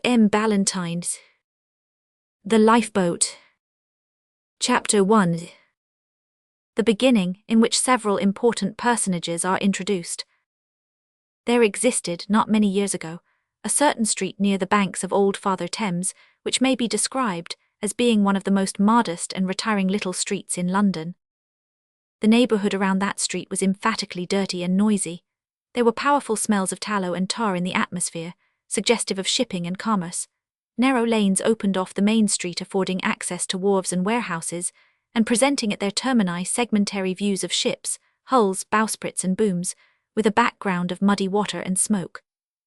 Ballantyne. The Lifeboat. Chapter 1. The beginning, in which several important personages are introduced. There existed, not many years ago, a certain street near the banks of Old Father Thames, which may be described as being one of the most modest and retiring little streets in London. The neighbourhood around that street was emphatically dirty and noisy. There were powerful smells of tallow and tar in the atmosphere, suggestive of shipping and commerce. Narrow lanes opened off the main street, affording access to wharves and warehouses, and presenting at their termini segmentary views of ships, hulls, bowsprits and booms, with a background of muddy water and smoke.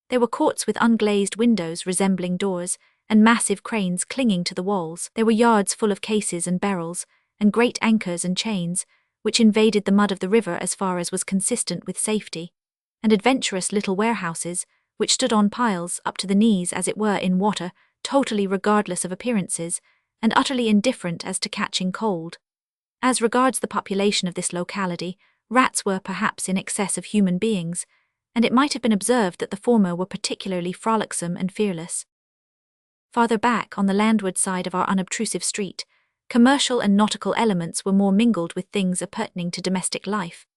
There were courts with unglazed windows resembling doors, and massive cranes clinging to the walls. There were yards full of cases and barrels, and great anchors and chains, which invaded the mud of the river as far as was consistent with safety, and adventurous little warehouses, which stood on piles up to the knees as it were in water, totally regardless of appearances, and utterly indifferent as to catching cold. As regards the population of this locality, rats were perhaps in excess of human beings, and it might have been observed that the former were particularly frolicsome and fearless. Farther back, on the landward side of our unobtrusive street, commercial and nautical elements were more mingled with things appertaining to domestic life.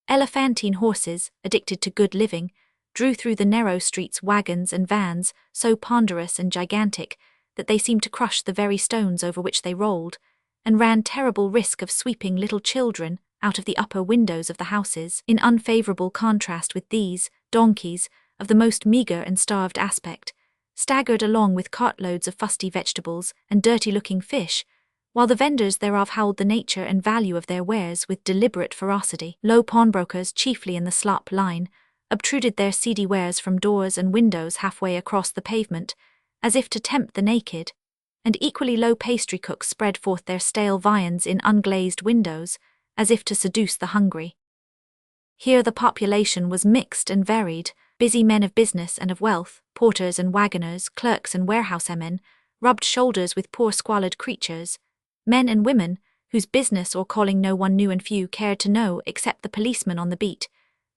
Elephantine horses, addicted to good living, drew through the narrow streets wagons and vans so ponderous and gigantic that they seemed to crush the very stones over which they rolled, and ran terrible risk of sweeping little children out of the upper windows of the houses. In unfavourable contrast with these, donkeys, of the most meagre and starved aspect, staggered along with cartloads of fusty vegetables and dirty-looking fish, while the vendors thereof howled the nature and value of their wares with deliberate ferocity. Low pawnbrokers, chiefly in the slop line, obtruded their seedy wares from doors and windows halfway across the pavement, as if to tempt the naked, and equally low pastry cooks spread forth their stale viands in unglazed windows, as if to seduce the hungry. Here the population was mixed and varied. Busy men of business and of wealth, porters and wagoners, clerks and warehousemen, rubbed shoulders with poor squalid creatures, men and women, whose business or calling no one knew and few cared to know except the policeman on the beat,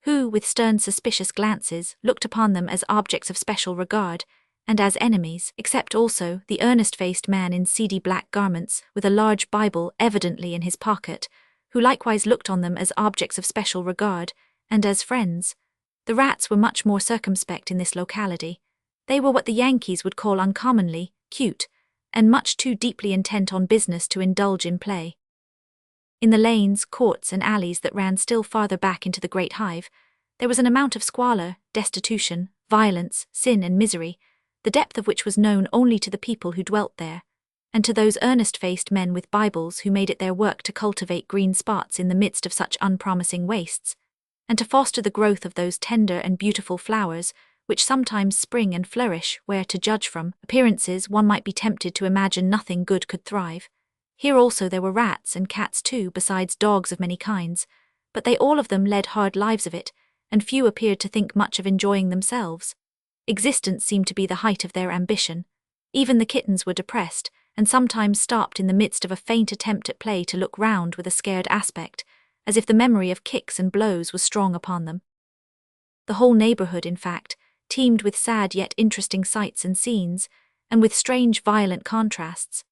who, with stern suspicious glances, looked upon them as objects of special regard, and as enemies, except also the earnest-faced man in seedy black garments, with a large Bible evidently in his pocket, who likewise looked on them as objects of special regard, and as friends. The rats were much more circumspect in this locality. They were what the Yankees would call uncommonly cute, and much too deeply intent on business to indulge in play. In the lanes, courts, and alleys that ran still farther back into the great hive, there was an amount of squalor, destitution, violence, sin, and misery, the depth of which was known only to the people who dwelt there, and to those earnest-faced men with Bibles who made it their work to cultivate green spots in the midst of such unpromising wastes, and to foster the growth of those tender and beautiful flowers which sometimes spring and flourish where, to judge from appearances, one might be tempted to imagine nothing good could thrive. Here also there were rats and cats too, besides dogs of many kinds, but they all of them led hard lives of it, and few appeared to think much of enjoying themselves. Existence seemed to be the height of their ambition. Even the kittens were depressed, and sometimes stopped in the midst of a faint attempt at play to look round with a scared aspect, as if the memory of kicks and blows was strong upon them. The whole neighbourhood, in fact, teemed with sad yet interesting sights and scenes, and with strange violent contrasts.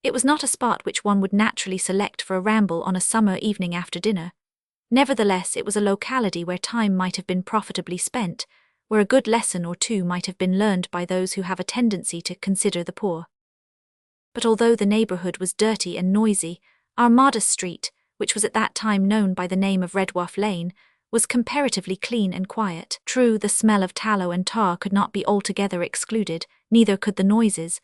It was not a spot which one would naturally select for a ramble on a summer evening after dinner. Nevertheless, it was a locality where time might have been profitably spent, where a good lesson or two might have been learned by those who have a tendency to consider the poor. But although the neighbourhood was dirty and noisy, our modest street, which was at that time known by the name of Redwharf Lane, was comparatively clean and quiet. True, the smell of tallow and tar could not be altogether excluded, neither could the noises,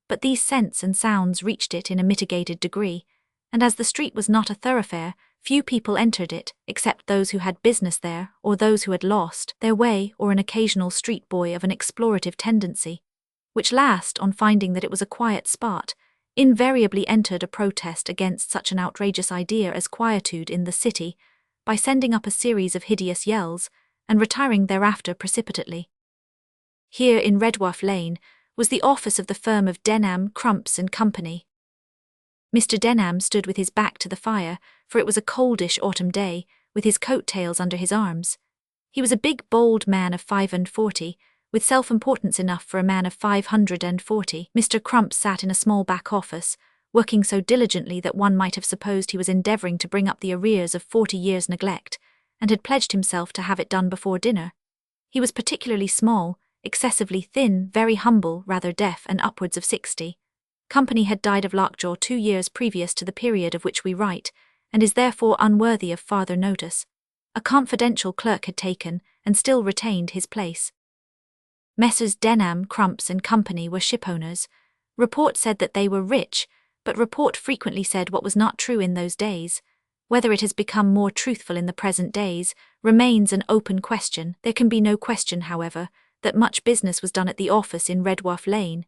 but these scents and sounds reached it in a mitigated degree, and as the street was not a thoroughfare, few people entered it, except those who had business there, or those who had lost their way, or an occasional street boy of an explorative tendency, which last, on finding that it was a quiet spot, invariably entered a protest against such an outrageous idea as quietude in the city, by sending up a series of hideous yells, and retiring thereafter precipitately. Here in Redwharf Lane was the office of the firm of Denham, Crumps and Company. Mr. Denham stood with his back to the fire, for it was a coldish autumn day, with his coat-tails under his arms. He was a big, bold man of 45, with self-importance enough for a man of 540. Mr. Crumps sat in a small back office, working so diligently that one might have supposed he was endeavouring to bring up the arrears of 40 years' neglect, and had pledged himself to have it done before dinner. He was particularly small, excessively thin, very humble, rather deaf, and upwards of 60. Company had died of lockjaw 2 years previous to the period of which we write, and is therefore unworthy of farther notice. A confidential clerk had taken, and still retained, his place. Messrs. Denham, Crumps and Company were shipowners. Report said that they were rich, but report frequently said what was not true in those days. Whether it has become more truthful in the present days remains an open question. There can be no question, however, that much business was done at the office in Redwharf Lane,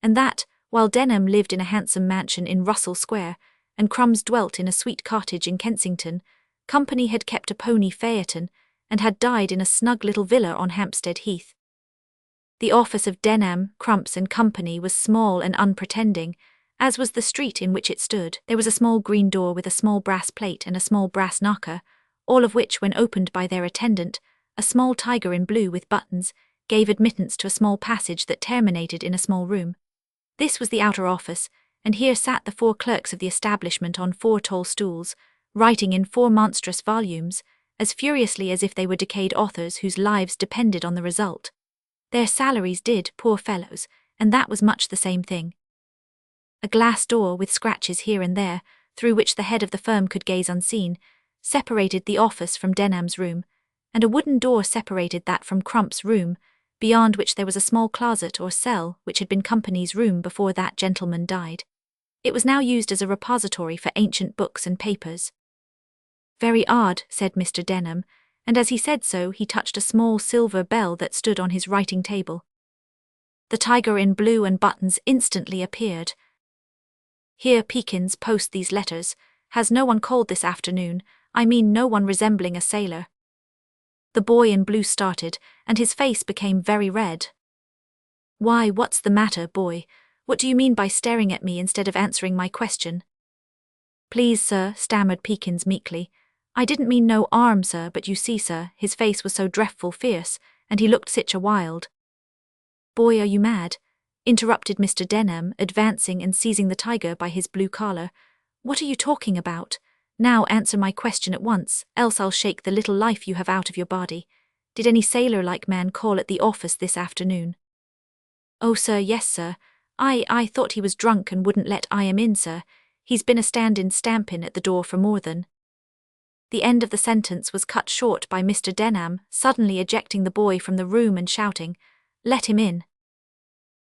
and that, while Denham lived in a handsome mansion in Russell Square, and Crumps dwelt in a sweet cottage in Kensington, Company had kept a pony phaeton, and had died in a snug little villa on Hampstead Heath. The office of Denham, Crumps and Company was small and unpretending, as was the street in which it stood. There was a small green door with a small brass plate and a small brass knocker, all of which, when opened by their attendant, a small tiger in blue with buttons, gave admittance to a small passage that terminated in a small room. This was the outer office, and here sat the 4 clerks of the establishment on 4 tall stools, writing in 4 monstrous volumes, as furiously as if they were decayed authors whose lives depended on the result. Their salaries did, poor fellows, and that was much the same thing. A glass door with scratches here and there, through which the head of the firm could gaze unseen, separated the office from Denham's room, and a wooden door separated that from Crump's room, beyond which there was a small closet or cell which had been Company's room before that gentleman died. It was now used as a repository for ancient books and papers. "Very odd," said Mr. Denham, and as he said so he touched a small silver bell that stood on his writing table. The tiger in blue and buttons instantly appeared. "Here, Peakins, post these letters. Has no one called this afternoon? I mean no one resembling a sailor." The boy in blue started, and his face became very red. "Why, what's the matter, boy? What do you mean by staring at me instead of answering my question?" "Please, sir," stammered Peakins meekly, "I didn't mean no 'arm, sir, but you see, sir, his face was so drefful fierce, and he looked sich a wild—" "Boy, are you mad?" interrupted Mr. Denham, advancing and seizing the tiger by his blue collar. "What are you talking about? Now answer my question at once, else I'll shake the little life you have out of your body. Did any sailor-like man call at the office this afternoon?" "Oh, sir, yes, sir. I thought he was drunk and wouldn't let I am in, sir. He's been a standin' stampin' at the door for more than—" The end of the sentence was cut short by Mr. Denham suddenly ejecting the boy from the room and shouting, "Let him in."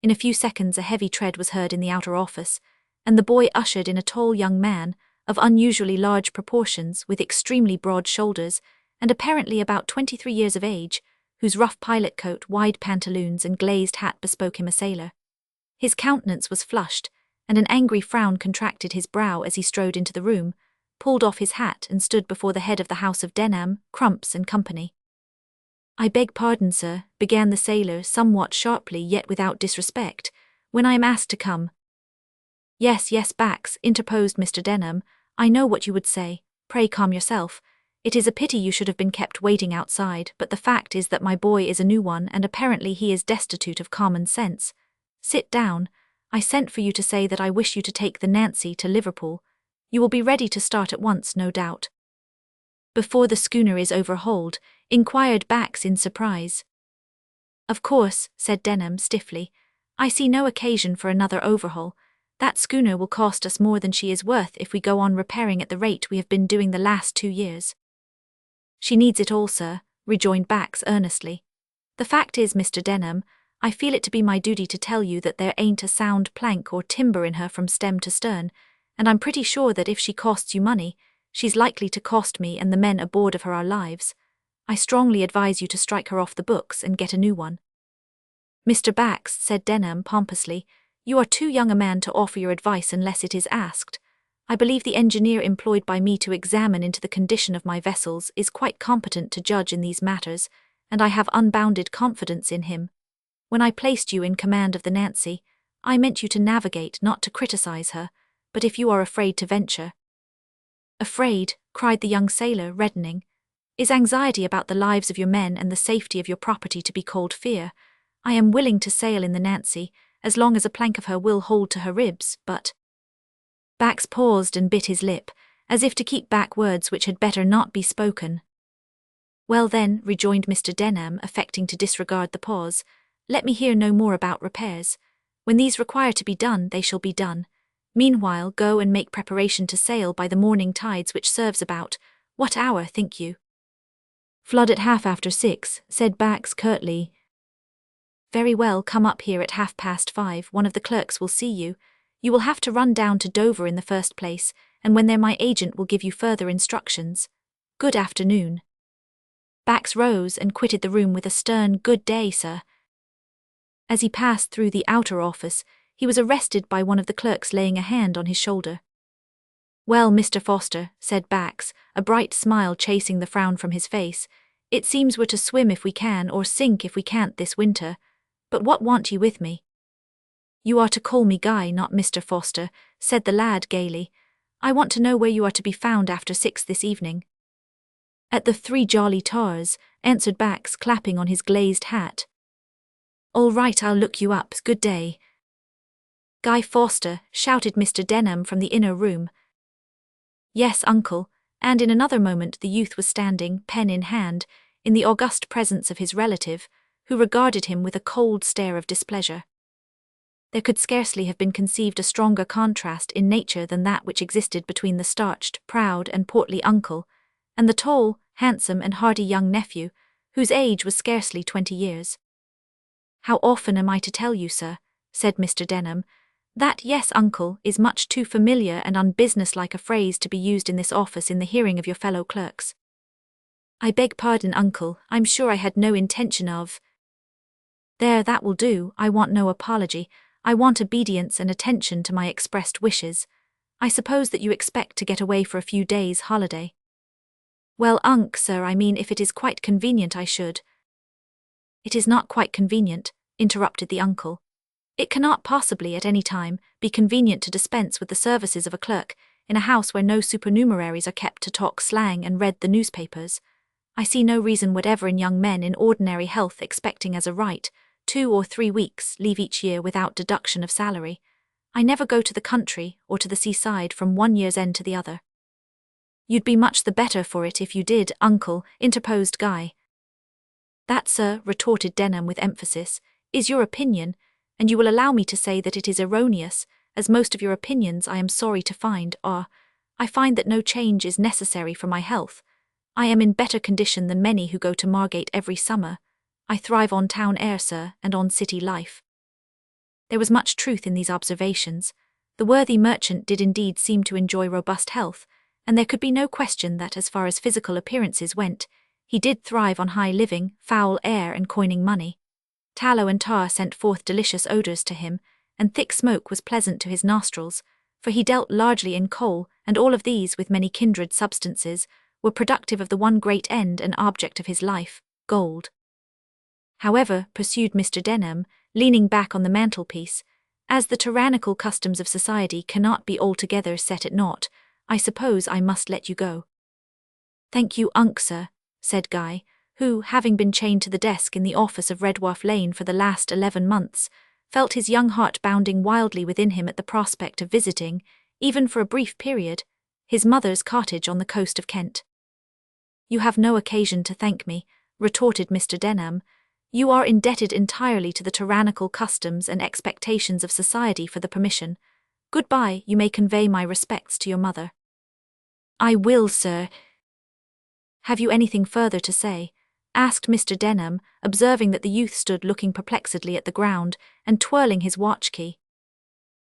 In a few seconds a heavy tread was heard in the outer office, and the boy ushered in a tall young man, of unusually large proportions, with extremely broad shoulders, and apparently about 23 years of age, whose rough pilot coat, wide pantaloons and glazed hat bespoke him a sailor. His countenance was flushed, and an angry frown contracted his brow as he strode into the room, pulled off his hat and stood before the head of the house of Denham, Crumps and Company. "I beg pardon, sir," began the sailor somewhat sharply yet without disrespect, "when I am asked to come—" Yes, Bax," interposed Mr. Denham, "I know what you would say. Pray calm yourself. It is a pity you should have been kept waiting outside, but the fact is that my boy is a new one and apparently he is destitute of common sense. Sit down. I sent for you to say that I wish you to take the Nancy to Liverpool. You will be ready to start at once, no doubt." "Before the schooner is overhauled?" inquired Bax in surprise. "Of course," said Denham stiffly. "I see no occasion for another overhaul. That schooner will cost us more than she is worth if we go on repairing at the rate we have been doing the last 2 years. "She needs it all, sir," rejoined Bax earnestly. "The fact is, Mr. Denham, I feel it to be my duty to tell you that there ain't a sound plank or timber in her from stem to stern, and I'm pretty sure that if she costs you money, she's likely to cost me and the men aboard of her our lives. I strongly advise you to strike her off the books and get a new one." "Mr. Bax," said Denham pompously, "you are too young a man to offer your advice unless it is asked. I believe the engineer employed by me to examine into the condition of my vessels is quite competent to judge in these matters, and I have unbounded confidence in him. When I placed you in command of the Nancy, I meant you to navigate, not to criticize her, but if you are afraid to venture—" "Afraid?" cried the young sailor, reddening. "Is anxiety about the lives of your men and the safety of your property to be called fear? I am willing to sail in the Nancy, as long as a plank of her will hold to her ribs, but—" Bax paused and bit his lip, as if to keep back words which had better not be spoken. "Well then," rejoined Mr. Denham, affecting to disregard the pause, "let me hear no more about repairs. When these require to be done, they shall be done. Meanwhile, go and make preparation to sail by the morning tides, which serves about, what hour, think you?" "Flood at 6:30, said Bax curtly. "Very well, come up here at 5:30. One of the clerks will see you. You will have to run down to Dover in the first place, and when there my agent will give you further instructions. Good afternoon." Bax rose and quitted the room with a stern "Good day, sir." As he passed through the outer office, he was arrested by one of the clerks laying a hand on his shoulder. "Well, Mr. Foster," said Bax, a bright smile chasing the frown from his face, "it seems we're to swim if we can or sink if we can't this winter. But what want you with me?" "You are to call me Guy, not Mr. Foster," said the lad gaily. "I want to know where you are to be found after 6 this evening." "At the Three Jolly Tars," answered Bax, clapping on his glazed hat. "All right, I'll look you up. Good day." "Guy Foster," shouted Mr. Denham from the inner room. "Yes, uncle," and in another moment the youth was standing, pen in hand, in the august presence of his relative, who regarded him with a cold stare of displeasure. There could scarcely have been conceived a stronger contrast in nature than that which existed between the starched, proud, and portly uncle, and the tall, handsome, and hearty young nephew, whose age was scarcely 20 years. "How often am I to tell you, sir," said Mr. Denham, "that yes, uncle, is much too familiar and unbusinesslike a phrase to be used in this office in the hearing of your fellow clerks." "I beg pardon, uncle, I'm sure I had no intention of—" "There, that will do, I want no apology. I want obedience and attention to my expressed wishes. I suppose that you expect to get away for a few days' holiday." "Well, sir, I mean if it is quite convenient I should—" "It is not quite convenient," interrupted the uncle. "It cannot possibly, at any time, be convenient to dispense with the services of a clerk in a house where no supernumeraries are kept to talk slang and read the newspapers. I see no reason whatever in young men in ordinary health expecting as a right 2 or 3 weeks leave each year without deduction of salary. I never go to the country or to the seaside from one year's end to the other." "You'd be much the better for it if you did, uncle," interposed Guy. "That, sir," retorted Denham with emphasis, "is your opinion, and you will allow me to say that it is erroneous, as most of your opinions, I am sorry to find, are. I find that no change is necessary for my health. I am in better condition than many who go to Margate every summer. I thrive on town air, sir, and on city life." There was much truth in these observations. The worthy merchant did indeed seem to enjoy robust health, and there could be no question that as far as physical appearances went, he did thrive on high living, foul air, and coining money. Tallow and tar sent forth delicious odours to him, and thick smoke was pleasant to his nostrils, for he dealt largely in coal, and all of these, with many kindred substances, were productive of the one great end and object of his life, gold. "However," pursued Mr. Denham, leaning back on the mantelpiece, "as the tyrannical customs of society cannot be altogether set at naught, I suppose I must let you go." "Thank you, sir," said Guy, who, having been chained to the desk in the office of Redwharf Lane for the last 11 months, felt his young heart bounding wildly within him at the prospect of visiting, even for a brief period, his mother's cottage on the coast of Kent. "You have no occasion to thank me," retorted Mr. Denham. "You are indebted entirely to the tyrannical customs and expectations of society for the permission. Goodbye, you may convey my respects to your mother." "I will, sir." "Have you anything further to say?" asked Mr. Denham, observing that the youth stood looking perplexedly at the ground and twirling his watch key.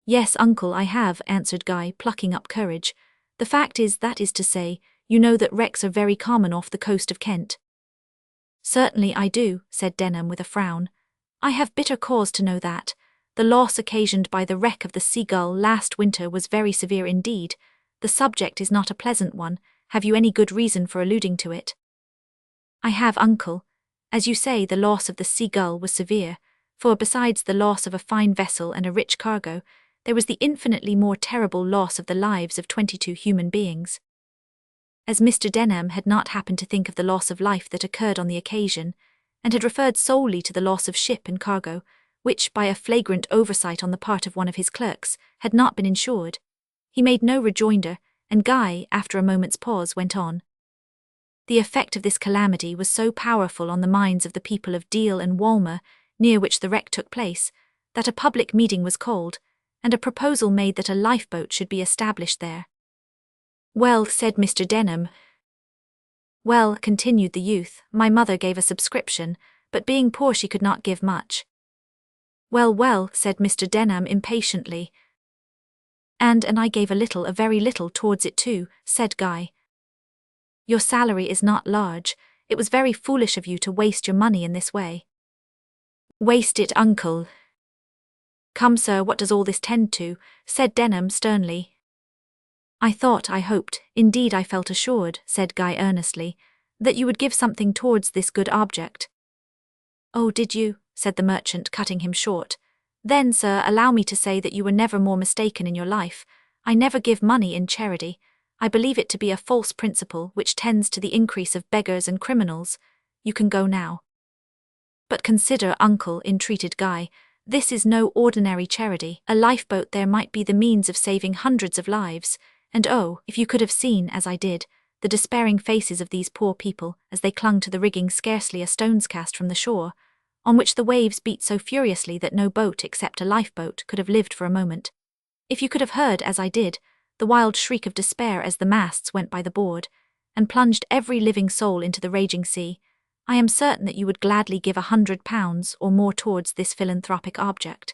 "Yes, uncle, I have," answered Guy, plucking up courage. "The fact is, that is to say, you know that wrecks are very common off the coast of Kent." "Certainly I do," said Denham with a frown. "I have bitter cause to know that. The loss occasioned by the wreck of the Seagull last winter was very severe indeed. The subject is not a pleasant one. Have you any good reason for alluding to it?" "I have, uncle. As you say, the loss of the Seagull was severe, for besides the loss of a fine vessel and a rich cargo, there was the infinitely more terrible loss of the lives of 22 human beings." As Mr. Denham had not happened to think of the loss of life that occurred on the occasion, and had referred solely to the loss of ship and cargo, which, by a flagrant oversight on the part of one of his clerks, had not been insured. He made no rejoinder, and Guy, after a moment's pause, went on. The effect of this calamity was so powerful on the minds of the people of Deal and Walmer, near which the wreck took place, that a public meeting was called, and a proposal made that a lifeboat should be established there. "Well," said Mr. Denham. "Well," continued the youth, "my mother gave a subscription, but being poor she could not give much." "Well, well," said Mr. Denham impatiently. And I gave a very little towards it too," said Guy. "Your salary is not large. It was very foolish of you to waste your money in this way." "Waste it, uncle." "Come, sir, what does all this tend to?" said Denham sternly. I hoped, indeed I felt assured," said Guy earnestly, "that you would give something towards this good object." "Oh, did you?" said the merchant, cutting him short. "Then, sir, allow me to say that you were never more mistaken in your life. I never give money in charity. I believe it to be a false principle which tends to the increase of beggars and criminals. You can go now." "But consider, uncle," entreated Guy, "this is no ordinary charity. A lifeboat there might be the means of saving hundreds of lives, and oh, if you could have seen, as I did, the despairing faces of these poor people as they clung to the rigging scarcely a stone's cast from the shore, on which the waves beat so furiously that no boat except a lifeboat could have lived for a moment. If you could have heard, as I did, the wild shriek of despair as the masts went by the board, and plunged every living soul into the raging sea, I am certain that you would gladly give £100 or more towards this philanthropic object."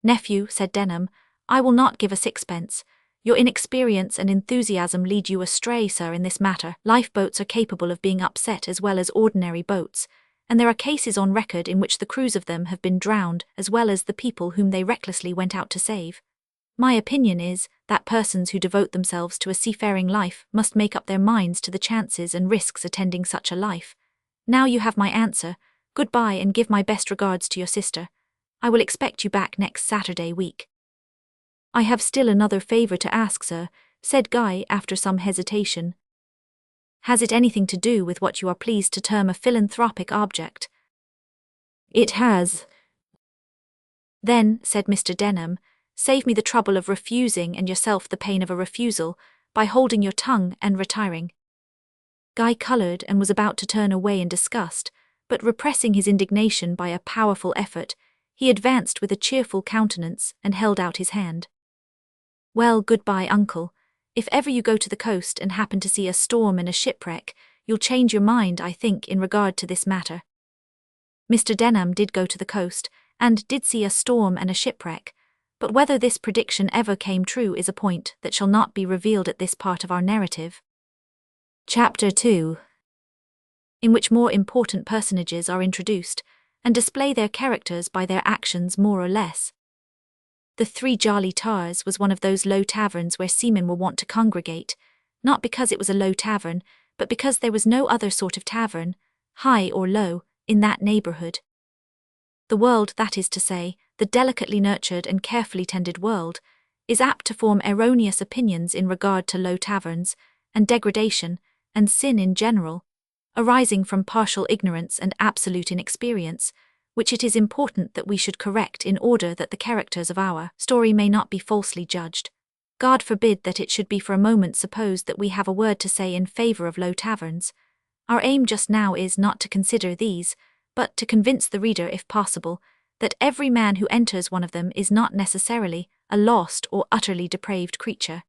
"Nephew," said Denham, "I will not give a sixpence. Your inexperience and enthusiasm lead you astray, sir, in this matter. Lifeboats are capable of being upset as well as ordinary boats, and there are cases on record in which the crews of them have been drowned as well as the people whom they recklessly went out to save. My opinion is that persons who devote themselves to a seafaring life must make up their minds to the chances and risks attending such a life. Now you have my answer. Goodbye, and give my best regards to your sister. I will expect you back next Saturday week." "I have still another favour to ask, sir," said Guy after some hesitation. "Has it anything to do with what you are pleased to term a philanthropic object?" "It has." "Then," said Mr. Denham, "save me the trouble of refusing and yourself the pain of a refusal, by holding your tongue and retiring." Guy coloured and was about to turn away in disgust, but repressing his indignation by a powerful effort, he advanced with a cheerful countenance and held out his hand. "Well, goodbye, uncle. If ever you go to the coast and happen to see a storm and a shipwreck, you'll change your mind, I think, in regard to this matter." Mr. Denham did go to the coast, and did see a storm and a shipwreck, but whether this prediction ever came true is a point that shall not be revealed at this part of our narrative. Chapter 2, in which more important personages are introduced, and display their characters by their actions more or less. The Three Jolly Tars was one of those low taverns where seamen were wont to congregate, not because it was a low tavern, but because there was no other sort of tavern, high or low, in that neighbourhood. The world, that is to say, the delicately nurtured and carefully tended world, is apt to form erroneous opinions in regard to low taverns, and degradation, and sin in general, arising from partial ignorance and absolute inexperience, which it is important that we should correct in order that the characters of our story may not be falsely judged. God forbid that it should be for a moment supposed that we have a word to say in favour of low taverns. Our aim just now is not to consider these, but to convince the reader, if possible, that every man who enters one of them is not necessarily a lost or utterly depraved creature.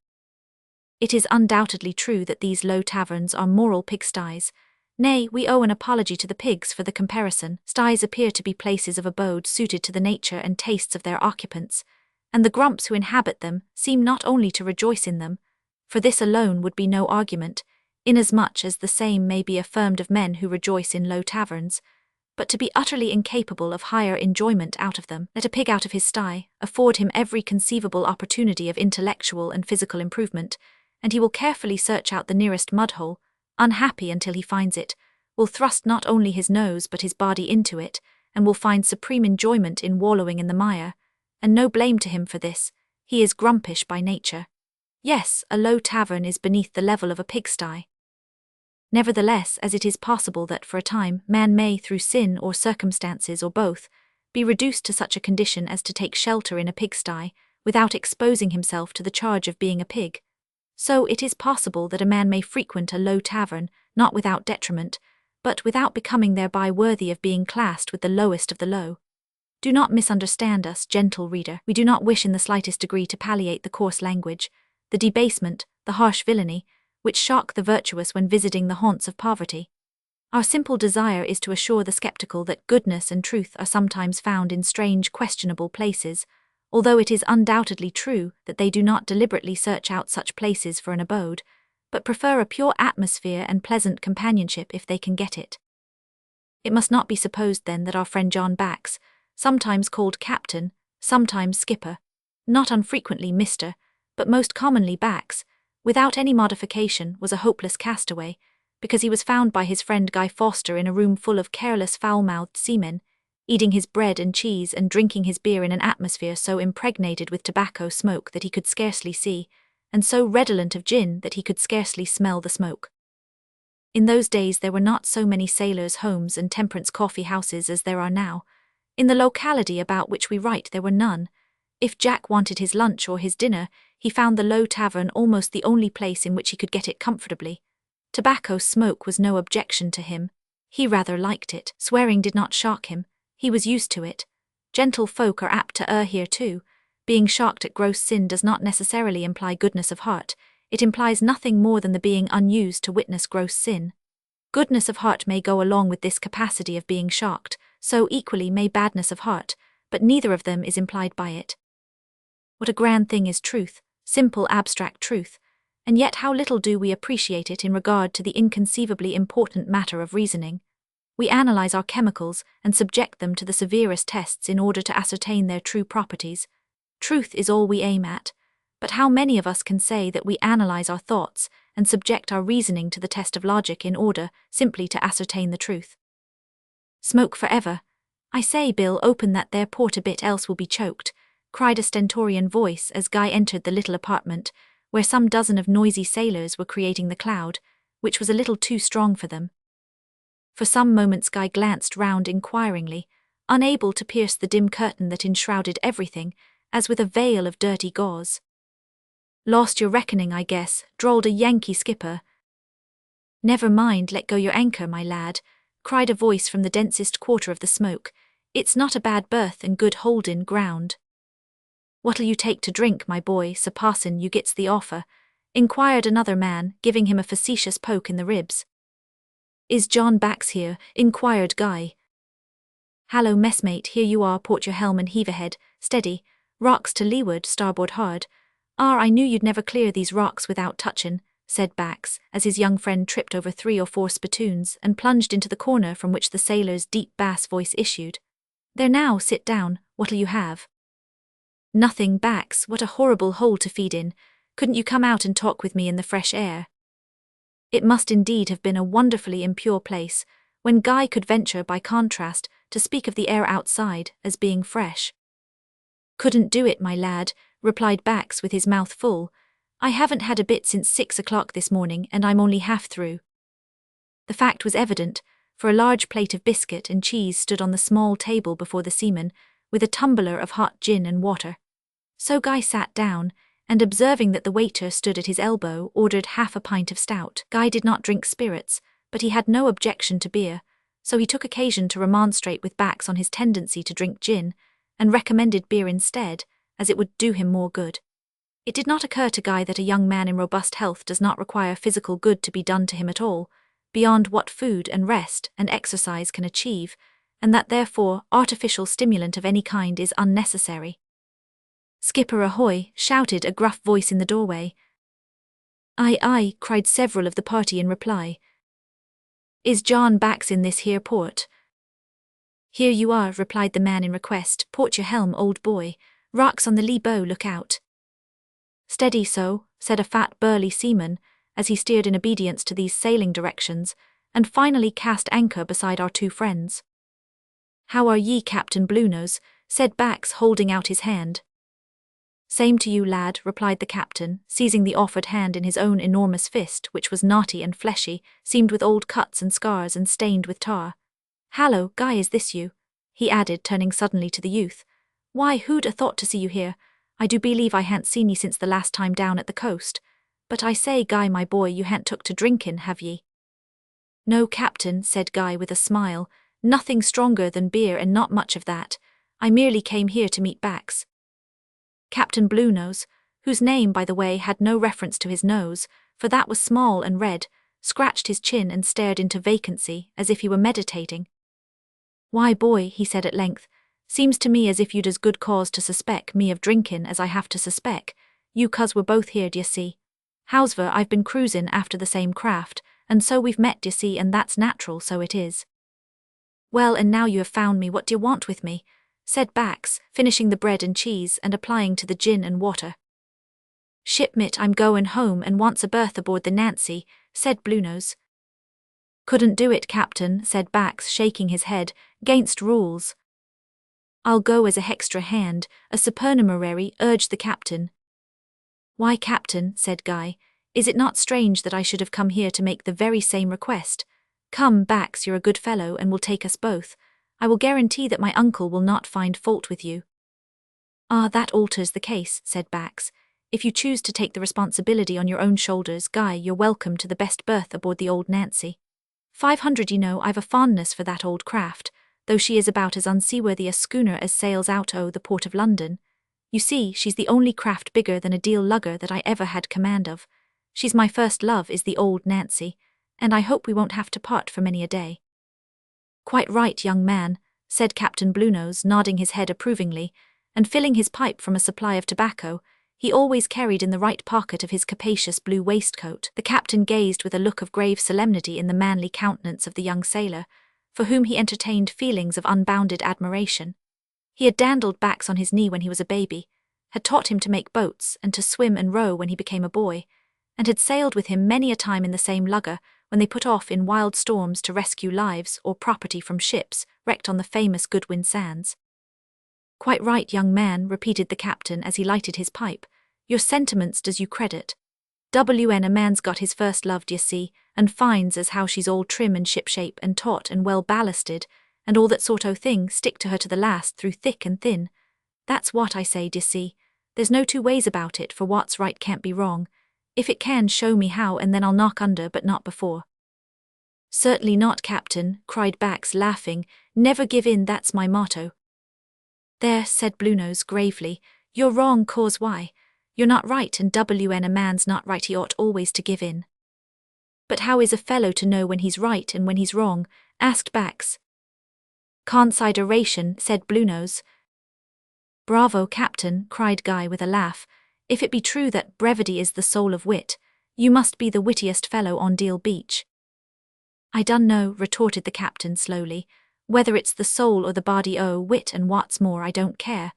It is undoubtedly true that these low taverns are moral pigsties. Nay, we owe an apology to the pigs for the comparison. Sties appear to be places of abode suited to the nature and tastes of their occupants, and the grumps who inhabit them seem not only to rejoice in them, for this alone would be no argument, inasmuch as the same may be affirmed of men who rejoice in low taverns, but to be utterly incapable of higher enjoyment out of them. Let a pig out of his sty, afford him every conceivable opportunity of intellectual and physical improvement, and he will carefully search out the nearest mud-hole, unhappy until he finds it, will thrust not only his nose but his body into it, and will find supreme enjoyment in wallowing in the mire, and no blame to him for this. He is grumpish by nature. Yes, a low tavern is beneath the level of a pigsty. Nevertheless, as it is possible that for a time man may, through sin or circumstances or both, be reduced to such a condition as to take shelter in a pigsty, without exposing himself to the charge of being a pig, so it is possible that a man may frequent a low tavern, not without detriment, but without becoming thereby worthy of being classed with the lowest of the low. Do not misunderstand us, gentle reader. We do not wish in the slightest degree to palliate the coarse language, the debasement, the harsh villainy, which shock the virtuous when visiting the haunts of poverty. Our simple desire is to assure the skeptical that goodness and truth are sometimes found in strange, questionable places, although it is undoubtedly true that they do not deliberately search out such places for an abode, but prefer a pure atmosphere and pleasant companionship if they can get it. It must not be supposed then that our friend John Bax, sometimes called Captain, sometimes Skipper, not unfrequently Mr., but most commonly Bax, without any modification, was a hopeless castaway, because he was found by his friend Guy Foster in a room full of careless foul-mouthed seamen, eating his bread and cheese and drinking his beer in an atmosphere so impregnated with tobacco smoke that he could scarcely see, and so redolent of gin that he could scarcely smell the smoke. In those days there were not so many sailors' homes and temperance coffee-houses as there are now. In the locality about which we write there were none. If Jack wanted his lunch or his dinner, he found the Low Tavern almost the only place in which he could get it comfortably. Tobacco smoke was no objection to him. He rather liked it. Swearing did not shock him. He was used to it. Gentle folk are apt to err here too. Being shocked at gross sin does not necessarily imply goodness of heart. It implies nothing more than the being unused to witness gross sin. Goodness of heart may go along with this capacity of being shocked, so equally may badness of heart, but neither of them is implied by it. What a grand thing is truth, simple abstract truth, and yet how little do we appreciate it in regard to the inconceivably important matter of reasoning. We analyze our chemicals and subject them to the severest tests in order to ascertain their true properties. Truth is all we aim at, but how many of us can say that we analyze our thoughts and subject our reasoning to the test of logic in order simply to ascertain the truth? Smoke forever. I say, Bill, open that there port a bit, else we'll be choked, cried a stentorian voice as Guy entered the little apartment, where some dozen of noisy sailors were creating the cloud, which was a little too strong for them. For some moments Guy glanced round inquiringly, unable to pierce the dim curtain that enshrouded everything, as with a veil of dirty gauze. Lost your reckoning, I guess, drawled a Yankee skipper. Never mind, let go your anchor, my lad, cried a voice from the densest quarter of the smoke. It's not a bad berth and good holdin' ground. What'll you take to drink, my boy, so parson you gets the offer? Inquired another man, giving him a facetious poke in the ribs. Is John Bax here? Inquired Guy. Hallo, messmate, here you are, port your helm and heave ahead, steady, rocks to leeward, starboard hard. I knew you'd never clear these rocks without touchin', said Bax, as his young friend tripped over 3 or 4 spittoons and plunged into the corner from which the sailor's deep bass voice issued. There now, sit down, what'll you have? Nothing, Bax, what a horrible hole to feed in. Couldn't you come out and talk with me in the fresh air? It must indeed have been a wonderfully impure place, when Guy could venture, by contrast, to speak of the air outside as being fresh. Couldn't do it, my lad, replied Bax with his mouth full. I haven't had a bit since 6 o'clock this morning, and I'm only half through. The fact was evident, for a large plate of biscuit and cheese stood on the small table before the seaman, with a tumbler of hot gin and water. So Guy sat down, and observing that the waiter stood at his elbow, ordered half a pint of stout. Guy did not drink spirits, but he had no objection to beer, so he took occasion to remonstrate with Bax on his tendency to drink gin, and recommended beer instead, as it would do him more good. It did not occur to Guy that a young man in robust health does not require physical good to be done to him at all, beyond what food and rest and exercise can achieve, and that therefore artificial stimulant of any kind is unnecessary. Skipper ahoy, shouted a gruff voice in the doorway. Aye, aye, cried several of the party in reply. Is John Bax in this here port? Here you are, replied the man in request. Port your helm, old boy. Rocks on the lee bow, look out. Steady so, said a fat burly seaman, as he steered in obedience to these sailing directions, and finally cast anchor beside our 2 friends. How are ye, Captain Bluenose? Said Bax, holding out his hand. Same to you, lad, replied the captain, seizing the offered hand in his own enormous fist, which was knotty and fleshy, seamed with old cuts and scars and stained with tar. Hallo, Guy, is this you? He added, turning suddenly to the youth. Why, who'd a thought to see you here? I do believe I han't seen ye since the last time down at the coast. But I say, Guy, my boy, you han't took to drinkin', have ye? No, captain, said Guy with a smile, nothing stronger than beer and not much of that. I merely came here to meet Bax. Captain Bluenose, whose name, by the way, had no reference to his nose, for that was small and red, scratched his chin and stared into vacancy, as if he were meditating. Why, boy, he said at length, seems to me as if you'd as good cause to suspect me of drinkin' as I have to suspect. You cuz we're both here, d'ye see. Howsver, I've been cruisin' after the same craft, and so we've met, d'ye see, and that's natural, so it is. Well, and now you have found me, what d'ye want with me? Said Bax, finishing the bread and cheese and applying to the gin and water. Shipmate, I'm goin' home and wants a berth aboard the Nancy, said Bluenose. Couldn't do it, captain, said Bax, shaking his head, 'gainst rules. I'll go as a hextra hand, a supernumerary, urged the captain. Why, captain, said Guy, is it not strange that I should have come here to make the very same request? Come, Bax, you're a good fellow and will take us both. I will guarantee that my uncle will not find fault with you. Ah, that alters the case, said Bax. If you choose to take the responsibility on your own shoulders, Guy, you're welcome to the best berth aboard the old Nancy. 500, you know, I've a fondness for that old craft, though she is about as unseaworthy a schooner as sails out o' the port of London. You see, she's the only craft bigger than a deal lugger that I ever had command of. She's my first love, is the old Nancy, and I hope we won't have to part for many a day. Quite right, young man, said Captain Bluenose, nodding his head approvingly, and filling his pipe from a supply of tobacco, he always carried in the right pocket of his capacious blue waistcoat. The captain gazed with a look of grave solemnity in the manly countenance of the young sailor, for whom he entertained feelings of unbounded admiration. He had dandled Bax on his knee when he was a baby, had taught him to make boats and to swim and row when he became a boy, and had sailed with him many a time in the same lugger when they put off in wild storms to rescue lives or property from ships wrecked on the famous Goodwin Sands. Quite right, young man, repeated the captain as he lighted his pipe. Your sentiments does you credit. A man's got his first love, d'ye see, and finds as how she's all trim and shipshape and taut and well ballasted, and all that sort o' thing stick to her to the last through thick and thin. That's what I say, d'ye see. There's no two ways about it, for what's right can't be wrong. If it can, show me how, and then I'll knock under, but not before. Certainly not, captain, cried Bax, laughing. Never give in, that's my motto. There, said Bluenose gravely, you're wrong, cause why? You're not right, and a man's not right, he ought always to give in. But how is a fellow to know when he's right and when he's wrong? Asked Bax. Consideration, said Bluenose. Bravo, captain, cried Guy with a laugh. If it be true that brevity is the soul of wit, you must be the wittiest fellow on Deal Beach. I dun know, retorted the captain slowly, whether it's the soul or the body o' wit, and what's more, I don't care.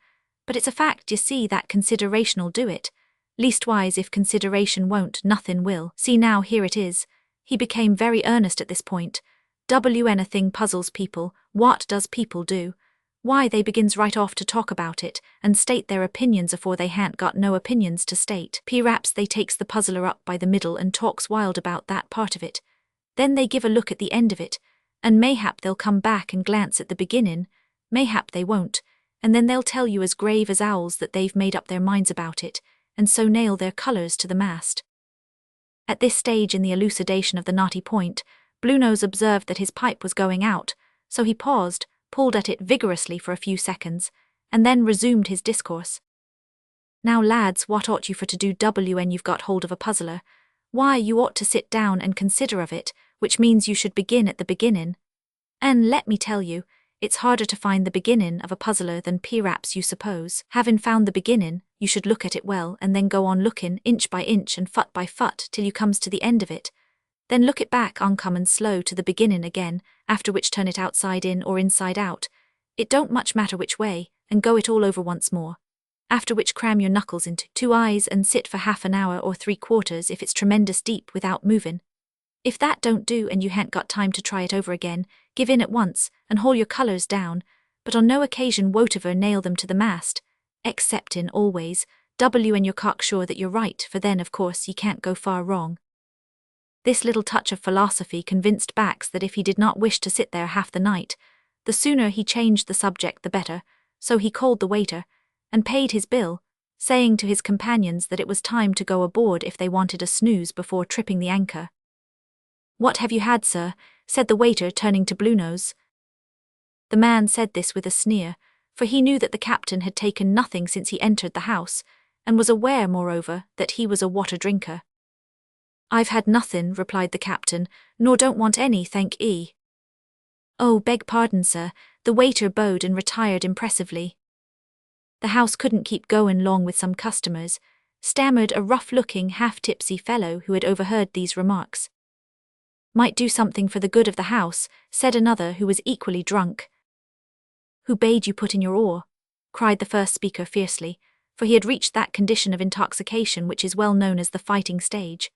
But it's a fact, you see, that consideration'll do it. Leastwise, if consideration won't, nothin' will. See now, here it is. He became very earnest at this point. A thing puzzles people. What does people do? Why, they begins right off to talk about it, and state their opinions afore they han't got no opinions to state. P'raps they takes the puzzler up by the middle and talks wild about that part of it. Then they give a look at the end of it, and mayhap they'll come back and glance at the beginnin', mayhap they won't, and then they'll tell you as grave as owls that they've made up their minds about it, and so nail their colours to the mast. At this stage in the elucidation of the knotty point, Bluenose observed that his pipe was going out, so he paused, pulled at it vigorously for a few seconds, and then resumed his discourse. Now, lads, what ought you for to do when you've got hold of a puzzler? Why, you ought to sit down and consider of it, which means you should begin at the beginnin'. And let me tell you, it's harder to find the beginnin' of a puzzler than p'raps you suppose. Havin' found the beginnin', you should look at it well, and then go on lookin' inch by inch and foot by foot till you comes to the end of it. Then look it back uncommon slow to the beginnin' again, after which turn it outside in or inside out. It don't much matter which way, and go it all over once more. After which cram your knuckles into 2 eyes and sit for half an hour or 3/4 if it's tremendous deep without movin'. If that don't do and you han't got time to try it over again, give in at once and haul your colours down, but on no occasion whatever nail them to the mast, exceptin' always and you're cocksure that you're right, for then, of course, you can't go far wrong. This little touch of philosophy convinced Bax that if he did not wish to sit there half the night, the sooner he changed the subject the better, so he called the waiter, and paid his bill, saying to his companions that it was time to go aboard if they wanted a snooze before tripping the anchor. "What have you had, sir?" said the waiter, turning to Bluenose. The man said this with a sneer, for he knew that the captain had taken nothing since he entered the house, and was aware, moreover, that he was a water drinker. "I've had nothin'," replied the captain, "nor don't want any, thank 'ee." "Oh, beg pardon, sir," the waiter bowed and retired impressively. "The house couldn't keep goin' long with some customers," stammered a rough-looking, half-tipsy fellow who had overheard these remarks. "Might do something for the good of the house," said another who was equally drunk. "Who bade you put in your oar?" cried the first speaker fiercely, for he had reached that condition of intoxication which is well known as the fighting stage.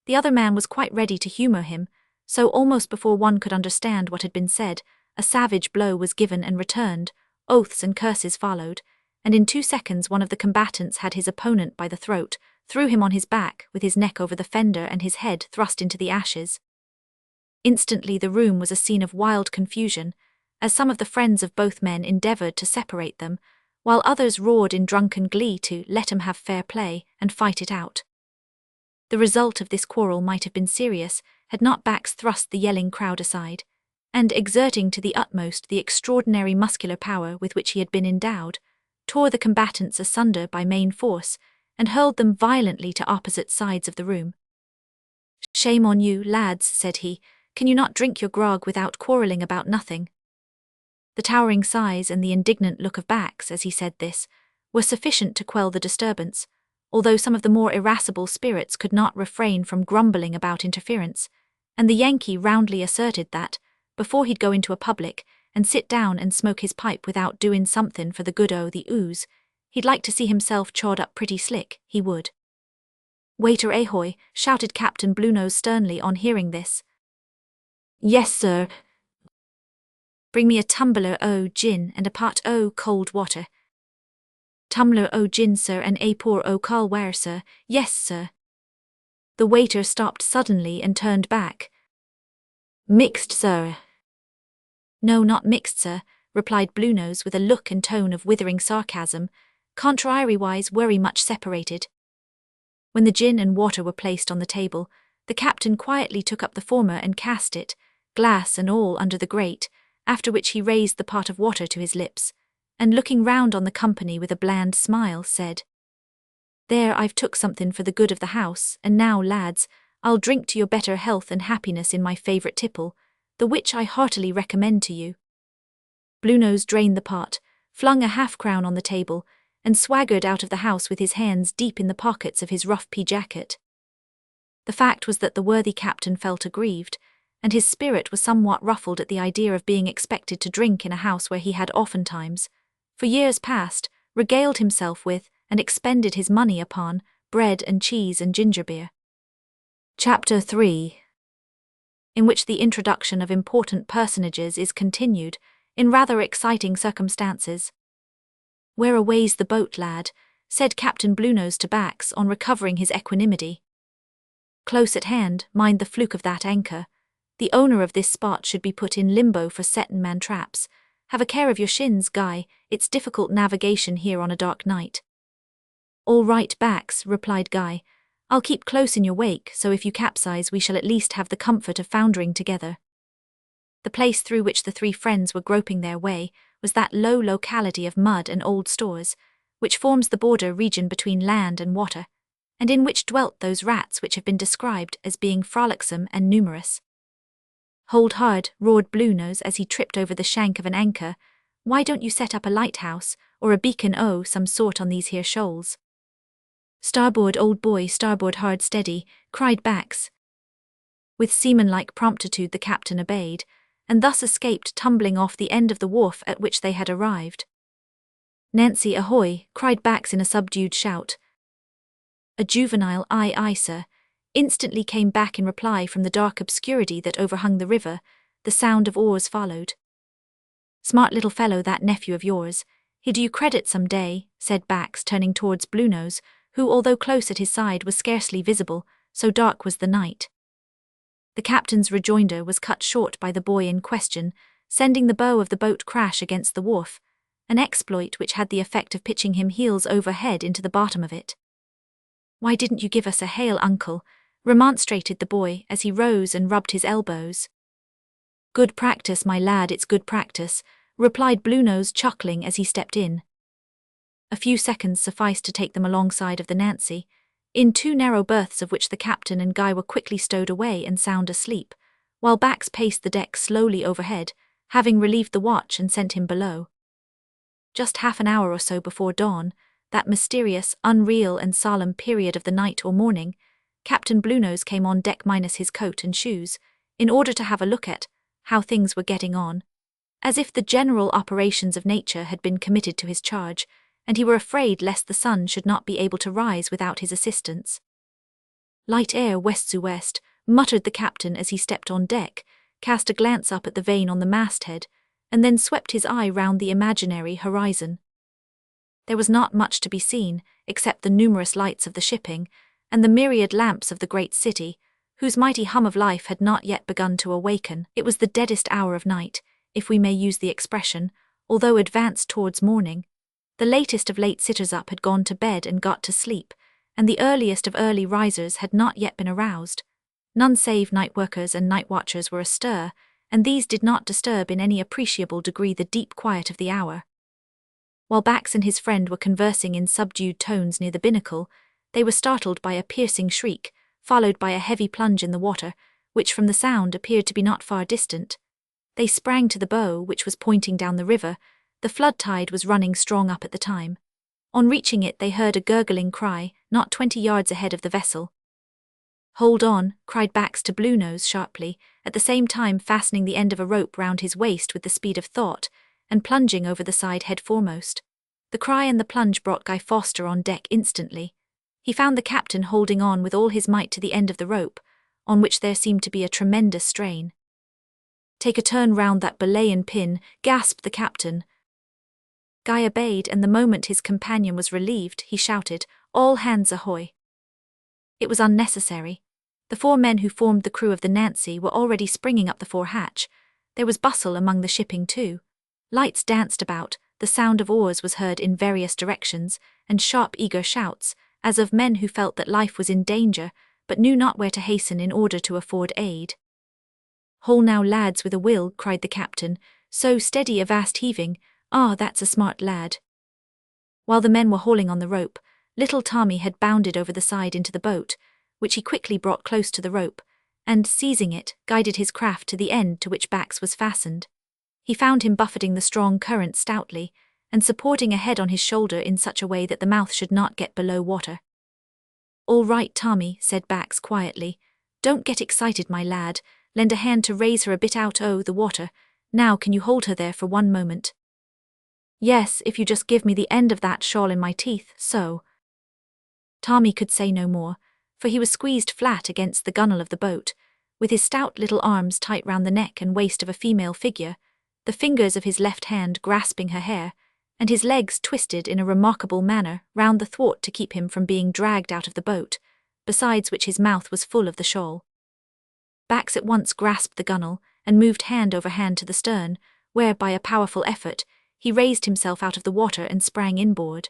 The other man was quite ready to humour him, so almost before one could understand what had been said, a savage blow was given and returned, oaths and curses followed, and in 2 seconds one of the combatants had his opponent by the throat, threw him on his back, with his neck over the fender and his head thrust into the ashes. Instantly the room was a scene of wild confusion, as some of the friends of both men endeavoured to separate them, while others roared in drunken glee to let 'em have fair play and fight it out. The result of this quarrel might have been serious had not Bax thrust the yelling crowd aside, and, exerting to the utmost the extraordinary muscular power with which he had been endowed, tore the combatants asunder by main force, and hurled them violently to opposite sides of the room. "Shame on you, lads," said he, "can you not drink your grog without quarrelling about nothing?" The towering size and the indignant look of Bax as he said this were sufficient to quell the disturbance, although some of the more irascible spirits could not refrain from grumbling about interference, and the Yankee roundly asserted that, before he'd go into a public and sit down and smoke his pipe without doin' somethin' for the good o' the ooze, he'd like to see himself chawed up pretty slick, he would. "Waiter ahoy!" shouted Captain Bluenose sternly on hearing this. "Yes, sir." "Bring me a tumbler o' gin and a pot o' cold water." "Tumbler o' gin, sir, and a pour o' caul ware, sir." "Yes, sir." The waiter stopped suddenly and turned back. "Mixed, sir." "No, not mixed, sir," replied Bluenose with a look and tone of withering sarcasm, "contrariwise wery much separated." When the gin and water were placed on the table, the captain quietly took up the former and cast it, glass and all, under the grate, after which he raised the pot of water to his lips, and looking round on the company with a bland smile, said, "There, I've took something for the good of the house, and now, lads, I'll drink to your better health and happiness in my favourite tipple, the which I heartily recommend to you." Bluenose drained the pot, flung a half-crown on the table, and swaggered out of the house with his hands deep in the pockets of his rough pea jacket. The fact was that the worthy captain felt aggrieved, and his spirit was somewhat ruffled at the idea of being expected to drink in a house where he had oftentimes, for years past, regaled himself with, and expended his money upon, bread and cheese and ginger beer. Chapter 3, in which the introduction of important personages is continued, in rather exciting circumstances. "Where away's the boat, lad?" said Captain Bluenose to Bax on recovering his equanimity. "Close at hand, mind the fluke of that anchor. The owner of this spot should be put in limbo for settin' man traps. Have a care of your shins, Guy, it's difficult navigation here on a dark night." "All right, Bax," replied Guy. "I'll keep close in your wake, so if you capsize we shall at least have the comfort of foundering together." The place through which the three friends were groping their way was that low locality of mud and old stores, which forms the border region between land and water, and in which dwelt those rats which have been described as being frolicsome and numerous. "Hold hard," roared Bluenose as he tripped over the shank of an anchor. "Why don't you set up a lighthouse, or a beacon o' some sort on these here shoals?" "Starboard, old boy, starboard, hard steady," cried Bax. With seaman-like promptitude the captain obeyed, and thus escaped tumbling off the end of the wharf at which they had arrived. "Nancy, ahoy!" cried Bax in a subdued shout. A juvenile "Aye, aye, sir," instantly came back in reply from the dark obscurity that overhung the river. The sound of oars followed. "Smart little fellow, that nephew of yours. "He'd you credit some day," said Bax, turning towards Bluenose, who, although close at his side, was scarcely visible, so dark was the night. The captain's rejoinder was cut short by the boy in question, sending the bow of the boat crash against the wharf, an exploit which had the effect of pitching him heels over head into the bottom of it. "Why didn't you give us a hail, uncle?" remonstrated the boy as he rose and rubbed his elbows. "Good practice, my lad, it's good practice," replied Bluenose, chuckling as he stepped in. A few seconds sufficed to take them alongside of the Nancy, in two narrow berths of which the captain and Guy were quickly stowed away and sound asleep, while Bax paced the deck slowly overhead, having relieved the watch and sent him below. Just half an hour or so before dawn, that mysterious, unreal and solemn period of the night or morning, Captain Bluenose came on deck minus his coat and shoes, in order to have a look at how things were getting on, as if the general operations of nature had been committed to his charge, and he were afraid lest the sun should not be able to rise without his assistance. "Light air west-to-west," muttered the captain as he stepped on deck, cast a glance up at the vane on the masthead, and then swept his eye round the imaginary horizon. There was not much to be seen, except the numerous lights of the shipping, and the myriad lamps of the great city, whose mighty hum of life had not yet begun to awaken. It was the deadest hour of night, if we may use the expression, although advanced towards morning. The latest of late sitters-up had gone to bed and got to sleep, and the earliest of early risers had not yet been aroused. None save night-workers and night-watchers were astir, and these did not disturb in any appreciable degree the deep quiet of the hour. While Bax and his friend were conversing in subdued tones near the binnacle, they were startled by a piercing shriek, followed by a heavy plunge in the water, which from the sound appeared to be not far distant. They sprang to the bow, which was pointing down the river. The flood tide was running strong up at the time. On reaching it they heard a gurgling cry, not 20 yards ahead of the vessel. "Hold on," cried Bax to Bluenose sharply, at the same time fastening the end of a rope round his waist with the speed of thought, and plunging over the side head foremost. The cry and the plunge brought Guy Foster on deck instantly. He found the captain holding on with all his might to the end of the rope, on which there seemed to be a tremendous strain. "Take a turn round that belaying pin," gasped the captain. Guy obeyed, and the moment his companion was relieved, he shouted, "All hands ahoy!" It was unnecessary. The 4 men who formed the crew of the Nancy were already springing up the fore hatch. There was bustle among the shipping too. Lights danced about, the sound of oars was heard in various directions, and sharp eager shouts, as of men who felt that life was in danger, but knew not where to hasten in order to afford aid. "Haul now, lads, with a will," cried the captain, so steady a vast heaving. "Ah, that's a smart lad." While the men were hauling on the rope, little Tommy had bounded over the side into the boat, which he quickly brought close to the rope, and, seizing it, guided his craft to the end to which Bax was fastened. He found him buffeting the strong current stoutly, and supporting a head on his shoulder in such a way that the mouth should not get below water. "All right, Tommy," said Bax quietly. "Don't get excited, my lad. Lend a hand to raise her a bit out o' the water. Now can you hold her there for one moment?" "Yes, if you just give me the end of that shawl in my teeth, so." Tommy could say no more, for he was squeezed flat against the gunwale of the boat, with his stout little arms tight round the neck and waist of a female figure, the fingers of his left hand grasping her hair, and his legs twisted in a remarkable manner round the thwart to keep him from being dragged out of the boat, besides which his mouth was full of the shawl. Bax at once grasped the gunwale and moved hand over hand to the stern, where, by a powerful effort, he raised himself out of the water and sprang inboard.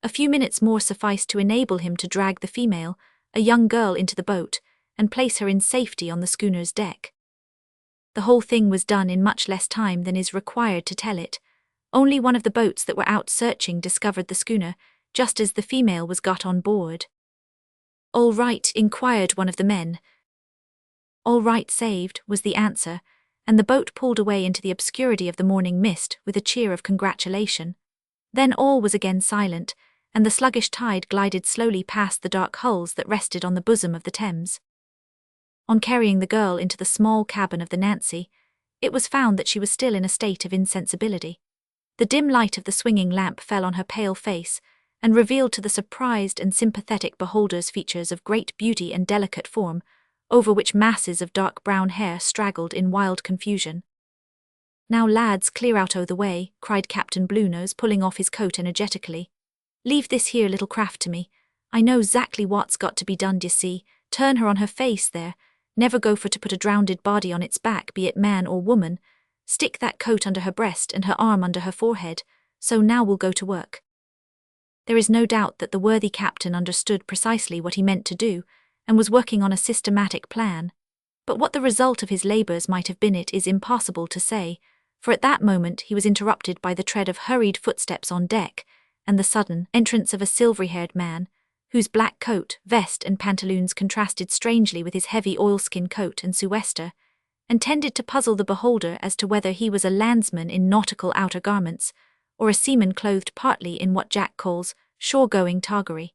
A few minutes more sufficed to enable him to drag the female, a young girl, into the boat, and place her in safety on the schooner's deck. The whole thing was done in much less time than is required to tell it. Only one of the boats that were out searching discovered the schooner, just as the female was got on board. "All right?" inquired one of the men. "All right, saved," was the answer, and the boat pulled away into the obscurity of the morning mist with a cheer of congratulation. Then all was again silent, and the sluggish tide glided slowly past the dark hulls that rested on the bosom of the Thames. On carrying the girl into the small cabin of the Nancy, it was found that she was still in a state of insensibility. The dim light of the swinging lamp fell on her pale face, and revealed to the surprised and sympathetic beholders features of great beauty and delicate form, over which masses of dark brown hair straggled in wild confusion. "Now lads, clear out o' the way," cried Captain Bluenose, pulling off his coat energetically. "Leave this here little craft to me. I know 'zactly what's got to be done, d'ye see. Turn her on her face there. Never go for to put a drownded body on its back, be it man or woman. Stick that coat under her breast and her arm under her forehead. So now we'll go to work." There is no doubt that the worthy captain understood precisely what he meant to do, and was working on a systematic plan. But what the result of his labours might have been it is impossible to say, for at that moment he was interrupted by the tread of hurried footsteps on deck, and the sudden entrance of a silvery-haired man, whose black coat, vest and pantaloons contrasted strangely with his heavy oilskin coat and sou'wester, and tended to puzzle the beholder as to whether he was a landsman in nautical outer garments, or a seaman clothed partly in what Jack calls shore-going toggery.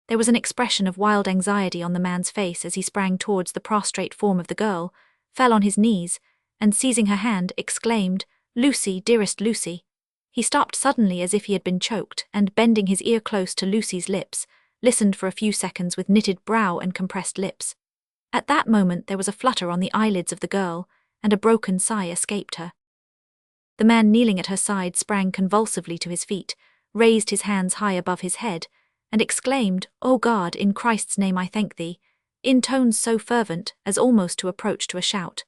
There was an expression of wild anxiety on the man's face as he sprang towards the prostrate form of the girl, fell on his knees, and seizing her hand, exclaimed, "Lucy, dearest Lucy." He stopped suddenly as if he had been choked, and bending his ear close to Lucy's lips, listened for a few seconds with knitted brow and compressed lips. At that moment there was a flutter on the eyelids of the girl, and a broken sigh escaped her. The man kneeling at her side sprang convulsively to his feet, raised his hands high above his head, and exclaimed, "O God, in Christ's name I thank thee," in tones so fervent as almost to approach to a shout.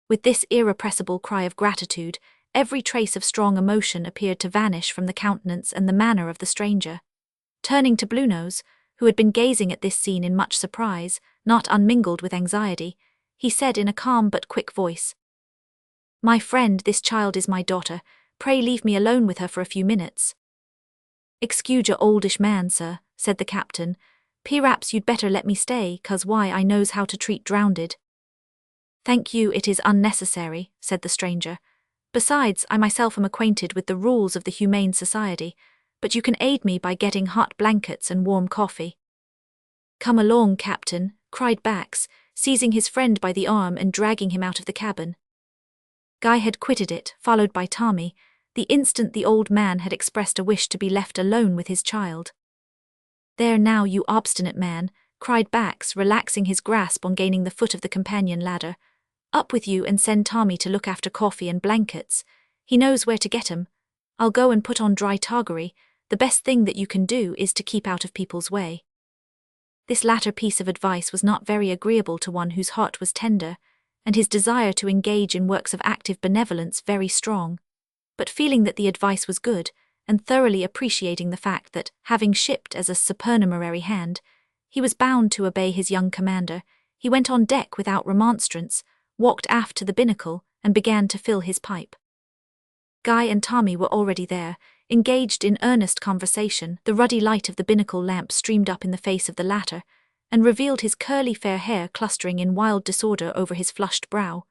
With this irrepressible cry of gratitude, every trace of strong emotion appeared to vanish from the countenance and the manner of the stranger. Turning to Bluenose, who had been gazing at this scene in much surprise, not unmingled with anxiety, he said in a calm but quick voice, "My friend, this child is my daughter. Pray leave me alone with her for a few minutes." "Excuse your oldish man, sir," said the captain. "P'raps you'd better let me stay, 'cause why I knows how to treat drownded." "Thank you, it is unnecessary," said the stranger. "Besides, I myself am acquainted with the rules of the Humane Society, but you can aid me by getting hot blankets and warm coffee." "Come along, Captain," cried Bax, seizing his friend by the arm and dragging him out of the cabin. Guy had quitted it, followed by Tommy, the instant the old man had expressed a wish to be left alone with his child. "There now, you obstinate man," cried Bax, relaxing his grasp on gaining the foot of the companion ladder. "Up with you and send Tommy to look after coffee and blankets. He knows where to get 'em. I'll go and put on dry toggery. The best thing that you can do is to keep out of people's way." This latter piece of advice was not very agreeable to one whose heart was tender, and his desire to engage in works of active benevolence very strong. But feeling that the advice was good, and thoroughly appreciating the fact that, having shipped as a supernumerary hand, he was bound to obey his young commander, he went on deck without remonstrance, walked aft to the binnacle, and began to fill his pipe. Guy and Tommy were already there, engaged in earnest conversation. The ruddy light of the binnacle lamp streamed up in the face of the latter, and revealed his curly fair hair clustering in wild disorder over his flushed brow,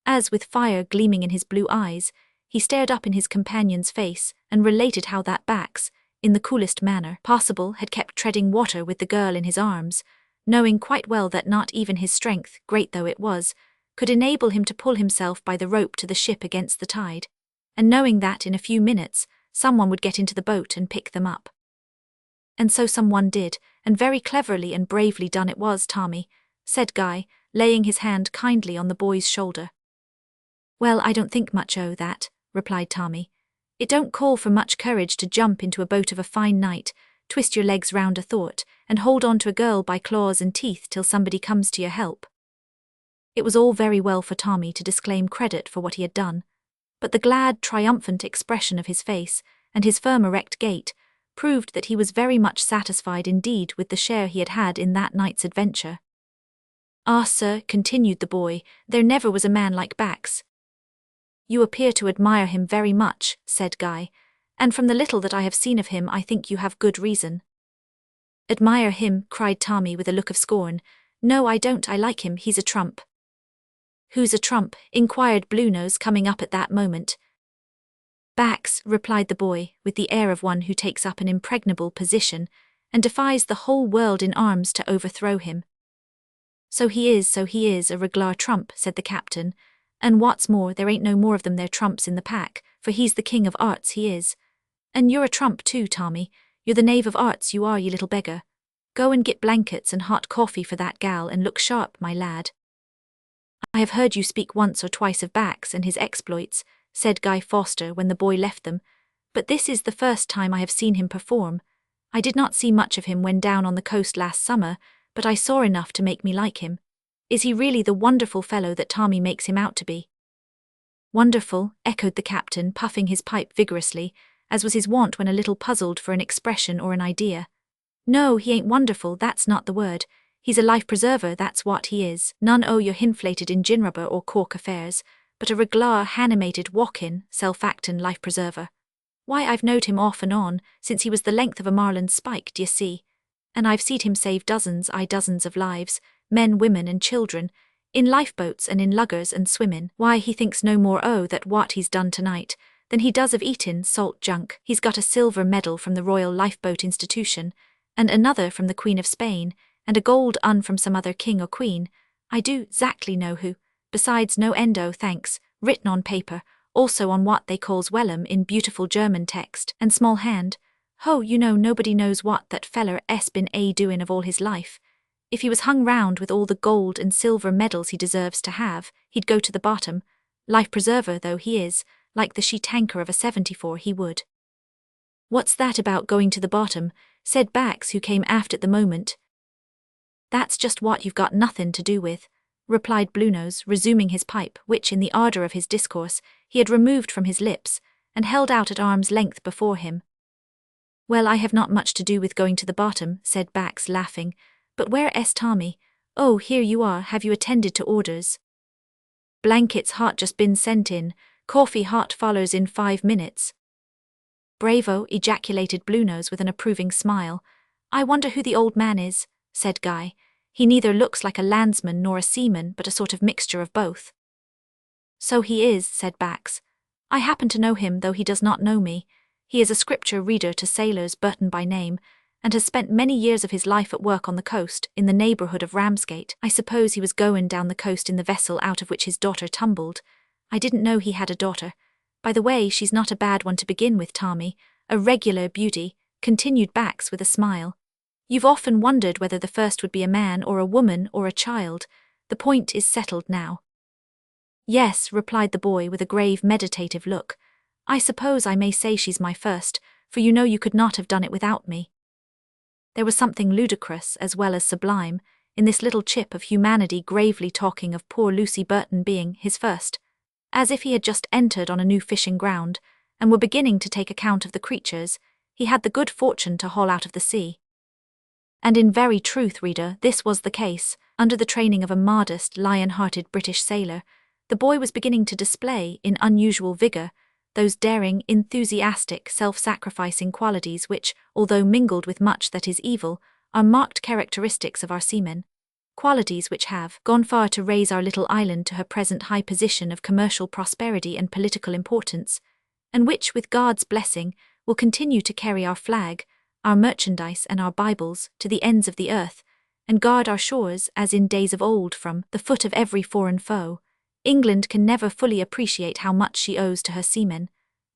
as, with fire gleaming in his blue eyes, he stared up in his companion's face and related how that Bax, in the coolest manner possible, had kept treading water with the girl in his arms, knowing quite well that not even his strength, great though it was, could enable him to pull himself by the rope to the ship against the tide, and knowing that in a few minutes someone would get into the boat and pick them up. "And so someone did, and very cleverly and bravely done it was, Tommy," said Guy, laying his hand kindly on the boy's shoulder. "Well, I don't think much o' that," replied Tommy. "It don't call for much courage to jump into a boat of a fine night, twist your legs round a thwart, and hold on to a girl by claws and teeth till somebody comes to your help." It was all very well for Tommy to disclaim credit for what he had done, but the glad, triumphant expression of his face, and his firm erect gait, proved that he was very much satisfied indeed with the share he had had in that night's adventure. "Ah, sir," continued the boy, "there never was a man like Bax." "You appear to admire him very much," said Guy, "and from the little that I have seen of him I think you have good reason." "Admire him," cried Tommy with a look of scorn. "No, I don't, I like him, he's a trump." "Who's a trump?" inquired Bluenose, coming up at that moment. "Bax," replied the boy, with the air of one who takes up an impregnable position, and defies the whole world in arms to overthrow him. So he is, a reg'lar trump," said the captain, "and what's more, there ain't no more of them there trumps in the pack, for he's the king of arts, he is. And you're a trump too, Tommy, you're the knave of arts, you are, you little beggar. Go and get blankets and hot coffee for that gal, and look sharp, my lad." "I have heard you speak once or twice of Bax and his exploits," said Guy Foster when the boy left them, "but this is the first time I have seen him perform. I did not see much of him when down on the coast last summer, but I saw enough to make me like him. Is he really the wonderful fellow that Tommy makes him out to be?" "Wonderful," echoed the captain, puffing his pipe vigorously, as was his wont when a little puzzled for an expression or an idea. "No, he ain't wonderful, that's not the word. He's a life-preserver, that's what he is. None o' your hinflated in rubber or cork affairs, but a reglar hanimated walk-in, self-actin' life-preserver. Why, I've knowed him off and on, since he was the length of a marlin's spike, d'ye see? And I've seed him save dozens of lives, men, women and children, in lifeboats and in luggers and swimmin'. Why, he thinks no more that what he's done tonight than he does of eatin' salt junk. He's got a silver medal from the Royal Lifeboat Institution, and another from the Queen of Spain, and a gold from some other king or queen. I do 'zactly know who, besides no endo thanks, written on paper, also on what they calls vellum in beautiful German text and small hand. Ho, you know nobody knows what that feller s been doin' of all his life. If he was hung round with all the gold and silver medals he deserves to have, he'd go to the bottom. Life-preserver though he is, like the she-tanker of a 74 he would." "What's that about going to the bottom?" said Bax, who came aft at the moment. "That's just what you've got nothin' to do with," replied Bluenose, resuming his pipe, which in the ardour of his discourse he had removed from his lips and held out at arm's length before him. "Well, I have not much to do with going to the bottom," said Bax, laughing, "but where is Tommy? Oh, here you are, have you attended to orders?" "Blankets hot just been sent in, coffee hot follows in 5 minutes. "Bravo," ejaculated Bluenose with an approving smile. "I wonder who the old man is," said Guy. "He neither looks like a landsman nor a seaman, but a sort of mixture of both." "So he is," said Bax. "I happen to know him, though he does not know me. He is a scripture reader to sailors, Burton by name, and has spent many years of his life at work on the coast, in the neighbourhood of Ramsgate. I suppose he was goin' down the coast in the vessel out of which his daughter tumbled. I didn't know he had a daughter. By the way, she's not a bad one to begin with, Tommy, a regular beauty," continued Bax with a smile. "You've often wondered whether the first would be a man or a woman or a child. The point is settled now." "Yes," replied the boy with a grave meditative look. "I suppose I may say she's my first, for you know you could not have done it without me." There was something ludicrous as well as sublime in this little chip of humanity gravely talking of poor Lucy Burton being his first, as if he had just entered on a new fishing ground, and were beginning to take account of the creatures he had the good fortune to haul out of the sea. And in very truth, reader, this was the case. Under the training of a modest, lion-hearted British sailor, the boy was beginning to display, in unusual vigour, those daring, enthusiastic, self-sacrificing qualities which, although mingled with much that is evil, are marked characteristics of our seamen. Qualities which have gone far to raise our little island to her present high position of commercial prosperity and political importance, and which, with God's blessing, will continue to carry our flag, our merchandise and our Bibles to the ends of the earth, and guard our shores, as in days of old, from the foot of every foreign foe. England can never fully appreciate how much she owes to her seamen.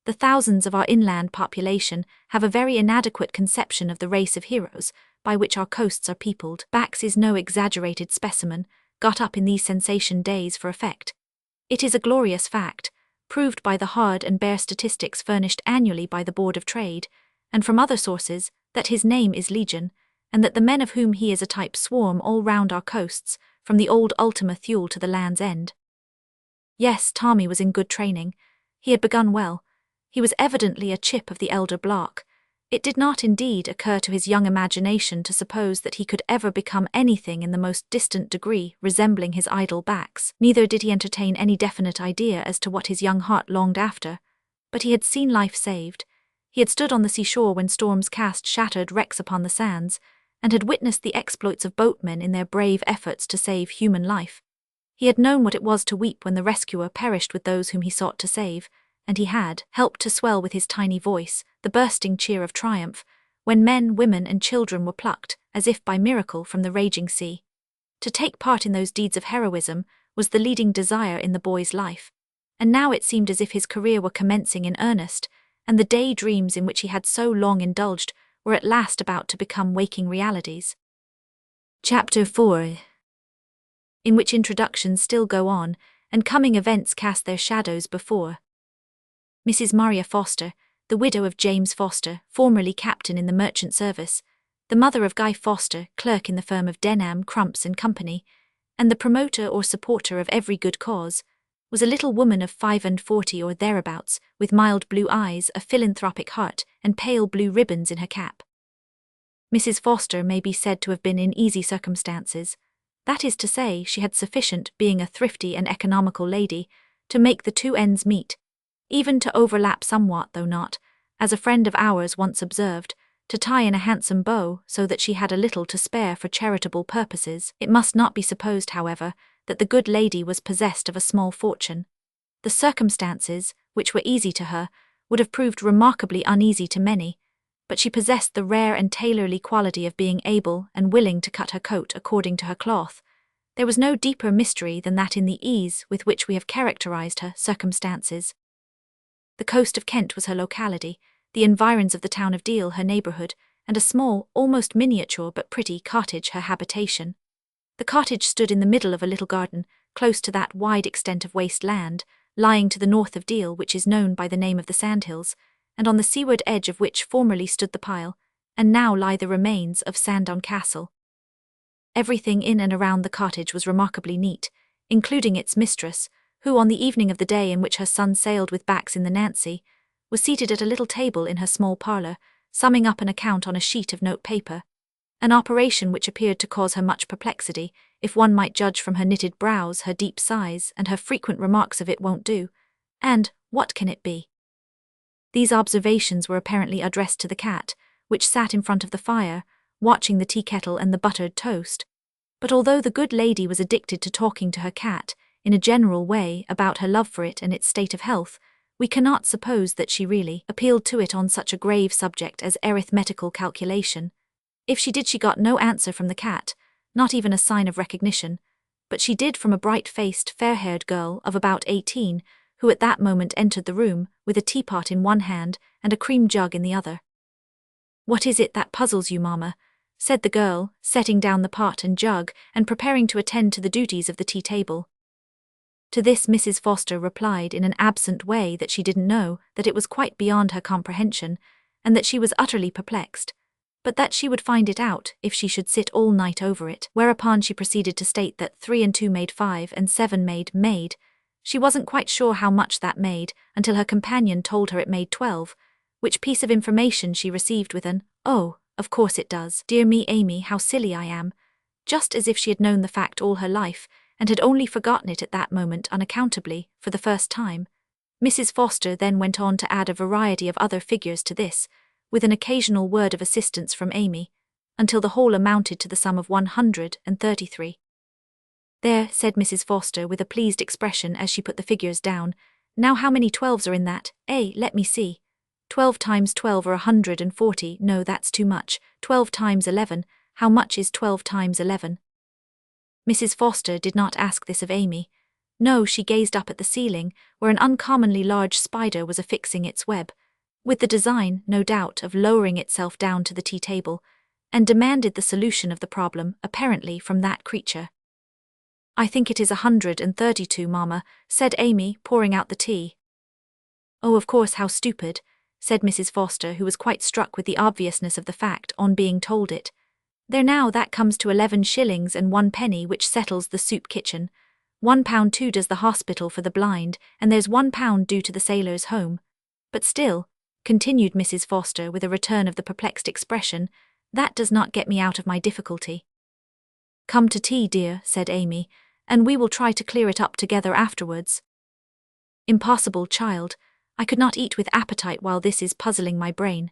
The thousands of our inland population have a very inadequate conception of the race of heroes by which our coasts are peopled. Bax is no exaggerated specimen, got up in these sensation days for effect. It is a glorious fact, proved by the hard and bare statistics furnished annually by the Board of Trade, and from other sources, that his name is Legion, and that the men of whom he is a type swarm all round our coasts, from the old Ultima Thule to the Land's End. Yes, Tommy was in good training. He had begun well. He was evidently a chip of the elder block. It did not indeed occur to his young imagination to suppose that he could ever become anything in the most distant degree resembling his idol Bax. Neither did he entertain any definite idea as to what his young heart longed after. But he had seen life saved. He had stood on the seashore when storms cast shattered wrecks upon the sands, and had witnessed the exploits of boatmen in their brave efforts to save human life. He had known what it was to weep when the rescuer perished with those whom he sought to save, and he had helped to swell with his tiny voice the bursting cheer of triumph, when men, women, and children were plucked, as if by miracle, from the raging sea. To take part in those deeds of heroism was the leading desire in the boy's life, and now it seemed as if his career were commencing in earnest, and the daydreams in which he had so long indulged were at last about to become waking realities. Chapter 4. in which introductions still go on, and coming events cast their shadows before. Mrs. Maria Foster, the widow of James Foster, formerly captain in the merchant service, the mother of Guy Foster, clerk in the firm of Denham, Crumps and Company, and the promoter or supporter of every good cause, was a little woman of 45 or thereabouts, with mild blue eyes, a philanthropic heart, and pale blue ribbons in her cap. Mrs. Foster may be said to have been in easy circumstances. That is to say, she had sufficient, being a thrifty and economical lady, to make the two ends meet, even to overlap somewhat, though not, as a friend of ours once observed, to tie in a handsome bow so that she had a little to spare for charitable purposes. It must not be supposed, however, that the good lady was possessed of a small fortune. The circumstances, which were easy to her, would have proved remarkably uneasy to many, but she possessed the rare and tailorly quality of being able and willing to cut her coat according to her cloth. There was no deeper mystery than that in the ease with which we have characterized her circumstances. The coast of Kent was her locality, the environs of the town of Deal her neighbourhood, and a small, almost miniature but pretty cottage her habitation. The cottage stood in the middle of a little garden, close to that wide extent of waste land, lying to the north of Deal which is known by the name of the Sandhills, and on the seaward edge of which formerly stood the pile, and now lie the remains of Sandown Castle. Everything in and around the cottage was remarkably neat, including its mistress, who on the evening of the day in which her son sailed with Bax in the Nancy, was seated at a little table in her small parlour, summing up an account on a sheet of note paper, an operation which appeared to cause her much perplexity, if one might judge from her knitted brows, her deep sighs, and her frequent remarks of "it won't do," and "what can it be?" These observations were apparently addressed to the cat, which sat in front of the fire, watching the tea kettle and the buttered toast. But although the good lady was addicted to talking to her cat, in a general way, about her love for it and its state of health, we cannot suppose that she really appealed to it on such a grave subject as arithmetical calculation. If she did, she got no answer from the cat, not even a sign of recognition, but she did from a bright-faced, fair-haired girl of about 18, who at that moment entered the room, with a teapot in one hand and a cream jug in the other. "What is it that puzzles you, mamma?" said the girl, setting down the pot and jug and preparing to attend to the duties of the tea-table. To this Mrs. Foster replied in an absent way that she didn't know, that it was quite beyond her comprehension, and that she was utterly perplexed, but that she would find it out if she should sit all night over it, whereupon she proceeded to state that 3 and 2 made 5 and 7 made. She wasn't quite sure how much that made, until her companion told her it made 12, which piece of information she received with an, "Oh, of course it does. Dear me, Amy, how silly I am," just as if she had known the fact all her life, and had only forgotten it at that moment unaccountably, for the first time. Mrs. Foster then went on to add a variety of other figures to this, with an occasional word of assistance from Amy, until the whole amounted to the sum of 133. "There," said Mrs. Foster with a pleased expression as she put the figures down, "now how many 12s are in that? Let me see. 12 times 12 are 140, no, that's too much. 12 times 11, how much is 12 times 11? Mrs. Foster did not ask this of Amy. No, she gazed up at the ceiling, where an uncommonly large spider was affixing its web, with the design, no doubt, of lowering itself down to the tea-table, and demanded the solution of the problem, apparently from that creature. "I think it is 132, mamma," said Amy, pouring out the tea. "Oh, of course, how stupid," said Mrs. Foster, who was quite struck with the obviousness of the fact on being told it. "There now, that comes to 11 shillings and 1 penny, which settles the soup kitchen. £1 too does the hospital for the blind, and there's £1 due to the Sailors' Home. But still," continued Mrs. Foster with a return of the perplexed expression, "that does not get me out of my difficulty." "Come to tea, dear," said Amy, "and we will try to clear it up together afterwards." "Impossible, child. I could not eat with appetite while this is puzzling my brain.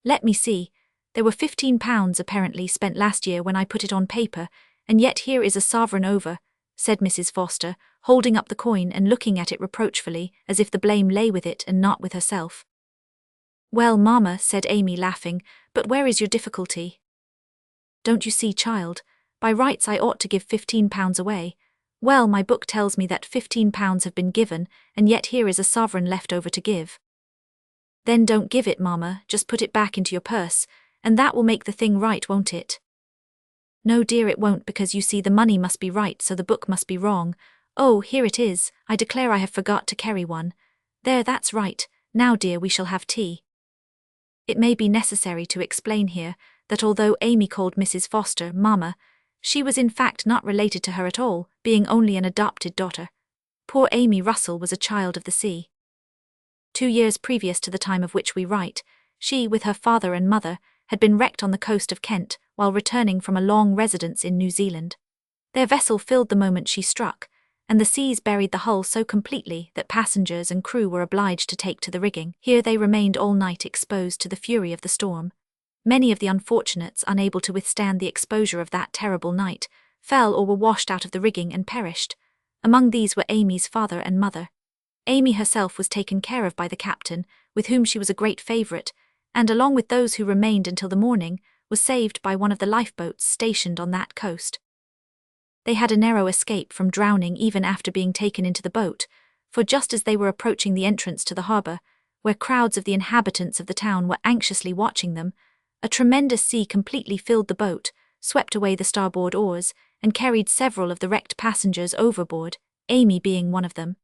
Let me see. There were £15 apparently spent last year when I put it on paper, and yet here is a sovereign over," said Mrs. Foster, holding up the coin and looking at it reproachfully, as if the blame lay with it and not with herself. "Well, mamma," said Amy, laughing, "but where is your difficulty? Don't you see, child? By rights I ought to give £15 away. Well, my book tells me that £15 have been given, and yet here is a sovereign left over to give." "Then don't give it, mamma, just put it back into your purse, and that will make the thing right, won't it?" No dear, it won't, because you see the money must be right, so the book must be wrong. Oh, here it is. I declare I have forgot to carry one. There, that's right. Now dear, we shall have tea. It may be necessary to explain here that although Amy called Mrs. Foster Mama, she was in fact not related to her at all, being only an adopted daughter. Poor Amy Russell was a child of the sea. 2 years previous to the time of which we write, she, with her father and mother, had been wrecked on the coast of Kent while returning from a long residence in New Zealand. Their vessel filled the moment she struck, and the seas buried the hull so completely that passengers and crew were obliged to take to the rigging. Here they remained all night exposed to the fury of the storm. Many of the unfortunates, unable to withstand the exposure of that terrible night, fell or were washed out of the rigging and perished. Among these were Amy's father and mother. Amy herself was taken care of by the captain, with whom she was a great favourite, and along with those who remained until the morning, was saved by one of the lifeboats stationed on that coast. They had a narrow escape from drowning even after being taken into the boat, for just as they were approaching the entrance to the harbour, where crowds of the inhabitants of the town were anxiously watching them, a tremendous sea completely filled the boat, swept away the starboard oars, and carried several of the wrecked passengers overboard, Amy being one of them.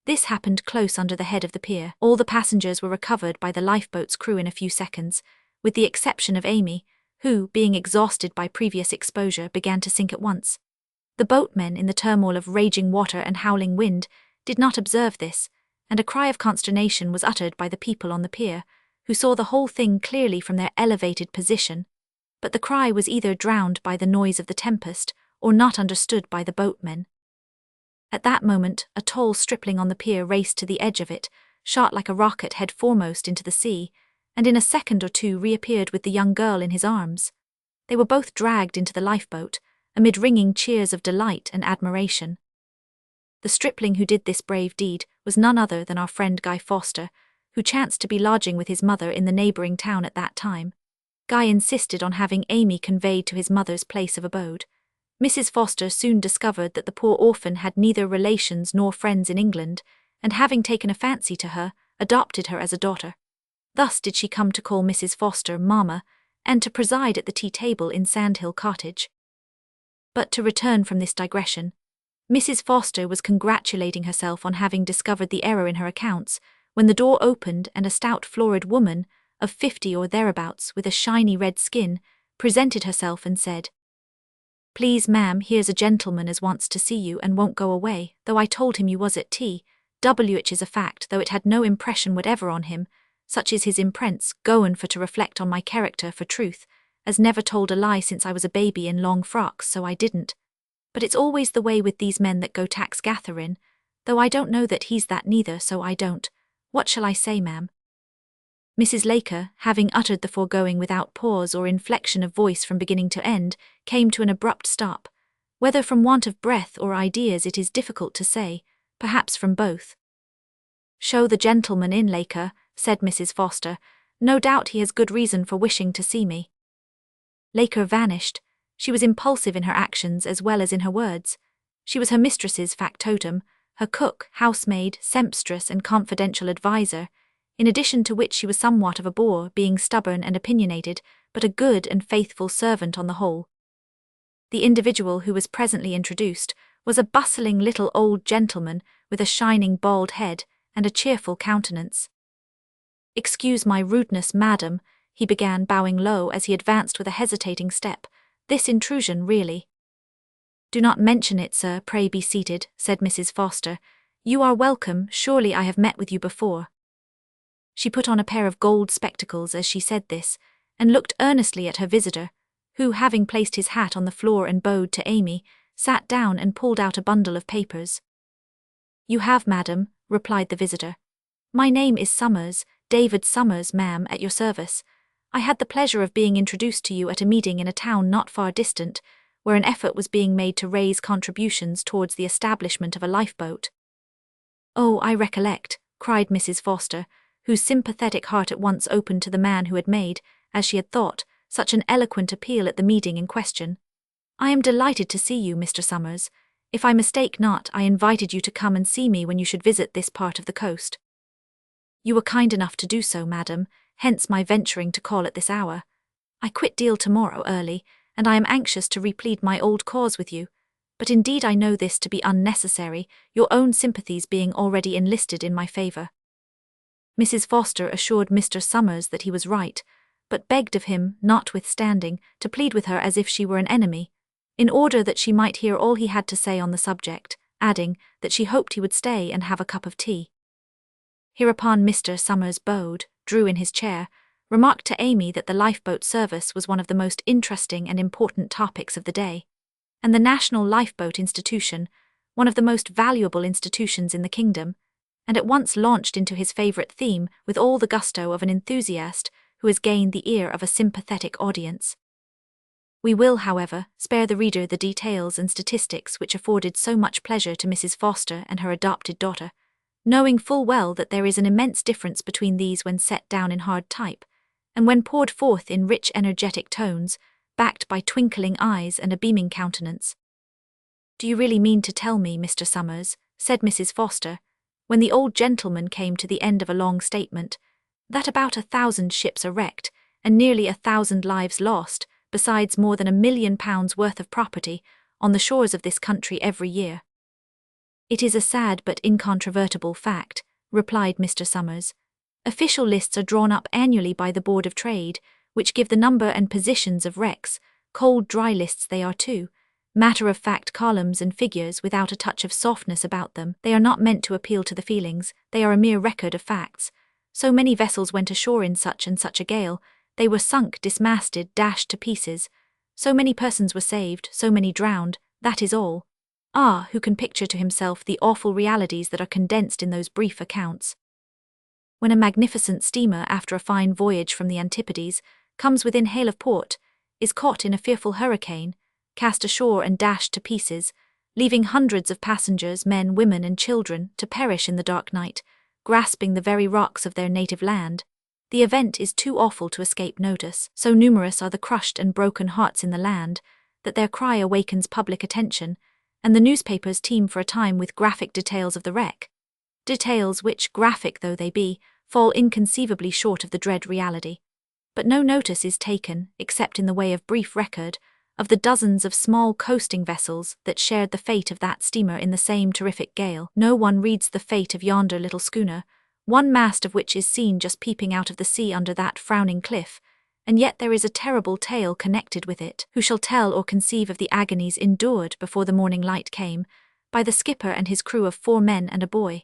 This happened close under the head of the pier. All the passengers were recovered by the lifeboat's crew in a few seconds, with the exception of Amy, who, being exhausted by previous exposure, began to sink at once. The boatmen, in the turmoil of raging water and howling wind, did not observe this, and a cry of consternation was uttered by the people on the pier, who saw the whole thing clearly from their elevated position, but the cry was either drowned by the noise of the tempest or not understood by the boatmen. At that moment, a tall stripling on the pier raced to the edge of it, shot like a rocket head foremost into the sea, and in a second or two reappeared with the young girl in his arms. They were both dragged into the lifeboat, amid ringing cheers of delight and admiration. The stripling who did this brave deed was none other than our friend Guy Foster, who chanced to be lodging with his mother in the neighbouring town at that time. Guy insisted on having Amy conveyed to his mother's place of abode. Mrs. Foster soon discovered that the poor orphan had neither relations nor friends in England, and having taken a fancy to her, adopted her as a daughter. Thus did she come to call Mrs. Foster Mama, and to preside at the tea-table in Sandhill Cottage. But to return from this digression, Mrs. Foster was congratulating herself on having discovered the error in her accounts, when the door opened and a stout florid woman, of 50 or thereabouts, with a shiny red skin, presented herself and said, "Please, ma'am, here's a gentleman as wants to see you and won't go away, though I told him you was at tea, which is a fact, though it had no impression whatever on him, such is his imprence, goin' for to reflect on my character for truth, as never told a lie since I was a baby in long frocks, so I didn't. But it's always the way with these men that go tax gatherin', though I don't know that he's that neither, so I don't. What shall I say, ma'am?" Mrs. Laker, having uttered the foregoing without pause or inflection of voice from beginning to end, came to an abrupt stop. Whether from want of breath or ideas it is difficult to say, perhaps from both. "Show the gentleman in, Laker," said Mrs. Foster. "No doubt he has good reason for wishing to see me." Laker vanished. She was impulsive in her actions as well as in her words. She was her mistress's factotum, her cook, housemaid, sempstress and confidential adviser, in addition to which she was somewhat of a bore, being stubborn and opinionated, but a good and faithful servant on the whole. The individual who was presently introduced was a bustling little old gentleman with a shining bald head and a cheerful countenance. "Excuse my rudeness, madam," he began, bowing low as he advanced with a hesitating step. "This intrusion, really—" "Do not mention it, sir, pray be seated," said Mrs. Foster. "You are welcome, surely I have met with you before." She put on a pair of gold spectacles as she said this, and looked earnestly at her visitor, who, having placed his hat on the floor and bowed to Amy, sat down and pulled out a bundle of papers. "You have, madam," replied the visitor. "My name is Summers, David Summers, ma'am, at your service. I had the pleasure of being introduced to you at a meeting in a town not far distant, where an effort was being made to raise contributions towards the establishment of a lifeboat." "Oh, I recollect," cried Mrs. Foster, whose sympathetic heart at once opened to the man who had made, as she had thought, such an eloquent appeal at the meeting in question. "I am delighted to see you, Mr. Summers. If I mistake not, I invited you to come and see me when you should visit this part of the coast." "You were kind enough to do so, madam, hence my venturing to call at this hour. I quit Deal tomorrow early, and I am anxious to replead my old cause with you, but indeed I know this to be unnecessary, your own sympathies being already enlisted in my favour." Mrs. Foster assured Mr. Somers that he was right, but begged of him, notwithstanding, to plead with her as if she were an enemy, in order that she might hear all he had to say on the subject, adding that she hoped he would stay and have a cup of tea. Hereupon Mr. Somers bowed, drew in his chair, remarked to Amy that the lifeboat service was one of the most interesting and important topics of the day, and the National Lifeboat Institution, one of the most valuable institutions in the kingdom, and at once launched into his favourite theme with all the gusto of an enthusiast who has gained the ear of a sympathetic audience. We will, however, spare the reader the details and statistics which afforded so much pleasure to Mrs. Foster and her adopted daughter, knowing full well that there is an immense difference between these when set down in hard type, and when poured forth in rich energetic tones, backed by twinkling eyes and a beaming countenance. "Do you really mean to tell me, Mr. Somers," said Mrs. Foster, when the old gentleman came to the end of a long statement, "that about 1,000 ships are wrecked, and nearly 1,000 lives lost, besides more than £1 million worth of property, on the shores of this country every year?" "It is a sad but incontrovertible fact," replied Mr. Somers. "Official lists are drawn up annually by the Board of Trade, which give the number and positions of wrecks, cold dry lists they are too, matter-of-fact columns and figures without a touch of softness about them. They are not meant to appeal to the feelings, they are a mere record of facts. So many vessels went ashore in such and such a gale, they were sunk, dismasted, dashed to pieces. So many persons were saved, so many drowned, that is all. Ah, who can picture to himself the awful realities that are condensed in those brief accounts? When a magnificent steamer, after a fine voyage from the Antipodes, comes within hail of port, is caught in a fearful hurricane, cast ashore and dashed to pieces, leaving hundreds of passengers, men, women, and children, to perish in the dark night, grasping the very rocks of their native land, the event is too awful to escape notice. So numerous are the crushed and broken hearts in the land, that their cry awakens public attention, and the newspapers teem for a time with graphic details of the wreck. Details which, graphic though they be, fall inconceivably short of the dread reality. But no notice is taken, except in the way of brief record, of the dozens of small coasting vessels that shared the fate of that steamer in the same terrific gale. No one reads the fate of yonder little schooner, one mast of which is seen just peeping out of the sea under that frowning cliff, and yet there is a terrible tale connected with it. Who shall tell or conceive of the agonies endured before the morning light came, by the skipper and his crew of 4 men and a boy,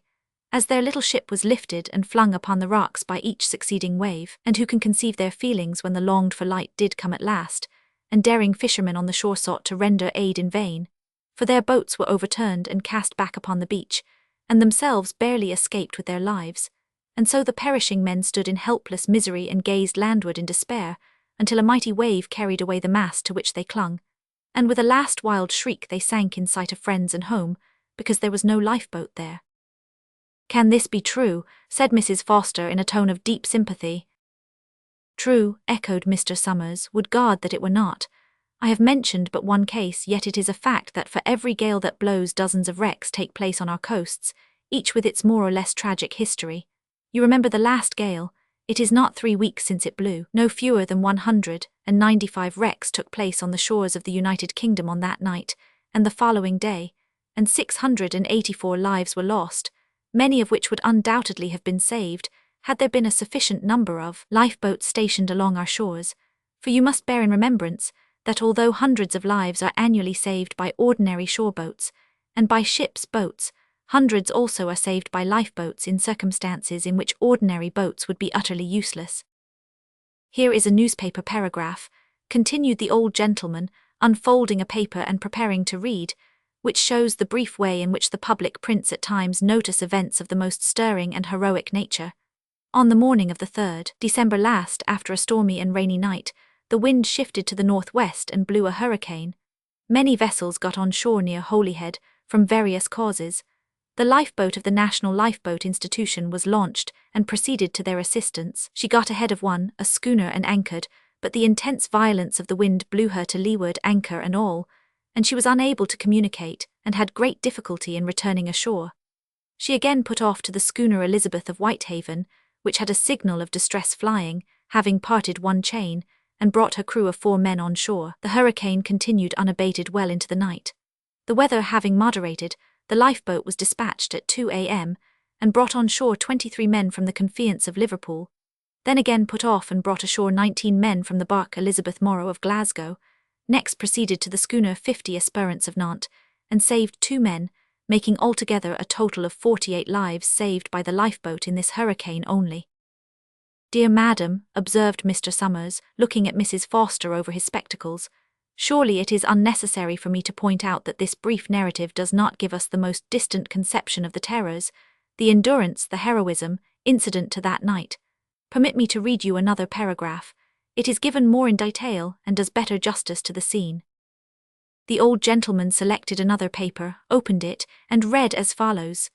as their little ship was lifted and flung upon the rocks by each succeeding wave? And who can conceive their feelings when the longed-for light did come at last, and daring fishermen on the shore sought to render aid in vain, for their boats were overturned and cast back upon the beach, and themselves barely escaped with their lives, and so the perishing men stood in helpless misery and gazed landward in despair, until a mighty wave carried away the mast to which they clung, and with a last wild shriek they sank in sight of friends and home, because there was no lifeboat there. "Can this be true?" said Mrs. Foster in a tone of deep sympathy. "True," echoed Mr. Somers, "would God that it were not. I have mentioned but one case, yet it is a fact that for every gale that blows dozens of wrecks take place on our coasts, each with its more or less tragic history. You remember the last gale. It is not 3 weeks since it blew. No fewer than 195 wrecks took place on the shores of the United Kingdom on that night, and the following day, and 684 lives were lost, many of which would undoubtedly have been saved, had there been a sufficient number of lifeboats stationed along our shores. For you must bear in remembrance that although hundreds of lives are annually saved by ordinary shore boats, and by ships' boats, hundreds also are saved by lifeboats in circumstances in which ordinary boats would be utterly useless. Here is a newspaper paragraph," continued the old gentleman, unfolding a paper and preparing to read, "which shows the brief way in which the public prints at times notice events of the most stirring and heroic nature. On the morning of the 3rd December last, after a stormy and rainy night, the wind shifted to the northwest and blew a hurricane. Many vessels got on shore near Holyhead, from various causes. The lifeboat of the National Lifeboat Institution was launched and proceeded to their assistance. She got ahead of one, a schooner, and anchored, but the intense violence of the wind blew her to leeward, anchor and all, and she was unable to communicate, and had great difficulty in returning ashore. She again put off to the schooner Elizabeth of Whitehaven, which had a signal of distress flying, having parted one chain, and brought her crew of 4 men on shore. The hurricane continued unabated well into the night. The weather having moderated, the lifeboat was dispatched at 2 a.m. and brought on shore 23 men from the Confiance of Liverpool, then again put off and brought ashore 19 men from the barque Elizabeth Morrow of Glasgow, next proceeded to the schooner 50 Esperance of Nantes, and saved 2 men, making altogether a total of 48 lives saved by the lifeboat in this hurricane only. "Dear madam," observed Mr. Summers, looking at Mrs. Foster over his spectacles, "surely it is unnecessary for me to point out that this brief narrative does not give us the most distant conception of the terrors, the endurance, the heroism, incident to that night. Permit me to read you another paragraph. It is given more in detail and does better justice to the scene." The old gentleman selected another paper, opened it, and read as follows.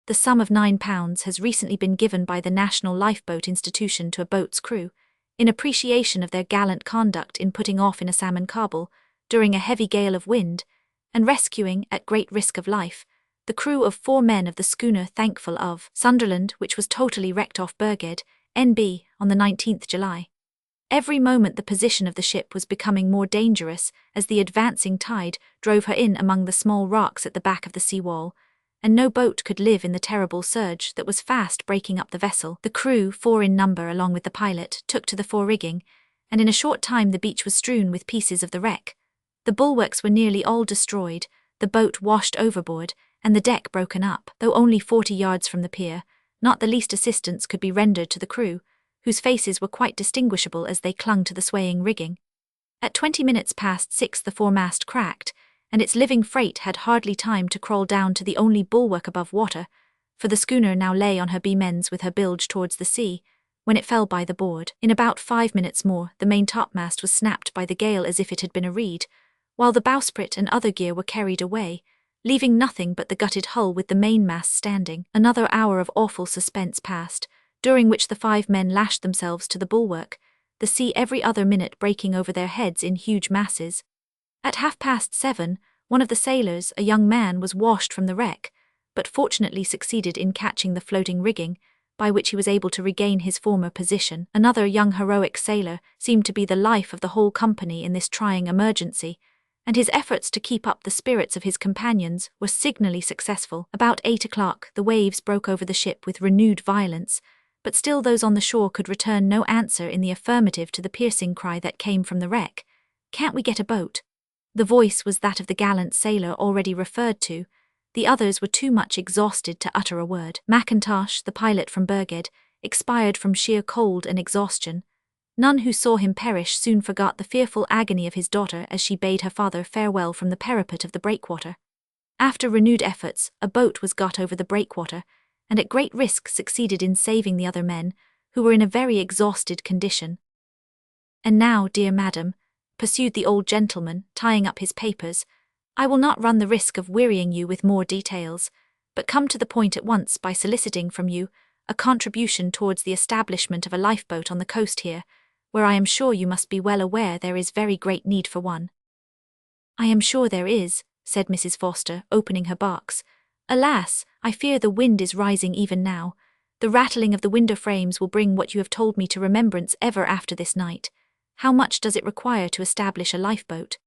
"The sum of £9 has recently been given by the National Lifeboat Institution to a boat's crew, in appreciation of their gallant conduct in putting off in a salmon cobble, during a heavy gale of wind, and rescuing, at great risk of life, the crew of 4 men of the schooner Thankful of Sunderland, which was totally wrecked off Burghead, N.B., on the 19th July. Every moment the position of the ship was becoming more dangerous as the advancing tide drove her in among the small rocks at the back of the seawall, and no boat could live in the terrible surge that was fast breaking up the vessel. The crew, 4 in number along with the pilot, took to the fore-rigging, and in a short time the beach was strewn with pieces of the wreck. The bulwarks were nearly all destroyed, the boat washed overboard, and the deck broken up. Though only 40 yards from the pier, not the least assistance could be rendered to the crew, whose faces were quite distinguishable as they clung to the swaying rigging. At 20 minutes past 6 the foremast cracked, and its living freight had hardly time to crawl down to the only bulwark above water, for the schooner now lay on her beam ends with her bilge towards the sea, when it fell by the board. In about 5 minutes more, the main topmast was snapped by the gale as if it had been a reed, while the bowsprit and other gear were carried away, leaving nothing but the gutted hull with the mainmast standing. Another hour of awful suspense passed, during which the 5 men lashed themselves to the bulwark, the sea every other minute breaking over their heads in huge masses. At 7:30, one of the sailors, a young man, was washed from the wreck, but fortunately succeeded in catching the floating rigging, by which he was able to regain his former position. Another young heroic sailor seemed to be the life of the whole company in this trying emergency, and his efforts to keep up the spirits of his companions were signally successful. About 8 o'clock, the waves broke over the ship with renewed violence, but still those on the shore could return no answer in the affirmative to the piercing cry that came from the wreck. "Can't we get a boat?" The voice was that of the gallant sailor already referred to. The others were too much exhausted to utter a word. Mackintosh, the pilot from Burghead, expired from sheer cold and exhaustion. None who saw him perish soon forgot the fearful agony of his daughter as she bade her father farewell from the parapet of the breakwater. After renewed efforts, a boat was got over the breakwater, and at great risk succeeded in saving the other men, who were in a very exhausted condition. "And now, dear madam," pursued the old gentleman, tying up his papers, "I will not run the risk of wearying you with more details, but come to the point at once by soliciting from you a contribution towards the establishment of a lifeboat on the coast here, where I am sure you must be well aware there is very great need for one." "I am sure there is," said Mrs. Foster, opening her box. "Alas, I fear the wind is rising even now. The rattling of the window frames will bring what you have told me to remembrance ever after this night. How much does it require to establish a lifeboat?"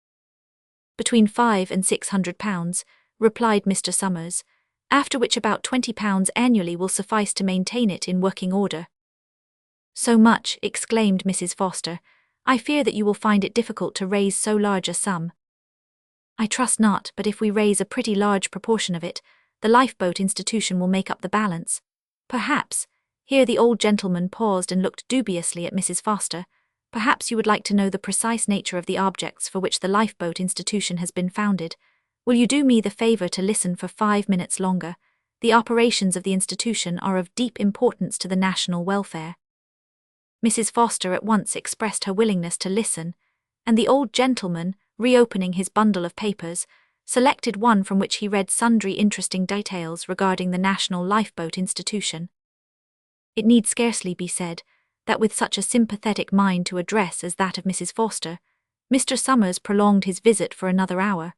"Between £500 and £600, replied Mr. Summers, "after which about £20 annually will suffice to maintain it in working order." "So much," exclaimed Mrs. Foster. "I fear that you will find it difficult to raise so large a sum." "I trust not, but if we raise a pretty large proportion of it, the Lifeboat Institution will make up the balance. Perhaps," here the old gentleman paused and looked dubiously at Mrs. Foster, "perhaps you would like to know the precise nature of the objects for which the Lifeboat Institution has been founded. Will you do me the favor to listen for 5 minutes longer? The operations of the institution are of deep importance to the national welfare." Mrs. Foster at once expressed her willingness to listen, and the old gentleman, reopening his bundle of papers, selected one from which he read sundry interesting details regarding the National Lifeboat Institution. It need scarcely be said that with such a sympathetic mind to address as that of Mrs. Foster, Mr. Summers prolonged his visit for another hour,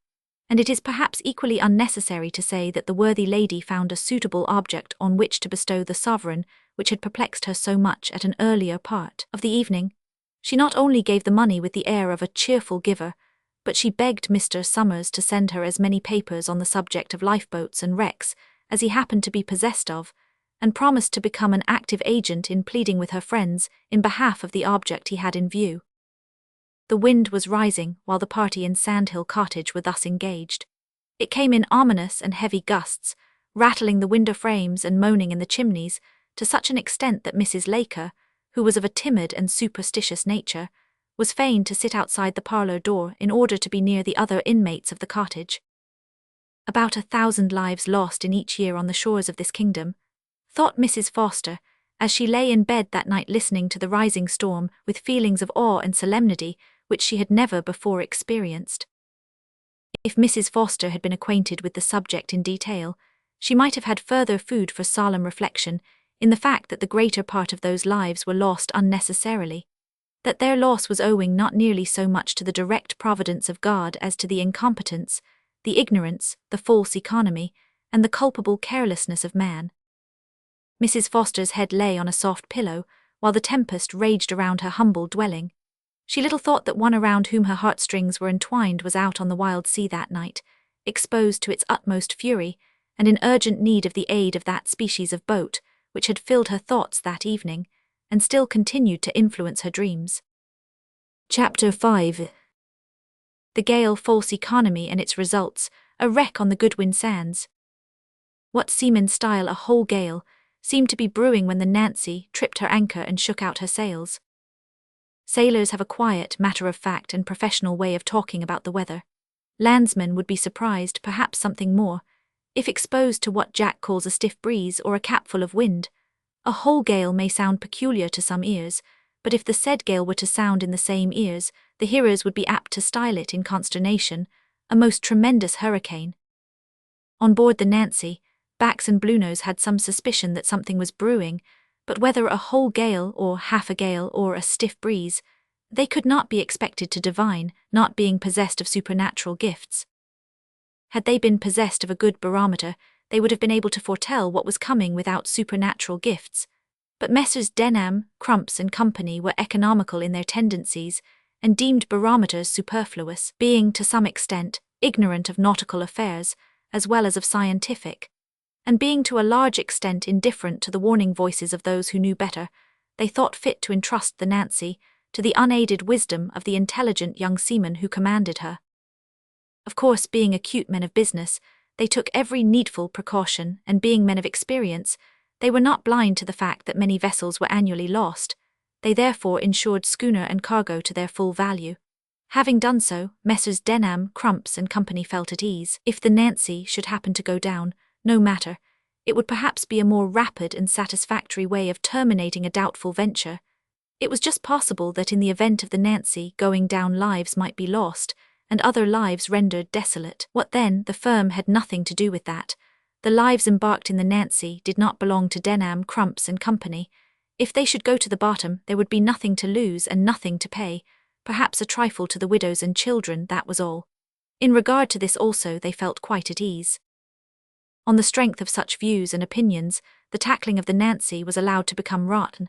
and it is perhaps equally unnecessary to say that the worthy lady found a suitable object on which to bestow the sovereign which had perplexed her so much at an earlier part of the evening. She not only gave the money with the air of a cheerful giver, but she begged Mr. Summers to send her as many papers on the subject of lifeboats and wrecks as he happened to be possessed of, and promised to become an active agent in pleading with her friends in behalf of the object he had in view. The wind was rising while the party in Sandhill Cottage were thus engaged. It came in ominous and heavy gusts, rattling the window frames and moaning in the chimneys, to such an extent that Mrs. Laker, who was of a timid and superstitious nature, was fain to sit outside the parlour door in order to be near the other inmates of the cottage. About 1,000 lives lost in each year on the shores of this kingdom, thought Mrs. Foster, as she lay in bed that night listening to the rising storm with feelings of awe and solemnity which she had never before experienced. If Mrs. Foster had been acquainted with the subject in detail, she might have had further food for solemn reflection in the fact that the greater part of those lives were lost unnecessarily, that their loss was owing not nearly so much to the direct providence of God as to the incompetence, the ignorance, the false economy, and the culpable carelessness of man. Mrs. Foster's head lay on a soft pillow, while the tempest raged around her humble dwelling. She little thought that one around whom her heartstrings were entwined was out on the wild sea that night, exposed to its utmost fury, and in urgent need of the aid of that species of boat which had filled her thoughts that evening, and still continued to influence her dreams. Chapter 5. The gale, false economy and its results, a wreck on the Goodwin Sands. What seamen style a whole gale seemed to be brewing when the Nancy tripped her anchor and shook out her sails. Sailors have a quiet, matter-of-fact and professional way of talking about the weather. Landsmen would be surprised, perhaps something more, if exposed to what Jack calls a stiff breeze or a capful of wind. A whole gale may sound peculiar to some ears, but if the said gale were to sound in the same ears, the hearers would be apt to style it in consternation a most tremendous hurricane. On board the Nancy, Bax and Bluenose had some suspicion that something was brewing, but whether a whole gale or half a gale or a stiff breeze, they could not be expected to divine, not being possessed of supernatural gifts. Had they been possessed of a good barometer, they would have been able to foretell what was coming without supernatural gifts. But Messrs. Denham, Crumps and Company were economical in their tendencies, and deemed barometers superfluous, being, to some extent, ignorant of nautical affairs, as well as of scientific. And being to a large extent indifferent to the warning voices of those who knew better, they thought fit to entrust the Nancy to the unaided wisdom of the intelligent young seaman who commanded her. Of course, being acute men of business, they took every needful precaution, and being men of experience, they were not blind to the fact that many vessels were annually lost. They therefore insured schooner and cargo to their full value. Having done so, Messrs. Denham, Crumps and Company felt at ease. If the Nancy should happen to go down, no matter, it would perhaps be a more rapid and satisfactory way of terminating a doubtful venture. It was just possible that in the event of the Nancy going down lives might be lost, and other lives rendered desolate. What then? The firm had nothing to do with that. The lives embarked in the Nancy did not belong to Denham, Crumps and Company. If they should go to the bottom, there would be nothing to lose and nothing to pay, perhaps a trifle to the widows and children, that was all. In regard to this also they felt quite at ease. On the strength of such views and opinions, the tackling of the Nancy was allowed to become rotten.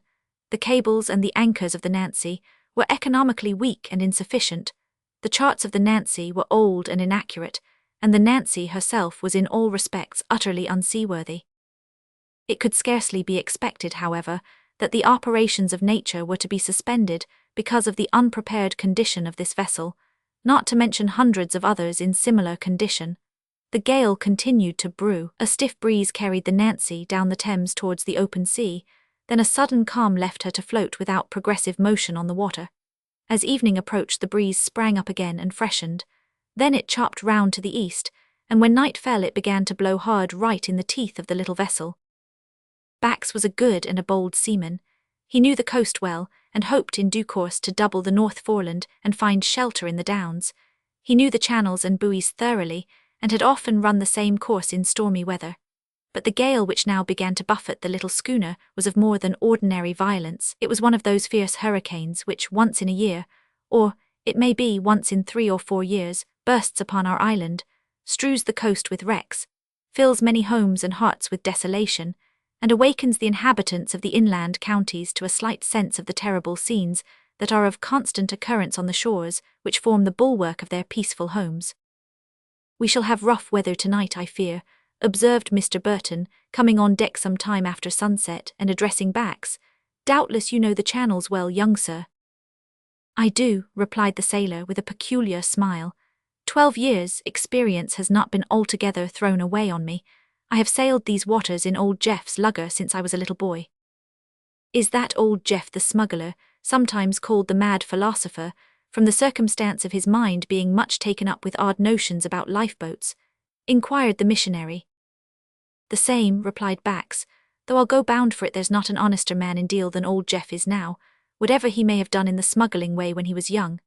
The cables and the anchors of the Nancy were economically weak and insufficient. The charts of the Nancy were old and inaccurate, and the Nancy herself was in all respects utterly unseaworthy. It could scarcely be expected, however, that the operations of nature were to be suspended because of the unprepared condition of this vessel, not to mention hundreds of others in similar condition. The gale continued to brew. A stiff breeze carried the Nancy down the Thames towards the open sea, then a sudden calm left her to float without progressive motion on the water. As evening approached, the breeze sprang up again and freshened. Then it chopped round to the east, and when night fell it began to blow hard right in the teeth of the little vessel. Bax was a good and a bold seaman. He knew the coast well, and hoped in due course to double the North Foreland and find shelter in the Downs. He knew the channels and buoys thoroughly, and had often run the same course in stormy weather. But the gale which now began to buffet the little schooner was of more than ordinary violence. It was one of those fierce hurricanes which once in a year, or, it may be, once in 3 or 4 years, bursts upon our island, strews the coast with wrecks, fills many homes and hearts with desolation, and awakens the inhabitants of the inland counties to a slight sense of the terrible scenes that are of constant occurrence on the shores, which form the bulwark of their peaceful homes. "We shall have rough weather tonight, I fear," observed Mr. Burton, coming on deck some time after sunset and addressing Bax. "Doubtless you know the channels well, young sir." "I do," replied the sailor with a peculiar smile. 12 years' experience has not been altogether thrown away on me. I have sailed these waters in old Jeff's lugger since I was a little boy." "Is that old Jeff the smuggler, sometimes called the mad philosopher, from the circumstance of his mind being much taken up with odd notions about lifeboats?" inquired the missionary. "The same," replied Bax, "though I'll go bound for it there's not an honester man in Deal than old Jeff is now, whatever he may have done in the smuggling way when he was young.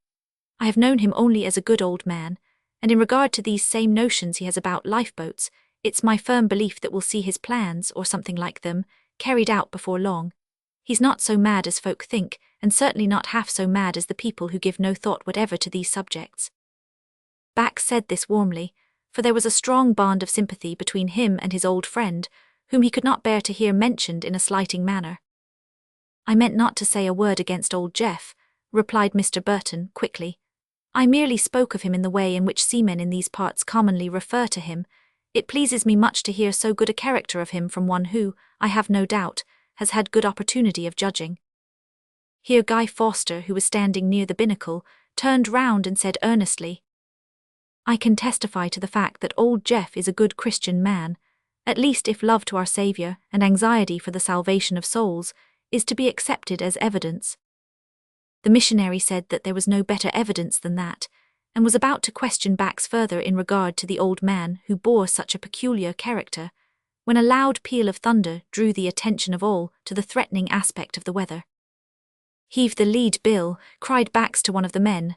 I have known him only as a good old man, and in regard to these same notions he has about lifeboats, it's my firm belief that we'll see his plans, or something like them, carried out before long. He's not so mad as folk think, and certainly not half so mad as the people who give no thought whatever to these subjects." Bax said this warmly, for there was a strong bond of sympathy between him and his old friend, whom he could not bear to hear mentioned in a slighting manner. "I meant not to say a word against old Jeff," replied Mr. Burton quickly. "I merely spoke of him in the way in which seamen in these parts commonly refer to him. It pleases me much to hear so good a character of him from one who, I have no doubt, has had good opportunity of judging." Here Guy Fawkes, who was standing near the binnacle, turned round and said earnestly, "I can testify to the fact that old Jeff is a good Christian man, at least if love to our Saviour and anxiety for the salvation of souls is to be accepted as evidence." The missionary said that there was no better evidence than that, and was about to question Bax further in regard to the old man who bore such a peculiar character, when a loud peal of thunder drew the attention of all to the threatening aspect of the weather. "Heave the lead, Bill," cried Bax to one of the men.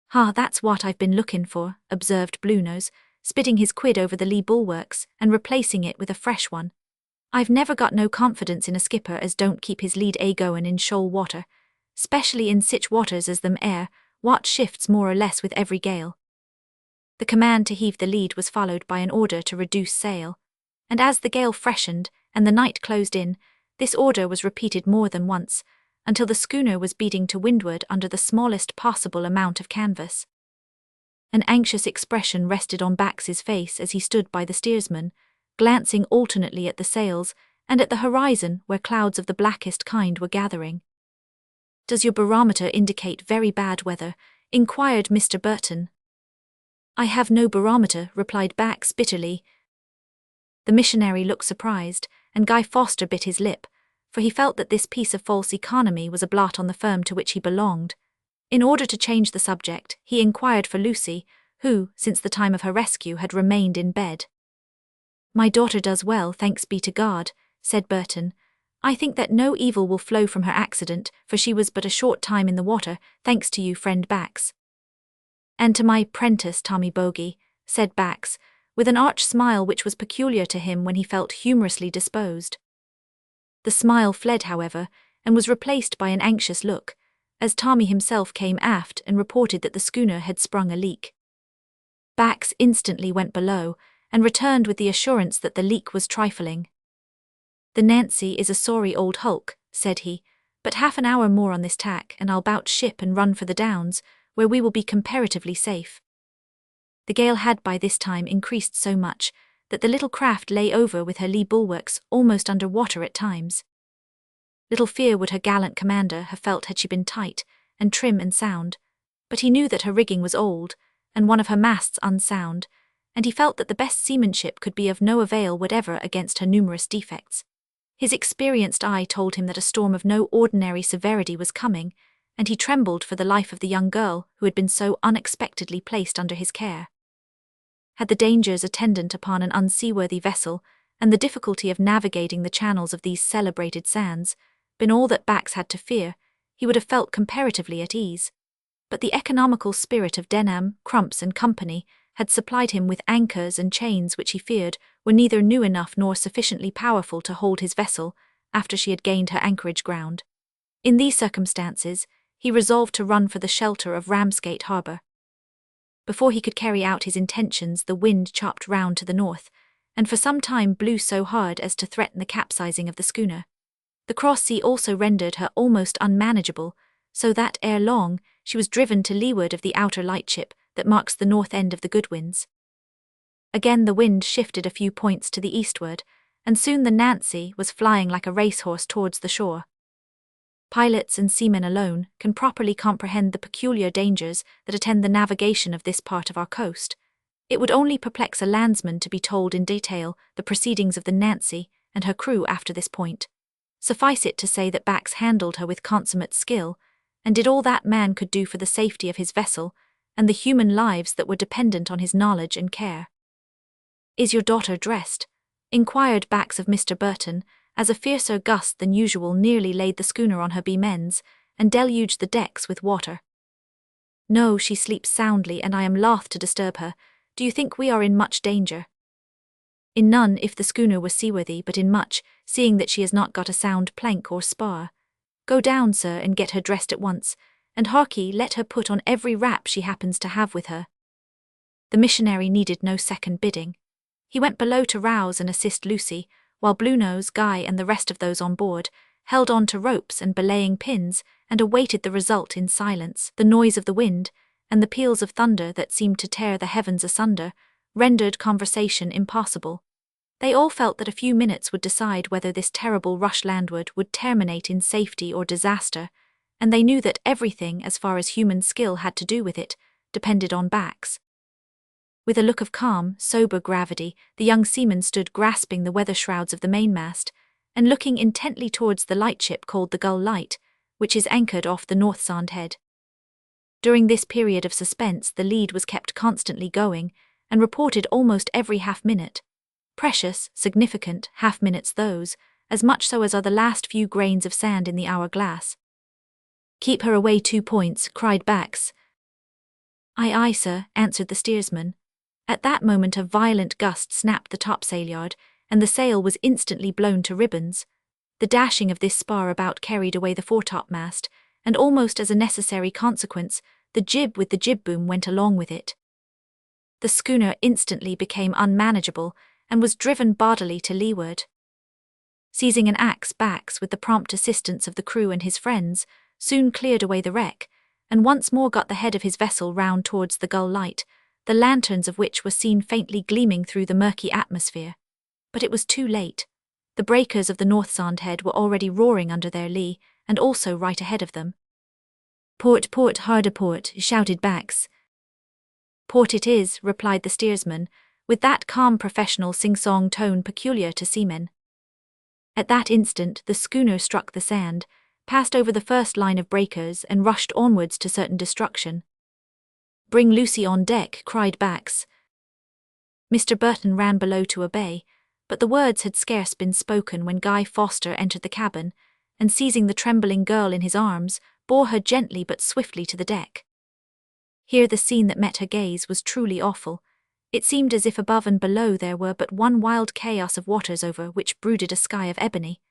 "Ha, that's what I've been looking for," observed Bluenose, spitting his quid over the lee bulwarks and replacing it with a fresh one. "I've never got no confidence in a skipper as don't keep his lead a-goin' in shoal water, specially in sich waters as them air, what shifts more or less with every gale." The command to heave the lead was followed by an order to reduce sail, and as the gale freshened and the night closed in, this order was repeated more than once, until the schooner was beating to windward under the smallest possible amount of canvas. An anxious expression rested on Bax's face as he stood by the steersman, glancing alternately at the sails and at the horizon where clouds of the blackest kind were gathering. "Does your barometer indicate very bad weather?" inquired Mr. Burton. "I have no barometer," replied Bax bitterly. The missionary looked surprised, and Guy Fawkes bit his lip, for he felt that this piece of false economy was a blot on the firm to which he belonged. In order to change the subject, he inquired for Lucy, who, since the time of her rescue, had remained in bed. "My daughter does well, thanks be to God," said Burton. "I think that no evil will flow from her accident, for she was but a short time in the water, thanks to you, friend Bax." "And to my prentice, Tommy Bogey," said Bax, with an arch smile which was peculiar to him when he felt humorously disposed. The smile fled, however, and was replaced by an anxious look, as Tommy himself came aft and reported that the schooner had sprung a leak. Bax instantly went below, and returned with the assurance that the leak was trifling. "The Nancy is a sorry old hulk," said he, "but half an hour more on this tack and I'll bout ship and run for the Downs, where we will be comparatively safe." The gale had by this time increased so much that the little craft lay over with her lee bulwarks almost under water at times. Little fear would her gallant commander have felt had she been tight and trim and sound, but he knew that her rigging was old, and one of her masts unsound, and he felt that the best seamanship could be of no avail whatever against her numerous defects. His experienced eye told him that a storm of no ordinary severity was coming, and he trembled for the life of the young girl who had been so unexpectedly placed under his care. Had the dangers attendant upon an unseaworthy vessel, and the difficulty of navigating the channels of these celebrated sands, been all that Bax had to fear, he would have felt comparatively at ease. But the economical spirit of Denham, Crumps and Company had supplied him with anchors and chains which he feared were neither new enough nor sufficiently powerful to hold his vessel after she had gained her anchorage ground. In these circumstances, he resolved to run for the shelter of Ramsgate harbour. Before he could carry out his intentions, the wind chopped round to the north, and for some time blew so hard as to threaten the capsizing of the schooner. The cross sea also rendered her almost unmanageable, so that, ere long, she was driven to leeward of the outer lightship that marks the north end of the Goodwins. Again the wind shifted a few points to the eastward, and soon the Nancy was flying like a racehorse towards the shore. Pilots and seamen alone can properly comprehend the peculiar dangers that attend the navigation of this part of our coast. It would only perplex a landsman to be told in detail the proceedings of the Nancy and her crew after this point. Suffice it to say that Bax handled her with consummate skill, and did all that man could do for the safety of his vessel and the human lives that were dependent on his knowledge and care. "Is your daughter dressed?" inquired Bax of Mr. Burton, as a fiercer gust than usual nearly laid the schooner on her beam ends and deluged the decks with water. "No, she sleeps soundly, and I am loth to disturb her. Do you think we are in much danger?" "In none if the schooner were seaworthy, but in much, seeing that she has not got a sound plank or spar. Go down, sir, and get her dressed at once, and harkee, let her put on every wrap she happens to have with her." The missionary needed no second bidding. He went below to rouse and assist Lucy, while Bluenose, Guy, and the rest of those on board held on to ropes and belaying pins and awaited the result in silence. The noise of the wind, and the peals of thunder that seemed to tear the heavens asunder, rendered conversation impossible. They all felt that a few minutes would decide whether this terrible rush landward would terminate in safety or disaster, and they knew that everything, as far as human skill had to do with it, depended on Bax. With a look of calm, sober gravity, the young seaman stood grasping the weather shrouds of the mainmast, and looking intently towards the lightship called the Gull Light, which is anchored off the North Sand Head. During this period of suspense the lead was kept constantly going, and reported almost every half-minute. Precious, significant half-minutes those, as much so as are the last few grains of sand in the hourglass. "Keep her away 2 points, cried Bax. "Aye, aye, sir," answered the steersman. At that moment a violent gust snapped the topsail-yard, and the sail was instantly blown to ribbons. The dashing of this spar about carried away the foretopmast, and almost as a necessary consequence, the jib with the jib-boom went along with it. The schooner instantly became unmanageable, and was driven bodily to leeward. Seizing an axe, Bax, with the prompt assistance of the crew and his friends, soon cleared away the wreck, and once more got the head of his vessel round towards the Gull Light, the lanterns of which were seen faintly gleaming through the murky atmosphere. But it was too late. The breakers of the North Sand Head were already roaring under their lee, and also right ahead of them. "Port, port, hard a port," shouted Bax. "Port it is," replied the steersman, with that calm professional sing-song tone peculiar to seamen. At that instant the schooner struck the sand, passed over the first line of breakers, and rushed onwards to certain destruction. "Bring Lucy on deck," cried Bax. Mr. Burton ran below to obey, but the words had scarce been spoken when Guy Foster entered the cabin, and seizing the trembling girl in his arms, bore her gently but swiftly to the deck. Here the scene that met her gaze was truly awful. It seemed as if above and below there were but one wild chaos of waters over which brooded a sky of ebony.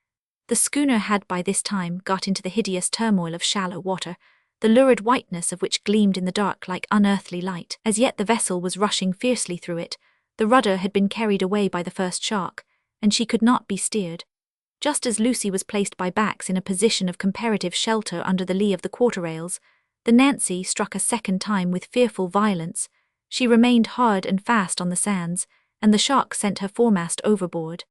The schooner had by this time got into the hideous turmoil of shallow water, the lurid whiteness of which gleamed in the dark like unearthly light. As yet the vessel was rushing fiercely through it. The rudder had been carried away by the first shock, and she could not be steered. Just as Lucy was placed by Bax in a position of comparative shelter under the lee of the quarter-rails, the Nancy struck a second time with fearful violence. She remained hard and fast on the sands, and the shock sent her foremast overboard.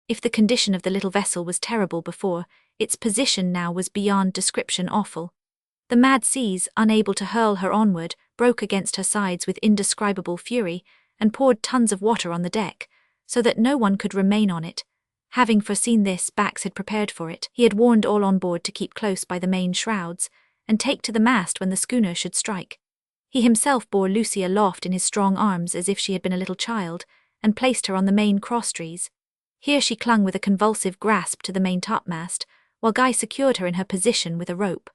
If the condition of the little vessel was terrible before, its position now was beyond description awful. The mad seas, unable to hurl her onward, broke against her sides with indescribable fury, and poured tons of water on the deck, so that no one could remain on it. Having foreseen this, Bax had prepared for it. He had warned all on board to keep close by the main shrouds, and take to the mast when the schooner should strike. He himself bore Lucy aloft in his strong arms as if she had been a little child, and placed her on the main crosstrees. Here she clung with a convulsive grasp to the main topmast, while Guy secured her in her position with a rope.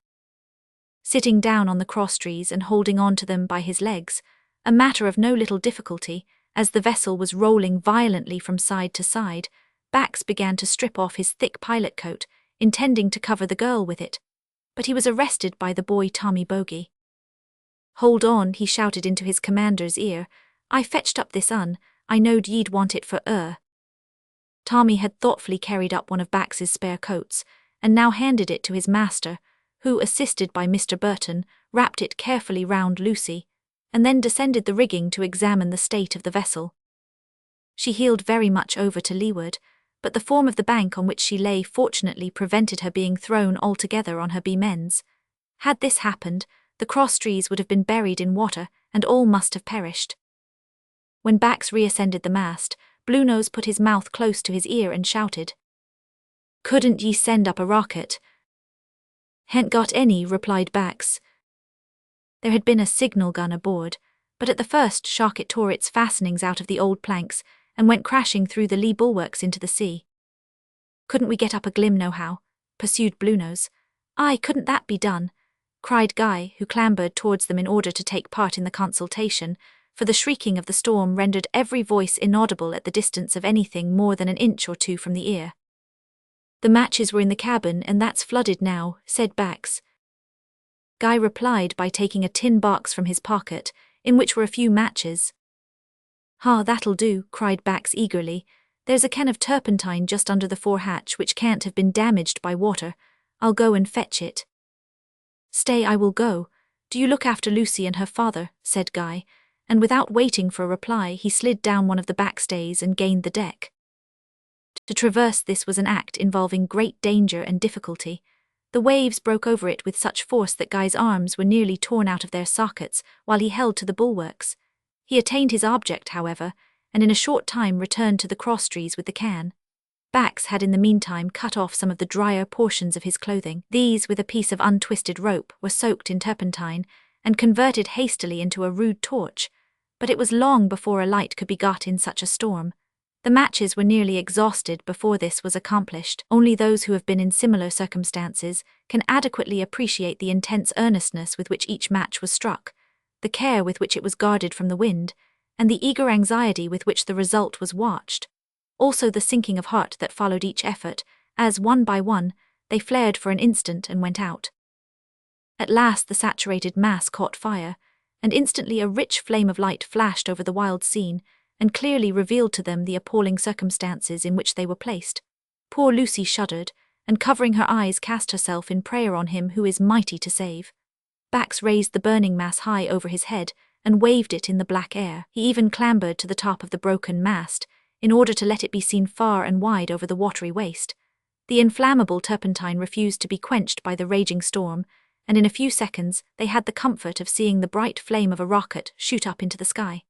Sitting down on the crosstrees and holding on to them by his legs, a matter of no little difficulty, as the vessel was rolling violently from side to side, Bax began to strip off his thick pilot coat, intending to cover the girl with it. But he was arrested by the boy Tommy Bogey. "Hold on," he shouted into his commander's ear. "I fetched up this I knowed ye'd want it for Tommy had thoughtfully carried up one of Bax's spare coats, and now handed it to his master, who, assisted by Mr. Burton, wrapped it carefully round Lucy, and then descended the rigging to examine the state of the vessel. She heeled very much over to leeward, but the form of the bank on which she lay fortunately prevented her being thrown altogether on her beam ends. Had this happened, the crosstrees would have been buried in water, and all must have perished. When Bax reascended the mast, Bluenose put his mouth close to his ear and shouted, "Couldn't ye send up a rocket?" "Ha'n't got any," replied Bax. There had been a signal gun aboard, but at the first shock it tore its fastenings out of the old planks and went crashing through the lee bulwarks into the sea. "Couldn't we get up a glim nohow?" pursued Bluenose. "Aye, couldn't that be done?" cried Guy, who clambered towards them in order to take part in the consultation, for the shrieking of the storm rendered every voice inaudible at the distance of anything more than an inch or two from the ear. "The matches were in the cabin, and that's flooded now," said Bax. Guy replied by taking a tin box from his pocket, in which were a few matches. "Ha, that'll do," cried Bax eagerly. "There's a can of turpentine just under the fore-hatch which can't have been damaged by water. I'll go and fetch it." "Stay, I will go. Do you look after Lucy and her father," said Guy, and without waiting for a reply he slid down one of the backstays and gained the deck. To traverse this was an act involving great danger and difficulty. The waves broke over it with such force that Guy's arms were nearly torn out of their sockets while he held to the bulwarks. He attained his object, however, and in a short time returned to the crosstrees with the can. Bax had in the meantime cut off some of the drier portions of his clothing. These, with a piece of untwisted rope, were soaked in turpentine and converted hastily into a rude torch, but it was long before a light could be got in such a storm. The matches were nearly exhausted before this was accomplished. Only those who have been in similar circumstances can adequately appreciate the intense earnestness with which each match was struck, the care with which it was guarded from the wind, and the eager anxiety with which the result was watched. Also the sinking of heart that followed each effort, as, one by one, they flared for an instant and went out. At last the saturated mass caught fire, and instantly a rich flame of light flashed over the wild scene, and clearly revealed to them the appalling circumstances in which they were placed. Poor Lucy shuddered, and covering her eyes cast herself in prayer on him who is mighty to save. Bax raised the burning mass high over his head and waved it in the black air. He even clambered to the top of the broken mast, in order to let it be seen far and wide over the watery waste. The inflammable turpentine refused to be quenched by the raging storm, and in a few seconds they had the comfort of seeing the bright flame of a rocket shoot up into the sky.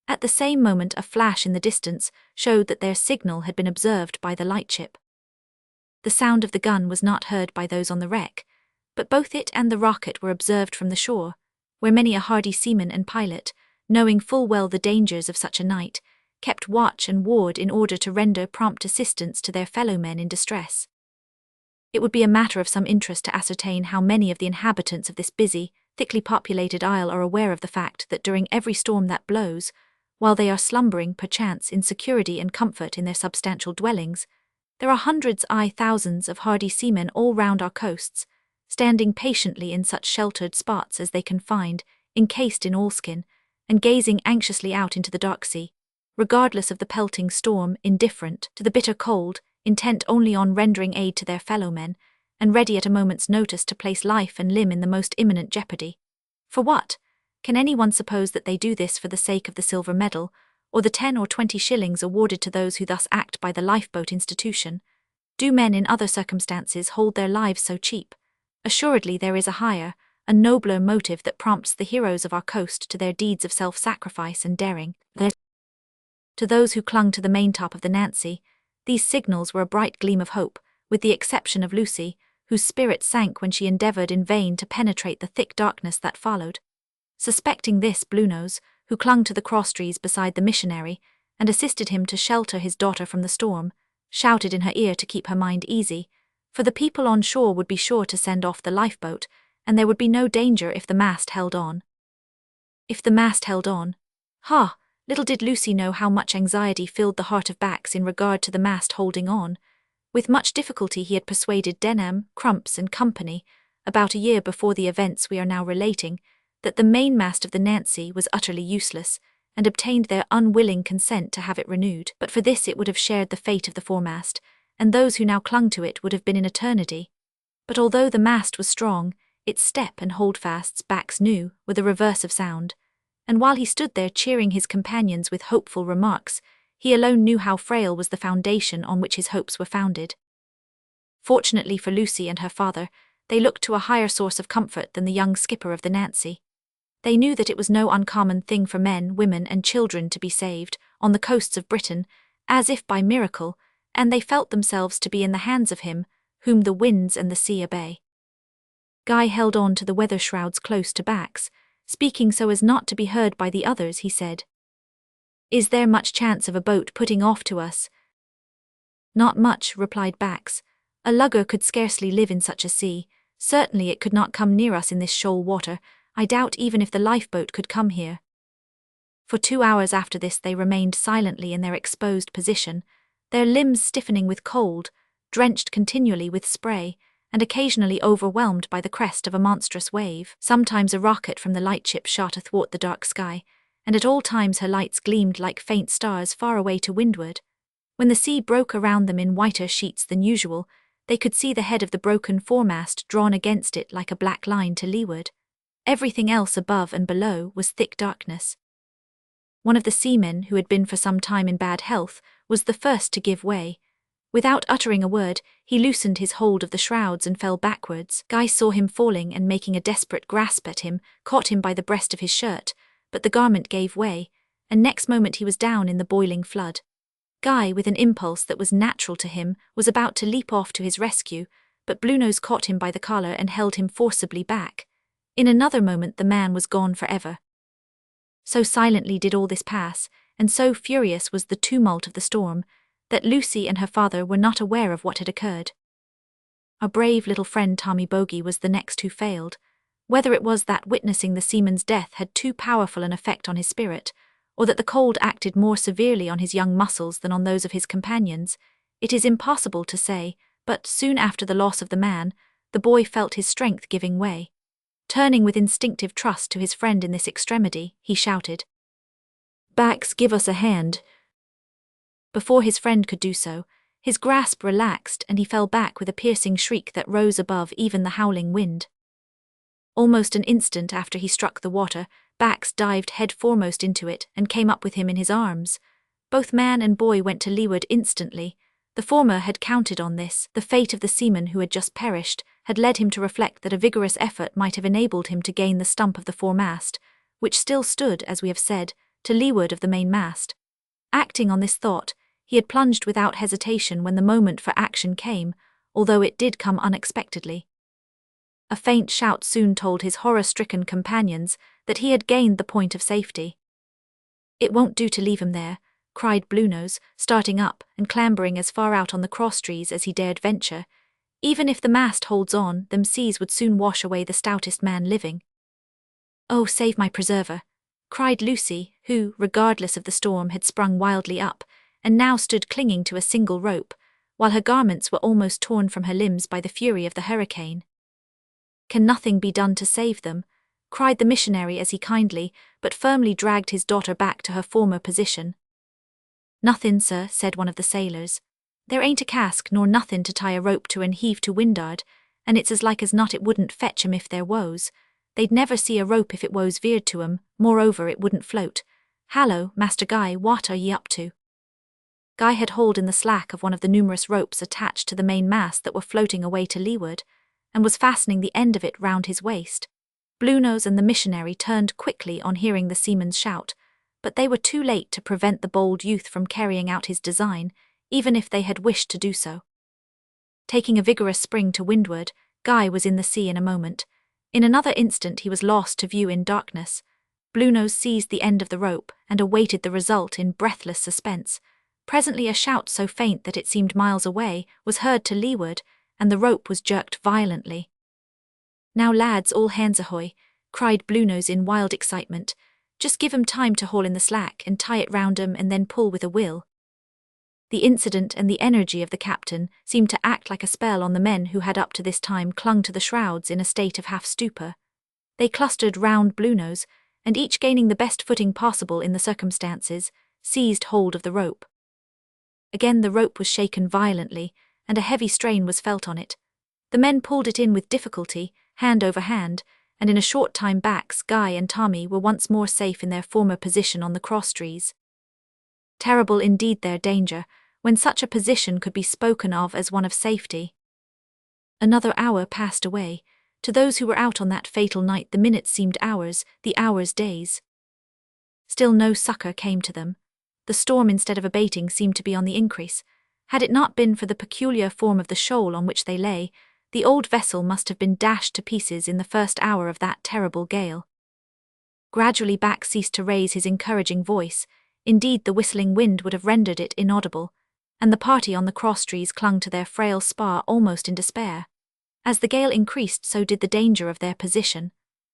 At the same moment a flash in the distance showed that their signal had been observed by the lightship. The sound of the gun was not heard by those on the wreck, but both it and the rocket were observed from the shore, where many a hardy seaman and pilot, knowing full well the dangers of such a night, kept watch and ward in order to render prompt assistance to their fellow-men in distress. It would be a matter of some interest to ascertain how many of the inhabitants of this busy, thickly populated isle are aware of the fact that during every storm that blows, while they are slumbering perchance in security and comfort in their substantial dwellings, there are hundreds, aye thousands, of hardy seamen all round our coasts, standing patiently in such sheltered spots as they can find, encased in oilskin, and gazing anxiously out into the dark sea, regardless of the pelting storm, indifferent to the bitter cold, intent only on rendering aid to their fellow-men, and ready at a moment's notice to place life and limb in the most imminent jeopardy. For what? Can anyone suppose that they do this for the sake of the silver medal, or the 10 or 20 shillings awarded to those who thus act by the lifeboat institution? Do men in other circumstances hold their lives so cheap? Assuredly there is a higher, a nobler motive that prompts the heroes of our coast to their deeds of self-sacrifice and daring. To those who clung to the maintop of the Nancy, these signals were a bright gleam of hope, with the exception of Lucy, whose spirit sank when she endeavoured in vain to penetrate the thick darkness that followed. Suspecting this, Bluenose, who clung to the crosstrees beside the missionary, and assisted him to shelter his daughter from the storm, shouted in her ear to keep her mind easy, for the people on shore would be sure to send off the lifeboat, and there would be no danger if the mast held on. If the mast held on? Ha! Little did Lucy know how much anxiety filled the heart of Bax in regard to the mast holding on. With much difficulty he had persuaded Denham, Crumps and Company, about a year before the events we are now relating, that the mainmast of the Nancy was utterly useless, and obtained their unwilling consent to have it renewed. But for this it would have shared the fate of the foremast, and those who now clung to it would have been in eternity. But although the mast was strong, its step and holdfasts Bax knew were the reverse of sound, and while he stood there cheering his companions with hopeful remarks, he alone knew how frail was the foundation on which his hopes were founded. Fortunately for Lucy and her father, they looked to a higher source of comfort than the young skipper of the Nancy. They knew that it was no uncommon thing for men, women, and children to be saved, on the coasts of Britain, as if by miracle, and they felt themselves to be in the hands of him, whom the winds and the sea obey. Guy held on to the weather shrouds close to Bax. Speaking so as not to be heard by the others, he said, "Is there much chance of a boat putting off to us?" "Not much," replied Bax. "A lugger could scarcely live in such a sea. Certainly it could not come near us in this shoal water. I doubt even if the lifeboat could come here." For 2 hours after this they remained silently in their exposed position, their limbs stiffening with cold, drenched continually with spray, and occasionally overwhelmed by the crest of a monstrous wave. Sometimes a rocket from the lightship shot athwart the dark sky, and at all times her lights gleamed like faint stars far away to windward. When the sea broke around them in whiter sheets than usual, they could see the head of the broken foremast drawn against it like a black line to leeward. Everything else above and below was thick darkness. One of the seamen, who had been for some time in bad health, was the first to give way. Without uttering a word, he loosened his hold of the shrouds and fell backwards. Guy saw him falling and making a desperate grasp at him, caught him by the breast of his shirt, but the garment gave way, and next moment he was down in the boiling flood. Guy, with an impulse that was natural to him, was about to leap off to his rescue, but Bluenose caught him by the collar and held him forcibly back. In another moment the man was gone forever. So silently did all this pass, and so furious was the tumult of the storm, that Lucy and her father were not aware of what had occurred. Our brave little friend Tommy Bogey was the next who failed. Whether it was that witnessing the seaman's death had too powerful an effect on his spirit, or that the cold acted more severely on his young muscles than on those of his companions, it is impossible to say, but soon after the loss of the man, the boy felt his strength giving way. Turning with instinctive trust to his friend in this extremity, he shouted, "Bax, give us a hand." Before his friend could do so, his grasp relaxed and he fell back with a piercing shriek that rose above even the howling wind. Almost an instant after he struck the water, Bax dived head foremost into it and came up with him in his arms. Both man and boy went to leeward instantly. The former had counted on this. The fate of the seaman who had just perished had led him to reflect that a vigorous effort might have enabled him to gain the stump of the foremast, which still stood, as we have said, to leeward of the main mast. Acting on this thought, he had plunged without hesitation when the moment for action came, although it did come unexpectedly. A faint shout soon told his horror-stricken companions that he had gained the point of safety. "It won't do to leave him there," cried Bluenose, starting up and clambering as far out on the crosstrees as he dared venture. "Even if the mast holds on, them seas would soon wash away the stoutest man living." "Oh, save my preserver," cried Lucy, who, regardless of the storm, had sprung wildly up, and now stood clinging to a single rope, while her garments were almost torn from her limbs by the fury of the hurricane. "Can nothing be done to save them?" cried the missionary as he kindly, but firmly dragged his daughter back to her former position. "Nothin', sir," said one of the sailors. "There ain't a cask nor nothin' to tie a rope to and heave to wind'ard, and it's as like as not it wouldn't fetch 'em if there was. They'd never see a rope if it was veered to 'em, moreover it wouldn't float. Hallo, Master Guy, what are ye up to?" Guy had hold in the slack of one of the numerous ropes attached to the main mast that were floating away to leeward, and was fastening the end of it round his waist. Bluenose and the missionary turned quickly on hearing the seaman's shout, but they were too late to prevent the bold youth from carrying out his design, even if they had wished to do so. Taking a vigorous spring to windward, Guy was in the sea in a moment. In another instant he was lost to view in darkness. Bluenose seized the end of the rope and awaited the result in breathless suspense. Presently a shout so faint that it seemed miles away was heard to leeward, and the rope was jerked violently. "Now lads, all hands ahoy," cried Bluenose in wild excitement. "Just give 'em time to haul in the slack and tie it round 'em and then pull with a will." The incident and the energy of the captain seemed to act like a spell on the men who had up to this time clung to the shrouds in a state of half-stupor. They clustered round Bluenose, and each gaining the best footing possible in the circumstances, seized hold of the rope. Again the rope was shaken violently, and a heavy strain was felt on it. The men pulled it in with difficulty, hand over hand, and in a short time back Guy and Tommy were once more safe in their former position on the crosstrees. Terrible indeed their danger, when such a position could be spoken of as one of safety. Another hour passed away. To those who were out on that fatal night the minutes seemed hours, the hours days. Still no succor came to them. The storm, instead of abating, seemed to be on the increase. Had it not been for the peculiar form of the shoal on which they lay, the old vessel must have been dashed to pieces in the first hour of that terrible gale. Gradually Back ceased to raise his encouraging voice. Indeed, the whistling wind would have rendered it inaudible, and the party on the crosstrees clung to their frail spar almost in despair. As the gale increased, so did the danger of their position.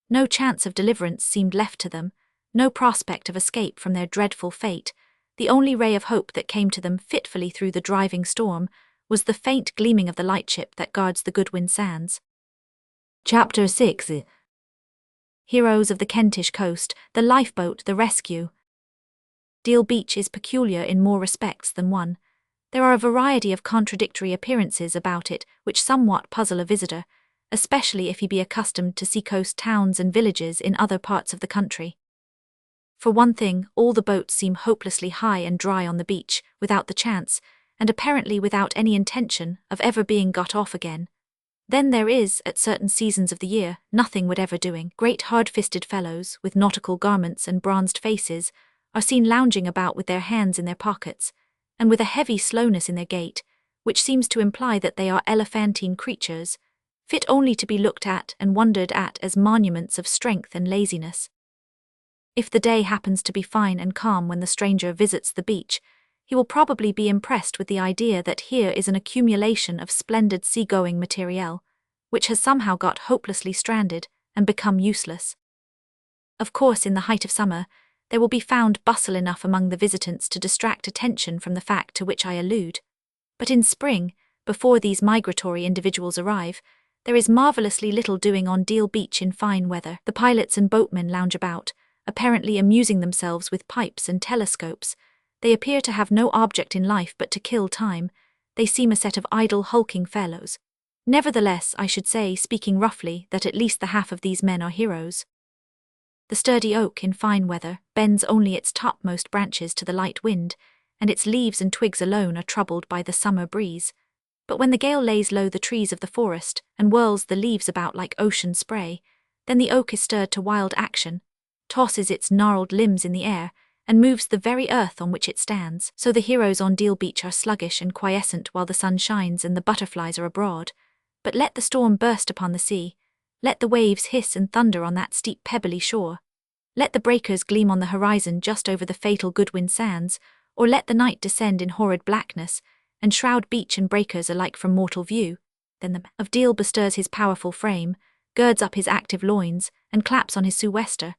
No chance of deliverance seemed left to them, no prospect of escape from their dreadful fate. The only ray of hope that came to them fitfully through the driving storm was the faint gleaming of the lightship that guards the Goodwin Sands. Chapter 6. Heroes of the Kentish coast, the lifeboat, the rescue. Deal Beach is peculiar in more respects than one. There are a variety of contradictory appearances about it which somewhat puzzle a visitor, especially if he be accustomed to seacoast towns and villages in other parts of the country. For one thing, all the boats seem hopelessly high and dry on the beach, without the chance, and apparently without any intention, of ever being got off again. Then there is, at certain seasons of the year, nothing whatever doing. Great hard-fisted fellows, with nautical garments and bronzed faces, are seen lounging about with their hands in their pockets, and with a heavy slowness in their gait, which seems to imply that they are elephantine creatures, fit only to be looked at and wondered at as monuments of strength and laziness. If the day happens to be fine and calm when the stranger visits the beach, he will probably be impressed with the idea that here is an accumulation of splendid seagoing materiel, which has somehow got hopelessly stranded and become useless. Of course, in the height of summer, there will be found bustle enough among the visitants to distract attention from the fact to which I allude. But in spring, before these migratory individuals arrive, there is marvellously little doing on Deal Beach in fine weather. The pilots and boatmen lounge about, apparently amusing themselves with pipes and telescopes. They appear to have no object in life but to kill time. They seem a set of idle, hulking fellows. Nevertheless, I should say, speaking roughly, that at least the half of these men are heroes. The sturdy oak, in fine weather, bends only its topmost branches to the light wind, and its leaves and twigs alone are troubled by the summer breeze. But when the gale lays low the trees of the forest, and whirls the leaves about like ocean spray, then the oak is stirred to wild action, tosses its gnarled limbs in the air, and moves the very earth on which it stands. So the heroes on Deal Beach are sluggish and quiescent while the sun shines and the butterflies are abroad. But let the storm burst upon the sea, let the waves hiss and thunder on that steep pebbly shore, let the breakers gleam on the horizon just over the fatal Goodwin Sands, or let the night descend in horrid blackness, and shroud beach and breakers alike from mortal view, then the man of Deal bestirs his powerful frame, girds up his active loins, and claps on his sou'wester,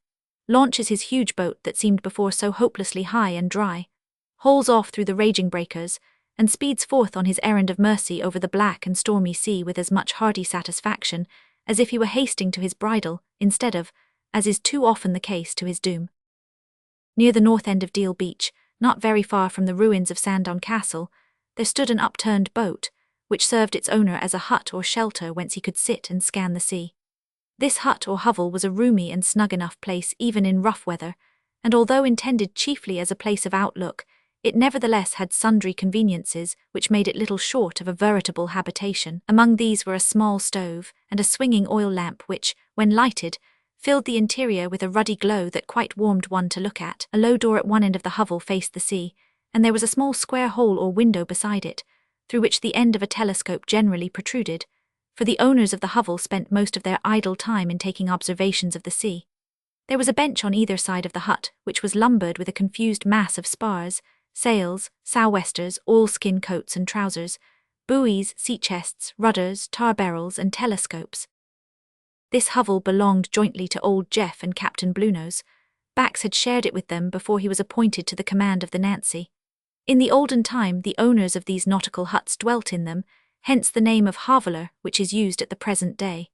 launches his huge boat that seemed before so hopelessly high and dry, hauls off through the raging breakers, and speeds forth on his errand of mercy over the black and stormy sea with as much hearty satisfaction as if he were hasting to his bridal, instead of, as is too often the case, to his doom. Near the north end of Deal Beach, not very far from the ruins of Sandown Castle, there stood an upturned boat, which served its owner as a hut or shelter whence he could sit and scan the sea. This hut or hovel was a roomy and snug enough place even in rough weather, and although intended chiefly as a place of outlook, it nevertheless had sundry conveniences which made it little short of a veritable habitation. Among these were a small stove and a swinging oil lamp which, when lighted, filled the interior with a ruddy glow that quite warmed one to look at. A low door at one end of the hovel faced the sea, and there was a small square hole or window beside it, through which the end of a telescope generally protruded, for the owners of the hovel spent most of their idle time in taking observations of the sea. There was a bench on either side of the hut, which was lumbered with a confused mass of spars, sails, sou'westers, oilskin coats and trousers, buoys, sea chests, rudders, tar barrels, and telescopes. This hovel belonged jointly to old Jeff and Captain Bluenose. Bax had shared it with them before he was appointed to the command of the Nancy. In the olden time, the owners of these nautical huts dwelt in them, hence the name of hoveler, which is used at the present day.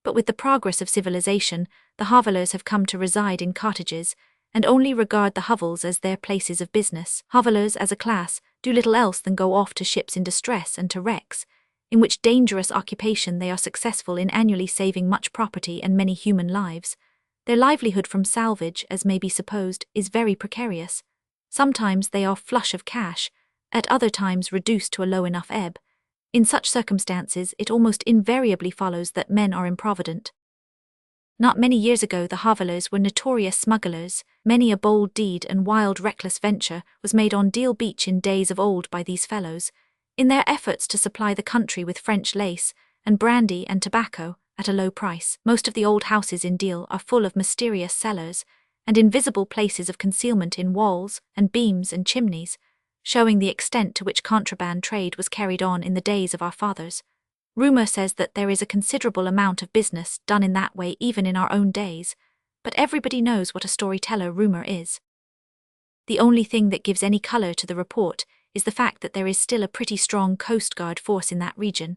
But with the progress of civilization, the hovelers have come to reside in cottages, and only regard the hovels as their places of business. Hovelers, as a class, do little else than go off to ships in distress and to wrecks. in which dangerous occupation they are successful in annually saving much property and many human lives. Their livelihood from salvage, as may be supposed, is very precarious. Sometimes they are flush of cash, at other times reduced to a low enough ebb. In such circumstances, it almost invariably follows that men are improvident. Not many years ago the Havelers were notorious smugglers. Many a bold deed and wild reckless venture was made on Deal Beach in days of old by these fellows, in their efforts to supply the country with French lace, and brandy and tobacco, at a low price. Most of the old houses in Deal are full of mysterious cellars, and invisible places of concealment in walls, and beams and chimneys, showing the extent to which contraband trade was carried on in the days of our fathers. Rumour says that there is a considerable amount of business done in that way even in our own days, but everybody knows what a storyteller rumour is. The only thing that gives any colour to the report is the fact that there is still a pretty strong Coast Guard force in that region,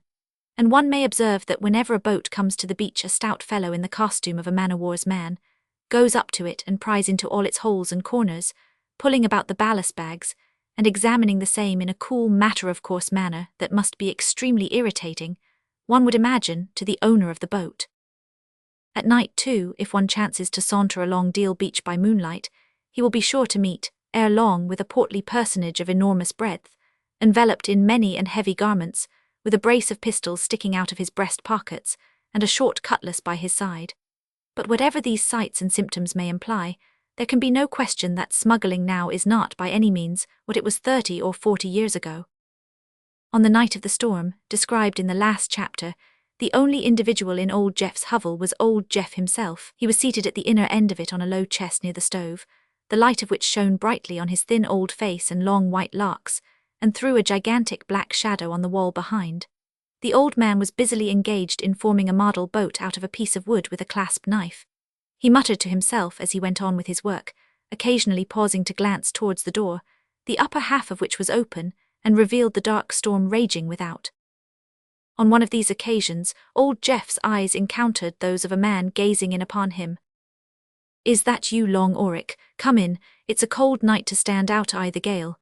and one may observe that whenever a boat comes to the beach a stout fellow in the costume of a man-o'-war's man goes up to it and pries into all its holes and corners, pulling about the ballast bags, and examining the same in a cool, matter-of-course manner that must be extremely irritating, one would imagine, to the owner of the boat. At night, too, if one chances to saunter along Deal Beach by moonlight, he will be sure to meet, ere long, with a portly personage of enormous breadth, enveloped in many and heavy garments, with a brace of pistols sticking out of his breast pockets, and a short cutlass by his side. But whatever these sights and symptoms may imply, there can be no question that smuggling now is not by any means what it was 30 or 40 years ago. On the night of the storm, described in the last chapter, the only individual in old Jeff's hovel was old Jeff himself. He was seated at the inner end of it on a low chest near the stove, the light of which shone brightly on his thin old face and long white locks, and threw a gigantic black shadow on the wall behind. The old man was busily engaged in forming a model boat out of a piece of wood with a clasp knife. He muttered to himself as he went on with his work, occasionally pausing to glance towards the door, the upper half of which was open, and revealed the dark storm raging without. On one of these occasions, old Jeff's eyes encountered those of a man gazing in upon him. "Is that you, Long Auric? Come in, it's a cold night to stand out the gale."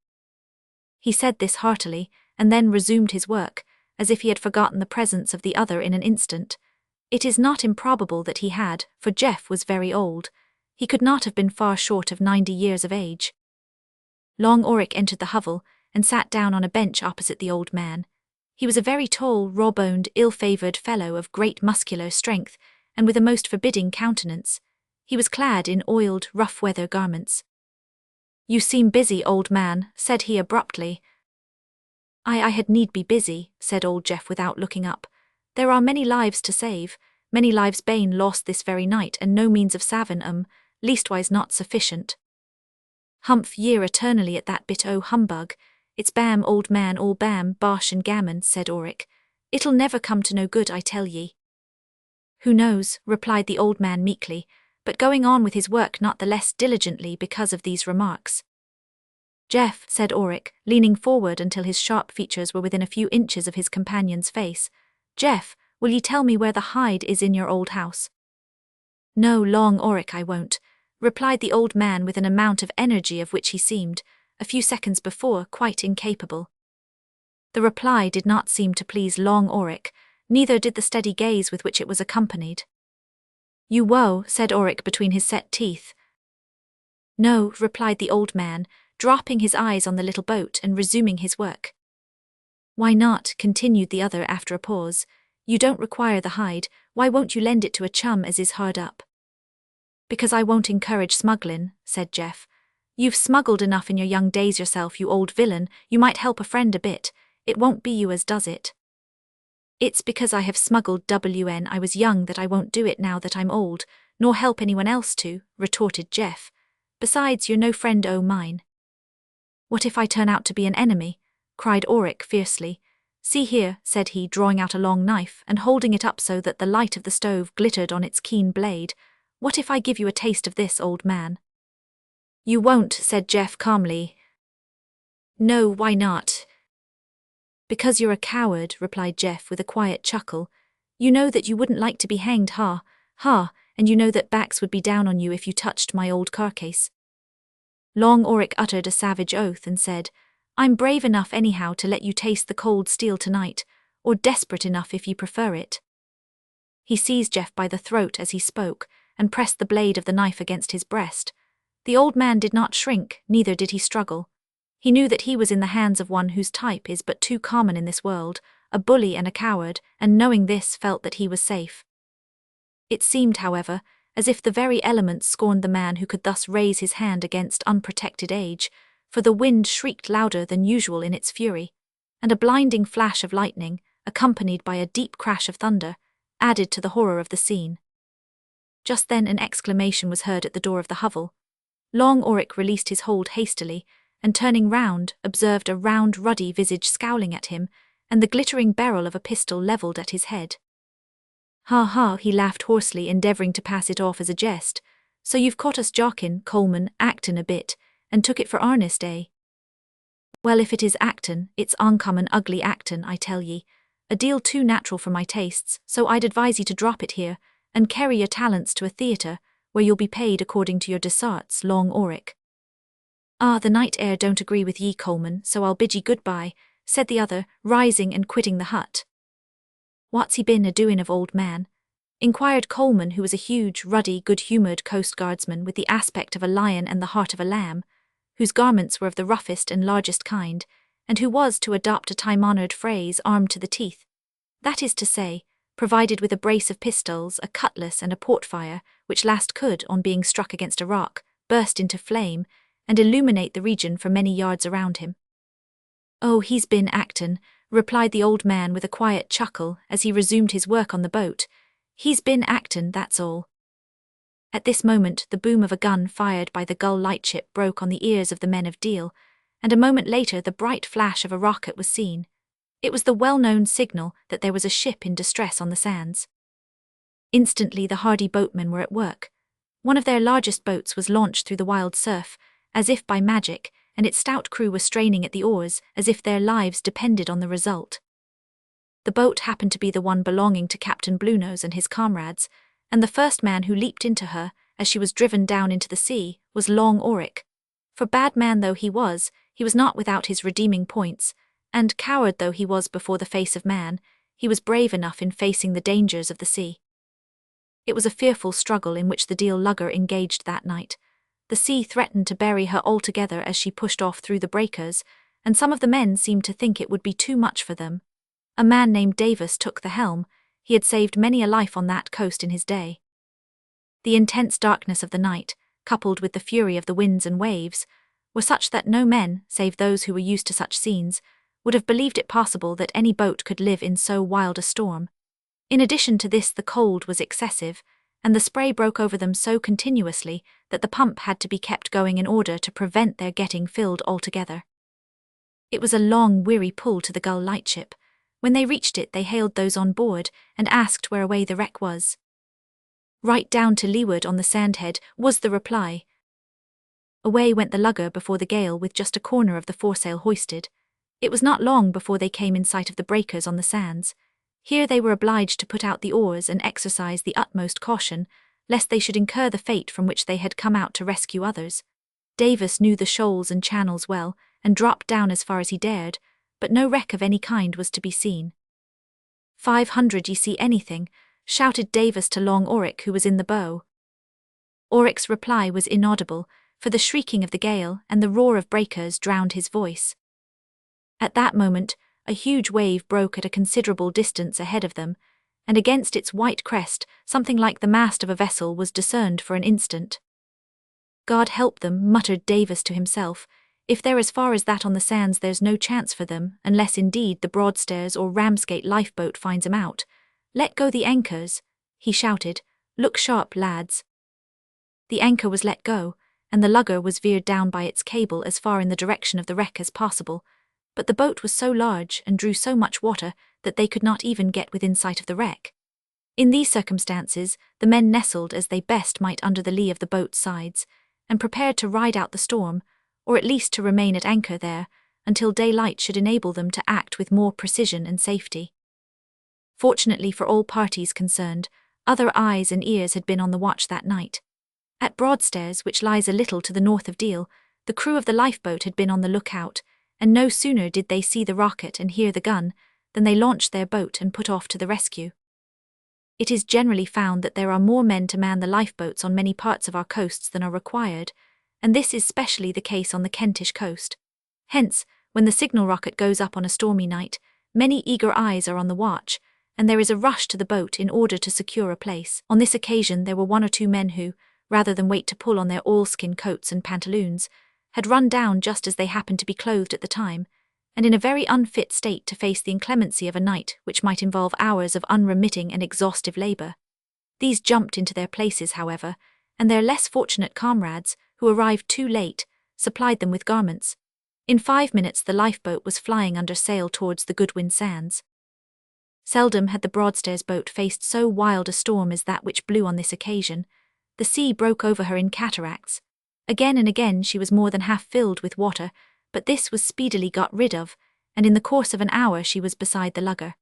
He said this heartily, and then resumed his work, as if he had forgotten the presence of the other in an instant. It is not improbable that he had, for Jeff was very old. He could not have been far short of 90 years of age. Long Auric entered the hovel, and sat down on a bench opposite the old man. He was a very tall, raw-boned, ill-favoured fellow of great muscular strength, and with a most forbidding countenance. He was clad in oiled, rough-weather garments. "You seem busy, old man," said he abruptly. I had need be busy," said old Jeff without looking up. "There are many lives to save, many lives bane lost this very night, and no means of savin' leastwise not sufficient." "Humph, year eternally at that bit o' humbug. It's bam, old man, all bam, bosh and gammon," said Auric. "It'll never come to no good, I tell ye." "Who knows," replied the old man meekly, but going on with his work not the less diligently because of these remarks. "Jeff," said Auric, leaning forward until his sharp features were within a few inches of his companion's face. "Jeff, will ye tell me where the hide is in your old house?" "No, Long Auric, I won't," replied the old man with an amount of energy of which he seemed, a few seconds before, quite incapable. The reply did not seem to please Long Auric, neither did the steady gaze with which it was accompanied. "You woe," said Auric between his set teeth. "No," replied the old man, dropping his eyes on the little boat and resuming his work. "Why not?" continued the other after a pause. "You don't require the hide, why won't you lend it to a chum as is hard up?" "Because I won't encourage smugglin'," said Jeff. "You've smuggled enough in your young days yourself, you old villain. You might help a friend a bit. It won't be you as does it." "It's because I have smuggled when I was young that I won't do it now that I'm old, nor help anyone else to," retorted Jeff. "Besides, you're no friend o' mine." "What if I turn out to be an enemy?" cried Auric fiercely. "See here," said he, drawing out a long knife and holding it up so that the light of the stove glittered on its keen blade. "What if I give you a taste of this, old man?" "You won't," said Jeff calmly. "No, why not?" "Because you're a coward," replied Jeff with a quiet chuckle. "You know that you wouldn't like to be hanged, and you know that backs would be down on you if you touched my old carcase." Long Auric uttered a savage oath and said, "I'm brave enough anyhow to let you taste the cold steel tonight. or desperate enough if you prefer it." He seized Jeff by the throat as he spoke, and pressed the blade of the knife against his breast. The old man did not shrink, neither did he struggle. He knew that he was in the hands of one whose type is but too common in this world, a bully and a coward, and knowing this felt that he was safe. It seemed, however, as if the very elements scorned the man who could thus raise his hand against unprotected age, for the wind shrieked louder than usual in its fury, and a blinding flash of lightning, accompanied by a deep crash of thunder, added to the horror of the scene. Just then an exclamation was heard at the door of the hovel. Long Auric released his hold hastily, and turning round, observed a round, ruddy visage scowling at him, and the glittering barrel of a pistol levelled at his head. "Ha ha," he laughed hoarsely, endeavouring to pass it off as a jest. "So you've caught us jockin', Coleman, actin' a bit, and took it for earnest, eh? Well, if it is actin', it's uncommon ugly actin', I tell ye. A deal too natural for my tastes, so I'd advise ye to drop it here, and carry your talents to a theatre, where you'll be paid according to your desarts, Long Auric." "Ah, the night air don't agree with ye, Coleman, so I'll bid ye good-bye," said the other, rising and quitting the hut. "What's he been a-doing of, old man?" inquired Coleman, who was a huge, ruddy, good-humoured coast guardsman with the aspect of a lion and the heart of a lamb, whose garments were of the roughest and largest kind, and who was, to adopt a time-honoured phrase, armed to the teeth. That is to say, provided with a brace of pistols, a cutlass and a portfire, which last could, on being struck against a rock, burst into flame, and illuminate the region for many yards around him. "Oh, he's been actin'," replied the old man with a quiet chuckle as he resumed his work on the boat. "He's been actin', that's all." At this moment the boom of a gun fired by the Gull lightship broke on the ears of the men of Deal, and a moment later the bright flash of a rocket was seen. It was the well-known signal that there was a ship in distress on the sands. Instantly the hardy boatmen were at work. One of their largest boats was launched through the wild surf, as if by magic, and its stout crew were straining at the oars as if their lives depended on the result. The boat happened to be the one belonging to Captain Bluenose and his comrades, and the first man who leaped into her, as she was driven down into the sea, was Long Auric. For bad man though he was not without his redeeming points, and coward though he was before the face of man, he was brave enough in facing the dangers of the sea. It was a fearful struggle in which the Deal lugger engaged that night. The sea threatened to bury her altogether as she pushed off through the breakers, and some of the men seemed to think it would be too much for them. A man named Davis took the helm. He had saved many a life on that coast in his day. The intense darkness of the night, coupled with the fury of the winds and waves, were such that no men, save those who were used to such scenes, would have believed it possible that any boat could live in so wild a storm. In addition to this, the cold was excessive, and the spray broke over them so continuously that the pump had to be kept going in order to prevent their getting filled altogether. It was a long, weary pull to the Gull lightship. When they reached it, they hailed those on board and asked where away the wreck was. "Right down to leeward on the sandhead," was the reply. Away went the lugger before the gale with just a corner of the foresail hoisted. It was not long before they came in sight of the breakers on the sands. Here they were obliged to put out the oars and exercise the utmost caution, lest they should incur the fate from which they had come out to rescue others. Davis knew the shoals and channels well, and dropped down as far as he dared, but no wreck of any kind was to be seen. "500, ye see anything?" shouted Davis to Long Auric, who was in the bow. Auric's reply was inaudible, for the shrieking of the gale and the roar of breakers drowned his voice. At that moment, a huge wave broke at a considerable distance ahead of them, and against its white crest, something like the mast of a vessel was discerned for an instant. "God help them," muttered Davis to himself. "If they're as far as that on the sands, there's no chance for them, unless indeed the Broadstairs or Ramsgate lifeboat finds 'em out. Let go the anchors," he shouted. "Look sharp, lads." The anchor was let go, and the lugger was veered down by its cable as far in the direction of the wreck as possible, but the boat was so large and drew so much water that they could not even get within sight of the wreck. In these circumstances, the men nestled as they best might under the lee of the boat's sides, and prepared to ride out the storm, or at least to remain at anchor there, until daylight should enable them to act with more precision and safety. Fortunately for all parties concerned, other eyes and ears had been on the watch that night. At Broadstairs, which lies a little to the north of Deal, the crew of the lifeboat had been on the lookout, and no sooner did they see the rocket and hear the gun, than they launch their boat and put off to the rescue. It is generally found that there are more men to man the lifeboats on many parts of our coasts than are required, and this is specially the case on the Kentish coast. Hence, when the signal rocket goes up on a stormy night, many eager eyes are on the watch, and there is a rush to the boat in order to secure a place. On this occasion there were one or two men who, rather than wait to pull on their oilskin coats and pantaloons, had run down just as they happened to be clothed at the time, and in a very unfit state to face the inclemency of a night which might involve hours of unremitting and exhaustive labour. These jumped into their places, however, and their less fortunate comrades, who arrived too late, supplied them with garments. In 5 minutes the lifeboat was flying under sail towards the Goodwin Sands. Seldom had the Broadstairs boat faced so wild a storm as that which blew on this occasion. The sea broke over her in cataracts. Again and again she was more than half filled with water, but this was speedily got rid of, and in the course of an hour she was beside the lugger.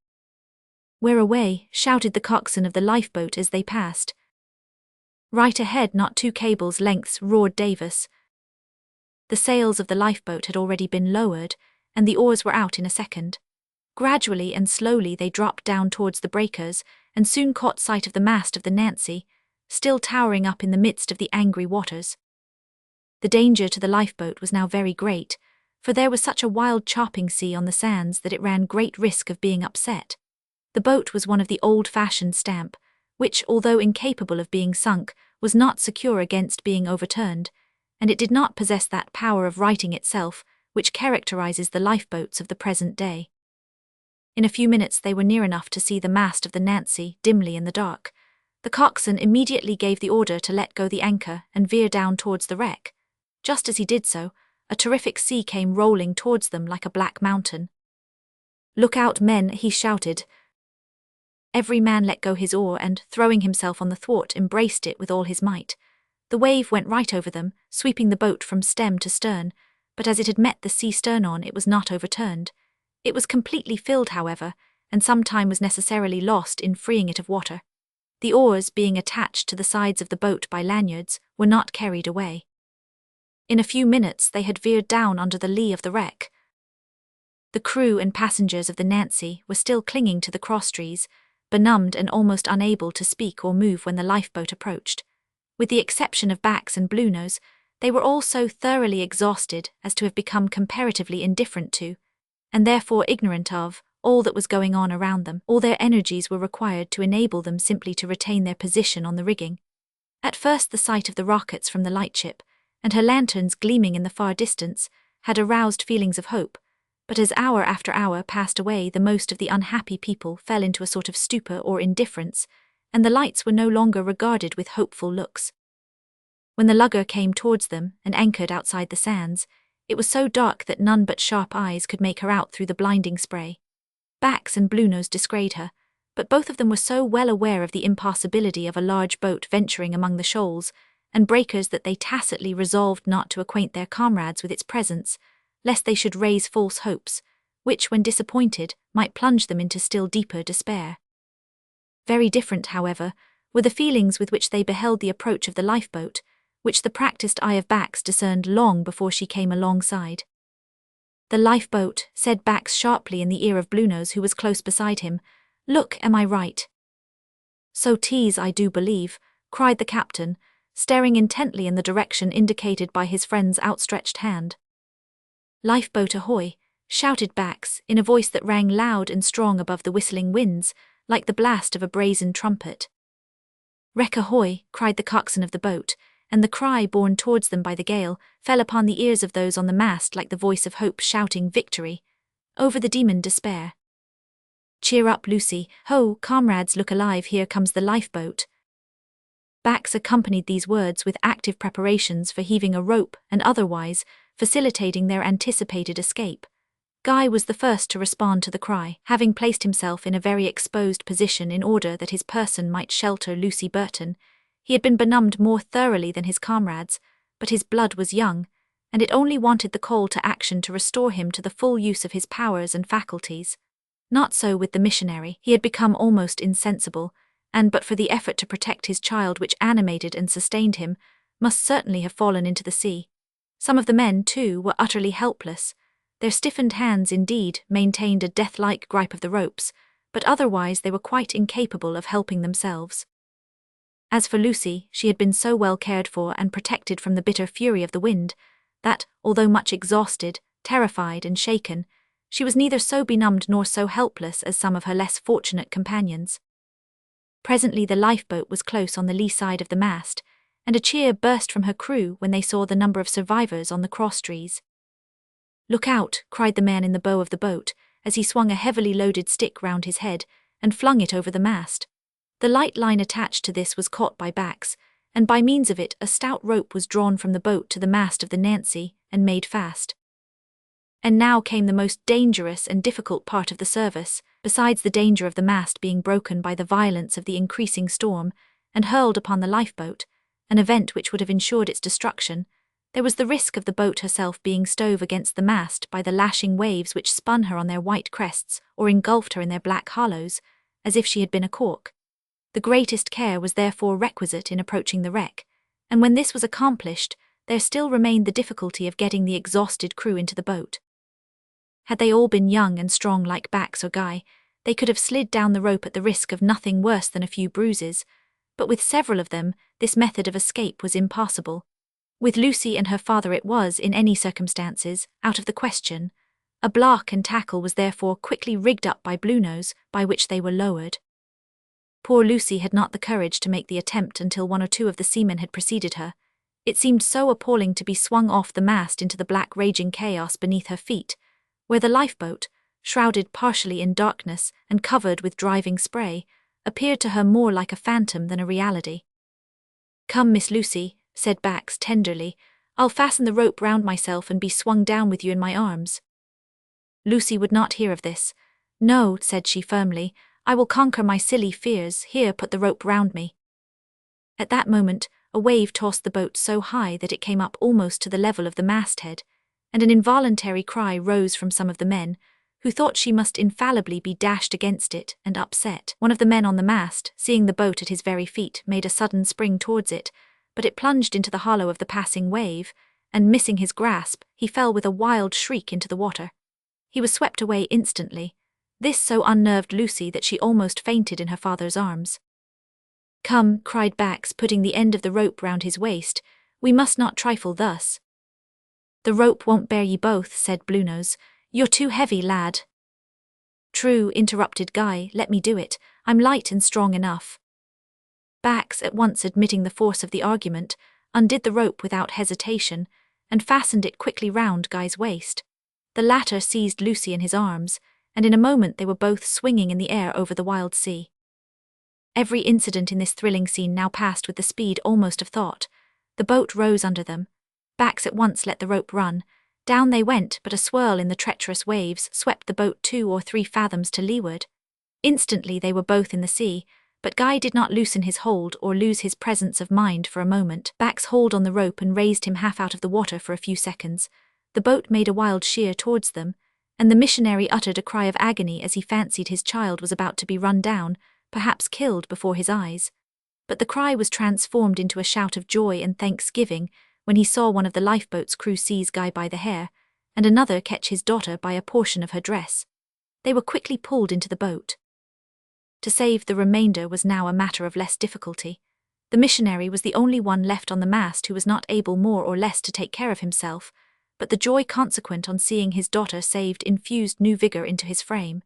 "We're away," shouted the coxswain of the lifeboat as they passed. "Right ahead, not 2 cables' lengths," roared Davis. The sails of the lifeboat had already been lowered, and the oars were out in a second. Gradually and slowly they dropped down towards the breakers, and soon caught sight of the mast of the Nancy, still towering up in the midst of the angry waters. The danger to the lifeboat was now very great, for there was such a wild chopping sea on the sands that it ran great risk of being upset. The boat was one of the old-fashioned stamp, which, although incapable of being sunk, was not secure against being overturned, and it did not possess that power of righting itself which characterizes the lifeboats of the present day. In a few minutes they were near enough to see the mast of the Nancy dimly in the dark. The coxswain immediately gave the order to let go the anchor and veer down towards the wreck. Just as he did so, a terrific sea came rolling towards them like a black mountain. "Look out, men," he shouted. Every man let go his oar and, throwing himself on the thwart, embraced it with all his might. The wave went right over them, sweeping the boat from stem to stern, but as it had met the sea stern on, it was not overturned. It was completely filled, however, and some time was necessarily lost in freeing it of water. The oars, being attached to the sides of the boat by lanyards, were not carried away. In a few minutes they had veered down under the lee of the wreck. The crew and passengers of the Nancy were still clinging to the crosstrees, benumbed and almost unable to speak or move when the lifeboat approached. With the exception of Bax and Bluenose, they were all so thoroughly exhausted as to have become comparatively indifferent to, and therefore ignorant of, all that was going on around them. All their energies were required to enable them simply to retain their position on the rigging. At first the sight of the rockets from the lightship, and her lanterns gleaming in the far distance, had aroused feelings of hope, but as hour after hour passed away the most of the unhappy people fell into a sort of stupor or indifference, and the lights were no longer regarded with hopeful looks. When the lugger came towards them and anchored outside the sands, it was so dark that none but sharp eyes could make her out through the blinding spray. Bax and Bluenose descried her, but both of them were so well aware of the impossibility of a large boat venturing among the shoals and breakers that they tacitly resolved not to acquaint their comrades with its presence, lest they should raise false hopes, which, when disappointed, might plunge them into still deeper despair. Very different, however, were the feelings with which they beheld the approach of the lifeboat, which the practised eye of Bax discerned long before she came alongside. "The lifeboat," said Bax sharply in the ear of Bluenose, who was close beside him. "Look, am I right?" "So 'tis, I do believe," cried the captain, staring intently in the direction indicated by his friend's outstretched hand. "Lifeboat ahoy!" shouted Bax, in a voice that rang loud and strong above the whistling winds, like the blast of a brazen trumpet. "Wreck ahoy!" cried the coxswain of the boat, and the cry borne towards them by the gale fell upon the ears of those on the mast like the voice of hope shouting victory over the demon despair. "Cheer up, Lucy! Ho, comrades, look alive, here comes the lifeboat!" Bax accompanied these words with active preparations for heaving a rope and otherwise facilitating their anticipated escape. Guy was the first to respond to the cry, having placed himself in a very exposed position in order that his person might shelter Lucy Burton. He had been benumbed more thoroughly than his comrades, but his blood was young, and it only wanted the call to action to restore him to the full use of his powers and faculties. Not so with the missionary. He had become almost insensible, and but for the effort to protect his child which animated and sustained him, must certainly have fallen into the sea. Some of the men, too, were utterly helpless. Their stiffened hands, indeed, maintained a death-like gripe of the ropes, but otherwise they were quite incapable of helping themselves. As for Lucy, she had been so well cared for and protected from the bitter fury of the wind, that, although much exhausted, terrified and shaken, she was neither so benumbed nor so helpless as some of her less fortunate companions. Presently the lifeboat was close on the lee side of the mast, and a cheer burst from her crew when they saw the number of survivors on the crosstrees. "Look out!" cried the man in the bow of the boat, as he swung a heavily loaded stick round his head and flung it over the mast. The light line attached to this was caught by Bax, and by means of it a stout rope was drawn from the boat to the mast of the Nancy and made fast. And now came the most dangerous and difficult part of the service. Besides the danger of the mast being broken by the violence of the increasing storm and hurled upon the lifeboat, an event which would have ensured its destruction, there was the risk of the boat herself being stove against the mast by the lashing waves which spun her on their white crests or engulfed her in their black hollows, as if she had been a cork. The greatest care was therefore requisite in approaching the wreck, and when this was accomplished, there still remained the difficulty of getting the exhausted crew into the boat. Had they all been young and strong like Bax or Guy, they could have slid down the rope at the risk of nothing worse than a few bruises, but with several of them, this method of escape was impossible. With Lucy and her father it was, in any circumstances, out of the question. A block and tackle was therefore quickly rigged up by Bluenose, by which they were lowered. Poor Lucy had not the courage to make the attempt until one or two of the seamen had preceded her. It seemed so appalling to be swung off the mast into the black raging chaos beneath her feet, where the lifeboat, shrouded partially in darkness and covered with driving spray, appeared to her more like a phantom than a reality. "Come, Miss Lucy," said Bax tenderly, "I'll fasten the rope round myself and be swung down with you in my arms." Lucy would not hear of this. "No," said she firmly, "I will conquer my silly fears. Here, put the rope round me." At that moment, a wave tossed the boat so high that it came up almost to the level of the masthead, and an involuntary cry rose from some of the men, who thought she must infallibly be dashed against it and upset. One of the men on the mast, seeing the boat at his very feet, made a sudden spring towards it, but it plunged into the hollow of the passing wave, and missing his grasp, he fell with a wild shriek into the water. He was swept away instantly. This so unnerved Lucy that she almost fainted in her father's arms. "Come," cried Bax, putting the end of the rope round his waist, "we must not trifle thus." "The rope won't bear ye both," said Bluenose. "You're too heavy, lad." "True," interrupted Guy, "let me do it. I'm light and strong enough." Bax, at once admitting the force of the argument, undid the rope without hesitation, and fastened it quickly round Guy's waist. The latter seized Lucy in his arms, and in a moment they were both swinging in the air over the wild sea. Every incident in this thrilling scene now passed with the speed almost of thought. The boat rose under them. Bax at once let the rope run. Down they went, but a swirl in the treacherous waves swept the boat 2 or 3 fathoms to leeward. Instantly they were both in the sea, but Guy did not loosen his hold or lose his presence of mind for a moment. Bax hauled on the rope and raised him half out of the water for a few seconds. The boat made a wild sheer towards them, and the missionary uttered a cry of agony as he fancied his child was about to be run down, perhaps killed before his eyes. But the cry was transformed into a shout of joy and thanksgiving when he saw one of the lifeboat's crew seize Guy by the hair, and another catch his daughter by a portion of her dress. They were quickly pulled into the boat. To save the remainder was now a matter of less difficulty. The missionary was the only one left on the mast who was not able more or less to take care of himself, but the joy consequent on seeing his daughter saved infused new vigor into his frame.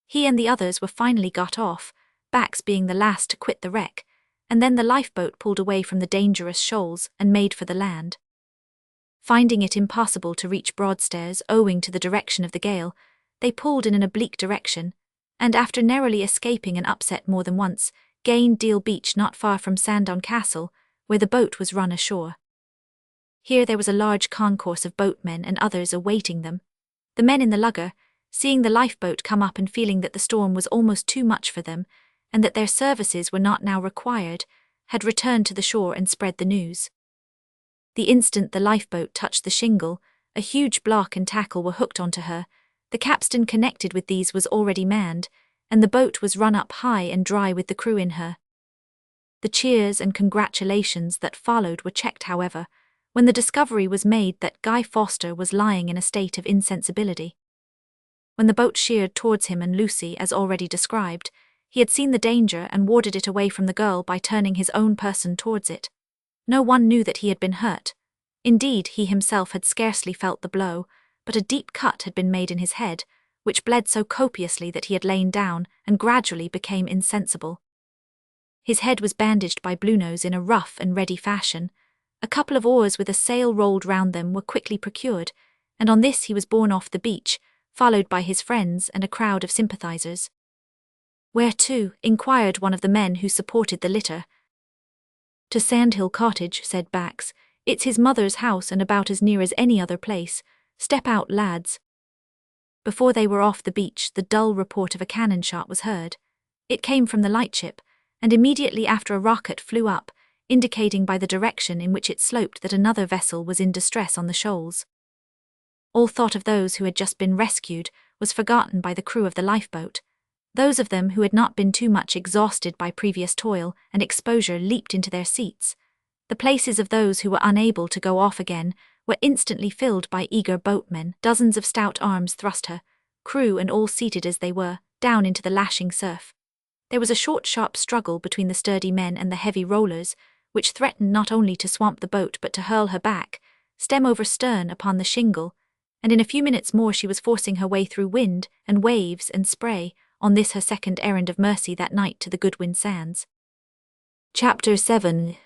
He and the others were finally got off, Bax being the last to quit the wreck, and then the lifeboat pulled away from the dangerous shoals and made for the land. Finding it impossible to reach Broadstairs owing to the direction of the gale, they pulled in an oblique direction, and after narrowly escaping an upset more than once, gained Deal Beach not far from Sandown Castle, where the boat was run ashore. Here there was a large concourse of boatmen and others awaiting them. The men in the lugger, seeing the lifeboat come up and feeling that the storm was almost too much for them, and that their services were not now required, had returned to the shore and spread the news. The instant the lifeboat touched the shingle, a huge block and tackle were hooked onto her. The capstan connected with these was already manned, and the boat was run up high and dry with the crew in her. The cheers and congratulations that followed were checked, however, when the discovery was made that Guy Foster was lying in a state of insensibility. When the boat sheered towards him and Lucy, as already described, he had seen the danger and warded it away from the girl by turning his own person towards it. No one knew that he had been hurt. Indeed, he himself had scarcely felt the blow, but a deep cut had been made in his head, which bled so copiously that he had lain down and gradually became insensible. His head was bandaged by Bluenose in a rough and ready fashion. A couple of oars with a sail rolled round them were quickly procured, and on this he was borne off the beach, followed by his friends and a crowd of sympathizers. "Where to?" inquired one of the men who supported the litter. "To Sandhill Cottage," said Bax. "It's his mother's house and about as near as any other place. Step out, lads." Before they were off the beach, the dull report of a cannon shot was heard. It came from the lightship, and immediately after a rocket flew up, indicating by the direction in which it sloped that another vessel was in distress on the shoals. All thought of those who had just been rescued was forgotten by the crew of the lifeboat. Those of them who had not been too much exhausted by previous toil and exposure leaped into their seats. The places of those who were unable to go off again were instantly filled by eager boatmen. Dozens of stout arms thrust her, crew and all seated as they were, down into the lashing surf. There was a short, sharp struggle between the sturdy men and the heavy rollers, which threatened not only to swamp the boat but to hurl her back, stem over stern, upon the shingle, and in a few minutes more she was forcing her way through wind and waves and spray, on this her second errand of mercy that night to the Goodwin Sands. Chapter 7.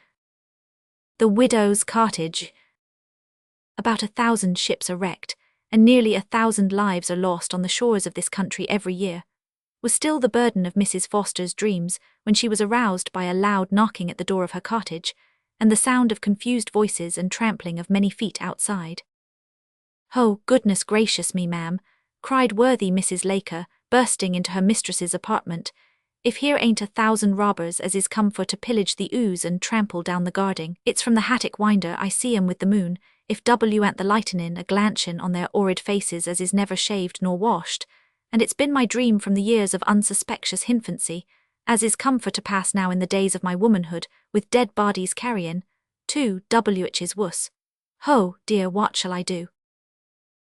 The Widow's Cottage. About 1,000 ships are wrecked, and nearly 1,000 lives are lost on the shores of this country every year, was still the burden of Mrs. Foster's dreams when she was aroused by a loud knocking at the door of her cottage, and the sound of confused voices and trampling of many feet outside. "Oh, goodness gracious me, ma'am," cried worthy Mrs. Laker, bursting into her mistress's apartment, "if here ain't 1,000 robbers as is come for to pillage the ooze and trample down the guarding. It's from the hattock winder I see 'em with the moon, if W ant the lightenin' a glanchin' on their 'orrid faces as is never shaved nor washed, and it's been my dream from the years of unsuspectious hinfancy, as is come for to pass now in the days of my womanhood, with dead bodies carryin', to WH's wuss. Ho, dear, what shall I do?"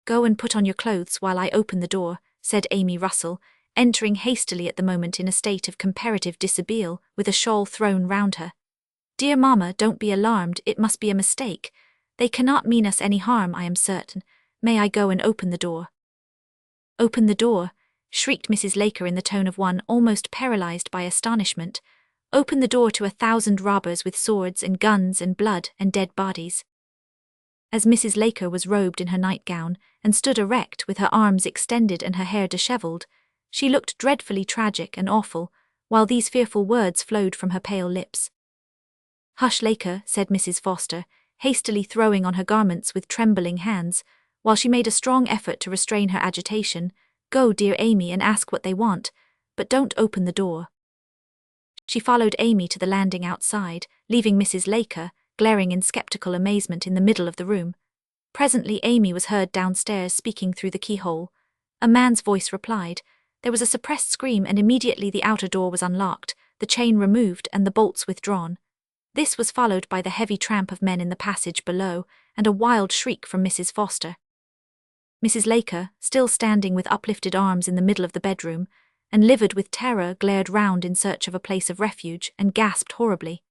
"Go and put on your clothes while I open the door," said Amy Russell, entering hastily at the moment in a state of comparative dishabille, with a shawl thrown round her. "Dear mamma, don't be alarmed, it must be a mistake. They cannot mean us any harm, I am certain. May I go and open the door?" "Open the door?" shrieked Mrs. Laker in the tone of one almost paralyzed by astonishment. "Open the door to 1,000 robbers with swords and guns and blood and dead bodies." As Mrs. Laker was robed in her nightgown and stood erect with her arms extended and her hair dishevelled, she looked dreadfully tragic and awful, while these fearful words flowed from her pale lips. "Hush, Laker," said Mrs. Foster, hastily throwing on her garments with trembling hands, while she made a strong effort to restrain her agitation. "Go, dear Amy, and ask what they want, but don't open the door." She followed Amy to the landing outside, leaving Mrs. Laker glaring in sceptical amazement in the middle of the room. Presently Amy was heard downstairs speaking through the keyhole. A man's voice replied. There was a suppressed scream, and immediately the outer door was unlocked, the chain removed and the bolts withdrawn. This was followed by the heavy tramp of men in the passage below, and a wild shriek from Mrs. Foster. Mrs. Laker, still standing with uplifted arms in the middle of the bedroom, and livid with terror, glared round in search of a place of refuge, and gasped horribly.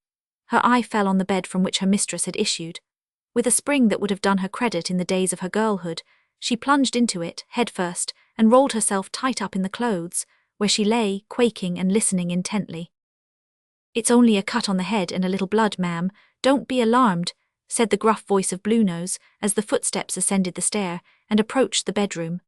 Her eye fell on the bed from which her mistress had issued. With a spring that would have done her credit in the days of her girlhood, she plunged into it, head first, and rolled herself tight up in the clothes, where she lay, quaking and listening intently. "It's only a cut on the head and a little blood, ma'am. Don't be alarmed," said the gruff voice of Bluenose as the footsteps ascended the stair and approached the bedroom.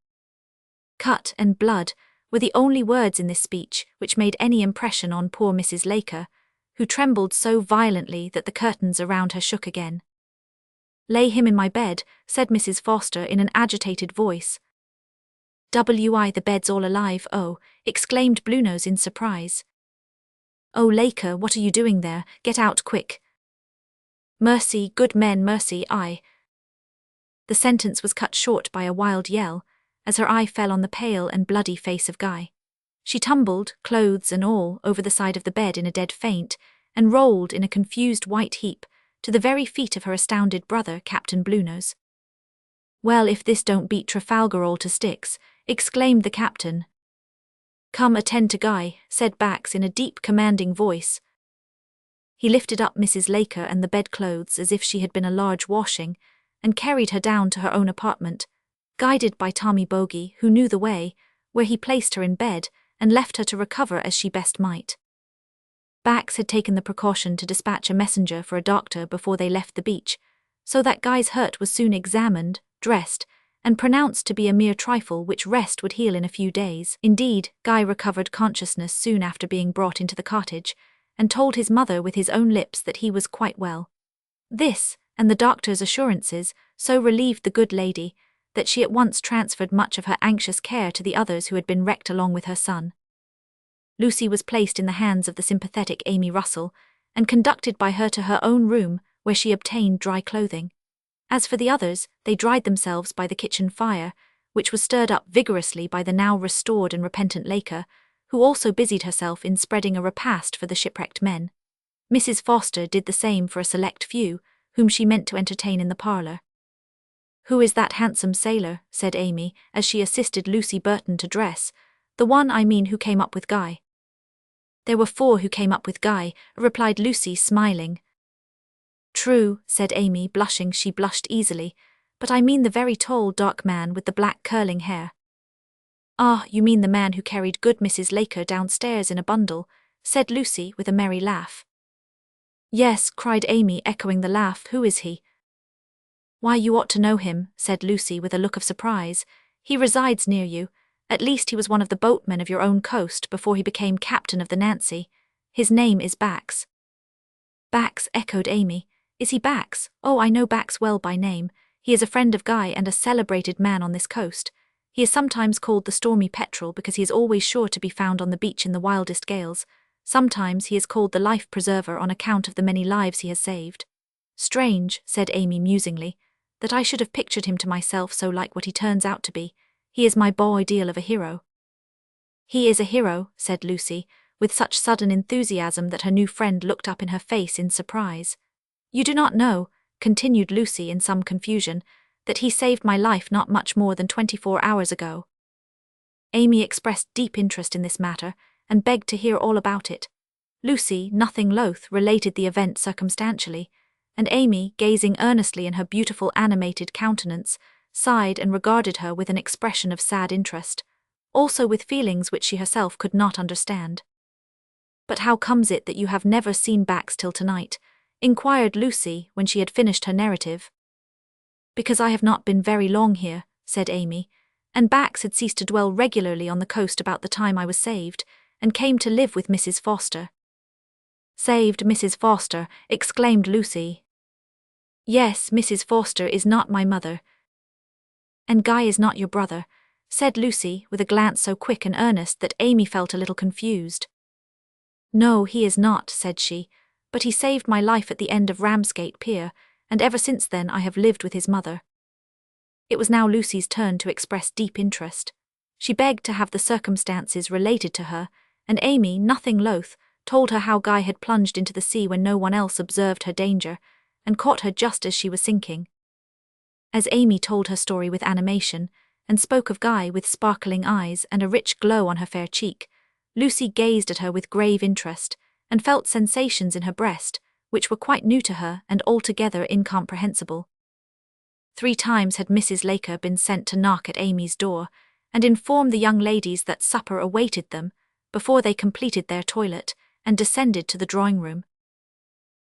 Cut and blood were the only words in this speech which made any impression on poor Mrs. Laker, who trembled so violently that the curtains around her shook again. "Lay him in my bed," said Mrs. Foster in an agitated voice. "The bed's all alive, oh," exclaimed Bluenose in surprise. "Oh, Laker, what are you doing there? Get out quick." "Mercy, good men, mercy, I." The sentence was cut short by a wild yell, as her eye fell on the pale and bloody face of Guy. She tumbled, clothes and all, over the side of the bed in a dead faint, and rolled in a confused white heap, to the very feet of her astounded brother, Captain Bluenose. "Well, if this don't beat Trafalgar all to sticks," exclaimed the captain. "Come, attend to Guy," said Bax in a deep, commanding voice. He lifted up Mrs. Laker and the bedclothes as if she had been a large washing, and carried her down to her own apartment, guided by Tommy Bogey, who knew the way, where he placed her in bed and left her to recover as she best might. Bax had taken the precaution to dispatch a messenger for a doctor before they left the beach, so that Guy's hurt was soon examined, dressed, and pronounced to be a mere trifle which rest would heal in a few days. Indeed, Guy recovered consciousness soon after being brought into the cottage, and told his mother with his own lips that he was quite well. This, and the doctor's assurances, so relieved the good lady, that she at once transferred much of her anxious care to the others who had been wrecked along with her son. Lucy was placed in the hands of the sympathetic Amy Russell, and conducted by her to her own room, where she obtained dry clothing. As for the others, they dried themselves by the kitchen fire, which was stirred up vigorously by the now restored and repentant Laker, who also busied herself in spreading a repast for the shipwrecked men. Mrs. Foster did the same for a select few, whom she meant to entertain in the parlour. "Who is that handsome sailor?" said Amy, as she assisted Lucy Burton to dress. "The one, I mean, who came up with Guy." "There were 4 who came up with Guy," replied Lucy, smiling. "True," said Amy, blushing. She blushed easily, "but I mean the very tall, dark man with the black curling hair." "Ah, you mean the man who carried good Mrs. Laker downstairs in a bundle," said Lucy with a merry laugh. "Yes," cried Amy, echoing the laugh. "Who is he?" "Why, you ought to know him," said Lucy with a look of surprise. "He resides near you. At least he was one of the boatmen of your own coast before he became captain of the Nancy. His name is Bax." "Bax," echoed Amy. "Is he Bax? Oh, I know Bax well by name. He is a friend of Guy and a celebrated man on this coast. He is sometimes called the Stormy Petrel because he is always sure to be found on the beach in the wildest gales. Sometimes he is called the Life Preserver on account of the many lives he has saved." "Strange," said Amy musingly, "that I should have pictured him to myself so like what he turns out to be. He is my beau ideal of a hero." "He is a hero," said Lucy, with such sudden enthusiasm that her new friend looked up in her face in surprise. "You do not know," continued Lucy in some confusion, "that he saved my life not much more than 24 hours ago." Amy expressed deep interest in this matter, and begged to hear all about it. Lucy, nothing loath, related the event circumstantially, and Amy, gazing earnestly in her beautiful animated countenance, sighed and regarded her with an expression of sad interest, also with feelings which she herself could not understand. "But how comes it that you have never seen Bax till tonight?" inquired Lucy when she had finished her narrative. "Because I have not been very long here," said Amy, "and Bax had ceased to dwell regularly on the coast about the time I was saved, and came to live with Mrs. Foster." "Saved Mrs. Foster!" exclaimed Lucy. "Yes, Mrs. Foster is not my mother." "And Guy is not your brother," said Lucy, with a glance so quick and earnest that Amy felt a little confused. "No, he is not," said she, "but he saved my life at the end of Ramsgate Pier, and ever since then I have lived with his mother." It was now Lucy's turn to express deep interest. She begged to have the circumstances related to her, and Amy, nothing loath, told her how Guy had plunged into the sea when no one else observed her danger, and caught her just as she was sinking. As Amy told her story with animation, and spoke of Guy with sparkling eyes and a rich glow on her fair cheek, Lucy gazed at her with grave interest, and felt sensations in her breast, which were quite new to her and altogether incomprehensible. 3 times had Mrs. Laker been sent to knock at Amy's door, and inform the young ladies that supper awaited them, before they completed their toilet, and descended to the drawing-room.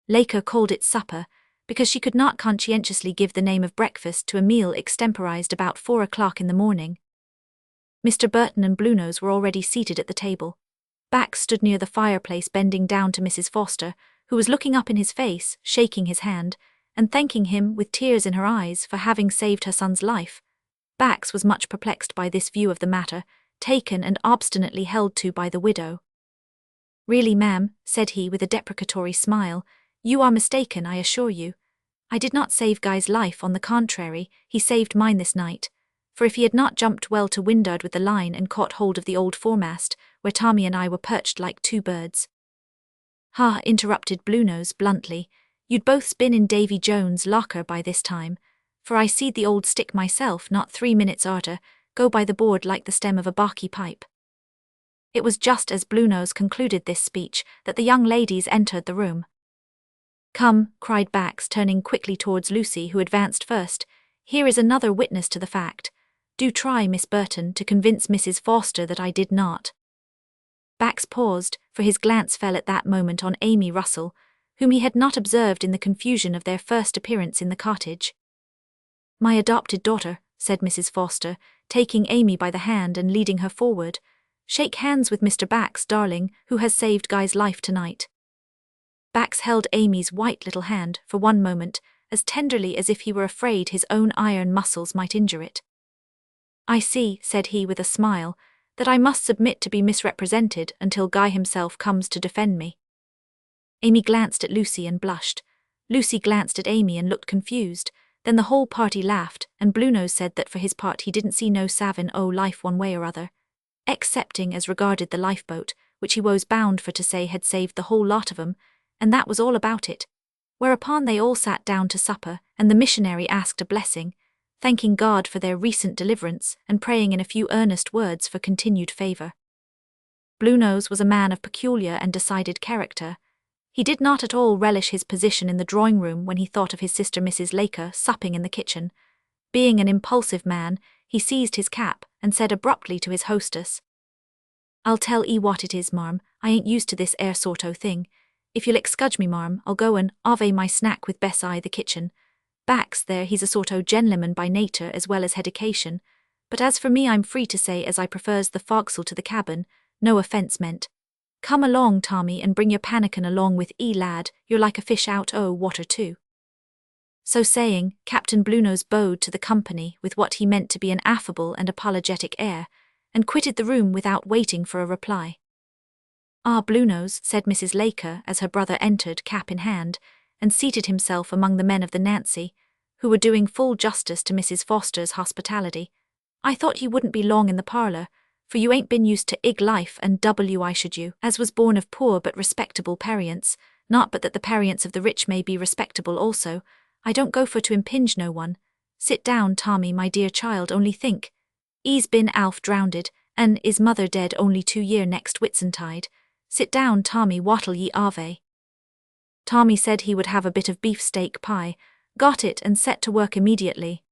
Laker called it supper, because she could not conscientiously give the name of breakfast to a meal extemporized about 4 o'clock in the morning. Mr. Burton and Bluenose were already seated at the table. Bax stood near the fireplace bending down to Mrs. Foster, who was looking up in his face, shaking his hand, and thanking him with tears in her eyes for having saved her son's life. Bax was much perplexed by this view of the matter, taken and obstinately held to by the widow. "Really, ma'am," said he with a deprecatory smile, "you are mistaken, I assure you. I did not save Guy's life, on the contrary, he saved mine this night. For if he had not jumped well to windward with the line and caught hold of the old foremast, where Tommy and I were perched like 2 birds." "Ha," interrupted Bluenose bluntly, You'd both been in Davy Jones' locker by this time, for I seed the old stick myself not 3 minutes arter, go by the board like the stem of a barky pipe. It was just as Bluenose concluded this speech that the young ladies entered the room. "Come," cried Bax, turning quickly towards Lucy, who advanced first, "here is another witness to the fact. Do try, Miss Burton, to convince Mrs. Foster that I did not." Bax paused, for his glance fell at that moment on Amy Russell, whom he had not observed in the confusion of their first appearance in the cottage. "My adopted daughter," said Mrs. Foster, taking Amy by the hand and leading her forward. "Shake hands with Mr. Bax, darling, who has saved Guy's life tonight." Bax held Amy's white little hand for one moment, as tenderly as if he were afraid his own iron muscles might injure it. "I see," said he with a smile, "that I must submit to be misrepresented until Guy himself comes to defend me." Amy glanced at Lucy and blushed. Lucy glanced at Amy and looked confused. Then the whole party laughed, and Bluenose said that for his part he didn't see no savin' o' life one way or other, excepting as regarded the lifeboat, which he was bound for to say had saved the whole lot of 'em, and that was all about it. Whereupon they all sat down to supper, and the missionary asked a blessing, thanking God for their recent deliverance and praying in a few earnest words for continued favour. Bluenose was a man of peculiar and decided character. He did not at all relish his position in the drawing-room when he thought of his sister Mrs. Laker supping in the kitchen. Being an impulsive man, he seized his cap and said abruptly to his hostess, "I'll tell 'ee what it is, marm, I ain't used to this 'ere sort o' thing. If you'll excudge me, marm, I'll go and ave my snack with Bess I the kitchen. Bax there, he's a sort o' gen'leman by nature as well as hedication, but as for me I'm free to say as I prefers the fo'csle to the cabin, no offence meant. Come along, Tommy, and bring your pannikin along with 'ee, lad, you're like a fish out o' water too." So saying, Captain Bluenose bowed to the company with what he meant to be an affable and apologetic air, and quitted the room without waiting for a reply. "Ah, Bluenose," said Mrs. Laker as her brother entered cap in hand, and seated himself among the men of the Nancy, who were doing full justice to Mrs. Foster's hospitality, "I thought you wouldn't be long in the parlour, for you ain't been used to ig life and I should you, as was born of poor but respectable parents, not but that the parents of the rich may be respectable also. I don't go for to impinge no one. Sit down, Tommy, my dear child, only think. 'E's been Alf drownded, and 'is mother dead only 2 year next Whitsuntide. Sit down, Tommy, what'll ye ave?" Tommy said he would have a bit of beefsteak pie, got it and set to work immediately.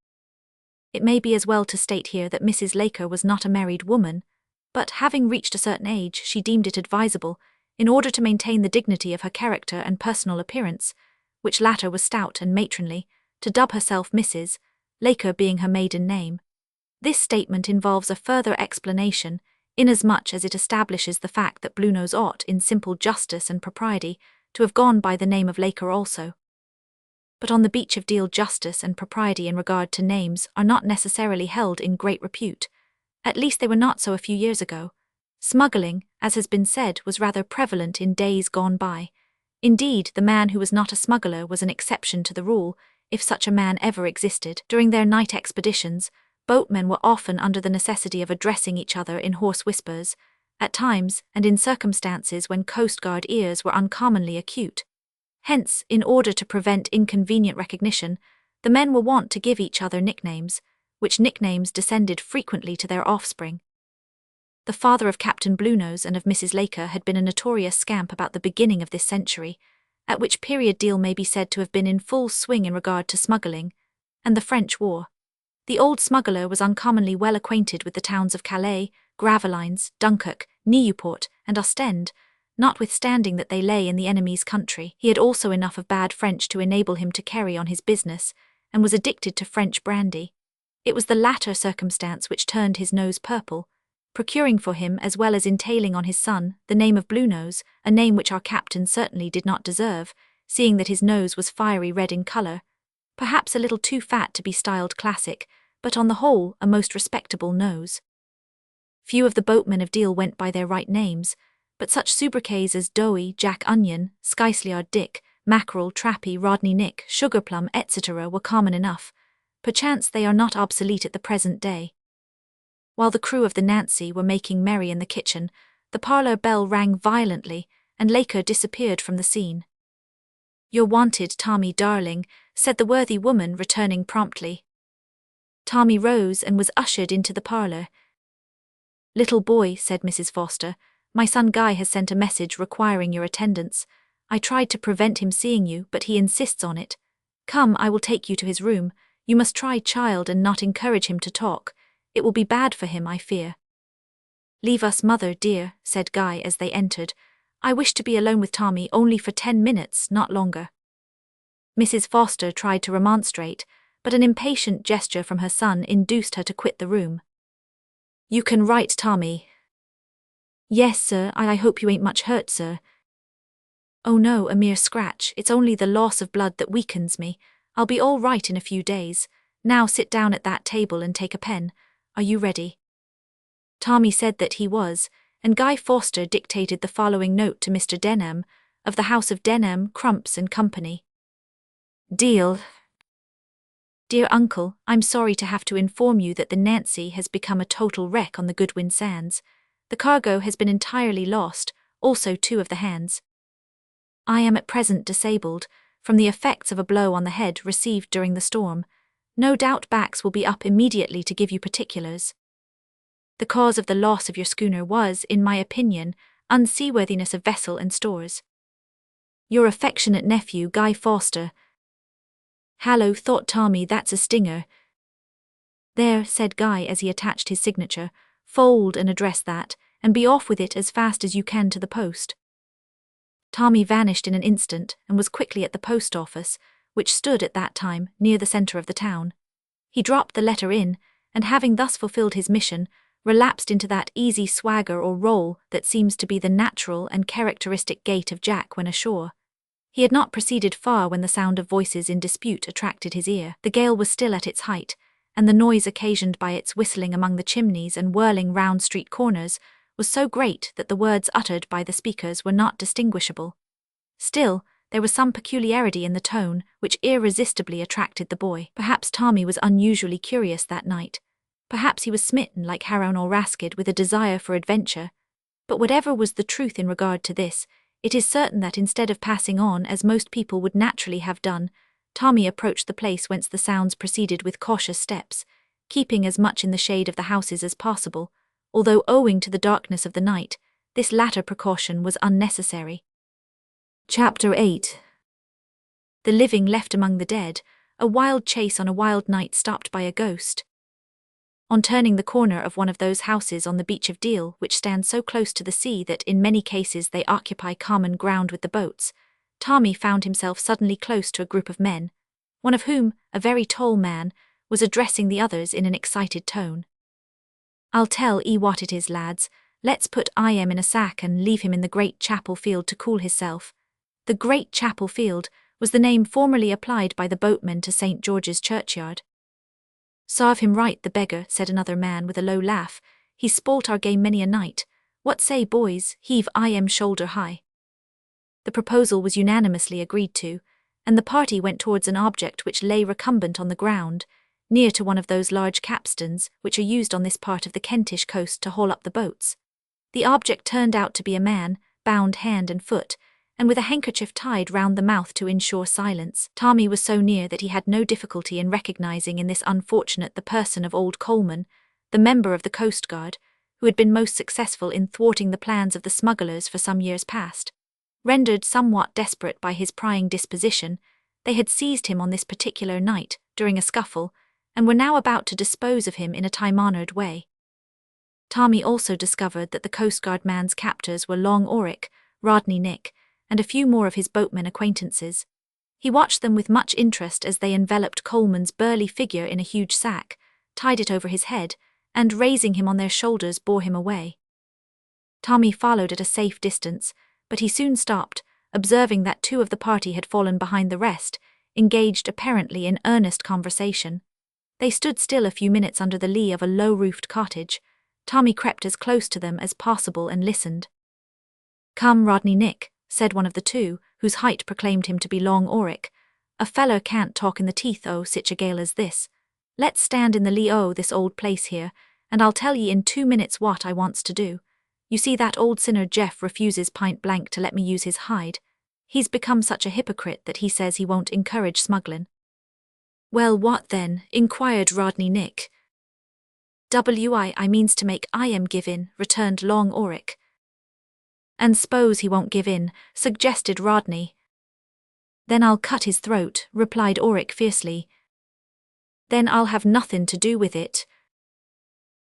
It may be as well to state here that Mrs. Laker was not a married woman, but having reached a certain age she deemed it advisable, in order to maintain the dignity of her character and personal appearance, which latter was stout and matronly, to dub herself Mrs. Laker being her maiden name. This statement involves a further explanation, inasmuch as it establishes the fact that Bluenose ought, in simple justice and propriety, to have gone by the name of Laker also. But on the beach of Deal justice and propriety in regard to names are not necessarily held in great repute. At least they were not so a few years ago. Smuggling, as has been said, was rather prevalent in days gone by. Indeed, the man who was not a smuggler was an exception to the rule, if such a man ever existed. During their night expeditions, boatmen were often under the necessity of addressing each other in hoarse whispers, at times and in circumstances when Coast Guard ears were uncommonly acute. Hence, in order to prevent inconvenient recognition, the men were wont to give each other nicknames, which nicknames descended frequently to their offspring. The father of Captain Bluenose and of Mrs. Laker had been a notorious scamp about the beginning of this century, at which period Deal may be said to have been in full swing in regard to smuggling, and the French War. The old smuggler was uncommonly well acquainted with the towns of Calais, Gravelines, Dunkirk, Nieuport, and Ostend. Notwithstanding that they lay in the enemy's country, he had also enough of bad French to enable him to carry on his business, and was addicted to French brandy. It was the latter circumstance which turned his nose purple, procuring for him, as well as entailing on his son, the name of Bluenose, a name which our captain certainly did not deserve, seeing that his nose was fiery red in colour, perhaps a little too fat to be styled classic, but on the whole a most respectable nose. Few of the boatmen of Deal went by their right names, but such sobriquets as Doughy, Jack Onion, Skysleyard Dick, Mackerel, Trappy, Rodney Nick, Sugarplum, etc. were common enough. Perchance they are not obsolete at the present day. While the crew of the Nancy were making merry in the kitchen, the parlour bell rang violently, and Laker disappeared from the scene. "You're wanted, Tommy darling," said the worthy woman, returning promptly. Tommy rose and was ushered into the parlour. "Little boy," said Mrs. Foster, "my son Guy has sent a message requiring your attendance. I tried to prevent him seeing you, but he insists on it. Come, I will take you to his room. You must try, child, and not encourage him to talk. It will be bad for him, I fear." "Leave us, mother, dear," said Guy as they entered. "I wish to be alone with Tommy only for 10 minutes, not longer." Mrs. Foster tried to remonstrate, but an impatient gesture from her son induced her to quit the room. "You can write, Tommy." "Yes, sir, I hope you ain't much hurt, sir." "Oh no, a mere scratch. It's only the loss of blood that weakens me. I'll be all right in a few days. Now sit down at that table and take a pen. Are you ready?" Tommy said that he was, and Guy Foster dictated the following note to Mr. Denham, of the House of Denham, Crumps and Company. "Deal. Dear Uncle, I'm sorry to have to inform you that the Nancy has become a total wreck on the Goodwin Sands. The cargo has been entirely lost, also 2 of the hands. I am at present disabled, from the effects of a blow on the head received during the storm. No doubt Bax will be up immediately to give you particulars. The cause of the loss of your schooner was, in my opinion, unseaworthiness of vessel and stores. Your affectionate nephew, Guy Foster." "Hallo," thought Tommy, "that's a stinger." "There," said Guy as he attached his signature, "fold and address that, and be off with it as fast as you can to the post." Tommy vanished in an instant and was quickly at the post office, which stood at that time near the centre of the town. He dropped the letter in, and having thus fulfilled his mission, relapsed into that easy swagger or roll that seems to be the natural and characteristic gait of Jack when ashore. He had not proceeded far when the sound of voices in dispute attracted his ear. The gale was still at its height, and the noise occasioned by its whistling among the chimneys and whirling round street corners was so great that the words uttered by the speakers were not distinguishable. Still, there was some peculiarity in the tone which irresistibly attracted the boy. Perhaps Tommy was unusually curious that night. Perhaps he was smitten like Haroun or Raskid with a desire for adventure. But whatever was the truth in regard to this, it is certain that instead of passing on as most people would naturally have done, Tommy approached the place whence the sounds proceeded with cautious steps, keeping as much in the shade of the houses as possible, although owing to the darkness of the night, this latter precaution was unnecessary. Chapter 8. The living left among the dead, a wild chase on a wild night stopped by a ghost. On turning the corner of one of those houses on the beach of Deal, which stand so close to the sea that in many cases they occupy common ground with the boats, Tommy found himself suddenly close to a group of men, one of whom, a very tall man, was addressing the others in an excited tone. "I'll tell 'ee what it is, lads. Let's put in a sack and leave him in the Great Chapel Field to cool hisself." The Great Chapel Field was the name formerly applied by the boatmen to St. George's Churchyard. "Sarve him right, the beggar," said another man with a low laugh. "He's spoilt our game many a night. What say, boys, heave shoulder high." The proposal was unanimously agreed to, and the party went towards an object which lay recumbent on the ground, near to one of those large capstans which are used on this part of the Kentish coast to haul up the boats. The object turned out to be a man, bound hand and foot, and with a handkerchief tied round the mouth to ensure silence. Tommy was so near that he had no difficulty in recognizing in this unfortunate the person of old Coleman, the member of the Coast Guard, who had been most successful in thwarting the plans of the smugglers for some years past. Rendered somewhat desperate by his prying disposition, they had seized him on this particular night during a scuffle, and were now about to dispose of him in a time-honoured way. Tommy also discovered that the Coast Guard man's captors were Long Oric, Rodney Nick, and a few more of his boatmen acquaintances. He watched them with much interest as they enveloped Coleman's burly figure in a huge sack, tied it over his head, and raising him on their shoulders bore him away. Tommy followed at a safe distance, but he soon stopped, observing that 2 of the party had fallen behind the rest, engaged apparently in earnest conversation. They stood still a few minutes under the lee of a low-roofed cottage. Tommy crept as close to them as possible and listened. "Come, Rodney Nick," said one of the 2, whose height proclaimed him to be Long Oric. "A feller can't talk in the teeth o' sich a gale as this. Let's stand in the lee o' this old place here, and I'll tell ye in 2 minutes what I wants to do. You see that old sinner Jeff refuses point blank to let me use his hide. He's become such a hypocrite that he says he won't encourage smuggling. Well, what then? Inquired Rodney Nick. I means to make I am give in, returned Long Auric. And s'pose he won't give in, suggested Rodney. Then I'll cut his throat, replied Auric fiercely. Then I'll have nothing to do with it.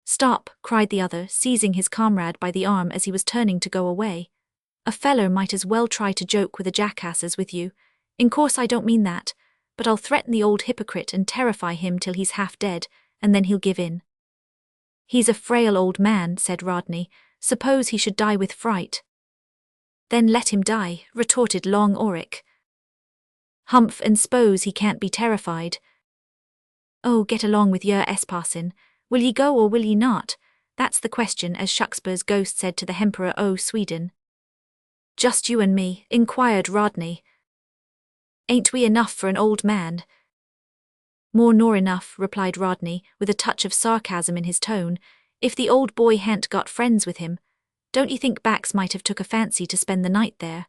Stop, cried the other, seizing his comrade by the arm as he was turning to go away. A feller might as well try to joke with a jackass as with you. In course I don't mean that, but I'll threaten the old hypocrite and terrify him till he's half dead, and then he'll give in. He's a frail old man, said Rodney. Suppose he should die with fright. Then let him die, retorted Long Auric. Humph, and s'pose he can't be terrified. Oh, get along with yer parson. Will ye go or will ye not? That's the question, as Shucksburgh's ghost said to the Hemperor o' Sweden. Just you and me, inquired Rodney. Ain't we enough for an old man? More nor enough, replied Rodney, with a touch of sarcasm in his tone, if the old boy hadn't got friends with him. Don't you think Bax might have took a fancy to spend the night there?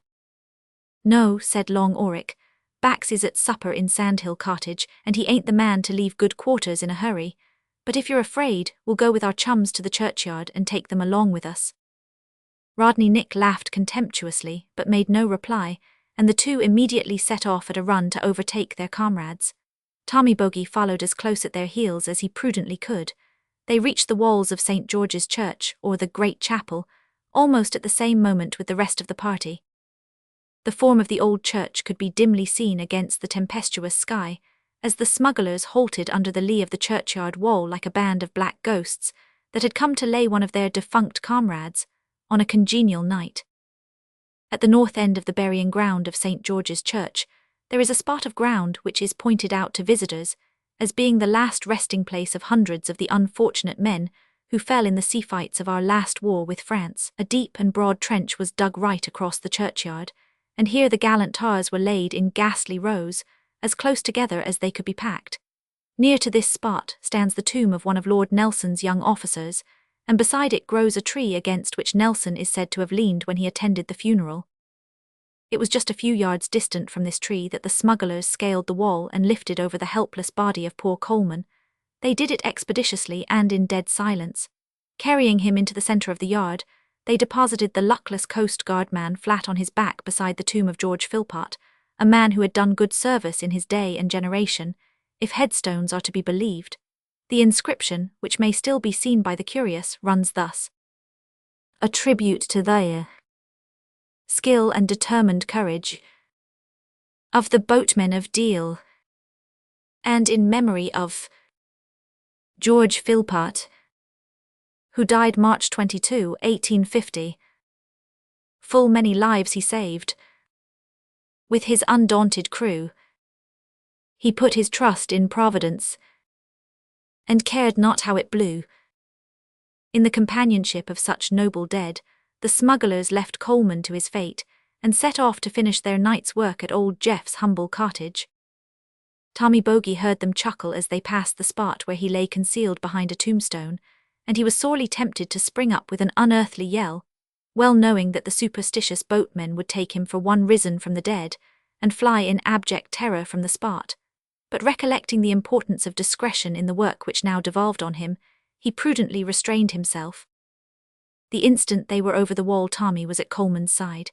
No, said Long Auric. Bax is at supper in Sandhill Cottage, and he ain't the man to leave good quarters in a hurry. But if you're afraid, we'll go with our chums to the churchyard and take them along with us. Rodney Nick laughed contemptuously, but made no reply, and the two immediately set off at a run to overtake their comrades. Tommy Bogey followed as close at their heels as he prudently could. They reached the walls of St. George's Church, or the Great Chapel, almost at the same moment with the rest of the party. The form of the old church could be dimly seen against the tempestuous sky, as the smugglers halted under the lee of the churchyard wall like a band of black ghosts that had come to lay one of their defunct comrades on a congenial night. At the north end of the burying ground of St. George's Church, there is a spot of ground which is pointed out to visitors as being the last resting place of hundreds of the unfortunate men who fell in the sea fights of our last war with France. A deep and broad trench was dug right across the churchyard, and here the gallant tars were laid in ghastly rows, as close together as they could be packed. Near to this spot stands the tomb of one of Lord Nelson's young officers, and beside it grows a tree against which Nelson is said to have leaned when he attended the funeral. It was just a few yards distant from this tree that the smugglers scaled the wall and lifted over the helpless body of poor Coleman. They did it expeditiously and in dead silence. Carrying him into the centre of the yard, they deposited the luckless Coast Guard man flat on his back beside the tomb of George Philpot, a man who had done good service in his day and generation, if headstones are to be believed. The inscription, which may still be seen by the curious, runs thus: A tribute to thy skill and determined courage of the boatmen of Deal, and in memory of George Philpot, who died March 22, 1850. Full many lives he saved. With his undaunted crew, he put his trust in Providence, and cared not how it blew. In the companionship of such noble dead, the smugglers left Coleman to his fate, and set off to finish their night's work at old Jeff's humble cottage. Tommy Bogey heard them chuckle as they passed the spot where he lay concealed behind a tombstone, and he was sorely tempted to spring up with an unearthly yell, well knowing that the superstitious boatmen would take him for one risen from the dead, and fly in abject terror from the spot. But recollecting the importance of discretion in the work which now devolved on him, he prudently restrained himself. The instant they were over the wall, Tommy was at Coleman's side.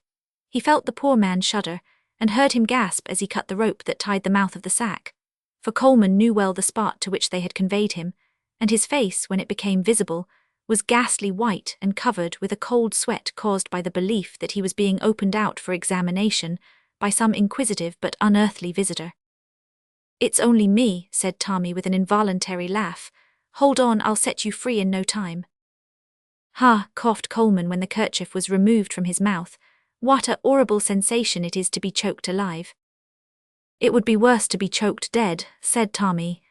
He felt the poor man shudder, and heard him gasp as he cut the rope that tied the mouth of the sack, for Coleman knew well the spot to which they had conveyed him, and his face, when it became visible, was ghastly white and covered with a cold sweat caused by the belief that he was being opened out for examination by some inquisitive but unearthly visitor. It's only me, said Tommy with an involuntary laugh. Hold on, I'll set you free in no time. Ha, coughed Coleman when the kerchief was removed from his mouth. What a horrible sensation it is to be choked alive. It would be worse to be choked dead, said Tommy.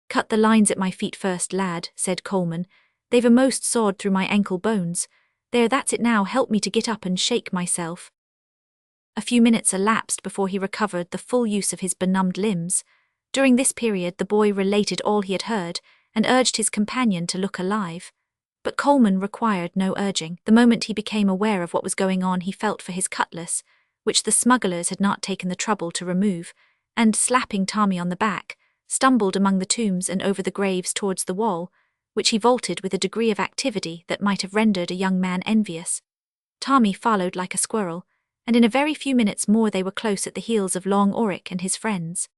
Cut the lines at my feet first, lad, said Coleman. They've a'most sawed through my ankle bones. There, that's it now, help me to get up and shake myself. A few minutes elapsed before he recovered the full use of his benumbed limbs. During this period the boy related all he had heard, and urged his companion to look alive. But Coleman required no urging. The moment he became aware of what was going on, he felt for his cutlass, which the smugglers had not taken the trouble to remove, and, slapping Tommy on the back, stumbled among the tombs and over the graves towards the wall, which he vaulted with a degree of activity that might have rendered a young man envious. Tommy followed like a squirrel, and in a very few minutes more they were close at the heels of Long Auric and his friends.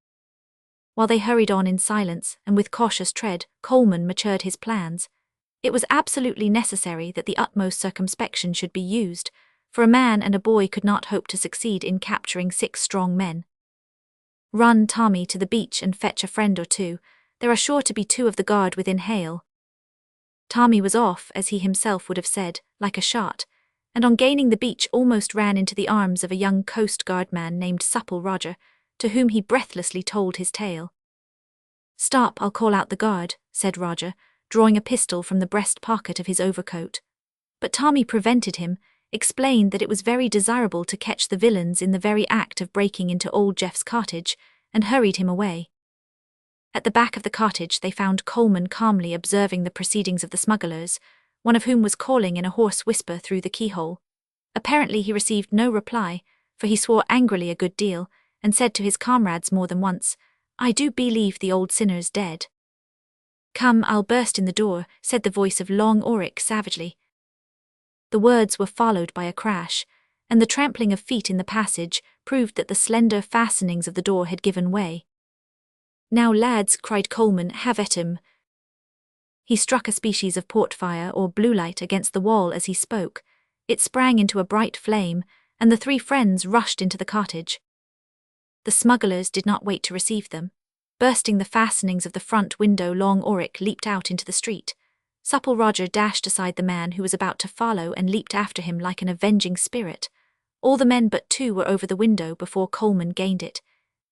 While they hurried on in silence and with cautious tread, Coleman matured his plans. It was absolutely necessary that the utmost circumspection should be used, for a man and a boy could not hope to succeed in capturing 6 strong men. "Run, Tommy, to the beach and fetch a friend or two. There are sure to be 2 of the guard within hail." Tommy was off, as he himself would have said, like a shot, and on gaining the beach almost ran into the arms of a young coast guard man named Supple Roger, to whom he breathlessly told his tale. "Stop, I'll call out the guard," said Roger, drawing a pistol from the breast pocket of his overcoat. But Tommy prevented him, explained that it was very desirable to catch the villains in the very act of breaking into old Jeff's cottage, and hurried him away. At the back of the cottage they found Coleman calmly observing the proceedings of the smugglers, one of whom was calling in a hoarse whisper through the keyhole. Apparently he received no reply, for he swore angrily a good deal, and said to his comrades more than once, "I do believe the old sinner's dead." "Come, I'll burst in the door," said the voice of Long Auric savagely. The words were followed by a crash, and the trampling of feet in the passage proved that the slender fastenings of the door had given way. "Now, lads," cried Coleman, "have at him." He struck a species of portfire or blue light against the wall as he spoke. It sprang into a bright flame, and the 3 friends rushed into the cottage. The smugglers did not wait to receive them. Bursting the fastenings of the front window, Long Auric leaped out into the street. Supple Roger dashed aside the man who was about to follow and leaped after him like an avenging spirit. All the men but 2 were over the window before Coleman gained it.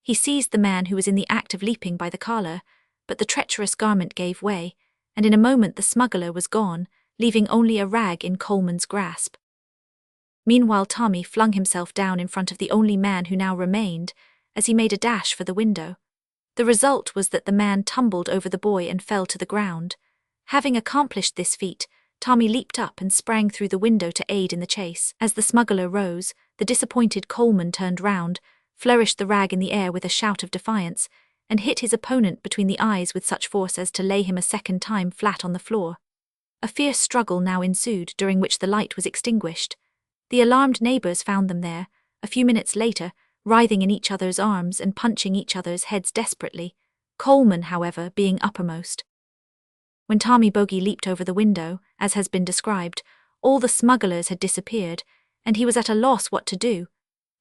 He seized the man who was in the act of leaping by the collar, but the treacherous garment gave way, and in a moment the smuggler was gone, leaving only a rag in Coleman's grasp. Meanwhile Tommy flung himself down in front of the only man who now remained, as he made a dash for the window. The result was that the man tumbled over the boy and fell to the ground. Having accomplished this feat, Tommy leaped up and sprang through the window to aid in the chase. As the smuggler rose, the disappointed Coleman turned round, flourished the rag in the air with a shout of defiance, and hit his opponent between the eyes with such force as to lay him a second time flat on the floor. A fierce struggle now ensued, during which the light was extinguished. The alarmed neighbours found them there, a few minutes later, writhing in each other's arms and punching each other's heads desperately, Coleman, however, being uppermost. When Tommy Bogey leaped over the window, as has been described, all the smugglers had disappeared, and he was at a loss what to do.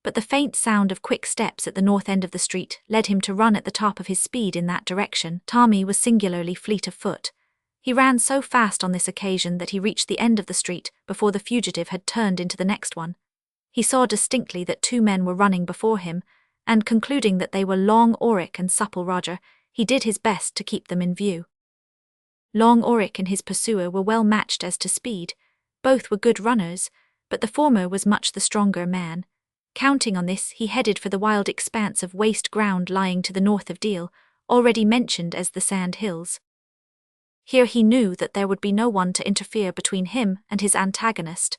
But the faint sound of quick steps at the north end of the street led him to run at the top of his speed in that direction. Tommy was singularly fleet of foot. He ran so fast on this occasion that he reached the end of the street before the fugitive had turned into the next one. He saw distinctly that 2 men were running before him, and concluding that they were Long Auric and Supple Roger, he did his best to keep them in view. Long Auric and his pursuer were well matched as to speed. Both were good runners, but the former was much the stronger man. Counting on this, he headed for the wild expanse of waste ground lying to the north of Deal, already mentioned as the Sand Hills. Here he knew that there would be no one to interfere between him and his antagonist.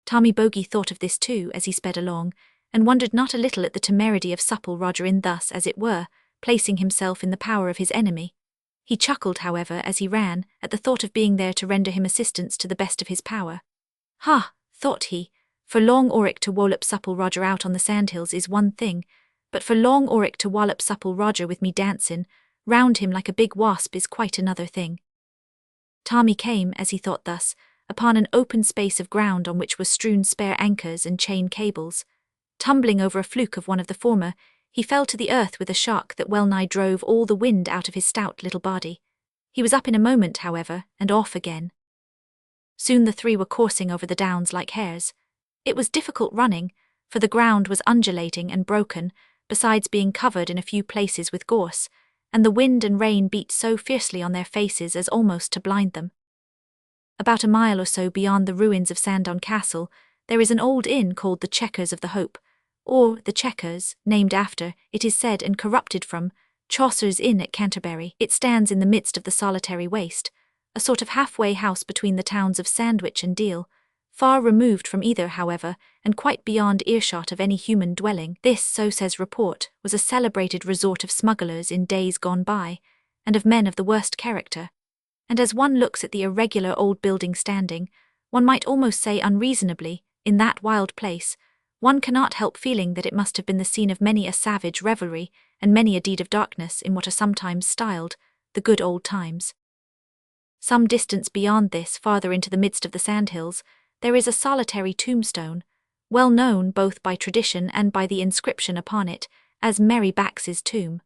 Tommy Bogey thought of this too as he sped along, and wondered not a little at the temerity of Supple Roger in thus, as it were, placing himself in the power of his enemy. He chuckled, however, as he ran, at the thought of being there to render him assistance to the best of his power. "Ha," thought he, "for Long Auric to wallop Supple Roger out on the sandhills is one thing, but for Long Auric to wallop Supple Roger with me dancin' round him like a big wasp is quite another thing." Tommy came, as he thought thus, upon an open space of ground on which were strewn spare anchors and chain cables. Tumbling over a fluke of one of the former, he fell to the earth with a shock that well-nigh drove all the wind out of his stout little body. He was up in a moment, however, and off again. Soon the 3 were coursing over the downs like hares. It was difficult running, for the ground was undulating and broken, besides being covered in a few places with gorse, and the wind and rain beat so fiercely on their faces as almost to blind them. About a mile or so beyond the ruins of Sandown Castle, there is an old inn called the Chequers of the Hope, or the Chequers, named after, it is said, and corrupted from, Chaucer's Inn at Canterbury. It stands in the midst of the solitary waste, a sort of halfway house between the towns of Sandwich and Deal, Far removed from either, however, and quite beyond earshot of any human dwelling, this, so says report, was a celebrated resort of smugglers in days gone by, and of men of the worst character. And as one looks at the irregular old building standing, one might almost say unreasonably, in that wild place, one cannot help feeling that it must have been the scene of many a savage revelry and many a deed of darkness in what are sometimes styled the good old times. Some distance beyond this, farther into the midst of the sandhills, there is a solitary tombstone, well known both by tradition and by the inscription upon it as Merry Bax's tomb.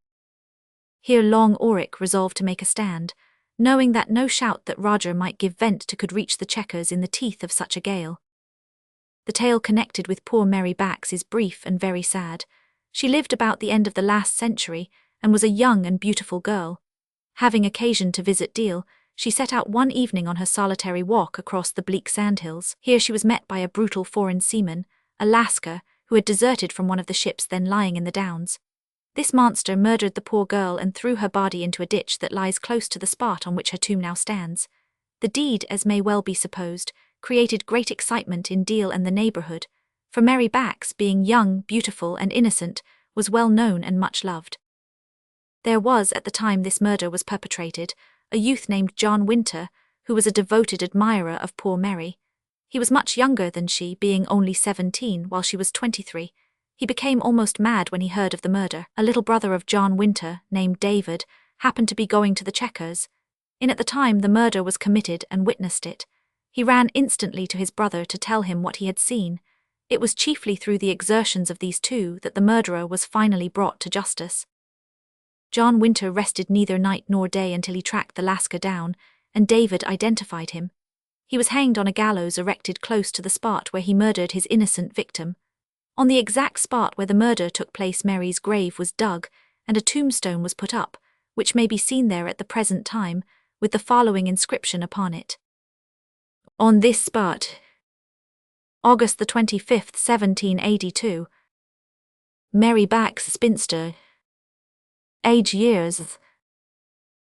Here Long Auric resolved to make a stand, knowing that no shout that Roger might give vent to could reach the checkers in the teeth of such a gale. The tale connected with poor Merry Bax is brief and very sad. She lived about the end of the last century and was a young and beautiful girl. Having occasion to visit Deal, she set out one evening on her solitary walk across the bleak sandhills. Here she was met by a brutal foreign seaman, a lascar, who had deserted from one of the ships then lying in the Downs. This monster murdered the poor girl and threw her body into a ditch that lies close to the spot on which her tomb now stands. The deed, as may well be supposed, created great excitement in Deal and the neighbourhood, for Merry Bax, being young, beautiful, and innocent, was well known and much loved. There was, at the time this murder was perpetrated, a youth named John Winter, who was a devoted admirer of poor Mary. He was much younger than she, being only 17, while she was 23. He became almost mad when he heard of the murder. A little brother of John Winter, named David, happened to be going to the checkers. At the time the murder was committed and witnessed it. He ran instantly to his brother to tell him what he had seen. It was chiefly through the exertions of these two that the murderer was finally brought to justice. John Winter rested neither night nor day until he tracked the lascar down, and David identified him. He was hanged on a gallows erected close to the spot where he murdered his innocent victim. On the exact spot where the murder took place Mary's grave was dug, and a tombstone was put up, which may be seen there at the present time, with the following inscription upon it. On this spot, August the 25th, 1782, Mary Bax, spinster, age years,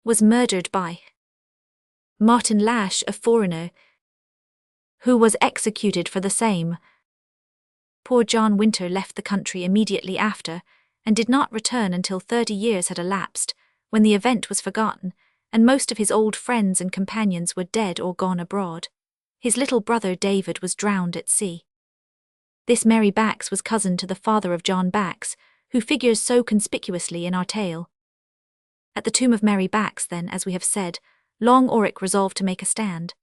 was murdered by Martin Lash, a foreigner, who was executed for the same. Poor John Winter left the country immediately after, and did not return until 30 years had elapsed, when the event was forgotten, and most of his old friends and companions were dead or gone abroad. His little brother David was drowned at sea. This Mary Bax was cousin to the father of John Bax, who figures so conspicuously in our tale. At the tomb of Mary Bax, then, as we have said, Long Auric resolved to make a stand.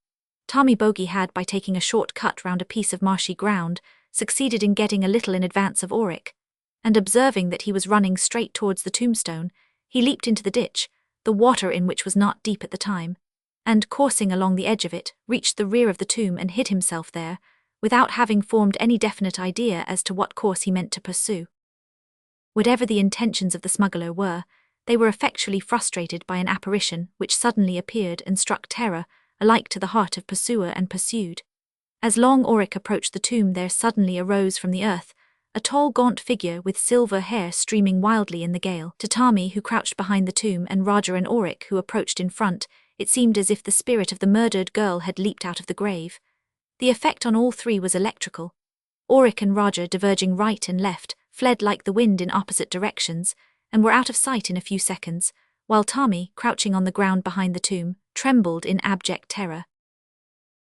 Tommy Bogey had, by taking a short cut round a piece of marshy ground, succeeded in getting a little in advance of Auric, and observing that he was running straight towards the tombstone, he leaped into the ditch, the water in which was not deep at the time, and, coursing along the edge of it, reached the rear of the tomb and hid himself there, without having formed any definite idea as to what course he meant to pursue. Whatever the intentions of the smuggler were, they were effectually frustrated by an apparition which suddenly appeared and struck terror alike to the heart of pursuer and pursued. As Long Auric approached the tomb, there suddenly arose from the earth a tall gaunt figure with silver hair streaming wildly in the gale. To Tommy, who crouched behind the tomb, and Roger and Auric, who approached in front, it seemed as if the spirit of the murdered girl had leaped out of the grave. The effect on all three was electrical. Auric and Roger, diverging right and left, fled like the wind in opposite directions, and were out of sight in a few seconds, while Tommy, crouching on the ground behind the tomb, trembled in abject terror.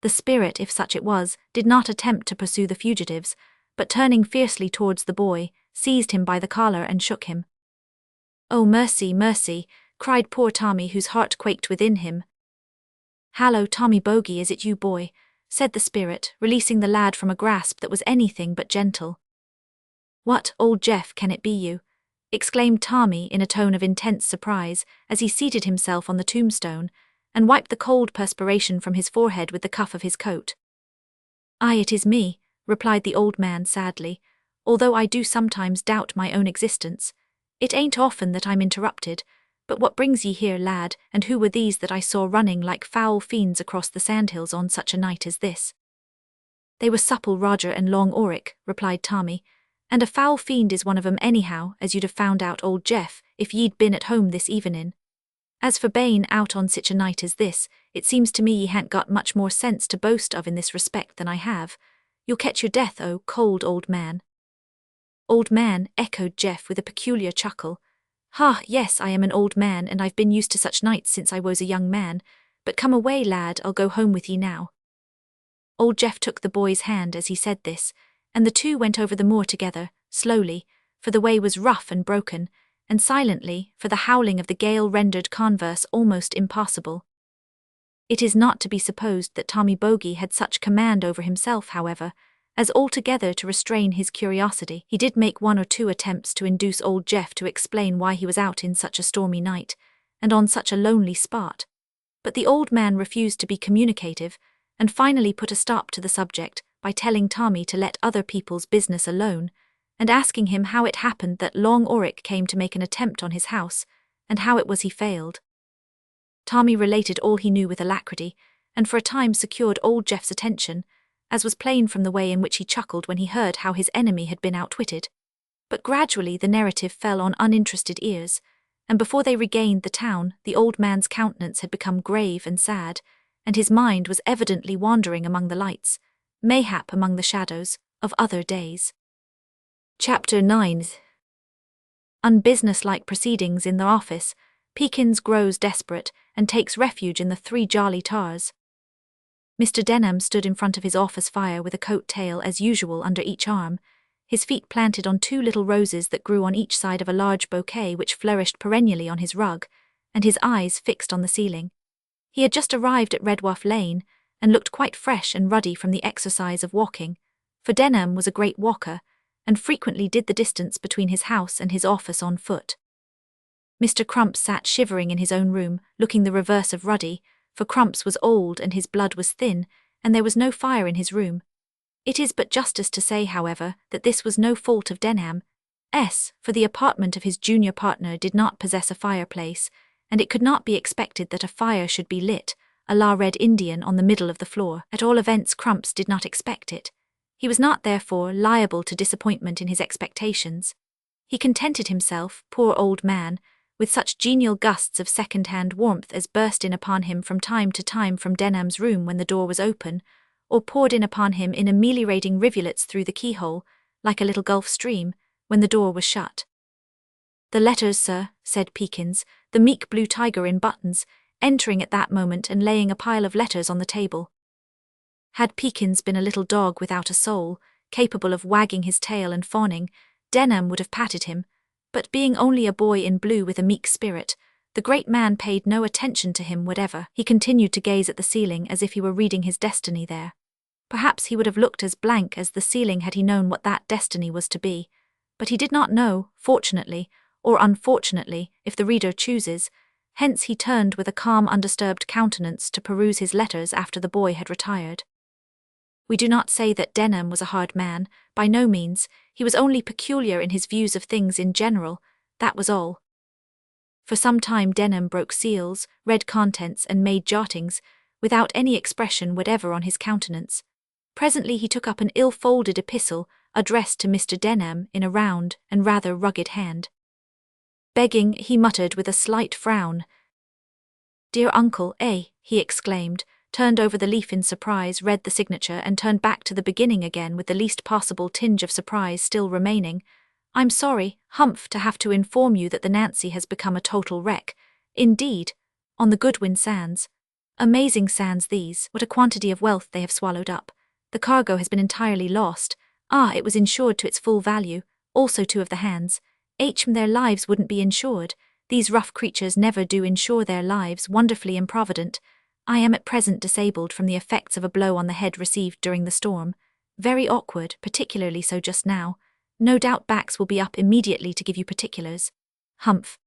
The spirit, if such it was, did not attempt to pursue the fugitives, but turning fiercely towards the boy, seized him by the collar and shook him. "Oh, mercy, mercy," cried poor Tommy, whose heart quaked within him. "Hallo, Tommy Bogey, is it you, boy?" said the spirit, releasing the lad from a grasp that was anything but gentle. "What, old Jeff, can it be you?" exclaimed Tommy in a tone of intense surprise as he seated himself on the tombstone and wiped the cold perspiration from his forehead with the cuff of his coat. "Aye, it is me," replied the old man sadly, "although I do sometimes doubt my own existence. It ain't often that I'm interrupted, but what brings ye here, lad, and who were these that I saw running like foul fiends across the sandhills on such a night as this?" "They were supple Roger and Long Auric," replied Tommy, "and a foul fiend is one of 'em anyhow, as you'd have found out, old Jeff, if ye'd been at home this evening." As for Bane out on sich a night as this, it seems to me ye han't got much more sense to boast of in this respect than I have. You'll catch your death, oh, cold old man." "Old man," echoed Jeff with a peculiar chuckle. "Ha, yes, I am an old man, and I've been used to such nights since I was a young man. But come away, lad, I'll go home with ye now." Old Jeff took the boy's hand as he said this, and the two went over the moor together, slowly, for the way was rough and broken, and silently, for the howling of the gale rendered converse almost impossible. It is not to be supposed that Tommy Bogey had such command over himself, however, as altogether to restrain his curiosity. He did make one or two attempts to induce old Jeff to explain why he was out in such a stormy night, and on such a lonely spot, but the old man refused to be communicative, and finally put a stop to the subject by telling Tommy to let other people's business alone, and asking him how it happened that Long Oric came to make an attempt on his house, and how it was he failed. Tommy related all he knew with alacrity, and for a time secured old Jeff's attention, as was plain from the way in which he chuckled when he heard how his enemy had been outwitted. But gradually the narrative fell on uninterested ears, and before they regained the town, the old man's countenance had become grave and sad, and his mind was evidently wandering among the lights, mayhap among the shadows, of other days. Chapter 9. Unbusinesslike proceedings in the office. Peakins grows desperate and takes refuge in the Three Jolly Tars. Mr. Denham stood in front of his office fire with a coat tail as usual under each arm, his feet planted on two little roses that grew on each side of a large bouquet which flourished perennially on his rug, and his eyes fixed on the ceiling. He had just arrived at Redwharf Lane, and looked quite fresh and ruddy from the exercise of walking, for Denham was a great walker, and frequently did the distance between his house and his office on foot. Mr. Crumps sat shivering in his own room, looking the reverse of ruddy, for Crumps was old and his blood was thin, and there was no fire in his room. It is but justice to say, however, that this was no fault of Denham's, for the apartment of his junior partner did not possess a fireplace, and it could not be expected that a fire should be lit, a la Red Indian, on the middle of the floor. At all events, Crumps did not expect it. He was not, therefore, liable to disappointment in his expectations. He contented himself, poor old man, with such genial gusts of second-hand warmth as burst in upon him from time to time from Denham's room when the door was open, or poured in upon him in ameliorating rivulets through the keyhole, like a little Gulf Stream, when the door was shut. "The letters, sir," said Peakins, the meek blue tiger in buttons, entering at that moment and laying a pile of letters on the table. Had Peakins been a little dog without a soul, capable of wagging his tail and fawning, Denham would have patted him, but being only a boy in blue with a meek spirit, the great man paid no attention to him whatever. He continued to gaze at the ceiling as if he were reading his destiny there. Perhaps he would have looked as blank as the ceiling had he known what that destiny was to be, but he did not know, fortunately, or unfortunately, if the reader chooses. Hence he turned with a calm, undisturbed countenance to peruse his letters after the boy had retired. We do not say that Denham was a hard man, by no means. He was only peculiar in his views of things in general, that was all. For some time Denham broke seals, read contents and made jottings, without any expression whatever on his countenance. Presently he took up an ill-folded epistle, addressed to Mr. Denham in a round and rather rugged hand. Begging, he muttered with a slight frown. "Dear uncle, he exclaimed, turned over the leaf in surprise, read the signature and turned back to the beginning again with the least possible tinge of surprise still remaining. "I'm sorry, Humph, to have to inform you that the Nancy has become a total wreck. Indeed, on the Goodwin sands. Amazing sands these, what a quantity of wealth they have swallowed up. The cargo has been entirely lost. It was insured to its full value, also two of the hands. Their lives wouldn't be insured. These rough creatures never do insure their lives, wonderfully improvident. I am at present disabled from the effects of a blow on the head received during the storm. Very awkward, particularly so just now. No doubt Bax will be up immediately to give you particulars. Humph.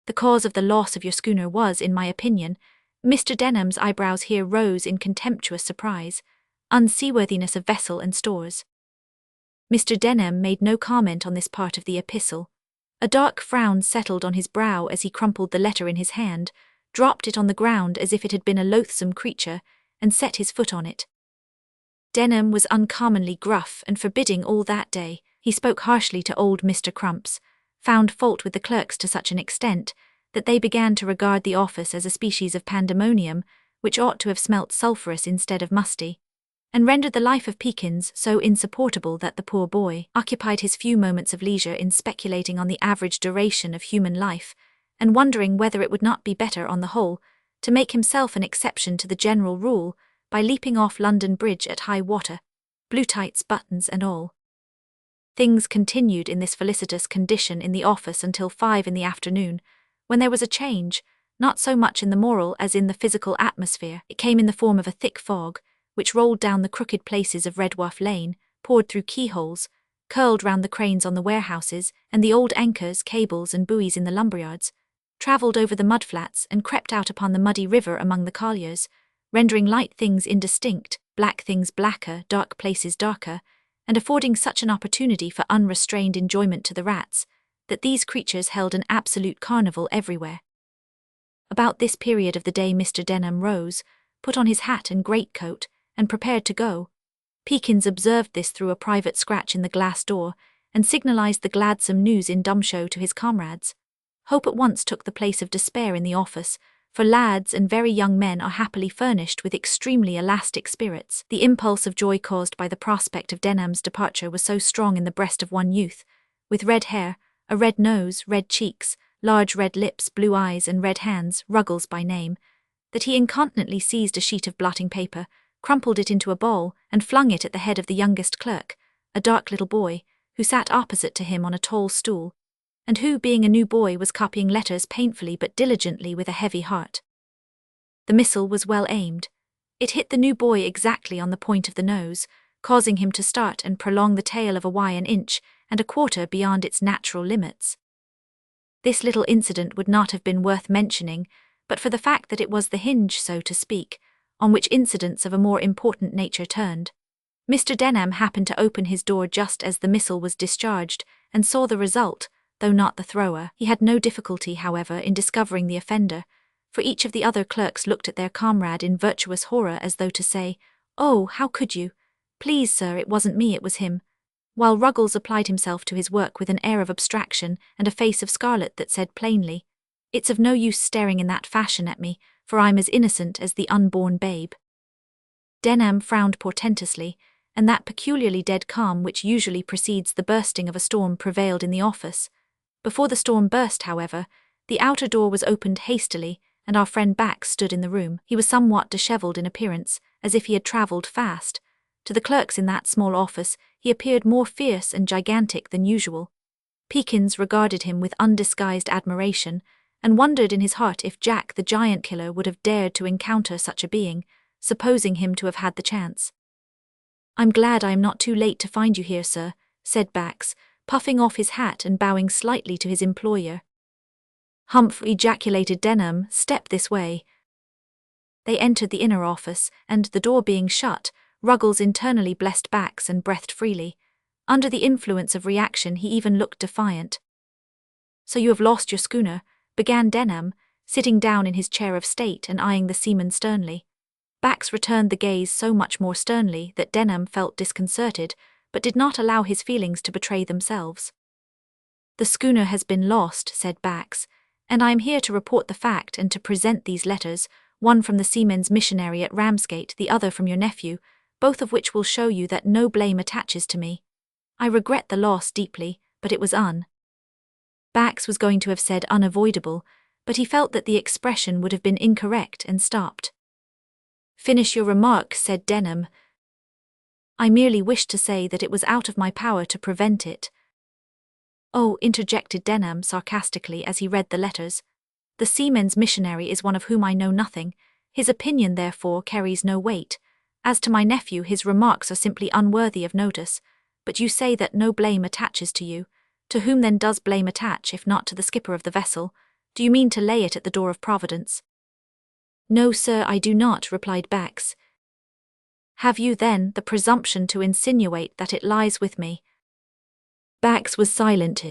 The cause of the loss of your schooner was, in my opinion," Mr. Denham's eyebrows here rose in contemptuous surprise, "unseaworthiness of vessel and stores." Mr. Denham made no comment on this part of the epistle. A dark frown settled on his brow as he crumpled the letter in his hand, dropped it on the ground as if it had been a loathsome creature, and set his foot on it. Denham was uncommonly gruff and forbidding all that day. He spoke harshly to old Mr. Crumps, found fault with the clerks to such an extent that they began to regard the office as a species of pandemonium, which ought to have smelt sulphurous instead of musty, and rendered the life of Peakins so insupportable that the poor boy occupied his few moments of leisure in speculating on the average duration of human life, and wondering whether it would not be better, on the whole, to make himself an exception to the general rule by leaping off London Bridge at high water, blue tights, buttons and all. Things continued in this felicitous condition in the office until 5 in the afternoon, when there was a change, not so much in the moral as in the physical atmosphere. It came in the form of a thick fog, which rolled down the crooked places of Redwarf Lane, poured through keyholes, curled round the cranes on the warehouses and the old anchors, cables and buoys in the lumberyards, travelled over the mudflats and crept out upon the muddy river among the colliers, rendering light things indistinct, black things blacker, dark places darker, and affording such an opportunity for unrestrained enjoyment to the rats, that these creatures held an absolute carnival everywhere. About this period of the day Mr. Denham rose, put on his hat and greatcoat, and prepared to go. Peakins observed this through a private scratch in the glass door, and signalized the gladsome news in dumb show to his comrades. Hope at once took the place of despair in the office, for lads and very young men are happily furnished with extremely elastic spirits. The impulse of joy caused by the prospect of Denham's departure was so strong in the breast of one youth, with red hair, a red nose, red cheeks, large red lips, blue eyes and red hands, Ruggles by name, that he incontinently seized a sheet of blotting paper, crumpled it into a ball, and flung it at the head of the youngest clerk, a dark little boy, who sat opposite to him on a tall stool, and who, being a new boy, was copying letters painfully but diligently with a heavy heart. The missile was well aimed. It hit the new boy exactly on the point of the nose, causing him to start and prolong the tail of a Y an inch and a quarter beyond its natural limits. This little incident would not have been worth mentioning, but for the fact that it was the hinge, so to speak, on which incidents of a more important nature turned. Mr. Denham happened to open his door just as the missile was discharged, and saw the result, though not the thrower. He had no difficulty, however, in discovering the offender, for each of the other clerks looked at their comrade in virtuous horror as though to say, "Oh, how could you? Please, sir, it wasn't me, it was him," while Ruggles applied himself to his work with an air of abstraction and a face of scarlet that said plainly, "It's of no use staring in that fashion at me, for I'm as innocent as the unborn babe." Denham frowned portentously, and that peculiarly dead calm which usually precedes the bursting of a storm prevailed in the office. Before the storm burst, however, the outer door was opened hastily, and our friend Bax stood in the room. He was somewhat dishevelled in appearance, as if he had travelled fast. To the clerks in that small office he appeared more fierce and gigantic than usual. Peakins regarded him with undisguised admiration, and wondered in his heart if Jack the giant killer would have dared to encounter such a being, supposing him to have had the chance. "I'm glad I am not too late to find you here, sir," said Bax, puffing off his hat and bowing slightly to his employer. "Humph," ejaculated Denham, "step this way." They entered the inner office, and, the door being shut, Ruggles internally blessed Bax and breathed freely. Under the influence of reaction he even looked defiant. "So you have lost your schooner," began Denham, sitting down in his chair of state and eyeing the seaman sternly. Bax returned the gaze so much more sternly that Denham felt disconcerted, but did not allow his feelings to betray themselves. "The schooner has been lost," said Bax, "and I am here to report the fact and to present these letters, one from the Seamen's Missionary at Ramsgate, the other from your nephew, both of which will show you that no blame attaches to me. I regret the loss deeply, but it was Bax was going to have said unavoidable, but he felt that the expression would have been incorrect and stopped. "Finish your remark," said Denham. "I merely wished to say that it was out of my power to prevent it." "Oh," interjected Denham sarcastically as he read the letters, "the Seamen's Missionary is one of whom I know nothing. His opinion, therefore, carries no weight. As to my nephew, his remarks are simply unworthy of notice. But you say that no blame attaches to you. To whom then does blame attach, if not to the skipper of the vessel? Do you mean to lay it at the door of Providence?" "No, sir, I do not," replied Bax. "Have you, then, the presumption to insinuate that it lies with me?" Bax was silent.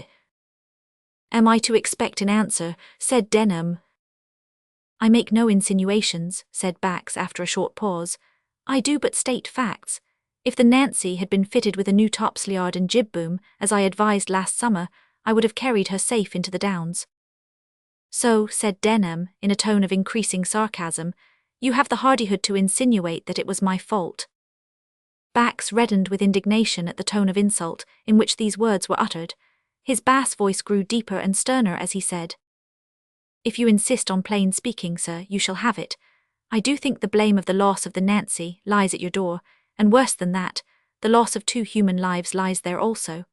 "Am I to expect an answer?" said Denham. "I make no insinuations," said Bax after a short pause. "I do but state facts. If the Nancy had been fitted with a new topsail-yard and jib-boom, as I advised last summer, I would have carried her safe into the Downs." So, said Denham, in a tone of increasing sarcasm, you have the hardihood to insinuate that it was my fault. Bax reddened with indignation at the tone of insult in which these words were uttered. His bass voice grew deeper and sterner as he said, If you insist on plain speaking, sir, you shall have it. I do think the blame of the loss of the Nancy lies at your door, and worse than that, the loss of 2 human lives lies there also.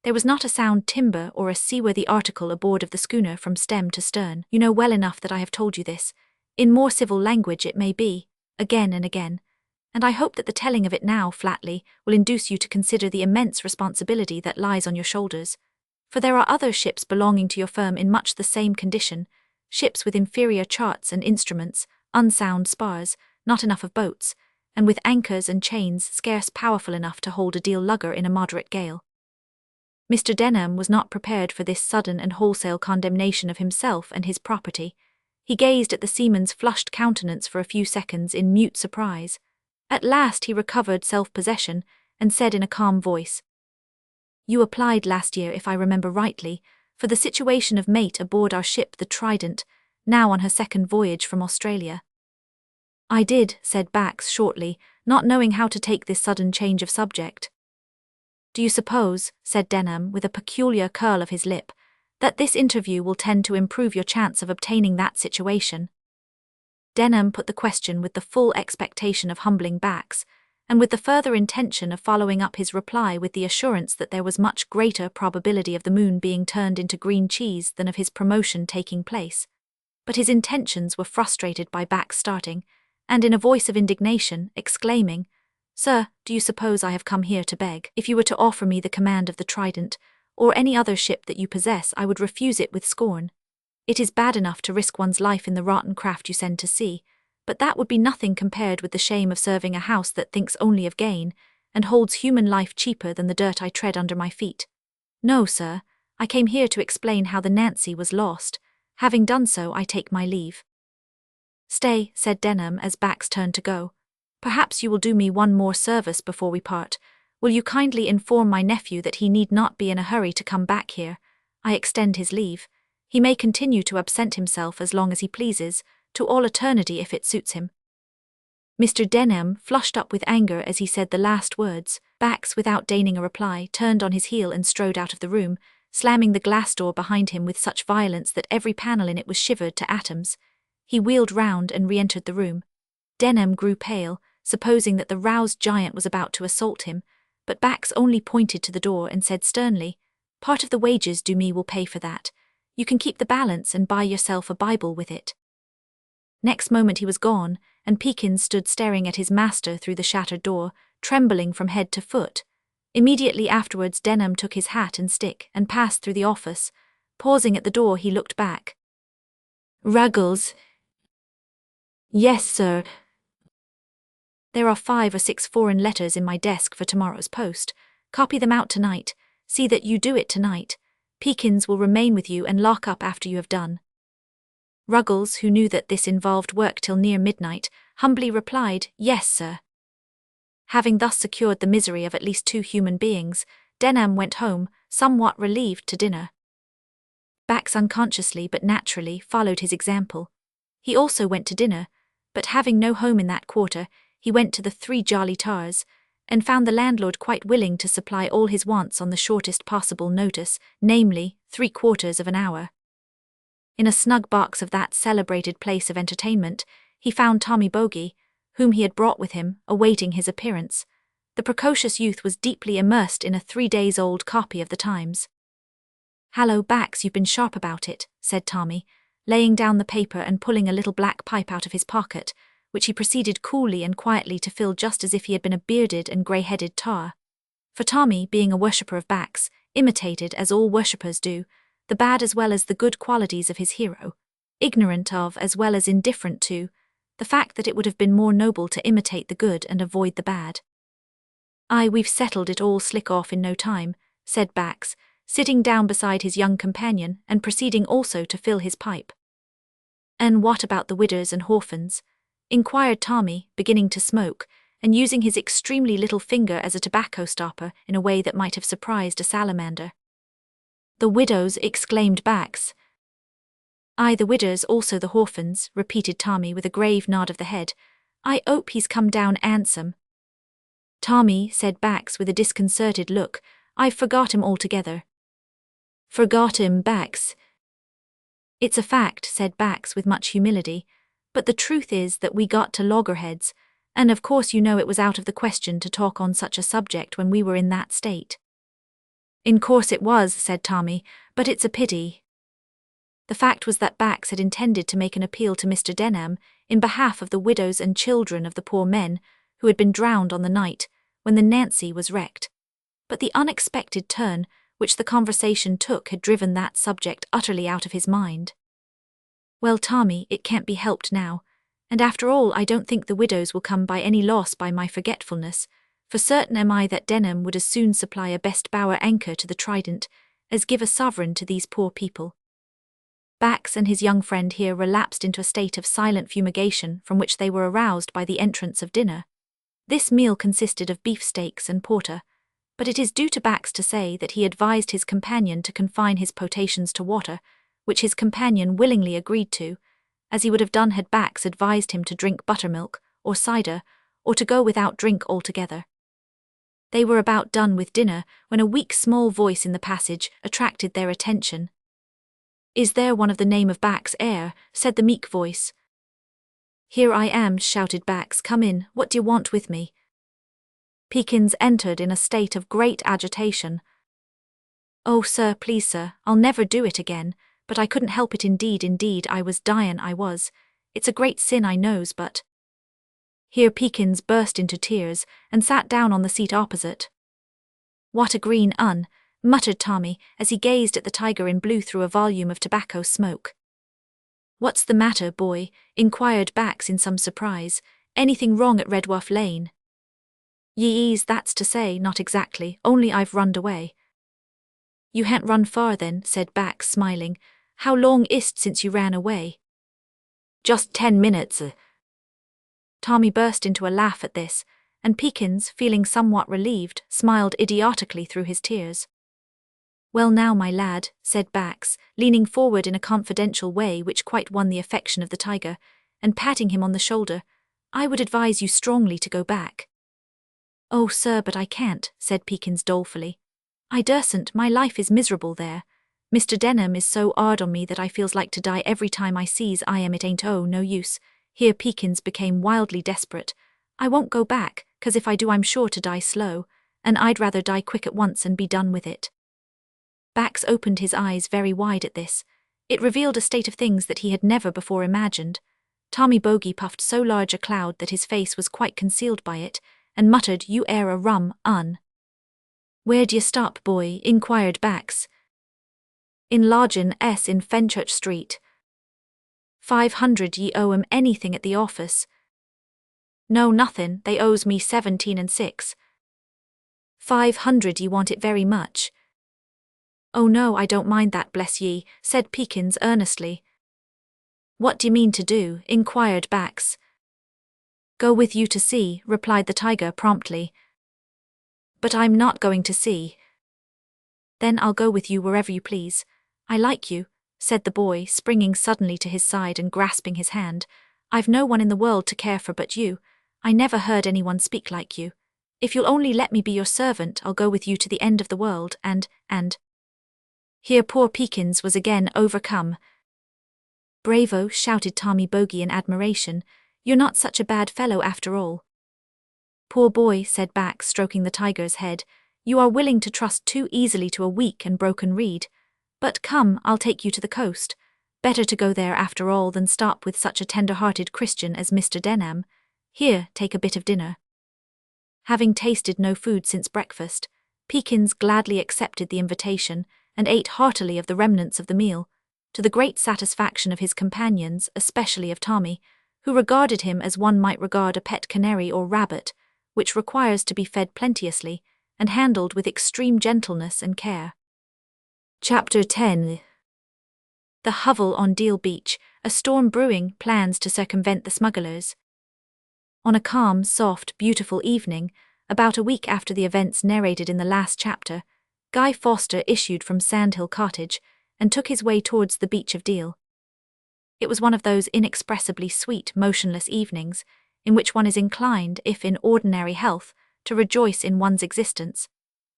There was not a sound timber or a seaworthy article aboard of the schooner from stem to stern. You know well enough that I have told you this. In more civil language it may be, again and again, and I hope that the telling of it now flatly will induce you to consider the immense responsibility that lies on your shoulders. For there are other ships belonging to your firm in much the same condition, ships with inferior charts and instruments, unsound spars, not enough of boats, and with anchors and chains scarce powerful enough to hold a deal lugger in a moderate gale. Mr. Denham was not prepared for this sudden and wholesale condemnation of himself and his property. He gazed at the seaman's flushed countenance for a few seconds in mute surprise. At last he recovered self-possession and said in a calm voice, You applied last year, if I remember rightly, for the situation of mate aboard our ship the Trident, now on her 2nd voyage from Australia. I did, said Bax shortly, not knowing how to take this sudden change of subject. Do you suppose, said Denham with a peculiar curl of his lip, that this interview will tend to improve your chance of obtaining that situation? Denham put the question with the full expectation of humbling Bax, and with the further intention of following up his reply with the assurance that there was much greater probability of the moon being turned into green cheese than of his promotion taking place. But his intentions were frustrated by Bax starting, and in a voice of indignation, exclaiming, Sir, do you suppose I have come here to beg? If you were to offer me the command of the Trident, or any other ship that you possess, I would refuse it with scorn. It is bad enough to risk one's life in the rotten craft you send to sea, but that would be nothing compared with the shame of serving a house that thinks only of gain, and holds human life cheaper than the dirt I tread under my feet. No, sir, I came here to explain how the Nancy was lost. Having done so, I take my leave. Stay, said Denham as Bax turned to go. Perhaps you will do me one more service before we part. Will you kindly inform my nephew that he need not be in a hurry to come back here? I extend his leave. He may continue to absent himself as long as he pleases, to all eternity if it suits him. Mr. Denham flushed up with anger as he said the last words. Bax, without deigning a reply, turned on his heel and strode out of the room, slamming the glass door behind him with such violence that every panel in it was shivered to atoms. He wheeled round and re-entered the room. Denham grew pale, supposing that the roused giant was about to assault him, but Bax only pointed to the door and said sternly, Part of the wages due me will pay for that. You can keep the balance and buy yourself a Bible with it. Next moment he was gone, and Peakins stood staring at his master through the shattered door, trembling from head to foot. Immediately afterwards Denham took his hat and stick and passed through the office. Pausing at the door he looked back. Ruggles. Yes, sir. There are 5 or 6 foreign letters in my desk for tomorrow's post. Copy them out tonight. See that you do it tonight. Peakins will remain with you and lock up after you have done. Ruggles, who knew that this involved work till near midnight, humbly replied, Yes, sir. Having thus secured the misery of at least 2 human beings, Denham went home, somewhat relieved, to dinner. Bax unconsciously but naturally followed his example. He also went to dinner, but having no home in that quarter, he went to the 3 Jolly Tars, and found the landlord quite willing to supply all his wants on the shortest possible notice, namely, 3/4 of an hour. In a snug box of that celebrated place of entertainment, he found Tommy Bogey, whom he had brought with him, awaiting his appearance. The precocious youth was deeply immersed in a 3-days-old copy of the Times. Hallo, Bax, you've been sharp about it, said Tommy, laying down the paper and pulling a little black pipe out of his pocket, which he proceeded coolly and quietly to fill just as if he had been a bearded and grey-headed tar. For Tommy, being a worshipper of Bax, imitated, as all worshippers do, the bad as well as the good qualities of his hero, ignorant of, as well as indifferent to, the fact that it would have been more noble to imitate the good and avoid the bad. Aye, we've settled it all slick off in no time, said Bax, sitting down beside his young companion and proceeding also to fill his pipe. And what about the widows and orphans? Inquired Tommy, beginning to smoke, and using his extremely little finger as a tobacco stopper in a way that might have surprised a salamander. The widows, exclaimed Bax. "Aye, the widders, also the orphans," repeated Tommy with a grave nod of the head. "I 'ope he's come down 'andsome." "Tommy," said Bax with a disconcerted look, "I've forgot him altogether." "Forgot him, Bax?" "It's a fact," said Bax with much humility, "but the truth is that we got to loggerheads, and of course you know it was out of the question to talk on such a subject when we were in that state." "In course it was," said Tommy, "but it's a pity." The fact was that Bax had intended to make an appeal to Mr. Denham in behalf of the widows and children of the poor men who had been drowned on the night when the Nancy was wrecked. But the unexpected turn which the conversation took had driven that subject utterly out of his mind. "Well, Tommy, it can't be helped now, and after all I don't think the widows will come by any loss by my forgetfulness, for certain am I that Denham would as soon supply a best bower anchor to the Trident as give a sovereign to these poor people." Bax and his young friend here relapsed into a state of silent fumigation from which they were aroused by the entrance of dinner. This meal consisted of beefsteaks and porter, but it is due to Bax to say that he advised his companion to confine his potations to water, which his companion willingly agreed to, as he would have done had Bax advised him to drink buttermilk or cider, or to go without drink altogether. They were about done with dinner when a weak small voice in the passage attracted their attention. "Is there one of the name of Bax heir?" said the meek voice. "Here I am," shouted Bax. "Come in, what do you want with me?" Peakins entered in a state of great agitation. "Oh, sir, please, sir, I'll never do it again, but I couldn't help it indeed, I was dyin', I was. It's a great sin, I knows, but—" Here Peakins burst into tears and sat down on the seat opposite. "What a green un," muttered Tommy as he gazed at the tiger in blue through a volume of tobacco smoke. "What's the matter, boy?" inquired Bax in some surprise. "Anything wrong at Redwolf Lane?" "Yees, that's to say, not exactly, only I've runned away." "You han't run far then," said Bax, smiling. "How long is't since you ran away?" "Just 10 minutes. Tommy burst into a laugh at this, and Peakins, feeling somewhat relieved, smiled idiotically through his tears. "Well now, my lad," said Bax, leaning forward in a confidential way which quite won the affection of the tiger, and patting him on the shoulder, "I would advise you strongly to go back." "Oh, sir, but I can't," said Peakins dolefully. "I dursn't, my life is miserable there. Mr. Denham is so 'ard on me that I feels like to die every time I sees I am. It ain't no use." Here Peakins became wildly desperate. "I won't go back, 'cause if I do I'm sure to die slow, and I'd rather die quick at once and be done with it." Bax opened his eyes very wide at this. It revealed a state of things that he had never before imagined. Tommy Bogey puffed so large a cloud that his face was quite concealed by it, and muttered, "You air a rum un." "Where d'ye stop, boy?" inquired Bax. "In Lodgin' S in Fenchurch Street." 500 ye owe 'em anything at the office?" "No, nothin', they owes me 17 and 6. 500 ye want it very much?" "Oh no, I don't mind that, bless ye," said Peakins earnestly. "What d'ye mean to do?" inquired Bax. "Go with you to sea," replied the tiger promptly. "But I'm not going to sea." "Then I'll go with you wherever you please. I like you," said the boy, springing suddenly to his side and grasping his hand. "I've no one in the world to care for but you. I never heard anyone speak like you. If you'll only let me be your servant, I'll go with you to the end of the world, and— Here poor Peakins was again overcome. "Bravo," shouted Tommy Bogey in admiration. "You're not such a bad fellow after all." "Poor boy," said Bax, stroking the tiger's head, "you are willing to trust too easily to a weak and broken reed. But come, I'll take you to the coast. Better to go there after all than stop with such a tender-hearted Christian as Mr. Denham. Here, take a bit of dinner." Having tasted no food since breakfast, Peakins gladly accepted the invitation and ate heartily of the remnants of the meal, to the great satisfaction of his companions, especially of Tommy, who regarded him as one might regard a pet canary or rabbit, which requires to be fed plenteously and handled with extreme gentleness and care. Chapter 10. The hovel on Deal Beach, a storm brewing, plans to circumvent the smugglers. On a calm, soft, beautiful evening, about a week after the events narrated in the last chapter, Guy Foster issued from Sandhill Cottage and took his way towards the beach of Deal. It was one of those inexpressibly sweet, motionless evenings, in which one is inclined, if in ordinary health, to rejoice in one's existence,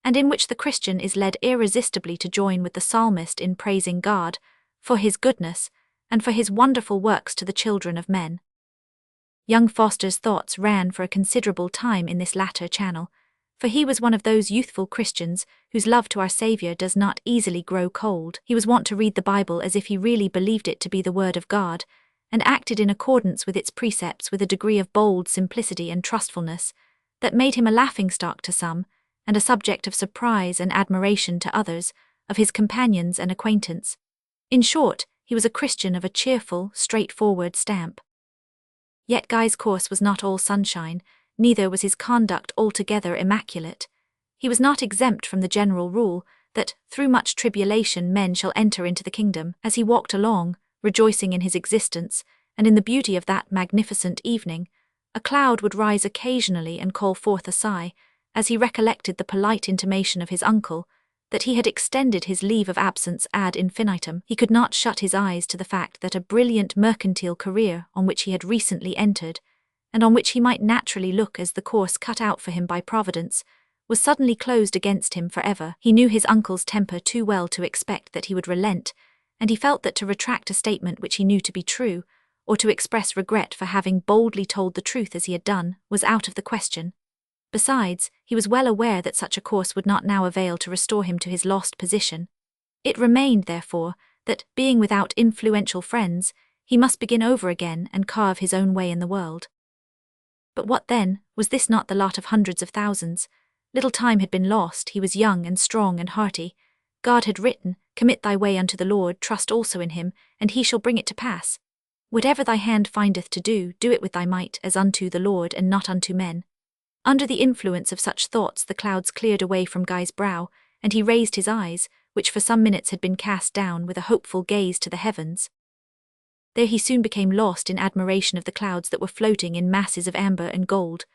and in which the Christian is led irresistibly to join with the psalmist in praising God for his goodness and for his wonderful works to the children of men. Young Foster's thoughts ran for a considerable time in this latter channel, for he was one of those youthful Christians whose love to our Saviour does not easily grow cold. He was wont to read the Bible as if he really believed it to be the Word of God, and acted in accordance with its precepts with a degree of bold simplicity and trustfulness that made him a laughingstock to some, and a subject of surprise and admiration to others, of his companions and acquaintance. In short, he was a Christian of a cheerful, straightforward stamp. Yet Guy's course was not all sunshine, neither was his conduct altogether immaculate. He was not exempt from the general rule that through much tribulation men shall enter into the kingdom. As he walked along, rejoicing in his existence and in the beauty of that magnificent evening, a cloud would rise occasionally and call forth a sigh, as he recollected the polite intimation of his uncle that he had extended his leave of absence ad infinitum. He could not shut his eyes to the fact that a brilliant mercantile career on which he had recently entered, and on which he might naturally look as the course cut out for him by Providence, was suddenly closed against him forever. He knew his uncle's temper too well to expect that he would relent, and he felt that to retract a statement which he knew to be true, or to express regret for having boldly told the truth as he had done, was out of the question. Besides, he was well aware that such a course would not now avail to restore him to his lost position. It remained, therefore, that, being without influential friends, he must begin over again and carve his own way in the world. But what then? Was this not the lot of hundreds of thousands? Little time had been lost, he was young and strong and hearty. God had written, "Commit thy way unto the Lord, trust also in him, and he shall bring it to pass. Whatever thy hand findeth to do, do it with thy might, as unto the Lord and not unto men." Under the influence of such thoughts the clouds cleared away from Guy's brow, and he raised his eyes, which for some minutes had been cast down with a hopeful gaze to the heavens. There he soon became lost in admiration of the clouds that were floating in masses of amber and gold,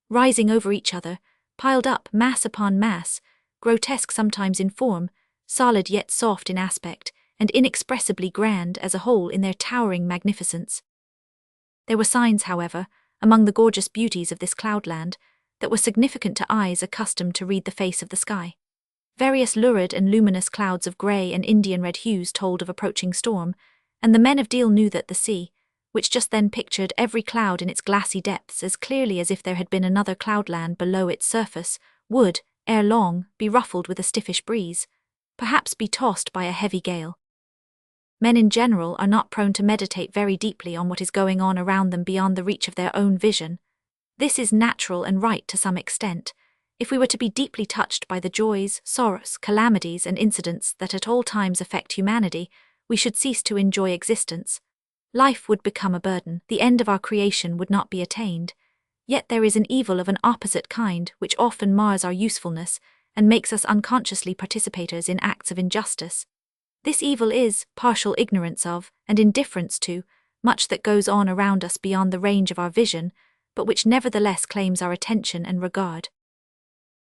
rising over each other, piled up mass upon mass, grotesque sometimes in form, solid yet soft in aspect, and inexpressibly grand as a whole in their towering magnificence. There were signs, however, among the gorgeous beauties of this cloudland, that were significant to eyes accustomed to read the face of the sky. Various lurid and luminous clouds of grey and Indian red hues told of approaching storm, and the men of Deal knew that the sea, which just then pictured every cloud in its glassy depths as clearly as if there had been another cloudland below its surface, would, ere long, be ruffled with a stiffish breeze, perhaps be tossed by a heavy gale. Men in general are not prone to meditate very deeply on what is going on around them beyond the reach of their own vision. This is natural and right to some extent. If we were to be deeply touched by the joys, sorrows, calamities, and incidents that at all times affect humanity, we should cease to enjoy existence. Life would become a burden, the end of our creation would not be attained. Yet there is an evil of an opposite kind which often mars our usefulness and makes us unconsciously participators in acts of injustice. This evil is partial ignorance of, and indifference to, much that goes on around us beyond the range of our vision, but which nevertheless claims our attention and regard.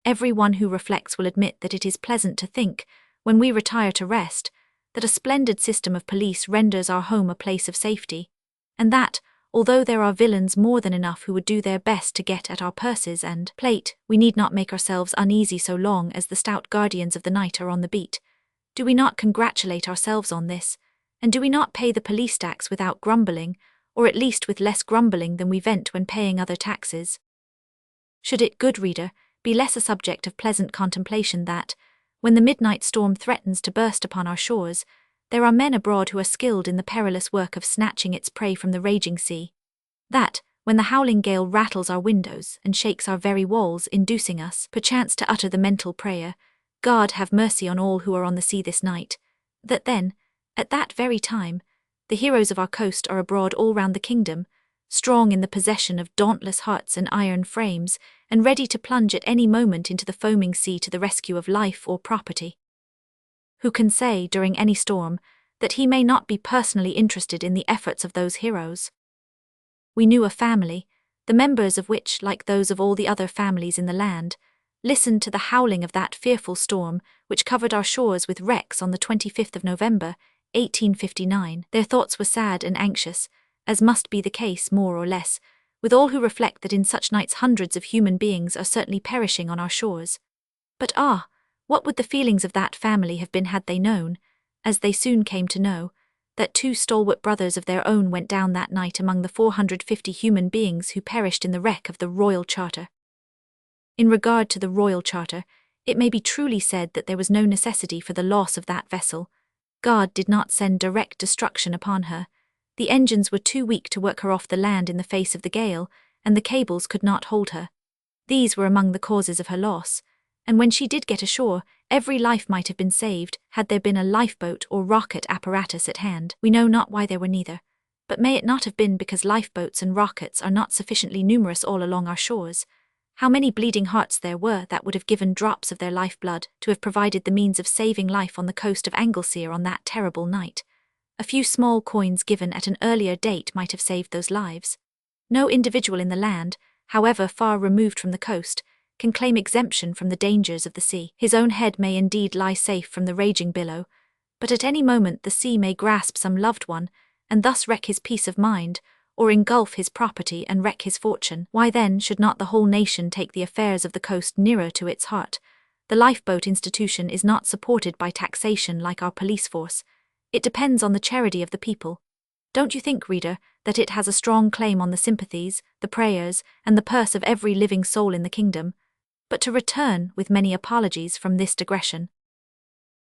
Every one who reflects will admit that it is pleasant to think, when we retire to rest, that a splendid system of police renders our home a place of safety, and that, although there are villains more than enough who would do their best to get at our purses and plate, we need not make ourselves uneasy so long as the stout guardians of the night are on the beat. Do we not congratulate ourselves on this, and do we not pay the police tax without grumbling, or at least with less grumbling than we vent when paying other taxes? Should it, good reader, be less a subject of pleasant contemplation that, when the midnight storm threatens to burst upon our shores, there are men abroad who are skilled in the perilous work of snatching its prey from the raging sea? That, when the howling gale rattles our windows and shakes our very walls, inducing us, perchance, to utter the mental prayer, "God have mercy on all who are on the sea this night," that then, at that very time, the heroes of our coast are abroad all round the kingdom, strong in the possession of dauntless hearts and iron frames, and ready to plunge at any moment into the foaming sea to the rescue of life or property? Who can say, during any storm, that he may not be personally interested in the efforts of those heroes? We knew a family, the members of which, like those of all the other families in the land, listened to the howling of that fearful storm which covered our shores with wrecks on the 25th of November, 1859. Their thoughts were sad and anxious, as must be the case more or less, with all who reflect that in such nights hundreds of human beings are certainly perishing on our shores. But what would the feelings of that family have been had they known, as they soon came to know, that 2 stalwart brothers of their own went down that night among the 450 human beings who perished in the wreck of the Royal Charter? In regard to the Royal Charter, it may be truly said that there was no necessity for the loss of that vessel. God did not send direct destruction upon her. The engines were too weak to work her off the land in the face of the gale, and the cables could not hold her. These were among the causes of her loss, and when she did get ashore, every life might have been saved had there been a lifeboat or rocket apparatus at hand. We know not why there were neither, but may it not have been because lifeboats and rockets are not sufficiently numerous all along our shores? How many bleeding hearts there were that would have given drops of their lifeblood to have provided the means of saving life on the coast of Anglesey on that terrible night? A few small coins given at an earlier date might have saved those lives. No individual in the land, however far removed from the coast, can claim exemption from the dangers of the sea. His own head may indeed lie safe from the raging billow, but at any moment the sea may grasp some loved one, and thus wreck his peace of mind, or engulf his property and wreck his fortune. Why then should not the whole nation take the affairs of the coast nearer to its heart? The lifeboat institution is not supported by taxation like our police force. It depends on the charity of the people. Don't you think, reader, that it has a strong claim on the sympathies, the prayers, and the purse of every living soul in the kingdom? But to return, with many apologies, from this digression.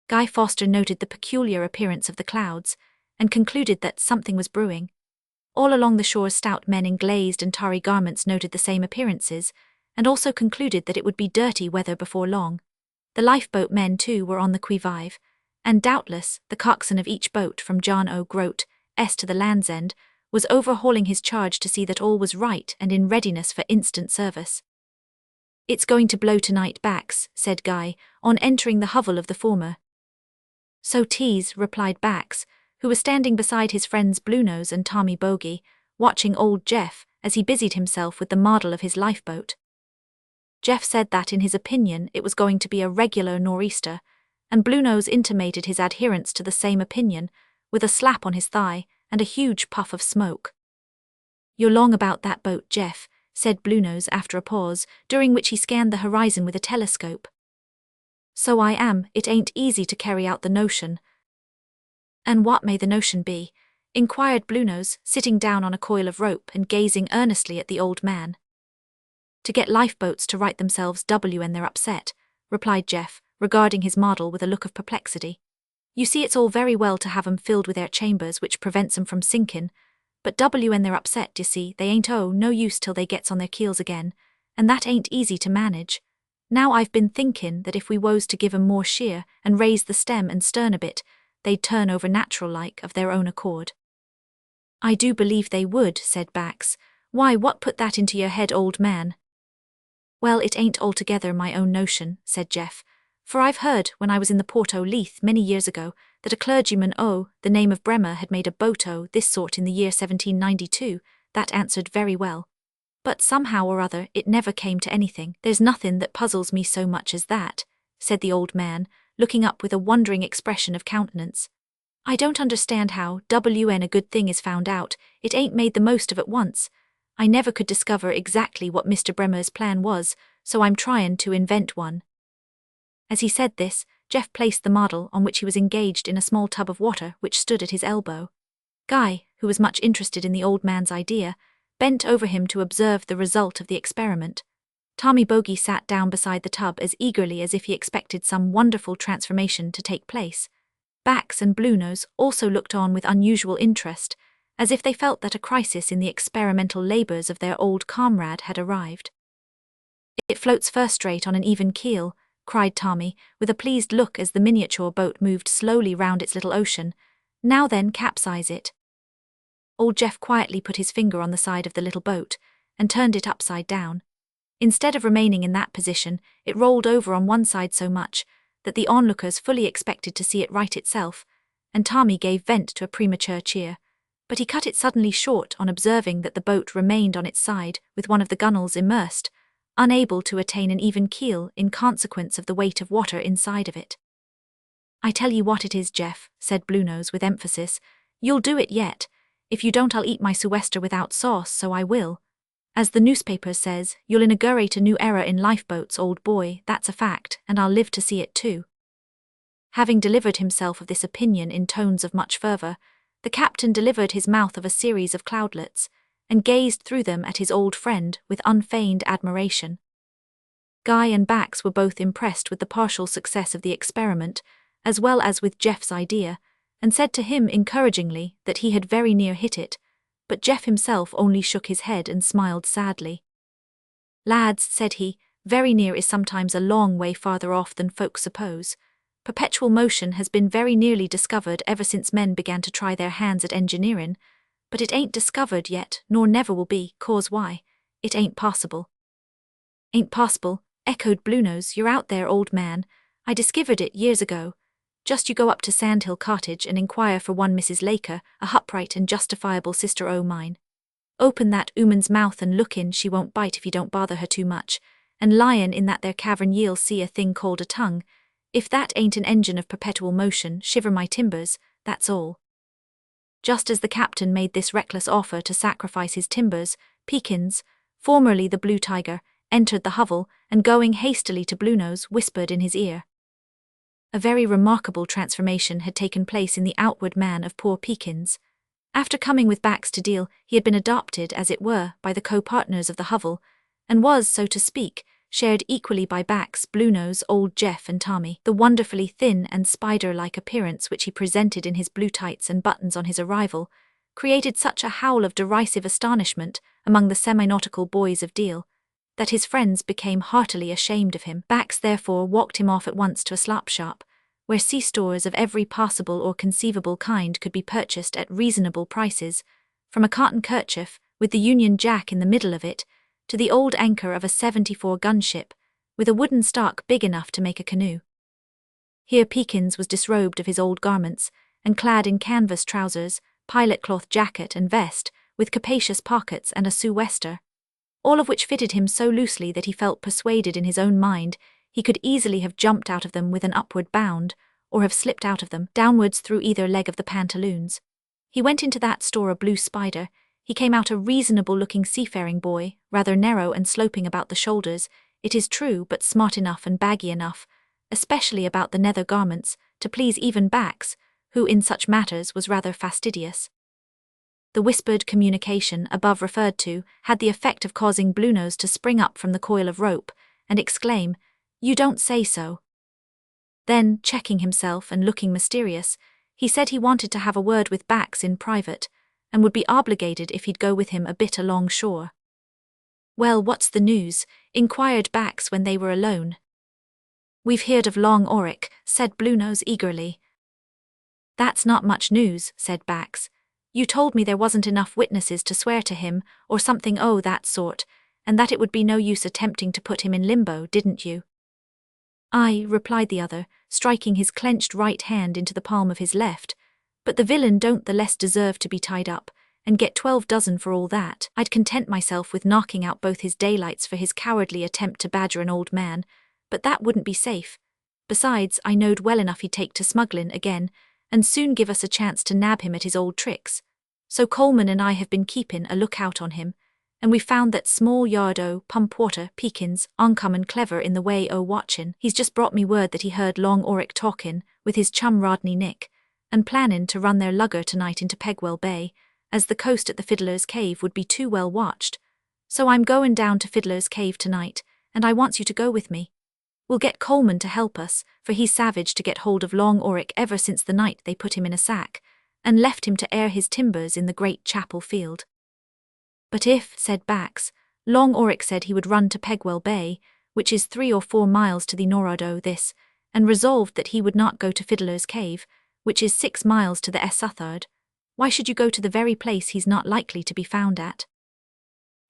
Guy Foster noted the peculiar appearance of the clouds, and concluded that something was brewing. All along the shore stout men in glazed and tarry garments noted the same appearances, and also concluded that it would be dirty weather before long. The lifeboat men too were on the qui-vive, and doubtless the coxswain of each boat from John O. Groat, S. to the Land's End, was overhauling his charge to see that all was right and in readiness for instant service. "It's going to blow tonight, Bax," said Guy, on entering the hovel of the former. "So 'tis," replied Bax, who was standing beside his friends Bluenose and Tommy Bogey, watching old Jeff as he busied himself with the model of his lifeboat. Jeff said that in his opinion it was going to be a regular nor'easter, and Bluenose intimated his adherence to the same opinion, with a slap on his thigh and a huge puff of smoke. "You're long about that boat, Jeff," said Bluenose after a pause, during which he scanned the horizon with a telescope. "So I am. It ain't easy to carry out the notion." "And what may the notion be?" inquired Bluenose, sitting down on a coil of rope and gazing earnestly at the old man. "To get lifeboats to right themselves when they're upset," replied Jeff, regarding his model with a look of perplexity. "You see, it's all very well to have 'em filled with air chambers which prevents 'em from sinking, but when they're upset, you see, they ain't no use till they gets on their keels again, and that ain't easy to manage. Now I've been thinking that if we was to give 'em more sheer and raise the stem and stern a bit, they'd turn over natural-like of their own accord." "I do believe they would," said Bax. "Why, what put that into your head, old man?" "Well, it ain't altogether my own notion," said Jeff, "for I've heard, when I was in the Port o' Leith many years ago, that a clergyman the name of Bremer had made a boat this sort in the year 1792, that answered very well. But somehow or other it never came to anything." "There's nothing that puzzles me so much as that," said the old man, looking up with a wondering expression of countenance. "I don't understand how, when a good thing is found out, it ain't made the most of at once. I never could discover exactly what Mr. Bremer's plan was, so I'm tryin' to invent one." As he said this, Jeff placed the model on which he was engaged in a small tub of water which stood at his elbow. Guy, who was much interested in the old man's idea, bent over him to observe the result of the experiment. Tommy Bogey sat down beside the tub as eagerly as if he expected some wonderful transformation to take place. Bax and Bluenose also looked on with unusual interest, as if they felt that a crisis in the experimental labours of their old comrade had arrived. "It floats first-rate on an even keel," cried Tommy, with a pleased look as the miniature boat moved slowly round its little ocean. "Now then, capsize it." Old Jeff quietly put his finger on the side of the little boat, and turned it upside down. Instead of remaining in that position, it rolled over on one side so much that the onlookers fully expected to see it right itself, and Tommy gave vent to a premature cheer. But he cut it suddenly short on observing that the boat remained on its side with one of the gunwales immersed, unable to attain an even keel in consequence of the weight of water inside of it. "I tell you what it is, Jeff," said Bluenose with emphasis. "You'll do it yet. If you don't, I'll eat my suester without sauce, so I will. As the newspaper says, you'll inaugurate a new era in lifeboats, old boy, that's a fact, and I'll live to see it too." Having delivered himself of this opinion in tones of much fervour, the captain delivered his mouth of a series of cloudlets, and gazed through them at his old friend with unfeigned admiration. Guy and Bax were both impressed with the partial success of the experiment, as well as with Jeff's idea, and said to him encouragingly that he had very near hit it, but Jeff himself only shook his head and smiled sadly. "Lads," said he, "very near is sometimes a long way farther off than folks suppose. Perpetual motion has been very nearly discovered ever since men began to try their hands at engineering, but it ain't discovered yet, nor never will be, 'cause why? It ain't possible." "Ain't possible," echoed Bluenose. "You're out there, old man. I discovered it years ago. Just you go up to Sandhill Cottage and inquire for one Mrs. Laker, a hupright and justifiable sister o' mine. Open that 'ooman's mouth and look in, she won't bite if you don't bother her too much, and lyin' in that there cavern ye'll see a thing called a tongue. If that ain't an engine of perpetual motion, shiver my timbers, that's all." Just as the captain made this reckless offer to sacrifice his timbers, Peakins, formerly the Blue Tiger, entered the hovel, and going hastily to Bluenose, whispered in his ear. A very remarkable transformation had taken place in the outward man of poor Peakins. After coming with Bax to deal, he had been adopted, as it were, by the co-partners of the hovel, and was, so to speak, shared equally by Bax, Bluenose, old Jeff and Tommy. The wonderfully thin and spider-like appearance which he presented in his blue tights and buttons on his arrival created such a howl of derisive astonishment among the semi-nautical boys of Deal that his friends became heartily ashamed of him. Bax therefore walked him off at once to a slop shop, where sea stores of every possible or conceivable kind could be purchased at reasonable prices, from a cotton kerchief with the Union Jack in the middle of it, to the old anchor of a 74-gun ship, with a wooden stock big enough to make a canoe. Here Peakins was disrobed of his old garments, and clad in canvas trousers, pilot-cloth jacket and vest, with capacious pockets and a sou'wester, all of which fitted him so loosely that he felt persuaded in his own mind he could easily have jumped out of them with an upward bound, or have slipped out of them, downwards through either leg of the pantaloons. He went into that store a blue spider. He came out a reasonable-looking seafaring boy, rather narrow and sloping about the shoulders, it is true, but smart enough and baggy enough, especially about the nether garments, to please even Bax, who in such matters was rather fastidious. The whispered communication above referred to had the effect of causing Bluenose to spring up from the coil of rope and exclaim, "You don't say so." Then, checking himself and looking mysterious, he said he wanted to have a word with Bax in private, and would be obligated if he'd go with him a bit along shore. "Well, what's the news?" inquired Bax when they were alone. "We've heard of Long Oric," said Bluenose eagerly. "That's not much news," said Bax. "You told me there wasn't enough witnesses to swear to him, or something o' that sort, and that it would be no use attempting to put him in limbo, didn't you?" "Aye," replied the other, striking his clenched right hand into the palm of his left, "but the villain don't the less deserve to be tied up, and get 12 dozen for all that. I'd content myself with knocking out both his daylights for his cowardly attempt to badger an old man, but that wouldn't be safe. Besides, I knowed well enough he'd take to smugglin' again, and soon give us a chance to nab him at his old tricks. So Coleman and I have been keepin' a lookout on him, and we found that small yard o' Pumpwater Peakins oncommon clever in the way o' watchin'. He's just brought me word that he heard Long Oric talkin' with his chum Rodney Nick, and plannin' to run their lugger tonight into Pegwell Bay, as the coast at the Fiddler's Cave would be too well watched. So I'm goin' down to Fiddler's Cave tonight, and I wants you to go with me. We'll get Coleman to help us, for he's savage to get hold of Long Oric ever since the night they put him in a sack, and left him to air his timbers in the great chapel field." "But if," said Bax, "Long Oric said he would run to Pegwell Bay, which is 3 or 4 miles to the nor'ard o' this, and resolved that he would not go to Fiddler's Cave, which is 6 miles to the south'ard, why should you go to the very place he's not likely to be found at?"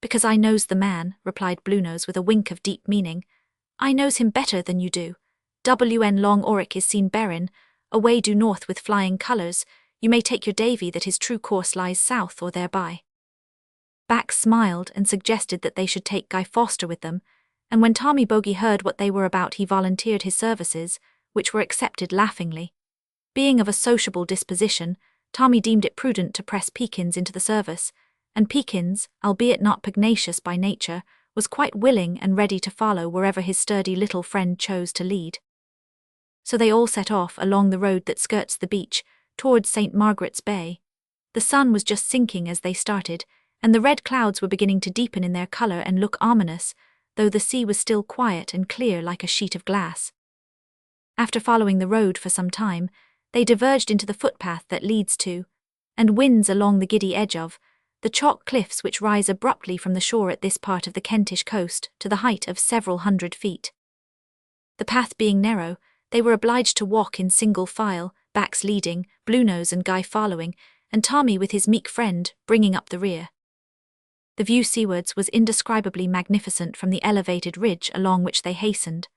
"Because I knows the man," replied Bluenose with a wink of deep meaning. "I knows him better than you do. WN Long Oric is seen bearin', away due north with flying colours. You may take your davy that his true course lies south or thereby." Bax smiled and suggested that they should take Guy Foster with them, and when Tommy Bogey heard what they were about he volunteered his services, which were accepted laughingly. Being of a sociable disposition, Tommy deemed it prudent to press Peakins into the service, and Peakins, albeit not pugnacious by nature, was quite willing and ready to follow wherever his sturdy little friend chose to lead. So they all set off along the road that skirts the beach, towards St. Margaret's Bay. The sun was just sinking as they started, and the red clouds were beginning to deepen in their colour and look ominous, though the sea was still quiet and clear like a sheet of glass. After following the road for some time, they diverged into the footpath that leads to, and winds along the giddy edge of, the chalk cliffs which rise abruptly from the shore at this part of the Kentish coast to the height of several hundred feet. The path being narrow, they were obliged to walk in single file, Bax leading, Bluenose and Guy following, and Tommy with his meek friend bringing up the rear. The view seawards was indescribably magnificent from the elevated ridge along which they hastened.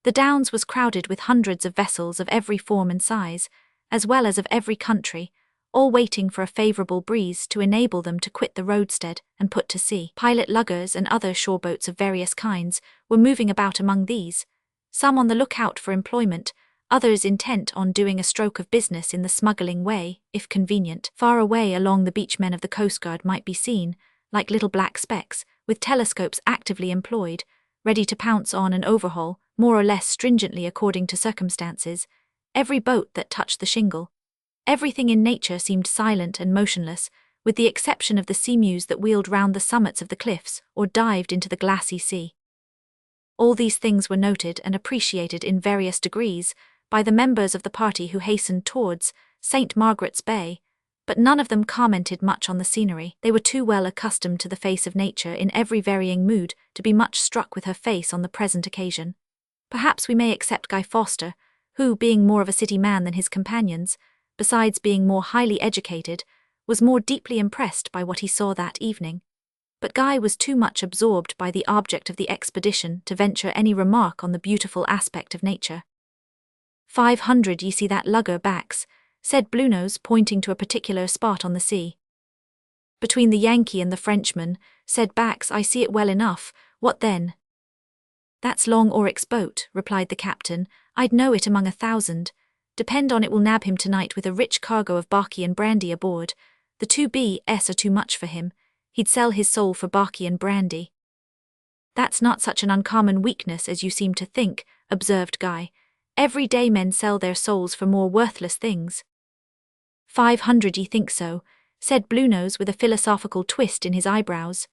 The Downs was crowded with hundreds of vessels of every form and size, as well as of every country, all waiting for a favourable breeze to enable them to quit the roadstead and put to sea. Pilot luggers and other shore boats of various kinds were moving about among these, some on the lookout for employment, others intent on doing a stroke of business in the smuggling way, if convenient. Far away along the beach men of the coastguard might be seen, like little black specks, with telescopes actively employed, ready to pounce on and overhaul, more or less stringently according to circumstances, every boat that touched the shingle. Everything in nature seemed silent and motionless, with the exception of the seamews that wheeled round the summits of the cliffs or dived into the glassy sea. All these things were noted and appreciated in various degrees by the members of the party who hastened towards St. Margaret's Bay, but none of them commented much on the scenery. They were too well accustomed to the face of nature in every varying mood to be much struck with her face on the present occasion. Perhaps we may except Guy Foster, who, being more of a city man than his companions, besides being more highly educated, was more deeply impressed by what he saw that evening. But Guy was too much absorbed by the object of the expedition to venture any remark on the beautiful aspect of nature. 500 ye see that lugger Bax, said Bluenose, pointing to a particular spot on the sea. Between the Yankee and the Frenchman, said Bax, I see it well enough, what then? That's Long Oryx's boat, replied the captain, I'd know it among 1,000. Depend on it will nab him tonight with a rich cargo of barky and brandy aboard. The 2 are too much for him. He'd sell his soul for barky and brandy. That's not such an uncommon weakness as you seem to think, observed Guy. Everyday men sell their souls for more worthless things. 500 ye think so, said Bluenose with a philosophical twist in his eyebrows.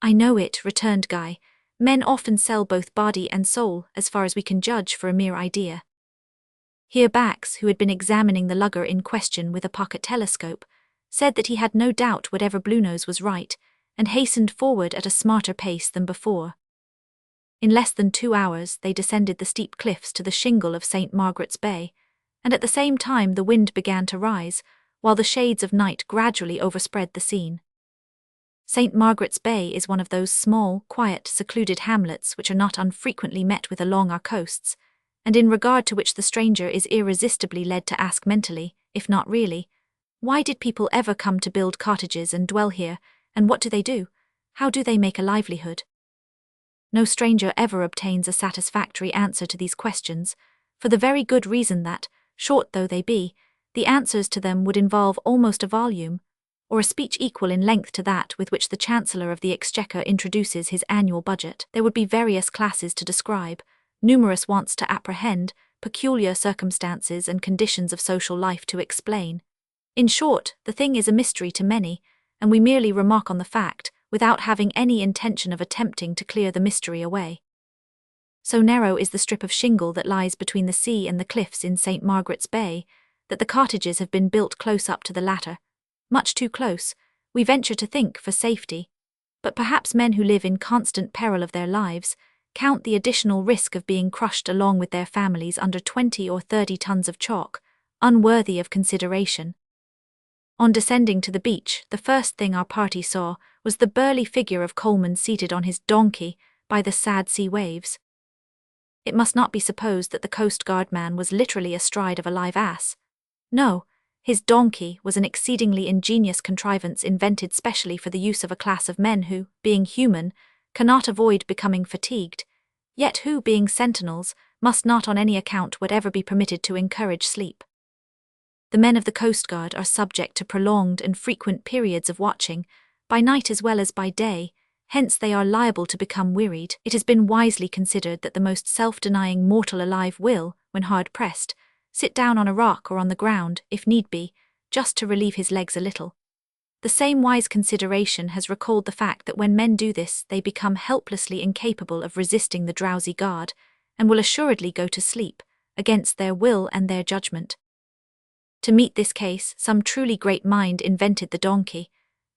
I know it, returned Guy. Men often sell both body and soul, as far as we can judge, for a mere idea. Here Bax, who had been examining the lugger in question with a pocket telescope, said that he had no doubt whatever Bluenose was right, and hastened forward at a smarter pace than before. In less than 2 hours they descended the steep cliffs to the shingle of St. Margaret's Bay, and at the same time the wind began to rise, while the shades of night gradually overspread the scene. St. Margaret's Bay is one of those small, quiet, secluded hamlets which are not unfrequently met with along our coasts, and in regard to which the stranger is irresistibly led to ask mentally, if not really, why did people ever come to build cottages and dwell here, and what do they do? How do they make a livelihood? No stranger ever obtains a satisfactory answer to these questions, for the very good reason that, short though they be, the answers to them would involve almost a volume, or a speech equal in length to that with which the Chancellor of the Exchequer introduces his annual budget. There would be various classes to describe, numerous wants to apprehend, peculiar circumstances and conditions of social life to explain. In short, the thing is a mystery to many, and we merely remark on the fact, without having any intention of attempting to clear the mystery away. So narrow is the strip of shingle that lies between the sea and the cliffs in St. Margaret's Bay, that the cottages have been built close up to the latter, much too close, we venture to think, for safety, but perhaps men who live in constant peril of their lives count the additional risk of being crushed along with their families under 20 or 30 tons of chalk unworthy of consideration. On descending to the beach, the first thing our party saw was the burly figure of Coleman seated on his donkey by the sad sea waves. It must not be supposed that the Coast Guard man was literally astride of a live ass. No, his donkey was an exceedingly ingenious contrivance invented specially for the use of a class of men who, being human, cannot avoid becoming fatigued, yet who, being sentinels, must not on any account whatever be permitted to encourage sleep. The men of the Coast Guard are subject to prolonged and frequent periods of watching, by night as well as by day, hence they are liable to become wearied. It has been wisely considered that the most self-denying mortal alive will, when hard pressed, sit down on a rock or on the ground, if need be, just to relieve his legs a little. The same wise consideration has recalled the fact that when men do this they become helplessly incapable of resisting the drowsy guard, and will assuredly go to sleep, against their will and their judgment. To meet this case, some truly great mind invented the donkey.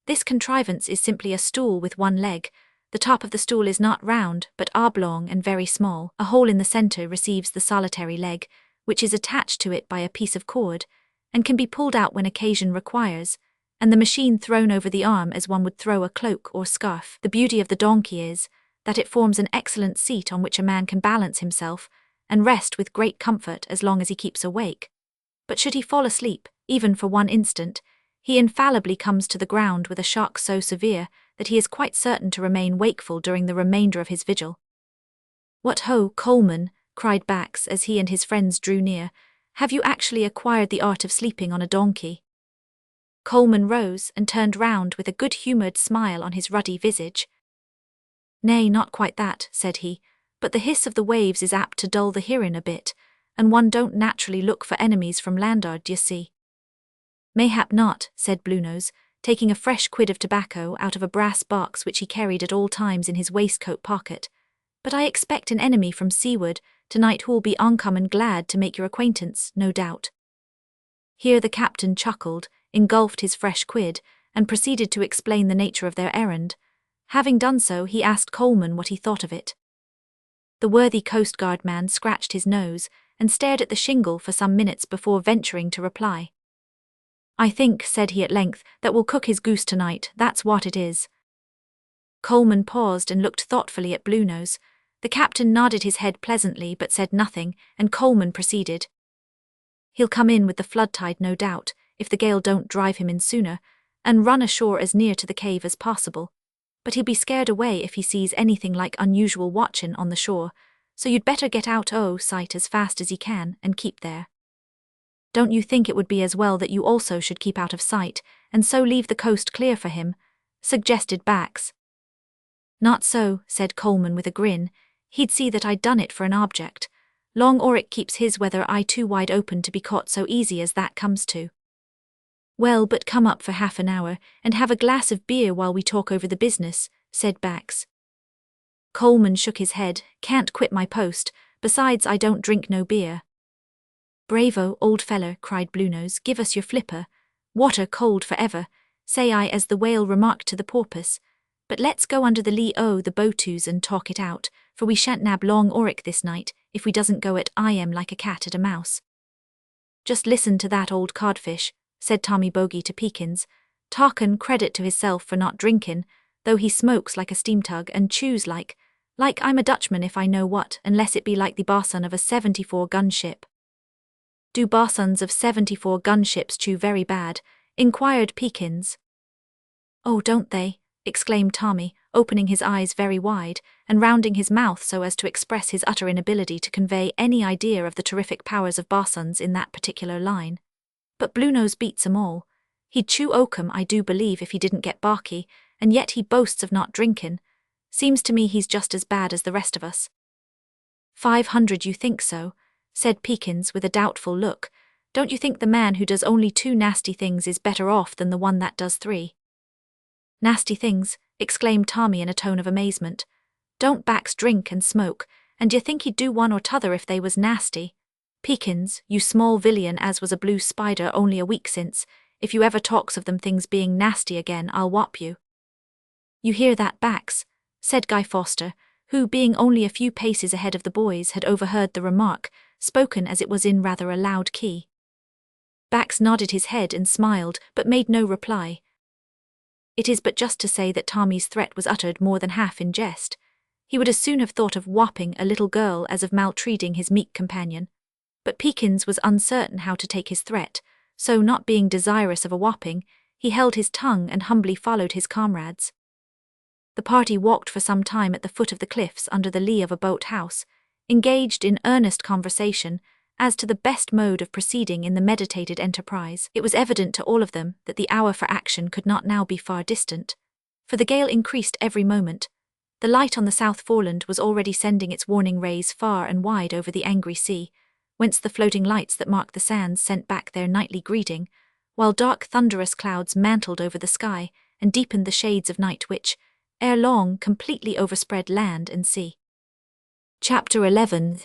This contrivance is simply a stool with one leg. The top of the stool is not round, but oblong and very small. A hole in the center receives the solitary leg, which is attached to it by a piece of cord, and can be pulled out when occasion requires, and the machine thrown over the arm as one would throw a cloak or scarf. The beauty of the donkey is that it forms an excellent seat on which a man can balance himself and rest with great comfort as long as he keeps awake. But should he fall asleep, even for one instant, he infallibly comes to the ground with a shock so severe that he is quite certain to remain wakeful during the remainder of his vigil. "What ho, Coleman!" cried Bax as he and his friends drew near. "Have you actually acquired the art of sleeping on a donkey?" Coleman rose and turned round with a good-humoured smile on his ruddy visage. "Nay, not quite that," said he, "but the hiss of the waves is apt to dull the hearing a bit, and one don't naturally look for enemies from landard, d'ye see." "Mayhap not," said Bluenose, taking a fresh quid of tobacco out of a brass box which he carried at all times in his waistcoat pocket, "but I expect an enemy from seaward tonight who'll be uncommon glad to make your acquaintance, no doubt." Here the captain chuckled, engulfed his fresh quid, and proceeded to explain the nature of their errand. Having done so, he asked Coleman what he thought of it. The worthy Coast Guard man scratched his nose and stared at the shingle for some minutes before venturing to reply. "I think," said he at length, "that we'll cook his goose tonight, that's what it is." Coleman paused and looked thoughtfully at Bluenose. The captain nodded his head pleasantly but said nothing, and Coleman proceeded. "He'll come in with the flood tide, no doubt, if the gale don't drive him in sooner, and run ashore as near to the cave as possible. But he'll be scared away if he sees anything like unusual watchin' on the shore, so you'd better get out o' sight as fast as ye can, and keep there." "Don't you think it would be as well that you also should keep out of sight, and so leave the coast clear for him?" suggested Bax. "Not so," said Coleman with a grin. "He'd see that I'd done it for an object. Long Oric keeps his weather eye too wide open to be caught so easy as that comes to." "Well, but come up for half an hour, and have a glass of beer while we talk over the business," said Bax. Coleman shook his head. "Can't quit my post, besides I don't drink no beer." "Bravo, old feller," cried Bluenose, "give us your flipper. Water cold for ever, say I as the whale remarked to the porpoise. But let's go under the lee o' the bow-toos and talk it out, for we shan't nab Long Oric this night, if we doesn't go at I am like a cat at a mouse." "Just listen to that old codfish," said Tommy Bogey to Peakins, "talkin' credit to hisself for not drinkin', though he smokes like a steam tug and chews like I'm a Dutchman if I know what, unless it be like the bosun of a 74-gun ship." "Do bosuns of 74-gun ships chew very bad?" inquired Peakins. "Oh, don't they?" exclaimed Tommy, opening his eyes very wide, and rounding his mouth so as to express his utter inability to convey any idea of the terrific powers of bosuns in that particular line. "But Bluenose beats 'em all. He'd chew oakum, I do believe, if he didn't get barky, and yet he boasts of not drinkin'. Seems to me he's just as bad as the rest of us." 500, you think so?" said Peakins with a doubtful look. "Don't you think the man who does only 2 nasty things is better off than the one that does 3? "Nasty things?" exclaimed Tommy in a tone of amazement. "Don't Bax drink and smoke, and d'ye think he'd do one or t'other if they was nasty? Peakins, you small villain as was a blue spider only a week since, if you ever talks of them things being nasty again, I'll whop you." "You hear that, Bax?" said Guy Foster, who, being only a few paces ahead of the boys, had overheard the remark, spoken as it was in rather a loud key. Bax nodded his head and smiled, but made no reply. It is but just to say that Tommy's threat was uttered more than half in jest. He would as soon have thought of whopping a little girl as of maltreating his meek companion. But Peakins was uncertain how to take his threat, so not being desirous of a whopping, he held his tongue and humbly followed his comrades. The party walked for some time at the foot of the cliffs under the lee of a boat-house, engaged in earnest conversation, as to the best mode of proceeding in the meditated enterprise. It was evident to all of them that the hour for action could not now be far distant, for the gale increased every moment. The light on the South Foreland was already sending its warning rays far and wide over the angry sea, whence the floating lights that marked the sands sent back their nightly greeting, while dark thunderous clouds mantled over the sky and deepened the shades of night which, ere long, completely overspread land and sea. Chapter 11.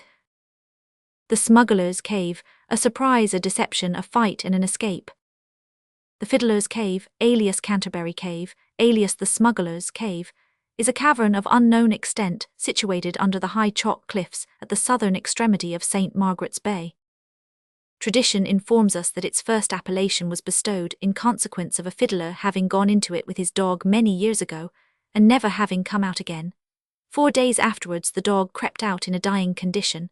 The Smuggler's Cave, a surprise, a deception, a fight, and an escape. The Fiddler's Cave, alias Canterbury Cave, alias the Smuggler's Cave, is a cavern of unknown extent situated under the high chalk cliffs at the southern extremity of St. Margaret's Bay. Tradition informs us that its first appellation was bestowed in consequence of a fiddler having gone into it with his dog many years ago, and never having come out again. 4 days afterwards the dog crept out in a dying condition.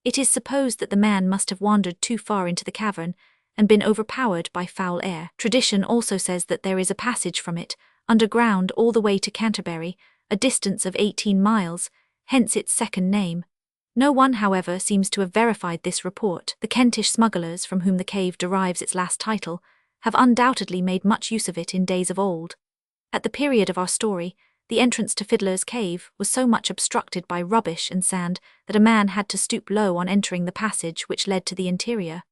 It is supposed that the man must have wandered too far into the cavern and been overpowered by foul air. Tradition also says that there is a passage from it, underground all the way to Canterbury, a distance of 18 miles, hence its second name. No one, however, seems to have verified this report. The Kentish smugglers, from whom the cave derives its last title, have undoubtedly made much use of it in days of old. At the period of our story, the entrance to Fiddler's Cave was so much obstructed by rubbish and sand that a man had to stoop low on entering the passage which led to the interior.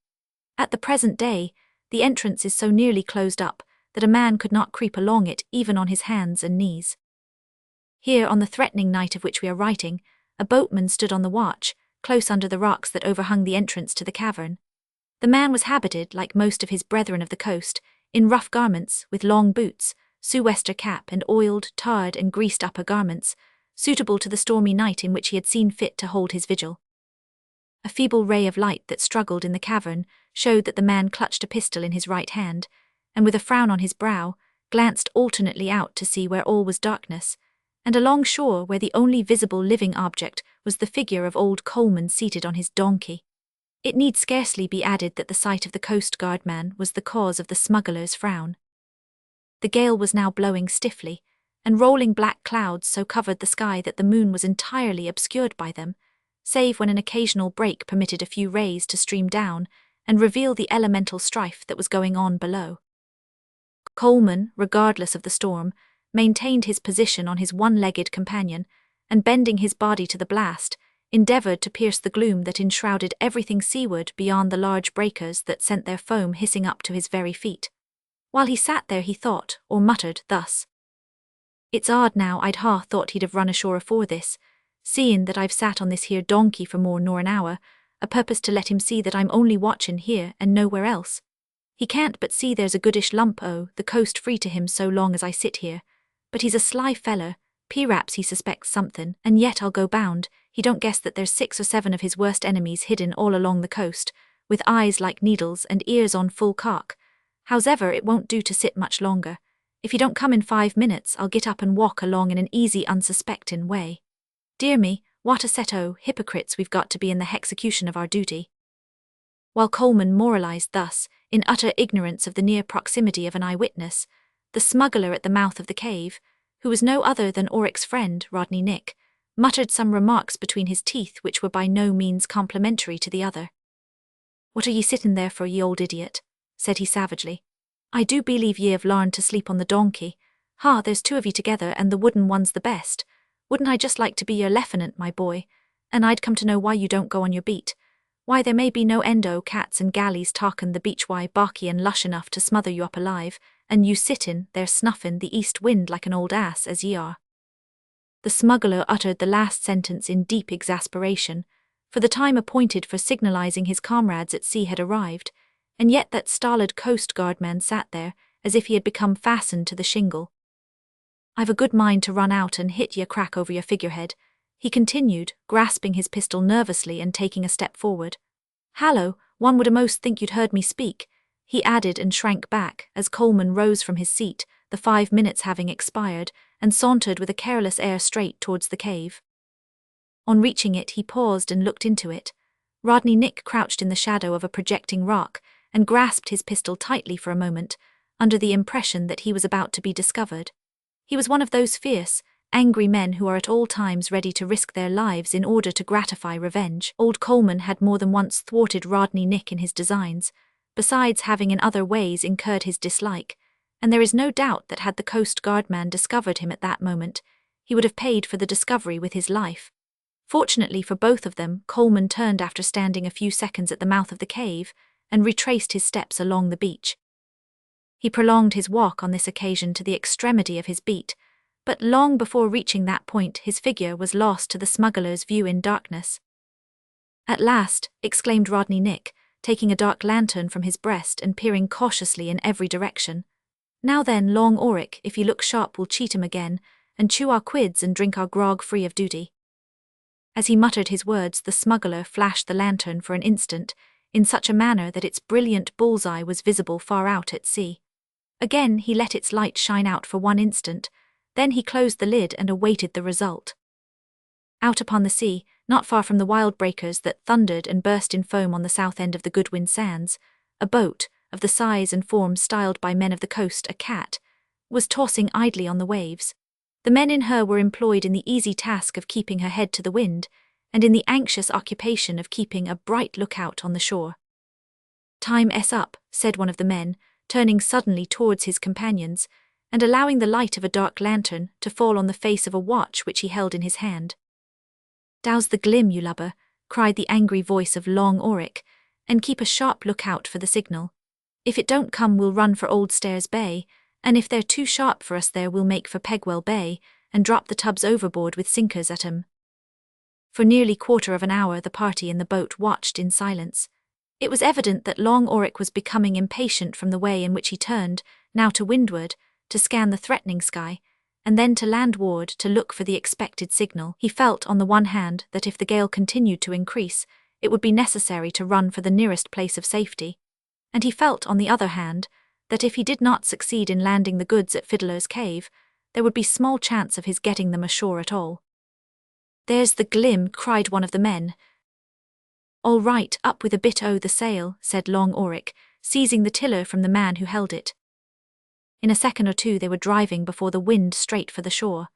At the present day, the entrance is so nearly closed up that a man could not creep along it even on his hands and knees. Here, on the threatening night of which we are writing, a boatman stood on the watch, close under the rocks that overhung the entrance to the cavern. The man was habited, like most of his brethren of the coast, in rough garments, with long boots, sou'wester cap and oiled, tarred and greased upper garments, suitable to the stormy night in which he had seen fit to hold his vigil. A feeble ray of light that struggled in the cavern showed that the man clutched a pistol in his right hand, and with a frown on his brow, glanced alternately out to sea where all was darkness, and along shore where the only visible living object was the figure of old Coleman seated on his donkey. It need scarcely be added that the sight of the Coast Guard man was the cause of the smuggler's frown. The gale was now blowing stiffly, and rolling black clouds so covered the sky that the moon was entirely obscured by them, save when an occasional break permitted a few rays to stream down and reveal the elemental strife that was going on below. Coleman, regardless of the storm, maintained his position on his one-legged companion, and bending his body to the blast, endeavoured to pierce the gloom that enshrouded everything seaward beyond the large breakers that sent their foam hissing up to his very feet. While he sat there he thought, or muttered, thus: "It's odd now, I'd thought he'd have run ashore afore this, seein' that I've sat on this here donkey for more nor an hour, a purpose to let him see that I'm only watchin' here and nowhere else. He can't but see there's a goodish lump o' the coast free to him so long as I sit here, but he's a sly feller, p'raps he suspects somethin', and yet I'll go bound, he don't guess that there's 6 or 7 of his worst enemies hidden all along the coast, with eyes like needles and ears on full cock. Howsever, it won't do to sit much longer. If he don't come in 5 minutes, I'll get up and walk along in an easy, unsuspectin' way. Dear me, what a set o' hypocrites we've got to be in the hexecution of our duty." While Coleman moralized thus, in utter ignorance of the near proximity of an eyewitness, the smuggler at the mouth of the cave, who was no other than Orrick's friend, Rodney Nick, muttered some remarks between his teeth which were by no means complimentary to the other. "What are ye sittin' there for, ye old idiot?" said he savagely. "I do believe ye have larned to sleep on the donkey. There's 2 of ye together, and the wooden one's the best. Wouldn't I just like to be your lieutenant, my boy? And I'd come to know why you don't go on your beat. Why there may be no end o' cats and galleys talkin' the beach why barky and lush enough to smother you up alive, and you sittin' there snuffin' the east wind like an old ass as ye are." The smuggler uttered the last sentence in deep exasperation, for the time appointed for signalizing his comrades at sea had arrived, and yet that stolid Coast Guard man sat there as if he had become fastened to the shingle. "I've a good mind to run out and hit ye a crack over your figurehead," he continued, grasping his pistol nervously and taking a step forward. "Hallo, one would a'most think you'd heard me speak," he added, and shrank back as Coleman rose from his seat, the 5 minutes having expired, and sauntered with a careless air straight towards the cave. On reaching it he paused and looked into it. Rodney Nick crouched in the shadow of a projecting rock and grasped his pistol tightly for a moment, under the impression that he was about to be discovered. He was one of those fierce, angry men who are at all times ready to risk their lives in order to gratify revenge. Old Coleman had more than once thwarted Rodney Nick in his designs, besides having in other ways incurred his dislike, and there is no doubt that had the Coast Guardman discovered him at that moment, he would have paid for the discovery with his life. Fortunately for both of them, Coleman turned after standing a few seconds at the mouth of the cave and retraced his steps along the beach. He prolonged his walk on this occasion to the extremity of his beat, but long before reaching that point his figure was lost to the smuggler's view in darkness. "At last," exclaimed Rodney Nick, taking a dark lantern from his breast and peering cautiously in every direction. "Now then, Long Auric, if you look sharp we'll cheat him again, and chew our quids and drink our grog free of duty." As he muttered his words, the smuggler flashed the lantern for an instant, in such a manner that its brilliant bullseye was visible far out at sea. Again he let its light shine out for one instant, then he closed the lid and awaited the result. Out upon the sea, not far from the wild breakers that thundered and burst in foam on the south end of the Goodwin Sands, a boat, of the size and form styled by men of the coast a cat, was tossing idly on the waves. The men in her were employed in the easy task of keeping her head to the wind, and in the anxious occupation of keeping a bright lookout on the shore. "Time's up," said one of the men, turning suddenly towards his companions, and allowing the light of a dark lantern to fall on the face of a watch which he held in his hand. "Douse the glim, you lubber," cried the angry voice of Long Auric, "and keep a sharp lookout for the signal. If it don't come we'll run for Old Stairs Bay, and if they're too sharp for us there we'll make for Pegwell Bay, and drop the tubs overboard with sinkers at 'em." For nearly quarter of an hour the party in the boat watched in silence. It was evident that Long Auric was becoming impatient from the way in which he turned, now to windward, to scan the threatening sky, and then to landward to look for the expected signal. He felt, on the one hand, that if the gale continued to increase, it would be necessary to run for the nearest place of safety, and he felt, on the other hand, that if he did not succeed in landing the goods at Fiddler's Cave, there would be small chance of his getting them ashore at all. "There's the glim," cried one of the men. "All right, up with a bit o' the sail," said Long Auric, seizing the tiller from the man who held it. In a second or two they were driving before the wind straight for the shore.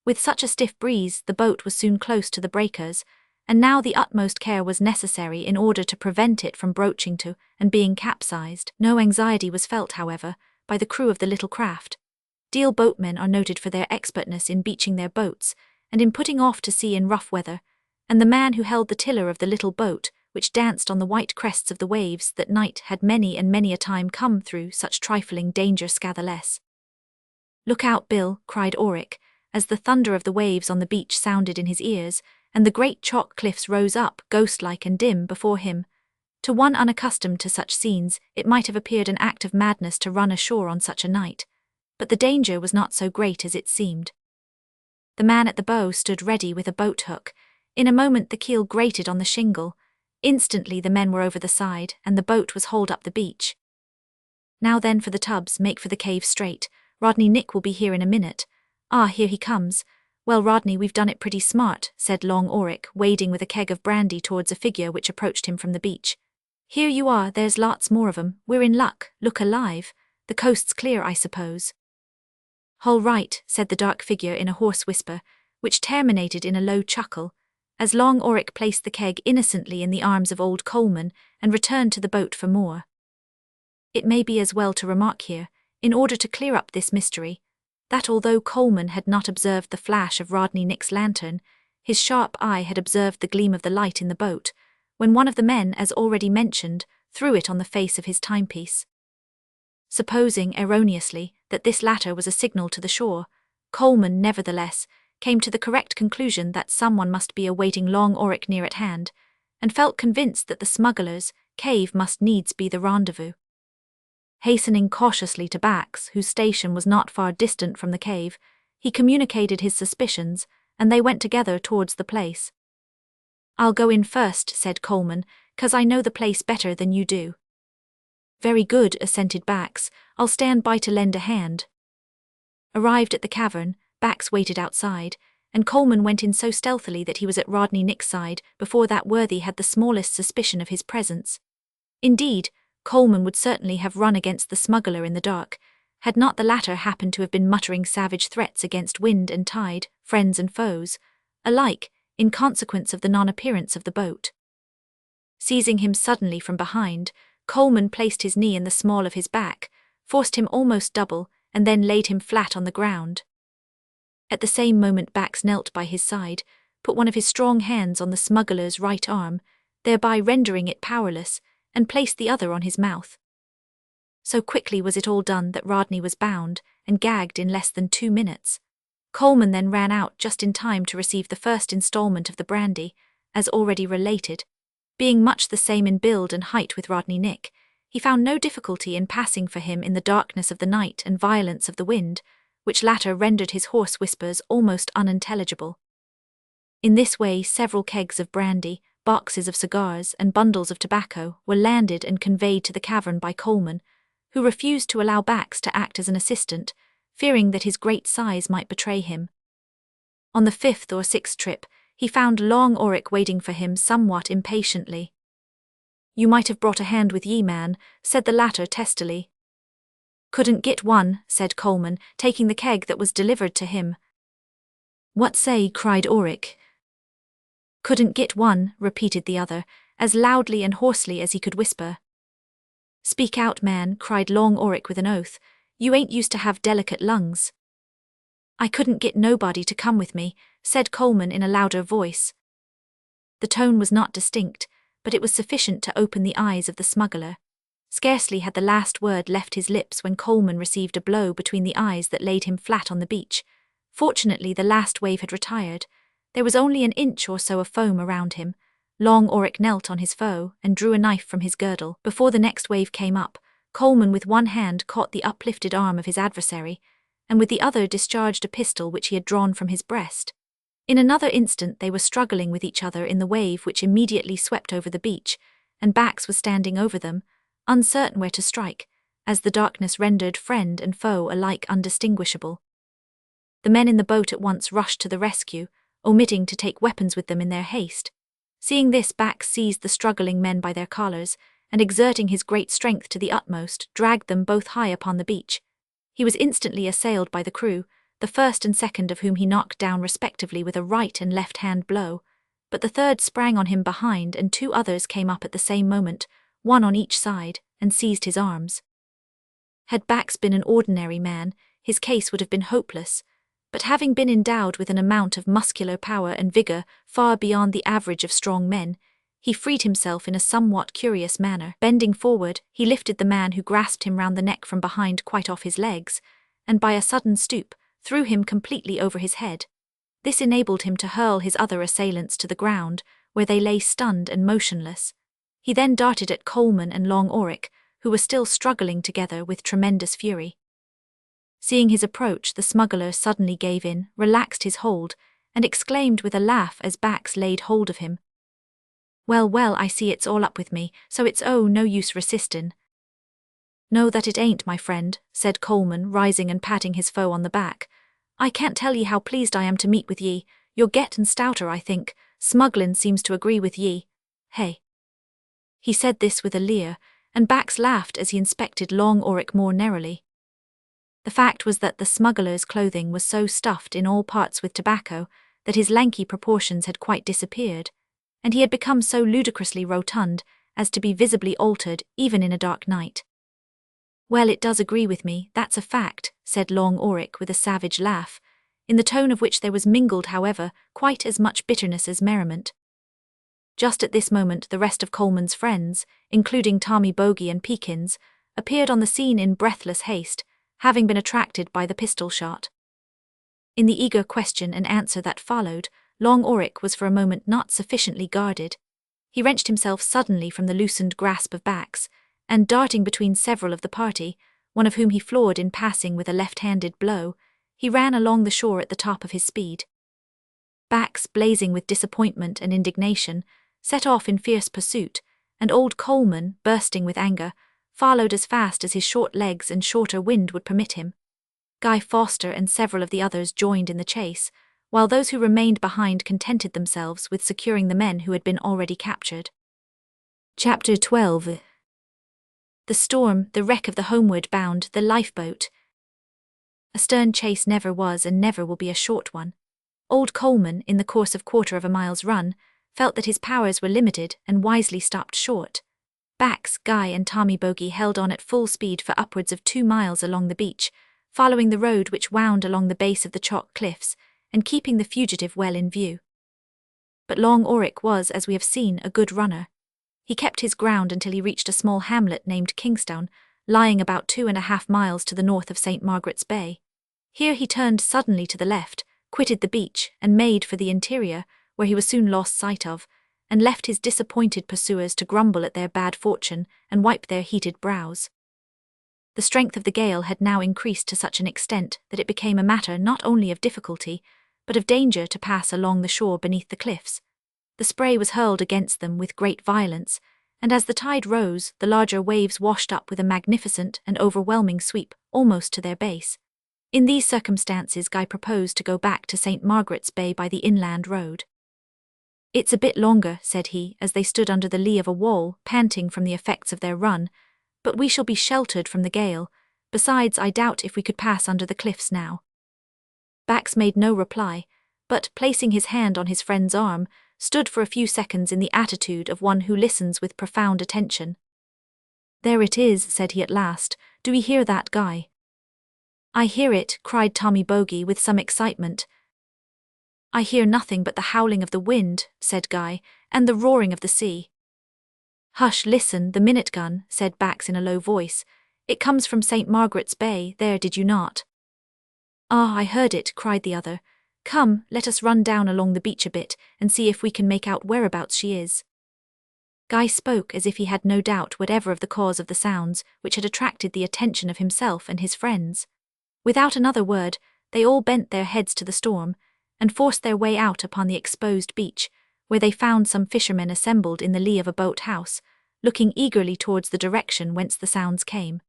With such a stiff breeze, the boat was soon close to the breakers, and now the utmost care was necessary in order to prevent it from broaching to and being capsized. No anxiety was felt, however, by the crew of the little craft. Deal boatmen are noted for their expertness in beaching their boats and in putting off to sea in rough weather, and the man who held the tiller of the little boat, which danced on the white crests of the waves that night, had many and many a time come through such trifling danger scatheless. "Look out, Bill," cried Auric, as the thunder of the waves on the beach sounded in his ears, and the great chalk cliffs rose up, ghost-like and dim, before him. To one unaccustomed to such scenes, it might have appeared an act of madness to run ashore on such a night, but the danger was not so great as it seemed. The man at the bow stood ready with a boat-hook. In a moment the keel grated on the shingle. Instantly the men were over the side, and the boat was hauled up the beach. "Now then for the tubs, make for the cave straight. Rodney Nick will be here in a minute. Ah, here he comes. Well, Rodney, we've done it pretty smart," said Long Auric, wading with a keg of brandy towards a figure which approached him from the beach. "Here you are, there's lots more of 'em. We're in luck, look alive. The coast's clear, I suppose." "All right," said the dark figure in a hoarse whisper, which terminated in a low chuckle, as Long Auric placed the keg innocently in the arms of old Coleman and returned to the boat for more. It may be as well to remark here, in order to clear up this mystery, that although Coleman had not observed the flash of Rodney Nick's lantern, his sharp eye had observed the gleam of the light in the boat, when one of the men, as already mentioned, threw it on the face of his timepiece. Supposing, erroneously, that this latter was a signal to the shore, Coleman, nevertheless, came to the correct conclusion that someone must be awaiting Long Auric near at hand, and felt convinced that the smugglers' cave must needs be the rendezvous. Hastening cautiously to Bax, whose station was not far distant from the cave, he communicated his suspicions, and they went together towards the place. "I'll go in first," said Coleman, "'cause I know the place better than you do." "Very good," assented Bax. "I'll stand by to lend a hand." Arrived at the cavern, Bax waited outside, and Coleman went in so stealthily that he was at Rodney Nick's side before that worthy had the smallest suspicion of his presence. Indeed, Coleman would certainly have run against the smuggler in the dark, had not the latter happened to have been muttering savage threats against wind and tide, friends and foes, alike, in consequence of the non-appearance of the boat. Seizing him suddenly from behind, Coleman placed his knee in the small of his back, forced him almost double, and then laid him flat on the ground. At the same moment Bax knelt by his side, put one of his strong hands on the smuggler's right arm, thereby rendering it powerless, and placed the other on his mouth. So quickly was it all done that Rodney was bound and gagged in less than 2 minutes. Coleman then ran out just in time to receive the first installment of the brandy, as already related. Being much the same in build and height with Rodney Nick, he found no difficulty in passing for him in the darkness of the night and violence of the wind, which latter rendered his hoarse whispers almost unintelligible. In this way several kegs of brandy, boxes of cigars, and bundles of tobacco were landed and conveyed to the cavern by Coleman, who refused to allow Bax to act as an assistant, fearing that his great size might betray him. On the 5th or 6th trip, he found Long Oric waiting for him somewhat impatiently. "You might have brought a hand with ye, man," said the latter testily. "Couldn't get one," said Coleman, taking the keg that was delivered to him. "What say?" cried Oric. "Couldn't get one," repeated the other, as loudly and hoarsely as he could whisper. "Speak out, man," cried Long Oric with an oath. "You ain't used to have delicate lungs." "I couldn't get nobody to come with me," said Coleman in a louder voice. The tone was not distinct, but it was sufficient to open the eyes of the smuggler. Scarcely had the last word left his lips when Coleman received a blow between the eyes that laid him flat on the beach. Fortunately, the last wave had retired. There was only an inch or so of foam around him. Long Oric knelt on his foe and drew a knife from his girdle. Before the next wave came up, Coleman with one hand caught the uplifted arm of his adversary, and with the other discharged a pistol which he had drawn from his breast. In another instant they were struggling with each other in the wave which immediately swept over the beach, and Bax was standing over them, uncertain where to strike, as the darkness rendered friend and foe alike undistinguishable. The men in the boat at once rushed to the rescue, omitting to take weapons with them in their haste. Seeing this, Bax seized the struggling men by their collars, and exerting his great strength to the utmost, dragged them both high upon the beach. He was instantly assailed by the crew, the first and second of whom he knocked down respectively with a right and left-hand blow, but the third sprang on him behind, and 2 others came up at the same moment, one on each side, and seized his arms. Had Bax been an ordinary man, his case would have been hopeless, but having been endowed with an amount of muscular power and vigour far beyond the average of strong men, he freed himself in a somewhat curious manner. Bending forward, he lifted the man who grasped him round the neck from behind quite off his legs, and by a sudden stoop, threw him completely over his head. This enabled him to hurl his other assailants to the ground, where they lay stunned and motionless. He then darted at Coleman and Long Oric, who were still struggling together with tremendous fury. Seeing his approach, the smuggler suddenly gave in, relaxed his hold, and exclaimed with a laugh as Bax laid hold of him. "Well, well, I see it's all up with me, so it's no use resistin'." "No, that it ain't, my friend," said Coleman, rising and patting his foe on the back. "I can't tell ye how pleased I am to meet with ye. You're gettin' stouter, I think. Smugglin' seems to agree with ye. Hey?" He said this with a leer, and Bax laughed as he inspected Long Oric more narrowly. The fact was that the smuggler's clothing was so stuffed in all parts with tobacco that his lanky proportions had quite disappeared, and he had become so ludicrously rotund as to be visibly altered even in a dark night. "Well, it does agree with me, that's a fact," said Long Oric with a savage laugh, in the tone of which there was mingled, however, quite as much bitterness as merriment. Just at this moment the rest of Coleman's friends, including Tommy Bogey and Peakins, appeared on the scene in breathless haste, having been attracted by the pistol shot. In the eager question and answer that followed, Long Oric was for a moment not sufficiently guarded. He wrenched himself suddenly from the loosened grasp of Bax, and darting between several of the party, one of whom he floored in passing with a left-handed blow, he ran along the shore at the top of his speed. Bax, blazing with disappointment and indignation, set off in fierce pursuit, and old Coleman, bursting with anger, followed as fast as his short legs and shorter wind would permit him. Guy Foster and several of the others joined in the chase, while those who remained behind contented themselves with securing the men who had been already captured. Chapter 12. The storm, the wreck of the homeward bound, the lifeboat, A stern chase never was and never will be a short one. Old Coleman, in the course of quarter of a mile's run, felt that his powers were limited and wisely stopped short. Bax, Guy and Tommy Bogey held on at full speed for upwards of 2 miles along the beach, following the road which wound along the base of the chalk cliffs, and keeping the fugitive well in view. But Long Auric was, as we have seen, a good runner. He kept his ground until he reached a small hamlet named Kingstown, lying about 2.5 miles to the north of St. Margaret's Bay. Here he turned suddenly to the left, quitted the beach, and made for the interior, where he was soon lost sight of, and left his disappointed pursuers to grumble at their bad fortune and wipe their heated brows. The strength of the gale had now increased to such an extent that it became a matter not only of difficulty, but of danger to pass along the shore beneath the cliffs. The spray was hurled against them with great violence, and as the tide rose, the larger waves washed up with a magnificent and overwhelming sweep almost to their base. In these circumstances Guy proposed to go back to St. Margaret's Bay by the inland road. "It's a bit longer," said he, as they stood under the lee of a wall, panting from the effects of their run, "but we shall be sheltered from the gale. Besides, I doubt if we could pass under the cliffs now." Bax made no reply, but, placing his hand on his friend's arm, stood for a few seconds in the attitude of one who listens with profound attention. "There it is," said he at last. "Do we hear that, Guy?" "I hear it," cried Tommy Bogey with some excitement. "I hear nothing but the howling of the wind," said Guy, "and the roaring of the sea." "Hush, listen, the minute gun," said Bax in a low voice. "It comes from St. Margaret's Bay, there, did you not?" "Ah, I heard it," cried the other. "Come, let us run down along the beach a bit, and see if we can make out whereabouts she is." Guy spoke as if he had no doubt whatever of the cause of the sounds which had attracted the attention of himself and his friends. Without another word, they all bent their heads to the storm, and forced their way out upon the exposed beach, where they found some fishermen assembled in the lee of a boat-house, looking eagerly towards the direction whence the sounds came.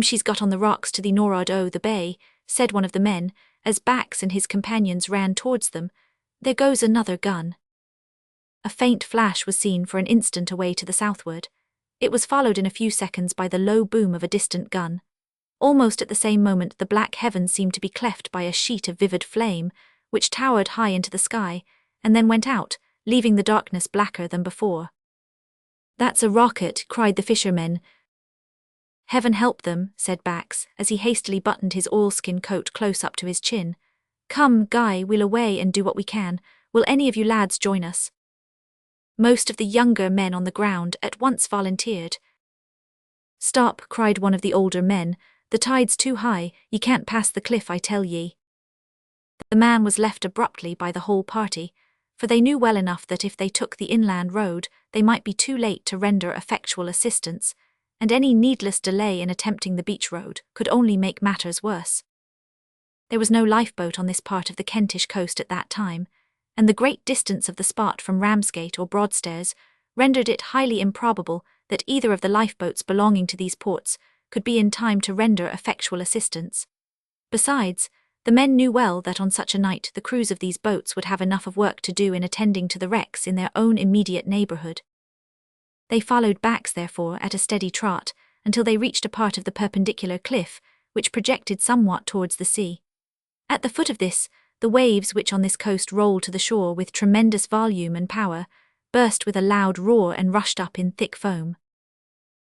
"She's got on the rocks to the nor'ard o' the bay," said one of the men, as Bax and his companions ran towards them. "There goes another gun." A faint flash was seen for an instant away to the southward. It was followed in a few seconds by the low boom of a distant gun. Almost at the same moment the black heavens seemed to be cleft by a sheet of vivid flame, which towered high into the sky, and then went out, leaving the darkness blacker than before. "That's a rocket," cried the fishermen. "Heaven help them," said Bax, as he hastily buttoned his oilskin coat close up to his chin. "Come, Guy, we'll away and do what we can. Will any of you lads join us?" Most of the younger men on the ground at once volunteered. "Stop," cried one of the older men. "The tide's too high, ye can't pass the cliff, I tell ye." The man was left abruptly by the whole party, for they knew well enough that if they took the inland road, they might be too late to render effectual assistance, and any needless delay in attempting the beach road could only make matters worse. There was no lifeboat on this part of the Kentish coast at that time, and the great distance of the spot from Ramsgate or Broadstairs rendered it highly improbable that either of the lifeboats belonging to these ports could be in time to render effectual assistance. Besides, the men knew well that on such a night the crews of these boats would have enough of work to do in attending to the wrecks in their own immediate neighbourhood. They followed Bax, therefore, at a steady trot, until they reached a part of the perpendicular cliff, which projected somewhat towards the sea. At the foot of this, the waves, which on this coast roll to the shore with tremendous volume and power, burst with a loud roar and rushed up in thick foam.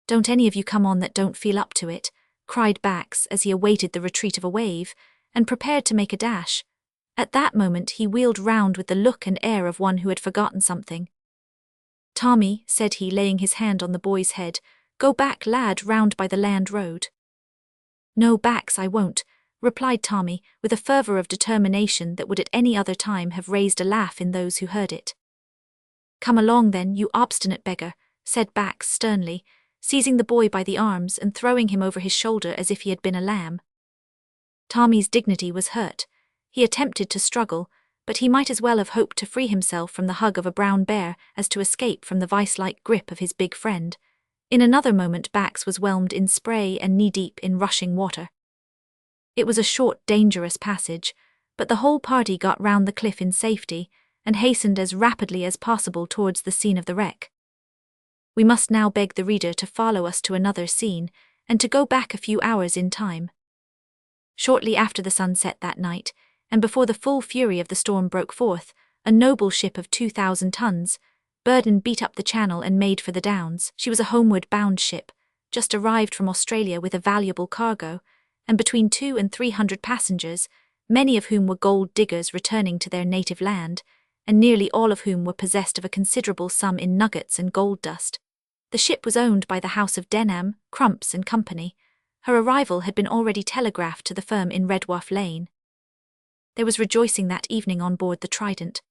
"Don't any of you come on that don't feel up to it," cried Bax as he awaited the retreat of a wave, and prepared to make a dash. At that moment he wheeled round with the look and air of one who had forgotten something. "Tommy," said he, laying his hand on the boy's head, "go back, lad, round by the land road." "No, Bax, I won't," replied Tommy, with a fervour of determination that would at any other time have raised a laugh in those who heard it. "Come along then, you obstinate beggar," said Bax sternly, seizing the boy by the arms and throwing him over his shoulder as if he had been a lamb. Tommy's dignity was hurt. He attempted to struggle, but he might as well have hoped to free himself from the hug of a brown bear as to escape from the vice-like grip of his big friend. In another moment Bax was whelmed in spray and knee-deep in rushing water. It was a short, dangerous passage, but the whole party got round the cliff in safety and hastened as rapidly as possible towards the scene of the wreck. We must now beg the reader to follow us to another scene, and to go back a few hours in time. Shortly after the sun set that night, and before the full fury of the storm broke forth, a noble ship of 2,000 tons, burden beat up the channel and made for the Downs. She was a homeward-bound ship, just arrived from Australia with a valuable cargo, and between 200 and 300 passengers, many of whom were gold diggers returning to their native land, and nearly all of whom were possessed of a considerable sum in nuggets and gold dust. The ship was owned by the House of Denham, Crumps and Company. Her arrival had been already telegraphed to the firm in Redwharf Lane. There was rejoicing that evening on board the Trident.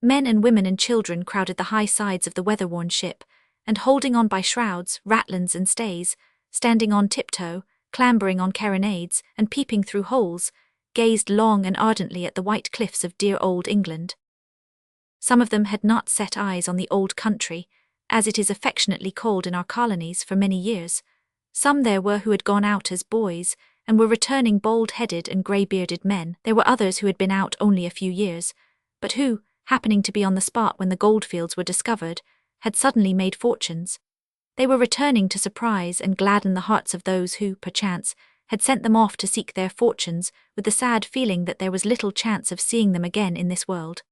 Men and women and children crowded the high sides of the weather-worn ship, and holding on by shrouds, ratlins and stays, standing on tiptoe, clambering on carronades, and peeping through holes, gazed long and ardently at the white cliffs of dear old England. Some of them had not set eyes on the old country, as it is affectionately called in our colonies, for many years. Some there were who had gone out as boys, and were returning bald-headed and grey-bearded men. There were others who had been out only a few years, but who, happening to be on the spot when the goldfields were discovered, had suddenly made fortunes. They were returning to surprise and gladden the hearts of those who, perchance, had sent them off to seek their fortunes with the sad feeling that there was little chance of seeing them again in this world.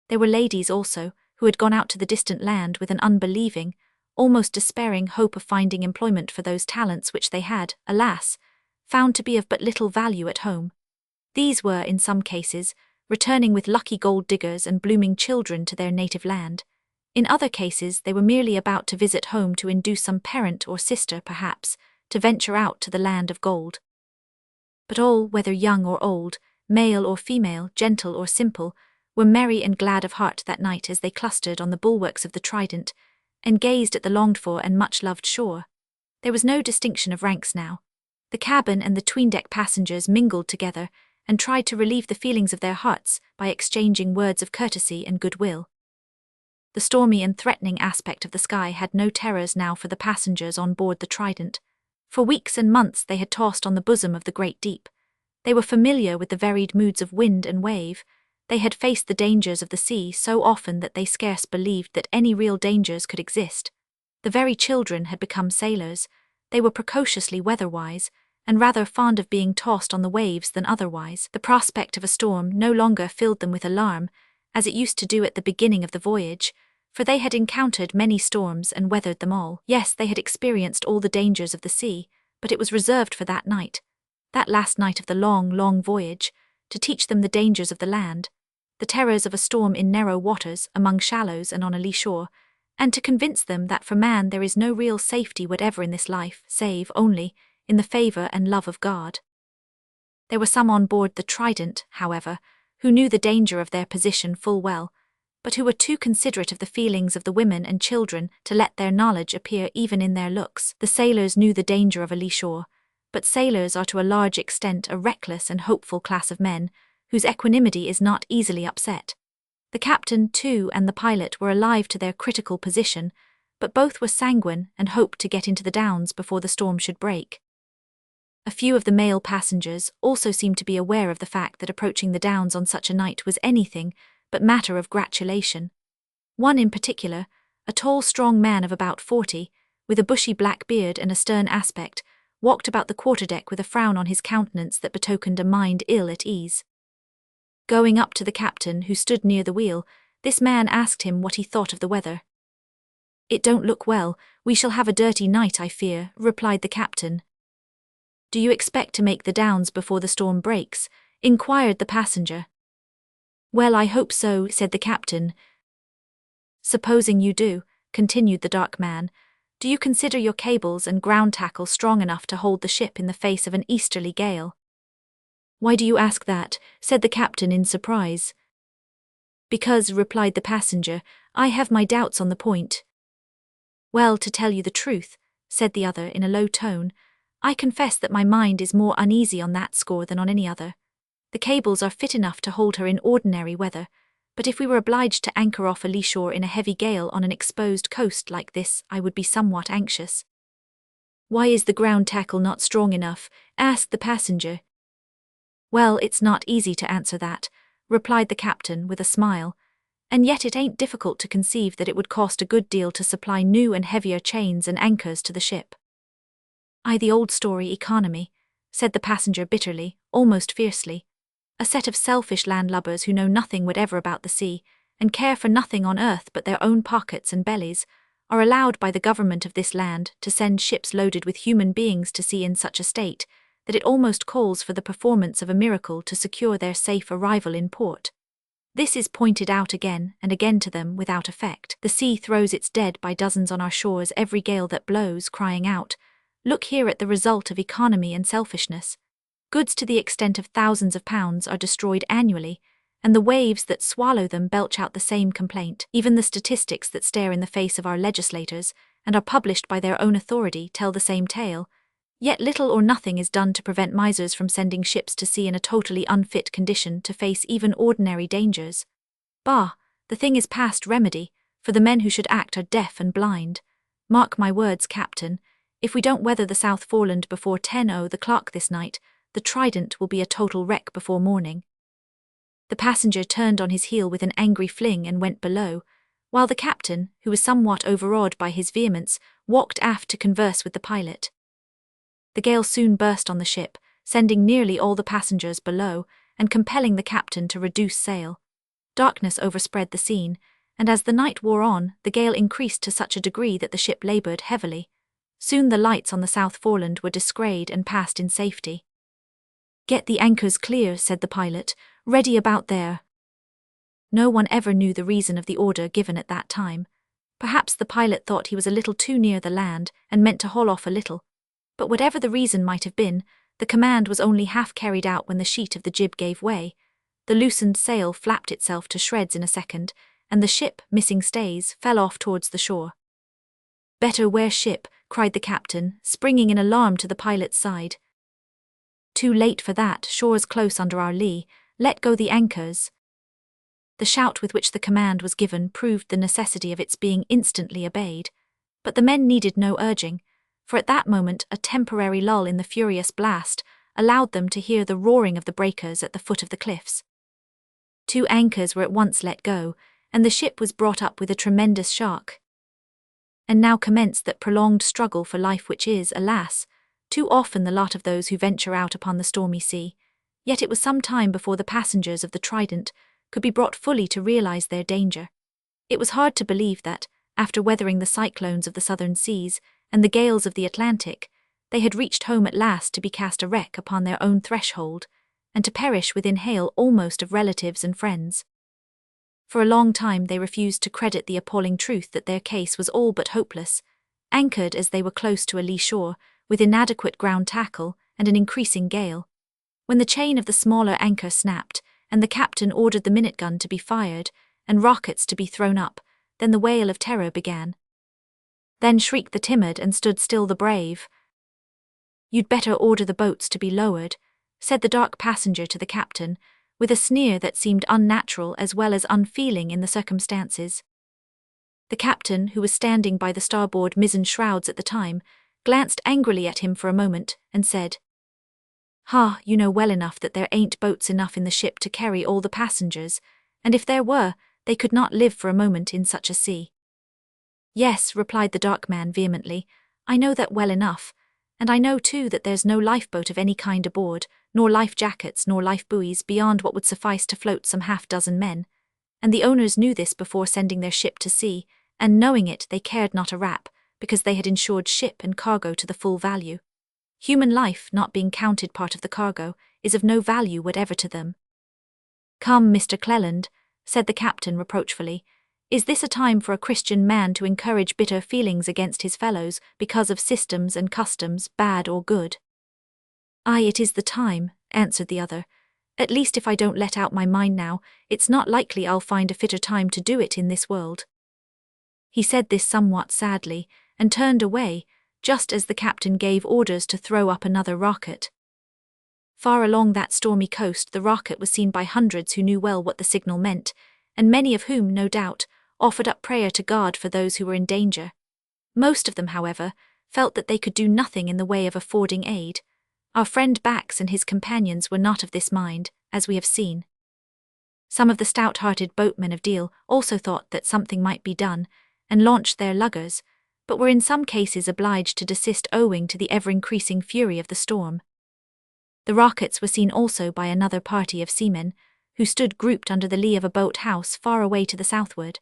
There were ladies also, who had gone out to the distant land with an unbelieving, almost despairing hope of finding employment for those talents which they had, alas, found to be of but little value at home. These were, in some cases, returning with lucky gold diggers and blooming children to their native land. In other cases they were merely about to visit home to induce some parent or sister, perhaps, to venture out to the land of gold. But all, whether young or old, male or female, gentle or simple, were merry and glad of heart that night as they clustered on the bulwarks of the Trident, and gazed at the longed-for and much-loved shore. There was no distinction of ranks now. The cabin and the tween-deck passengers mingled together, and tried to relieve the feelings of their hearts by exchanging words of courtesy and goodwill. The stormy and threatening aspect of the sky had no terrors now for the passengers on board the Trident. For weeks and months they had tossed on the bosom of the great deep. They were familiar with the varied moods of wind and wave. They had faced the dangers of the sea so often that they scarce believed that any real dangers could exist. The very children had become sailors. They were precociously weather-wise, and rather fond of being tossed on the waves than otherwise. The prospect of a storm no longer filled them with alarm, as it used to do at the beginning of the voyage, for they had encountered many storms and weathered them all. Yes, they had experienced all the dangers of the sea, but it was reserved for that night, that last night of the long, long voyage, to teach them the dangers of the land, the terrors of a storm in narrow waters, among shallows and on a lee shore, and to convince them that for man there is no real safety whatever in this life, save only in the favour and love of God. There were some on board the Trident, however, who knew the danger of their position full well, but who were too considerate of the feelings of the women and children to let their knowledge appear even in their looks. The sailors knew the danger of a lee shore, but sailors are to a large extent a reckless and hopeful class of men, whose equanimity is not easily upset. The captain, too, and the pilot were alive to their critical position, but both were sanguine and hoped to get into the Downs before the storm should break. A few of the male passengers also seemed to be aware of the fact that approaching the Downs on such a night was anything but matter of gratulation. One in particular, a tall, strong man of about 40, with a bushy black beard and a stern aspect, walked about the quarterdeck with a frown on his countenance that betokened a mind ill at ease. Going up to the captain, who stood near the wheel, this man asked him what he thought of the weather. "It don't look well, we shall have a dirty night, I fear," replied the captain. "Do you expect to make the Downs before the storm breaks?" inquired the passenger. "Well, I hope so," said the captain. "Supposing you do," continued the dark man, "do you consider your cables and ground tackle strong enough to hold the ship in the face of an easterly gale?" "Why do you ask that?" said the captain in surprise. "Because," replied the passenger, "I have my doubts on the point." "Well, to tell you the truth," said the other in a low tone, "I confess that my mind is more uneasy on that score than on any other. The cables are fit enough to hold her in ordinary weather, but if we were obliged to anchor off a lee shore in a heavy gale on an exposed coast like this, I would be somewhat anxious." "Why is the ground tackle not strong enough?" asked the passenger. "Well, it's not easy to answer that," replied the captain with a smile, "and yet it ain't difficult to conceive that it would cost a good deal to supply new and heavier chains and anchors to the ship." "Aye, the old story, economy," said the passenger bitterly, almost fiercely. A set of selfish landlubbers who know nothing whatever about the sea, and care for nothing on earth but their own pockets and bellies, are allowed by the government of this land to send ships loaded with human beings to sea in such a state that it almost calls for the performance of a miracle to secure their safe arrival in port. This is pointed out again and again to them without effect. The sea throws its dead by dozens on our shores every gale that blows, crying out, "Look here at the result of economy and selfishness." Goods to the extent of thousands of pounds are destroyed annually, and the waves that swallow them belch out the same complaint. Even the statistics that stare in the face of our legislators and are published by their own authority tell the same tale. Yet little or nothing is done to prevent misers from sending ships to sea in a totally unfit condition to face even ordinary dangers. Bah, the thing is past remedy, for the men who should act are deaf and blind. Mark my words, Captain, if we don't weather the South Foreland before 10:00 the clock this night, the Trident will be a total wreck before morning. The passenger turned on his heel with an angry fling and went below, while the captain, who was somewhat overawed by his vehemence, walked aft to converse with the pilot. The gale soon burst on the ship, sending nearly all the passengers below, and compelling the captain to reduce sail. Darkness overspread the scene, and as the night wore on, the gale increased to such a degree that the ship laboured heavily. Soon the lights on the South Foreland were descried and passed in safety. "Get the anchors clear," said the pilot, "ready about there." No one ever knew the reason of the order given at that time. Perhaps the pilot thought he was a little too near the land and meant to haul off a little. But whatever the reason might have been, the command was only half carried out when the sheet of the jib gave way. The loosened sail flapped itself to shreds in a second, and the ship, missing stays, fell off towards the shore. "Better wear ship," cried the captain, springing in alarm to the pilot's side. "Too late for that, shore's close under our lee, let go the anchors." The shout with which the command was given proved the necessity of its being instantly obeyed. But the men needed no urging, for at that moment a temporary lull in the furious blast allowed them to hear the roaring of the breakers at the foot of the cliffs. 2 anchors were at once let go, and the ship was brought up with a tremendous shock. And now commenced that prolonged struggle for life which is, alas, too often the lot of those who venture out upon the stormy sea. Yet it was some time before the passengers of the Trident could be brought fully to realize their danger. It was hard to believe that, after weathering the cyclones of the southern seas and the gales of the Atlantic, they had reached home at last to be cast a wreck upon their own threshold, and to perish within hail almost of relatives and friends. For a long time they refused to credit the appalling truth that their case was all but hopeless. Anchored as they were close to a lee shore, with inadequate ground tackle and an increasing gale, when the chain of the smaller anchor snapped, and the captain ordered the minute gun to be fired and rockets to be thrown up, then the wail of terror began. Then shrieked the timid and stood still the brave. "You'd better order the boats to be lowered," said the dark passenger to the captain, with a sneer that seemed unnatural as well as unfeeling in the circumstances. The captain, who was standing by the starboard mizzen shrouds at the time, glanced angrily at him for a moment, and said, "Ha, you know well enough that there ain't boats enough in the ship to carry all the passengers, and if there were, they could not live for a moment in such a sea." "Yes," replied the dark man vehemently, "I know that well enough, and I know too that there's no lifeboat of any kind aboard, nor life jackets nor life buoys beyond what would suffice to float some half-dozen men, and the owners knew this before sending their ship to sea, and knowing it they cared not a rap, because they had insured ship and cargo to the full value. Human life, not being counted part of the cargo, is of no value whatever to them." "Come, Mr. Cleland," said the captain reproachfully, "is this a time for a Christian man to encourage bitter feelings against his fellows because of systems and customs, bad or good?" "Aye, it is the time," answered the other. "At least if I don't let out my mind now, it's not likely I'll find a fitter time to do it in this world." He said this somewhat sadly, and turned away, just as the captain gave orders to throw up another rocket. Far along that stormy coast the rocket was seen by hundreds who knew well what the signal meant, and many of whom, no doubt, offered up prayer to God for those who were in danger. Most of them, however, felt that they could do nothing in the way of affording aid. Our friend Bax and his companions were not of this mind, as we have seen. Some of the stout-hearted boatmen of Deal also thought that something might be done, and launched their luggers, but were in some cases obliged to desist owing to the ever-increasing fury of the storm. The rockets were seen also by another party of seamen, who stood grouped under the lee of a boat house far away to the southward.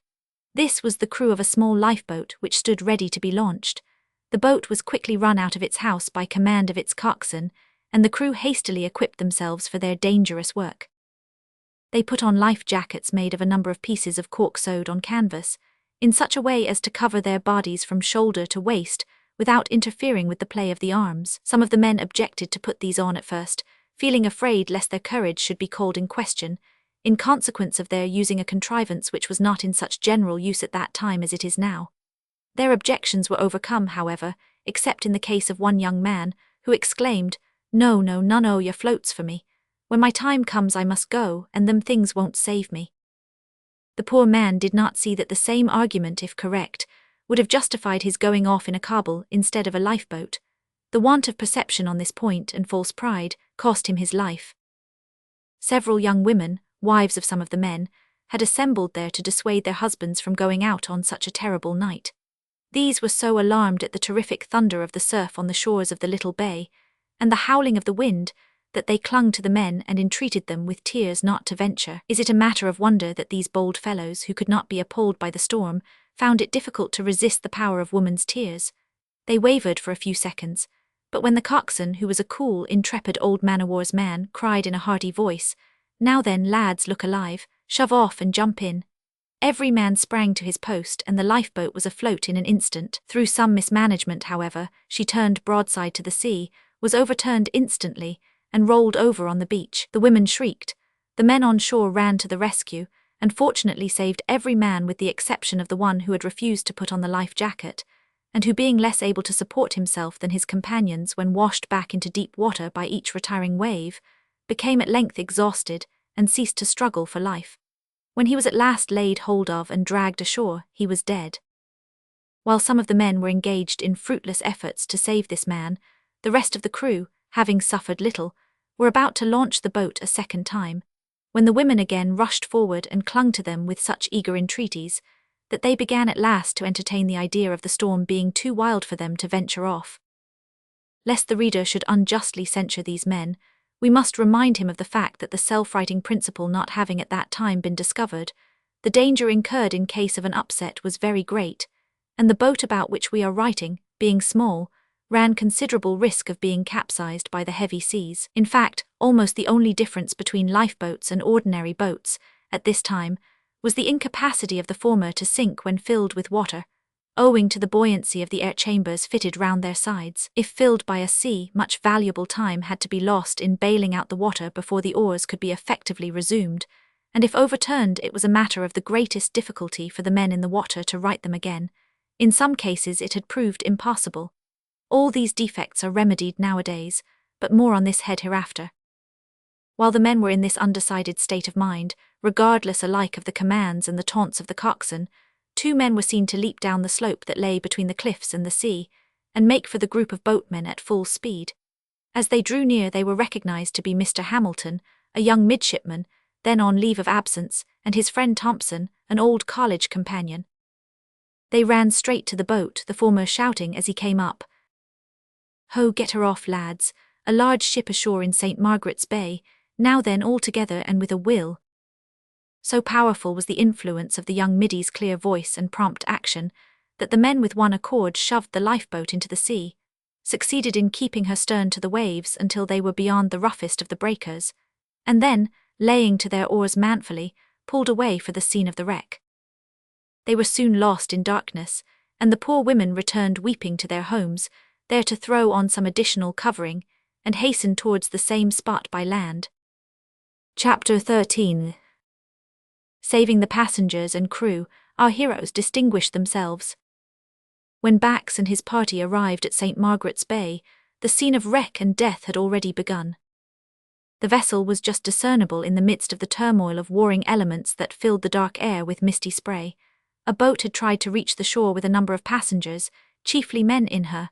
This was the crew of a small lifeboat which stood ready to be launched. The boat was quickly run out of its house by command of its coxswain, and the crew hastily equipped themselves for their dangerous work. They put on life jackets made of a number of pieces of cork sewed on canvas, in such a way as to cover their bodies from shoulder to waist, without interfering with the play of the arms. Some of the men objected to put these on at first, feeling afraid lest their courage should be called in question, in consequence of their using a contrivance which was not in such general use at that time as it is now. Their objections were overcome, however, except in the case of one young man, who exclaimed, "No, none o' your floats for me. When my time comes I must go, and them things won't save me." The poor man did not see that the same argument, if correct, would have justified his going off in a cabal instead of a lifeboat. The want of perception on this point and false pride cost him his life. Several young women, wives of some of the men, had assembled there to dissuade their husbands from going out on such a terrible night. These were so alarmed at the terrific thunder of the surf on the shores of the little bay, and the howling of the wind, that they clung to the men and entreated them with tears not to venture. Is it a matter of wonder that these bold fellows, who could not be appalled by the storm, found it difficult to resist the power of woman's tears? They wavered for a few seconds, but when the coxswain, who was a cool, intrepid old man-o'-war's man, cried in a hearty voice, "Now then, lads, look alive, shove off and jump in," every man sprang to his post and the lifeboat was afloat in an instant. Through some mismanagement, however, she turned broadside to the sea, was overturned instantly, and rolled over on the beach. The women shrieked. The men on shore ran to the rescue, and fortunately saved every man with the exception of the one who had refused to put on the life jacket, and who, being less able to support himself than his companions when washed back into deep water by each retiring wave, became at length exhausted and ceased to struggle for life. When he was at last laid hold of and dragged ashore, he was dead. While some of the men were engaged in fruitless efforts to save this man, the rest of the crew, having suffered little, were about to launch the boat a second time, when the women again rushed forward and clung to them with such eager entreaties, that they began at last to entertain the idea of the storm being too wild for them to venture off. Lest the reader should unjustly censure these men, we must remind him of the fact that the self-righting principle not having at that time been discovered, the danger incurred in case of an upset was very great, and the boat about which we are writing, being small, ran considerable risk of being capsized by the heavy seas. In fact, almost the only difference between lifeboats and ordinary boats, at this time, was the incapacity of the former to sink when filled with water, owing to the buoyancy of the air chambers fitted round their sides. If filled by a sea, much valuable time had to be lost in bailing out the water before the oars could be effectively resumed, and if overturned it was a matter of the greatest difficulty for the men in the water to right them again. In some cases it had proved impossible. All these defects are remedied nowadays, but more on this head hereafter. While the men were in this undecided state of mind, regardless alike of the commands and the taunts of the coxswain, 2 men were seen to leap down the slope that lay between the cliffs and the sea, and make for the group of boatmen at full speed. As they drew near they were recognized to be Mr. Hamilton, a young midshipman, then on leave of absence, and his friend Thompson, an old college companion. They ran straight to the boat, the former shouting as he came up, "Ho, get her off, lads, a large ship ashore in St. Margaret's Bay, now then all together and with a will." So powerful was the influence of the young middy's clear voice and prompt action, that the men with one accord shoved the lifeboat into the sea, succeeded in keeping her stern to the waves until they were beyond the roughest of the breakers, and then, laying to their oars manfully, pulled away for the scene of the wreck. They were soon lost in darkness, and the poor women returned weeping to their homes, there to throw on some additional covering, and hasten towards the same spot by land. Chapter 13. Saving the passengers and crew, our heroes distinguished themselves. When Bax and his party arrived at St. Margaret's Bay, the scene of wreck and death had already begun. The vessel was just discernible in the midst of the turmoil of warring elements that filled the dark air with misty spray. A boat had tried to reach the shore with a number of passengers, chiefly men in her.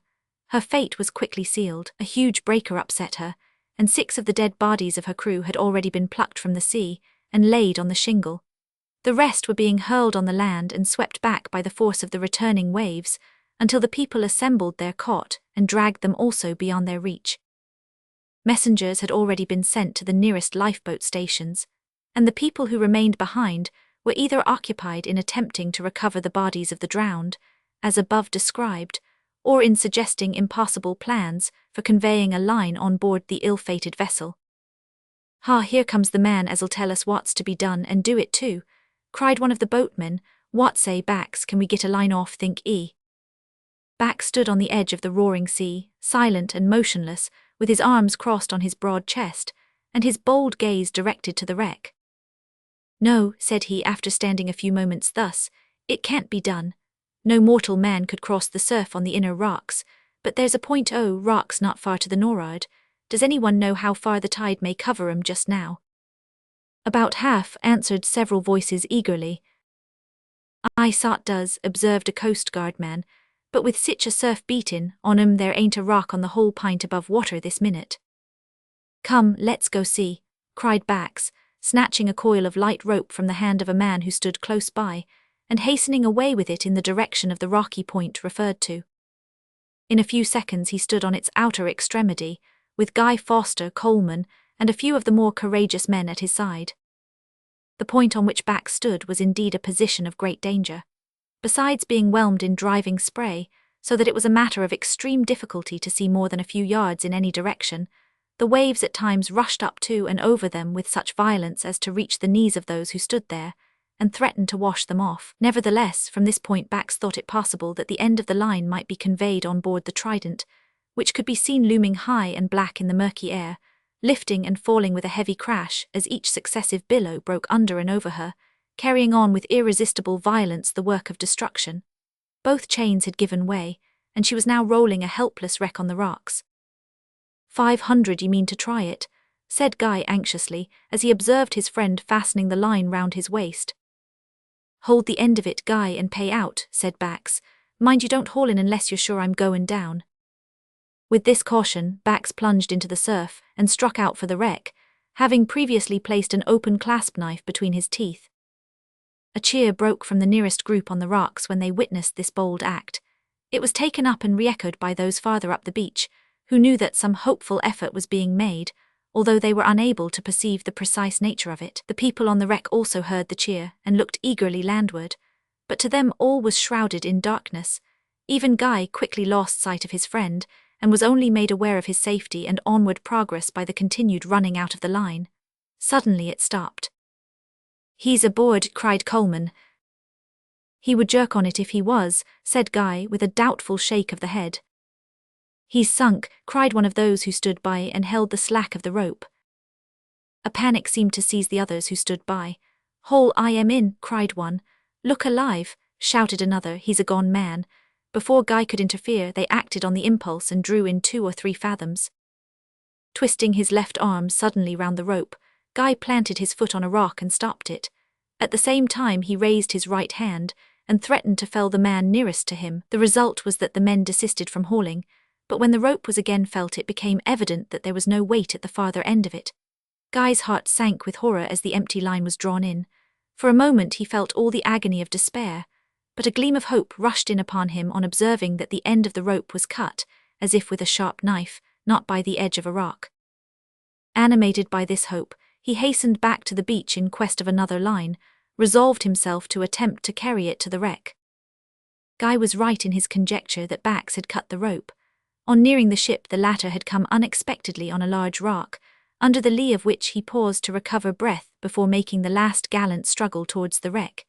Her fate was quickly sealed. A huge breaker upset her, and 6 of the dead bodies of her crew had already been plucked from the sea and laid on the shingle. The rest were being hurled on the land and swept back by the force of the returning waves, until the people assembled there caught and dragged them also beyond their reach. Messengers had already been sent to the nearest lifeboat stations, and the people who remained behind were either occupied in attempting to recover the bodies of the drowned, as above described, or in suggesting impossible plans for conveying a line on board the ill-fated vessel. "Ha, here comes the man as'll tell us what's to be done and do it too," cried one of the boatmen. "What say, Bax, can we get a line off, think 'e?" Bax stood on the edge of the roaring sea, silent and motionless, with his arms crossed on his broad chest, and his bold gaze directed to the wreck. "No," said he after standing a few moments thus, "it can't be done. No mortal man could cross the surf on the inner rocks, but there's a point o' rocks not far to the nor'ard. Does anyone know how far the tide may cover 'em just now?" "About half," answered several voices eagerly. "I sot does," observed a coastguard man, "but with sich a surf beatin' on 'em there ain't a rock on the whole pint above water this minute." "Come, let's go see," cried Bax, snatching a coil of light rope from the hand of a man who stood close by, and hastening away with it in the direction of the rocky point referred to. In a few seconds he stood on its outer extremity, with Guy Foster, Coleman, and a few of the more courageous men at his side. The point on which Bax stood was indeed a position of great danger. Besides being whelmed in driving spray, so that it was a matter of extreme difficulty to see more than a few yards in any direction, the waves at times rushed up to and over them with such violence as to reach the knees of those who stood there, and threatened to wash them off. Nevertheless, from this point Bax thought it possible that the end of the line might be conveyed on board the Trident, which could be seen looming high and black in the murky air, lifting and falling with a heavy crash as each successive billow broke under and over her, carrying on with irresistible violence the work of destruction. Both chains had given way, and she was now rolling a helpless wreck on the rocks. 500, you mean to try it?" said Guy anxiously, as he observed his friend fastening the line round his waist. "Hold the end of it, Guy, and pay out," said Bax. "Mind you don't haul in unless you're sure I'm goin' down." With this caution, Bax plunged into the surf and struck out for the wreck, having previously placed an open clasp knife between his teeth. A cheer broke from the nearest group on the rocks when they witnessed this bold act. It was taken up and re-echoed by those farther up the beach, who knew that some hopeful effort was being made, although they were unable to perceive the precise nature of it. The people on the wreck also heard the cheer and looked eagerly landward, but to them all was shrouded in darkness. Even Guy quickly lost sight of his friend, and was only made aware of his safety and onward progress by the continued running out of the line. Suddenly it stopped. "He's aboard," cried Coleman. "He would jerk on it if he was," said Guy with a doubtful shake of the head. "He's sunk," cried one of those who stood by and held the slack of the rope. A panic seemed to seize the others who stood by. "Haul I am in," cried one. "Look alive," shouted another. "He's a gone man." Before Guy could interfere, they acted on the impulse and drew in 2 or 3 fathoms. Twisting his left arm suddenly round the rope, Guy planted his foot on a rock and stopped it. At the same time he raised his right hand and threatened to fell the man nearest to him. The result was that the men desisted from hauling, but when the rope was again felt it became evident that there was no weight at the farther end of it. Guy's heart sank with horror as the empty line was drawn in. For a moment he felt all the agony of despair, but a gleam of hope rushed in upon him on observing that the end of the rope was cut, as if with a sharp knife, not by the edge of a rock. Animated by this hope, he hastened back to the beach in quest of another line, resolved himself to attempt to carry it to the wreck. Guy was right in his conjecture that Bax had cut the rope. On nearing the ship, the latter had come unexpectedly on a large rock, under the lee of which he paused to recover breath before making the last gallant struggle towards the wreck.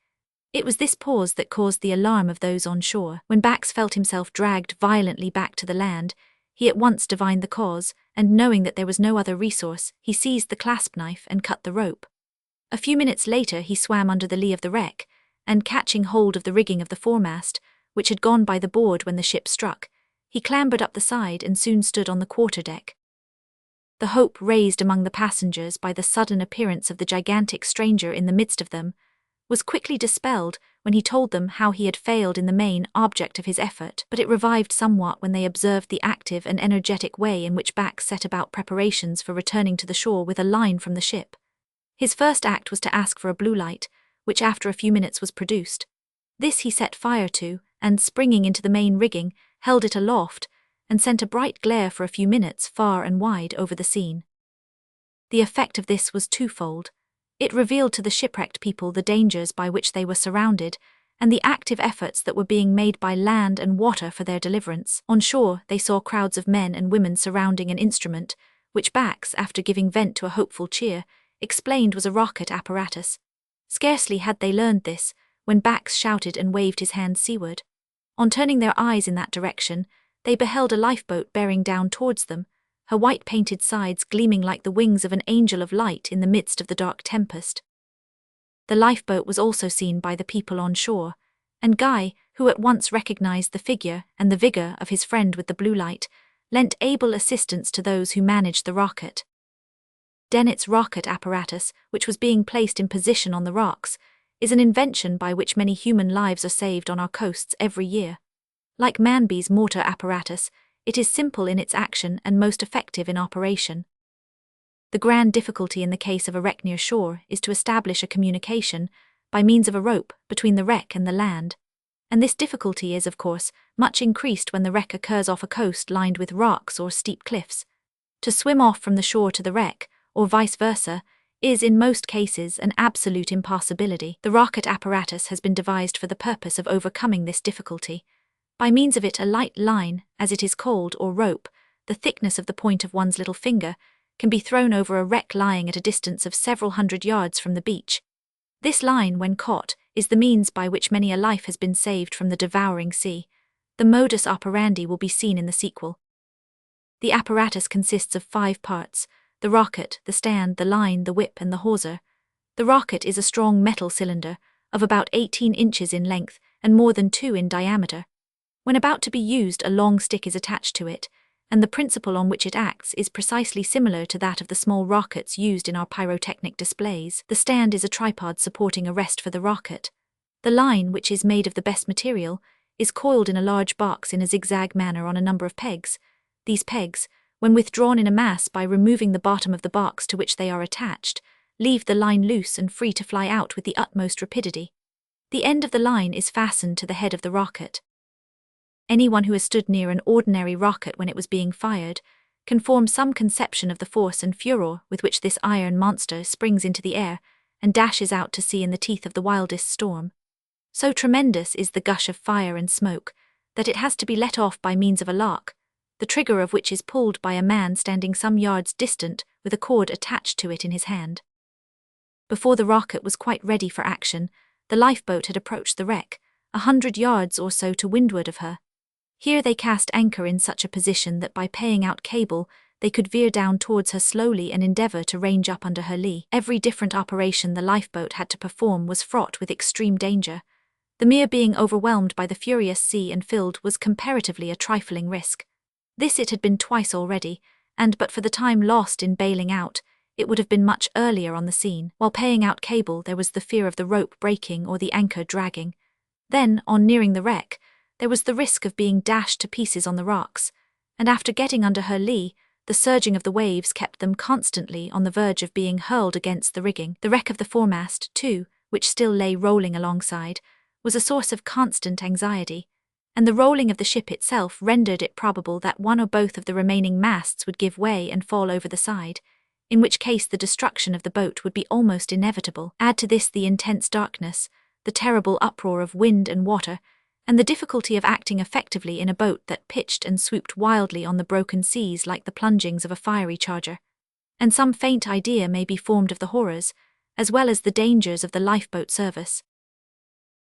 It was this pause that caused the alarm of those on shore. When Bax felt himself dragged violently back to the land, he at once divined the cause, and knowing that there was no other resource, he seized the clasp knife and cut the rope. A few minutes later he swam under the lee of the wreck, and catching hold of the rigging of the foremast, which had gone by the board when the ship struck, he clambered up the side and soon stood on the quarterdeck. The hope raised among the passengers by the sudden appearance of the gigantic stranger in the midst of them was quickly dispelled when he told them how he had failed in the main object of his effort, but it revived somewhat when they observed the active and energetic way in which Bax set about preparations for returning to the shore with a line from the ship. His first act was to ask for a blue light, which after a few minutes was produced. This he set fire to, and springing into the main rigging, held it aloft, and sent a bright glare for a few minutes far and wide over the scene. The effect of this was twofold. It revealed to the shipwrecked people the dangers by which they were surrounded, and the active efforts that were being made by land and water for their deliverance. On shore, they saw crowds of men and women surrounding an instrument, which Bax, after giving vent to a hopeful cheer, explained was a rocket apparatus. Scarcely had they learned this, when Bax shouted and waved his hand seaward. On turning their eyes in that direction, they beheld a lifeboat bearing down towards them, her white-painted sides gleaming like the wings of an angel of light in the midst of the dark tempest. The lifeboat was also seen by the people on shore, and Guy, who at once recognized the figure and the vigor of his friend with the blue light, lent able assistance to those who managed the rocket. Dennett's rocket apparatus, which was being placed in position on the rocks, is an invention by which many human lives are saved on our coasts every year. Like Manby's mortar apparatus, it is simple in its action and most effective in operation. The grand difficulty in the case of a wreck near shore is to establish a communication, by means of a rope, between the wreck and the land. And this difficulty is, of course, much increased when the wreck occurs off a coast lined with rocks or steep cliffs. To swim off from the shore to the wreck, or vice versa, is in most cases an absolute impossibility. The rocket apparatus has been devised for the purpose of overcoming this difficulty. By means of it, a light line, as it is called, or rope, the thickness of the point of one's little finger, can be thrown over a wreck lying at a distance of several hundred yards from the beach. This line, when caught, is the means by which many a life has been saved from the devouring sea. The modus operandi will be seen in the sequel. The apparatus consists of 5 parts: the rocket, the stand, the line, the whip, and the hawser. The rocket is a strong metal cylinder, of about 18 inches in length and more than 2 in diameter. When about to be used, a long stick is attached to it, and the principle on which it acts is precisely similar to that of the small rockets used in our pyrotechnic displays. The stand is a tripod supporting a rest for the rocket. The line, which is made of the best material, is coiled in a large box in a zigzag manner on a number of pegs. These pegs, when withdrawn in a mass by removing the bottom of the box to which they are attached, leave the line loose and free to fly out with the utmost rapidity. The end of the line is fastened to the head of the rocket. Anyone who has stood near an ordinary rocket when it was being fired can form some conception of the force and furor with which this iron monster springs into the air and dashes out to sea in the teeth of the wildest storm. So tremendous is the gush of fire and smoke that it has to be let off by means of a lock, the trigger of which is pulled by a man standing some yards distant with a cord attached to it in his hand. Before the rocket was quite ready for action, the lifeboat had approached the wreck, 100 yards or so to windward of her. Here they cast anchor in such a position that by paying out cable they could veer down towards her slowly and endeavour to range up under her lee. Every different operation the lifeboat had to perform was fraught with extreme danger. The mere being overwhelmed by the furious sea and filled was comparatively a trifling risk. This it had been twice already, and but for the time lost in bailing out, it would have been much earlier on the scene. While paying out cable there was the fear of the rope breaking or the anchor dragging. Then, on nearing the wreck, there was the risk of being dashed to pieces on the rocks, and after getting under her lee, the surging of the waves kept them constantly on the verge of being hurled against the rigging. The wreck of the foremast, too, which still lay rolling alongside, was a source of constant anxiety, and the rolling of the ship itself rendered it probable that one or both of the remaining masts would give way and fall over the side, in which case the destruction of the boat would be almost inevitable. Add to this the intense darkness, the terrible uproar of wind and water, and the difficulty of acting effectively in a boat that pitched and swooped wildly on the broken seas like the plungings of a fiery charger. And some faint idea may be formed of the horrors, as well as the dangers of the lifeboat service.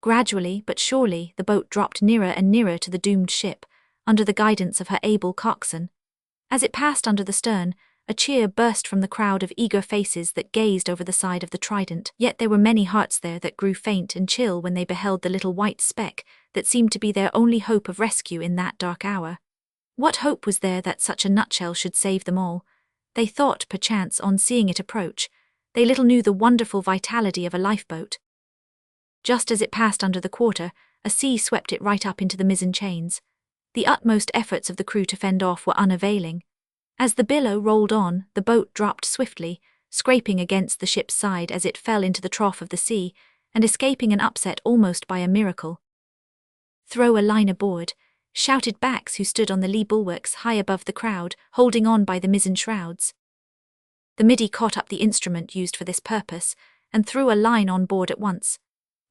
Gradually but surely the boat dropped nearer and nearer to the doomed ship, under the guidance of her able coxswain. As it passed under the stern, a cheer burst from the crowd of eager faces that gazed over the side of the Trident. Yet there were many hearts there that grew faint and chill when they beheld the little white speck that seemed to be their only hope of rescue in that dark hour. What hope was there that such a nutshell should save them all? They thought, perchance, on seeing it approach. They little knew the wonderful vitality of a lifeboat. Just as it passed under the quarter, a sea swept it right up into the mizzen chains. The utmost efforts of the crew to fend off were unavailing. As the billow rolled on, the boat dropped swiftly, scraping against the ship's side as it fell into the trough of the sea, and escaping an upset almost by a miracle. Throw a line aboard. shouted Bax, who stood on the lee bulwarks high above the crowd, holding on by the mizzen shrouds. The middy caught up the instrument used for this purpose, and threw a line on board at once.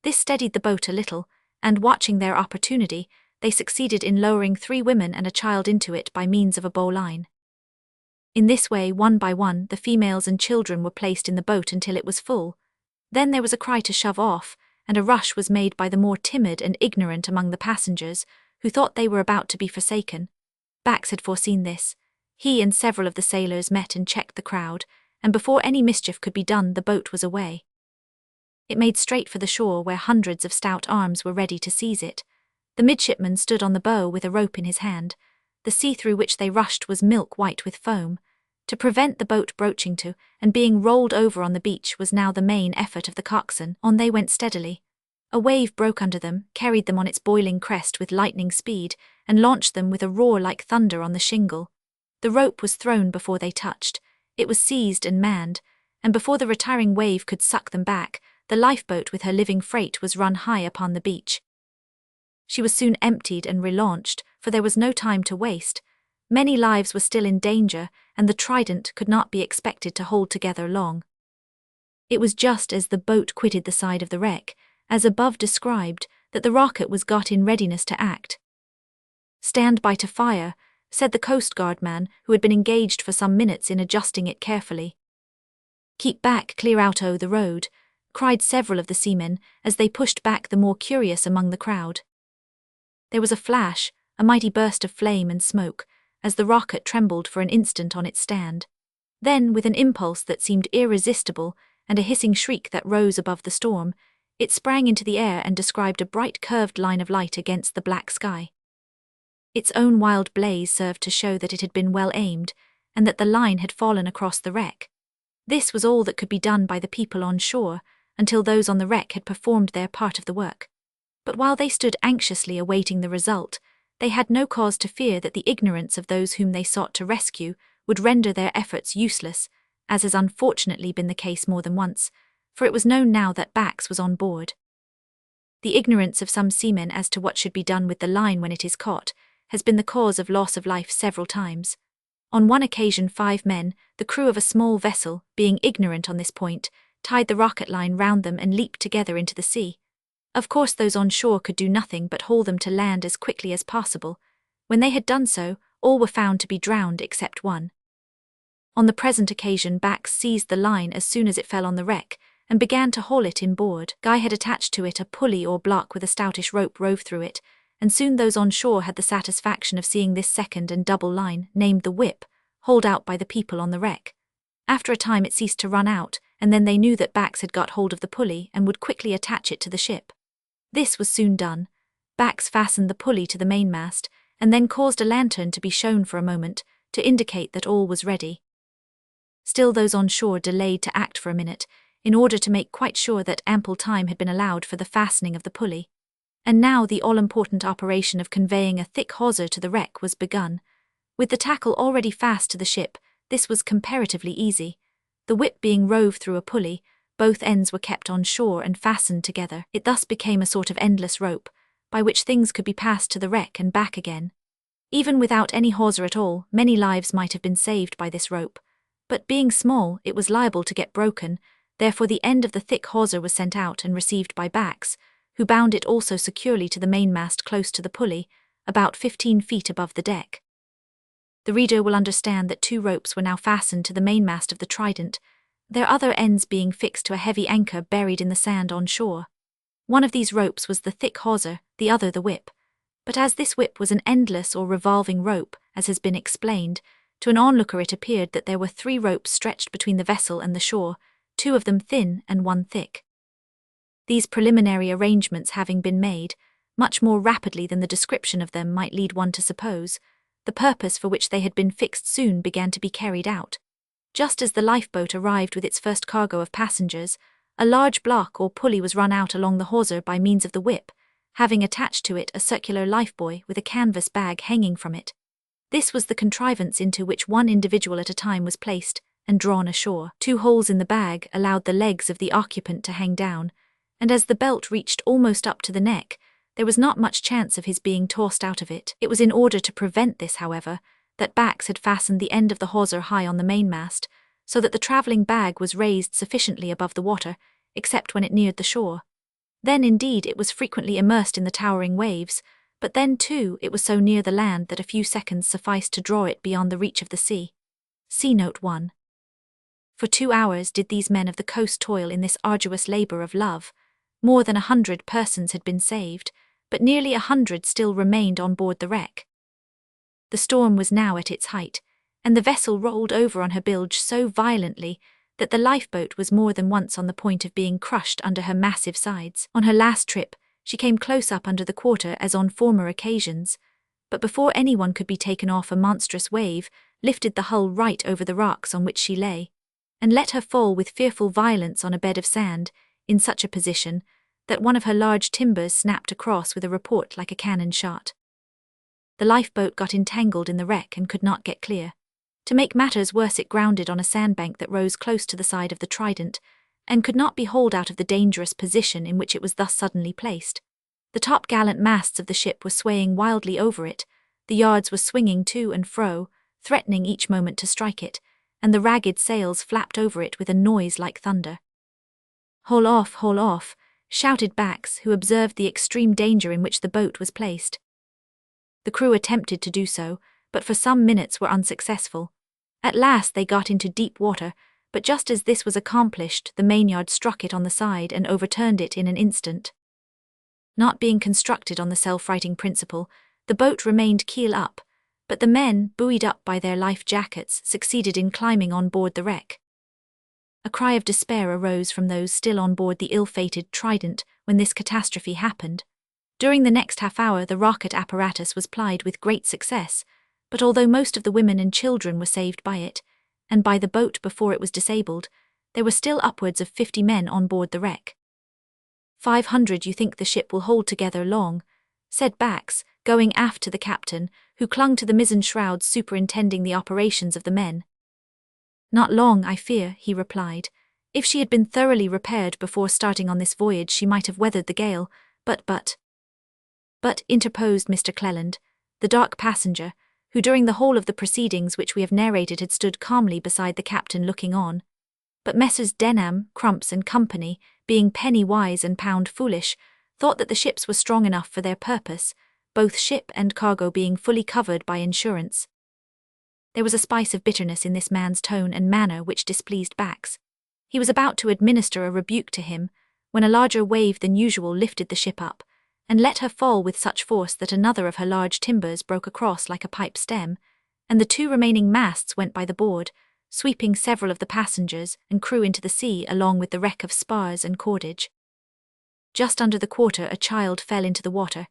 This steadied the boat a little, and watching their opportunity, they succeeded in lowering 3 women and a child into it by means of a bowline. In this way, one by one, the females and children were placed in the boat until it was full. Then there was a cry to shove off, and a rush was made by the more timid and ignorant among the passengers, who thought they were about to be forsaken. Bax had foreseen this. He and several of the sailors met and checked the crowd, and before any mischief could be done, the boat was away. It made straight for the shore, where hundreds of stout arms were ready to seize it. The midshipman stood on the bow with a rope in his hand. The sea through which they rushed was milk white with foam. To prevent the boat broaching to and being rolled over on the beach was now the main effort of the coxswain. On they went steadily. A wave broke under them, carried them on its boiling crest with lightning speed, and launched them with a roar like thunder on the shingle. The rope was thrown before they touched. It was seized and manned, and before the retiring wave could suck them back, the lifeboat with her living freight was run high upon the beach. She was soon emptied and relaunched, for there was no time to waste. Many lives were still in danger, and the Trident could not be expected to hold together long. It was just as the boat quitted the side of the wreck, as above described, that the rocket was got in readiness to act. "Stand by to fire," said the Coast Guard man, who had been engaged for some minutes in adjusting it carefully. "Keep back, clear out o' the road," cried several of the seamen, as they pushed back the more curious among the crowd. There was a flash, a mighty burst of flame and smoke, as the rocket trembled for an instant on its stand. Then, with an impulse that seemed irresistible, and a hissing shriek that rose above the storm, it sprang into the air and described a bright curved line of light against the black sky. Its own wild blaze served to show that it had been well aimed, and that the line had fallen across the wreck. This was all that could be done by the people on shore, until those on the wreck had performed their part of the work. But while they stood anxiously awaiting the result, they had no cause to fear that the ignorance of those whom they sought to rescue would render their efforts useless, as has unfortunately been the case more than once, for it was known now that Bax was on board. The ignorance of some seamen as to what should be done with the line when it is caught has been the cause of loss of life several times. On one occasion 5 men, the crew of a small vessel, being ignorant on this point, tied the rocket line round them and leaped together into the sea. Of course those on shore could do nothing but haul them to land as quickly as possible. When they had done so, all were found to be drowned except one. On the present occasion Bax seized the line as soon as it fell on the wreck, and began to haul it inboard. Guy had attached to it a pulley or block with a stoutish rope rove through it, and soon those on shore had the satisfaction of seeing this second and double line, named the whip, hauled out by the people on the wreck. After a time it ceased to run out, and then they knew that Bax had got hold of the pulley and would quickly attach it to the ship. This was soon done. Bax fastened the pulley to the mainmast, and then caused a lantern to be shown for a moment, to indicate that all was ready. Still those on shore delayed to act for a minute, in order to make quite sure that ample time had been allowed for the fastening of the pulley. And now the all-important operation of conveying a thick hawser to the wreck was begun. With the tackle already fast to the ship, this was comparatively easy. The whip being rove through a pulley, both ends were kept on shore and fastened together. It thus became a sort of endless rope, by which things could be passed to the wreck and back again. Even without any hawser at all, many lives might have been saved by this rope. But being small, it was liable to get broken, therefore the end of the thick hawser was sent out and received by Bax, who bound it also securely to the mainmast close to the pulley, about 15 feet above the deck. The reader will understand that 2 ropes were now fastened to the mainmast of the Trident, their other ends being fixed to a heavy anchor buried in the sand on shore. One of these ropes was the thick hawser, the other the whip. But as this whip was an endless or revolving rope, as has been explained, to an onlooker it appeared that there were 3 ropes stretched between the vessel and the shore, 2 of them thin and 1 thick. These preliminary arrangements having been made, much more rapidly than the description of them might lead one to suppose, the purpose for which they had been fixed soon began to be carried out. Just as the lifeboat arrived with its first cargo of passengers, a large block or pulley was run out along the hawser by means of the whip, having attached to it a circular lifebuoy with a canvas bag hanging from it. This was the contrivance into which one individual at a time was placed and drawn ashore. 2 holes in the bag allowed the legs of the occupant to hang down, and as the belt reached almost up to the neck, there was not much chance of his being tossed out of it. It was in order to prevent this, however, that Bax had fastened the end of the hawser high on the mainmast, so that the travelling bag was raised sufficiently above the water, except when it neared the shore. Then, indeed, it was frequently immersed in the towering waves, but then, too, it was so near the land that a few seconds sufficed to draw it beyond the reach of the sea. See Note 1. For 2 hours did these men of the coast toil in this arduous labour of love. More than 100 persons had been saved, but nearly 100 still remained on board the wreck. The storm was now at its height, and the vessel rolled over on her bilge so violently that the lifeboat was more than once on the point of being crushed under her massive sides. On her last trip, she came close up under the quarter as on former occasions, but before anyone could be taken off, a monstrous wave lifted the hull right over the rocks on which she lay, and let her fall with fearful violence on a bed of sand, in such a position that one of her large timbers snapped across with a report like a cannon shot. The lifeboat got entangled in the wreck and could not get clear. To make matters worse, it grounded on a sandbank that rose close to the side of the Trident, and could not be hauled out of the dangerous position in which it was thus suddenly placed. The topgallant masts of the ship were swaying wildly over it, the yards were swinging to and fro, threatening each moment to strike it, and the ragged sails flapped over it with a noise like thunder. "Haul off," shouted Bax, who observed the extreme danger in which the boat was placed. The crew attempted to do so, but for some minutes were unsuccessful. At last they got into deep water, but just as this was accomplished, the mainyard struck it on the side and overturned it in an instant. Not being constructed on the self-righting principle, the boat remained keel up, but the men, buoyed up by their life jackets, succeeded in climbing on board the wreck. A cry of despair arose from those still on board the ill-fated Trident when this catastrophe happened. During the next half-hour the rocket apparatus was plied with great success, but although most of the women and children were saved by it, and by the boat before it was disabled, there were still upwards of 50 men on board the wreck. 500 you think the ship will hold together long, said Bax, going aft to the captain, who clung to the mizzen shrouds superintending the operations of the men. Not long, I fear, he replied. If she had been thoroughly repaired before starting on this voyage she might have weathered the gale, but, interposed Mr. Cleland, the dark passenger, who during the whole of the proceedings which we have narrated had stood calmly beside the captain looking on. But Messrs. Denham, Crumps and Company, being penny wise and pound foolish, thought that the ships were strong enough for their purpose, both ship and cargo being fully covered by insurance. There was a spice of bitterness in this man's tone and manner which displeased Bax. He was about to administer a rebuke to him, when a larger wave than usual lifted the ship up, and let her fall with such force that another of her large timbers broke across like a pipe stem, and the 2 remaining masts went by the board, sweeping several of the passengers and crew into the sea along with the wreck of spars and cordage. Just under the quarter a child fell into the water.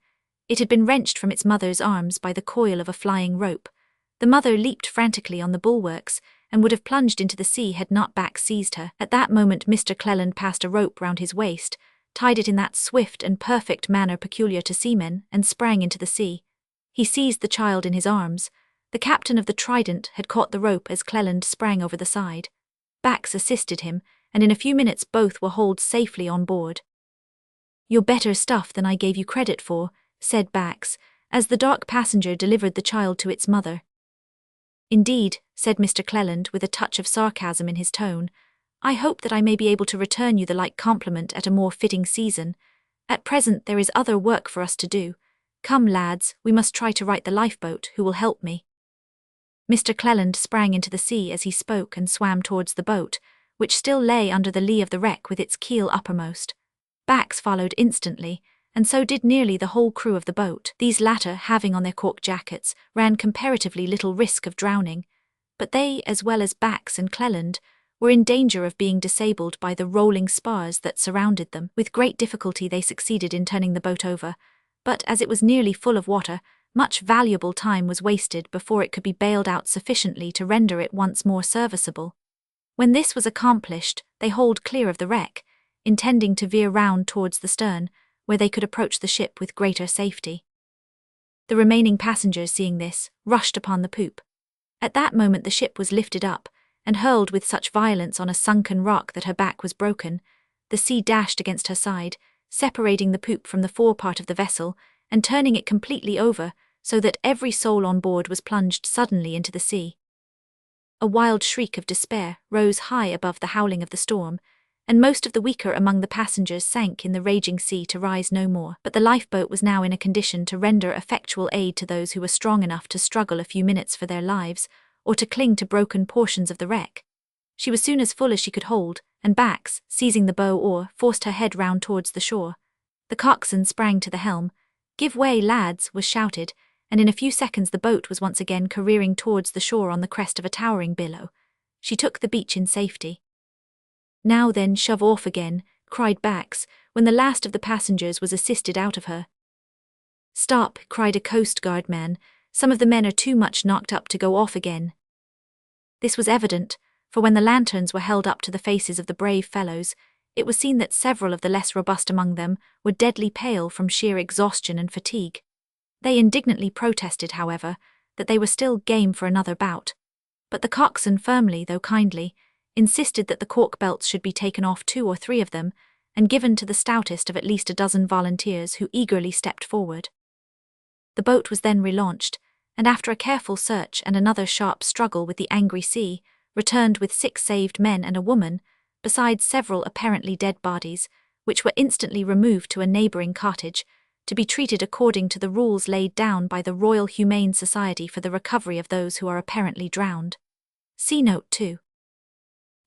It had been wrenched from its mother's arms by the coil of a flying rope. The mother leaped frantically on the bulwarks, and would have plunged into the sea had not Bax seized her. At that moment Mr. Cleland passed a rope round his waist, tied it in that swift and perfect manner peculiar to seamen, and sprang into the sea. He seized the child in his arms. The captain of the Trident had caught the rope as Cleland sprang over the side. Bax assisted him, and in a few minutes both were hauled safely on board. "You're better stuff than I gave you credit for," said Bax, as the dark passenger delivered the child to its mother. "Indeed," said Mr. Cleland with a touch of sarcasm in his tone, "I hope that I may be able to return you the like compliment at a more fitting season. At present there is other work for us to do. Come, lads, we must try to right the lifeboat. Who will help me?" Mr. Cleland sprang into the sea as he spoke and swam towards the boat, which still lay under the lee of the wreck with its keel uppermost. Bax followed instantly, and so did nearly the whole crew of the boat. These latter, having on their cork jackets, ran comparatively little risk of drowning, but they, as well as Bax and Cleland, were in danger of being disabled by the rolling spars that surrounded them. With great difficulty they succeeded in turning the boat over, but as it was nearly full of water, much valuable time was wasted before it could be bailed out sufficiently to render it once more serviceable. When this was accomplished, they hauled clear of the wreck, intending to veer round towards the stern, where they could approach the ship with greater safety. The remaining passengers, seeing this, rushed upon the poop. At that moment the ship was lifted up, and hurled with such violence on a sunken rock that her back was broken. The sea dashed against her side, separating the poop from the forepart of the vessel and turning it completely over so that every soul on board was plunged suddenly into the sea. A wild shriek of despair rose high above the howling of the storm, and most of the weaker among the passengers sank in the raging sea to rise no more. But the lifeboat was now in a condition to render effectual aid to those who were strong enough to struggle a few minutes for their lives, or to cling to broken portions of the wreck. She was soon as full as she could hold, and Bax, seizing the bow oar, forced her head round towards the shore. The coxswain sprang to the helm. "Give way, lads," was shouted, and in a few seconds the boat was once again careering towards the shore on the crest of a towering billow. She took the beach in safety. "Now then, shove off again," cried Bax, when the last of the passengers was assisted out of her. "Stop," cried a Coast Guard man, "some of the men are too much knocked up to go off again." This was evident, for when the lanterns were held up to the faces of the brave fellows, it was seen that several of the less robust among them were deadly pale from sheer exhaustion and fatigue. They indignantly protested, however, that they were still game for another bout. But the coxswain firmly, though kindly, insisted that the cork belts should be taken off 2 or 3 of them, and given to the stoutest of at least a dozen volunteers who eagerly stepped forward. The boat was then relaunched, and after a careful search and another sharp struggle with the angry sea, returned with 6 saved men and a woman, besides several apparently dead bodies, which were instantly removed to a neighbouring cottage, to be treated according to the rules laid down by the Royal Humane Society for the recovery of those who are apparently drowned. See Note 2.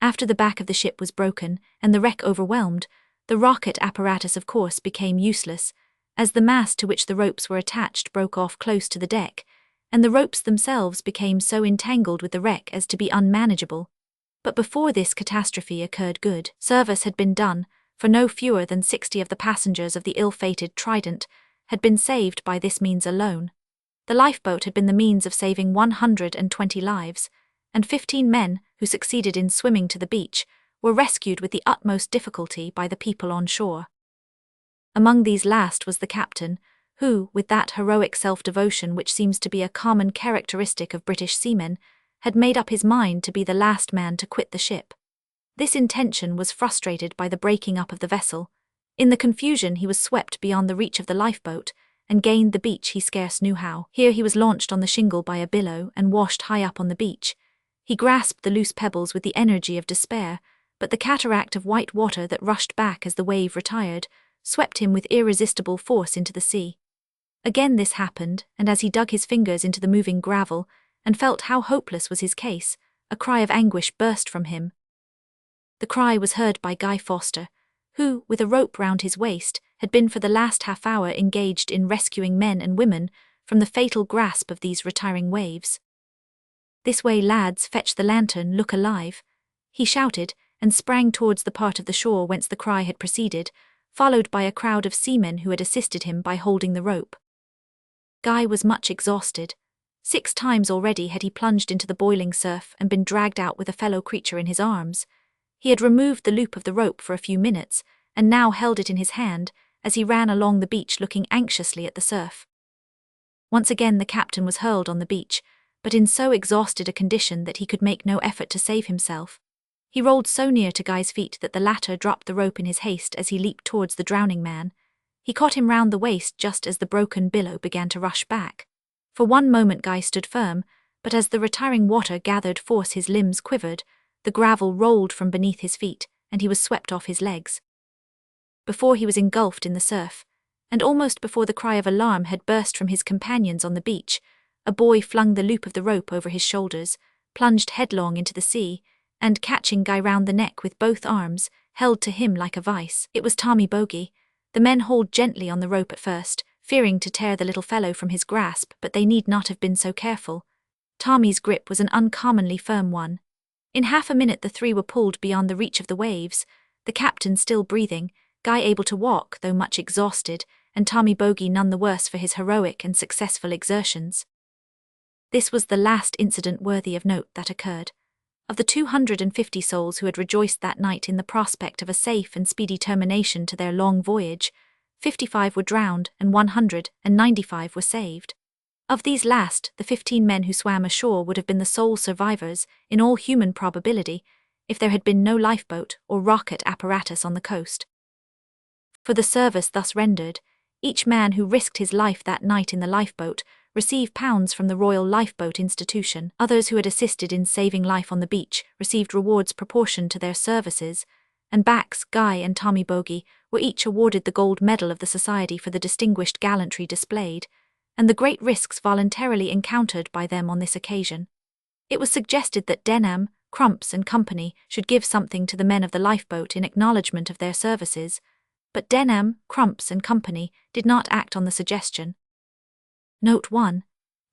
After the back of the ship was broken and the wreck overwhelmed, the rocket apparatus of course became useless, as the mast to which the ropes were attached broke off close to the deck, and the ropes themselves became so entangled with the wreck as to be unmanageable. But before this catastrophe occurred, good service had been done, for no fewer than 60 of the passengers of the ill-fated Trident had been saved by this means alone. The lifeboat had been the means of saving 120 lives, and 15 men, who succeeded in swimming to the beach, were rescued with the utmost difficulty by the people on shore. Among these last was the captain, who, with that heroic self-devotion which seems to be a common characteristic of British seamen, had made up his mind to be the last man to quit the ship. This intention was frustrated by the breaking up of the vessel. In the confusion he was swept beyond the reach of the lifeboat, and gained the beach he scarce knew how. Here he was launched on the shingle by a billow and washed high up on the beach. He grasped the loose pebbles with the energy of despair, but the cataract of white water that rushed back as the wave retired swept him with irresistible force into the sea. Again this happened, and as he dug his fingers into the moving gravel, and felt how hopeless was his case, a cry of anguish burst from him. The cry was heard by Guy Foster, who, with a rope round his waist, had been for the last half-hour engaged in rescuing men and women from the fatal grasp of these retiring waves. "This way, lads, fetch the lantern, look alive," he shouted, and sprang towards the part of the shore whence the cry had proceeded, followed by a crowd of seamen who had assisted him by holding the rope. Guy was much exhausted. 6 times already had he plunged into the boiling surf and been dragged out with a fellow creature in his arms. He had removed the loop of the rope for a few minutes, and now held it in his hand as he ran along the beach looking anxiously at the surf. Once again the captain was hurled on the beach, but in so exhausted a condition that he could make no effort to save himself. He rolled so near to Guy's feet that the latter dropped the rope in his haste as he leaped towards the drowning man. He caught him round the waist just as the broken billow began to rush back. For one moment Guy stood firm, but as the retiring water gathered force his limbs quivered, the gravel rolled from beneath his feet, and he was swept off his legs. Before he was engulfed in the surf, and almost before the cry of alarm had burst from his companions on the beach, a boy flung the loop of the rope over his shoulders, plunged headlong into the sea, and catching Guy round the neck with both arms, held to him like a vice. It was Tommy Bogey. The men hauled gently on the rope at first, fearing to tear the little fellow from his grasp, but they need not have been so careful. Tommy's grip was an uncommonly firm one. In half a minute the 3 were pulled beyond the reach of the waves, the captain still breathing, Guy able to walk though much exhausted, and Tommy Bogey none the worse for his heroic and successful exertions. This was the last incident worthy of note that occurred. Of the 250 souls who had rejoiced that night in the prospect of a safe and speedy termination to their long voyage, 55 were drowned and 195 were saved. Of these last, the 15 men who swam ashore would have been the sole survivors, in all human probability, if there had been no lifeboat or rocket apparatus on the coast. For the service thus rendered, each man who risked his life that night in the lifeboat received pounds from the Royal Lifeboat Institution. Others who had assisted in saving life on the beach received rewards proportioned to their services, and Bax, Guy and Tommy Bogey were each awarded the Gold Medal of the Society for the distinguished gallantry displayed, and the great risks voluntarily encountered by them on this occasion. It was suggested that Denham, Crumps and Company should give something to the men of the lifeboat in acknowledgement of their services, but Denham, Crumps and Company did not act on the suggestion. Note 1.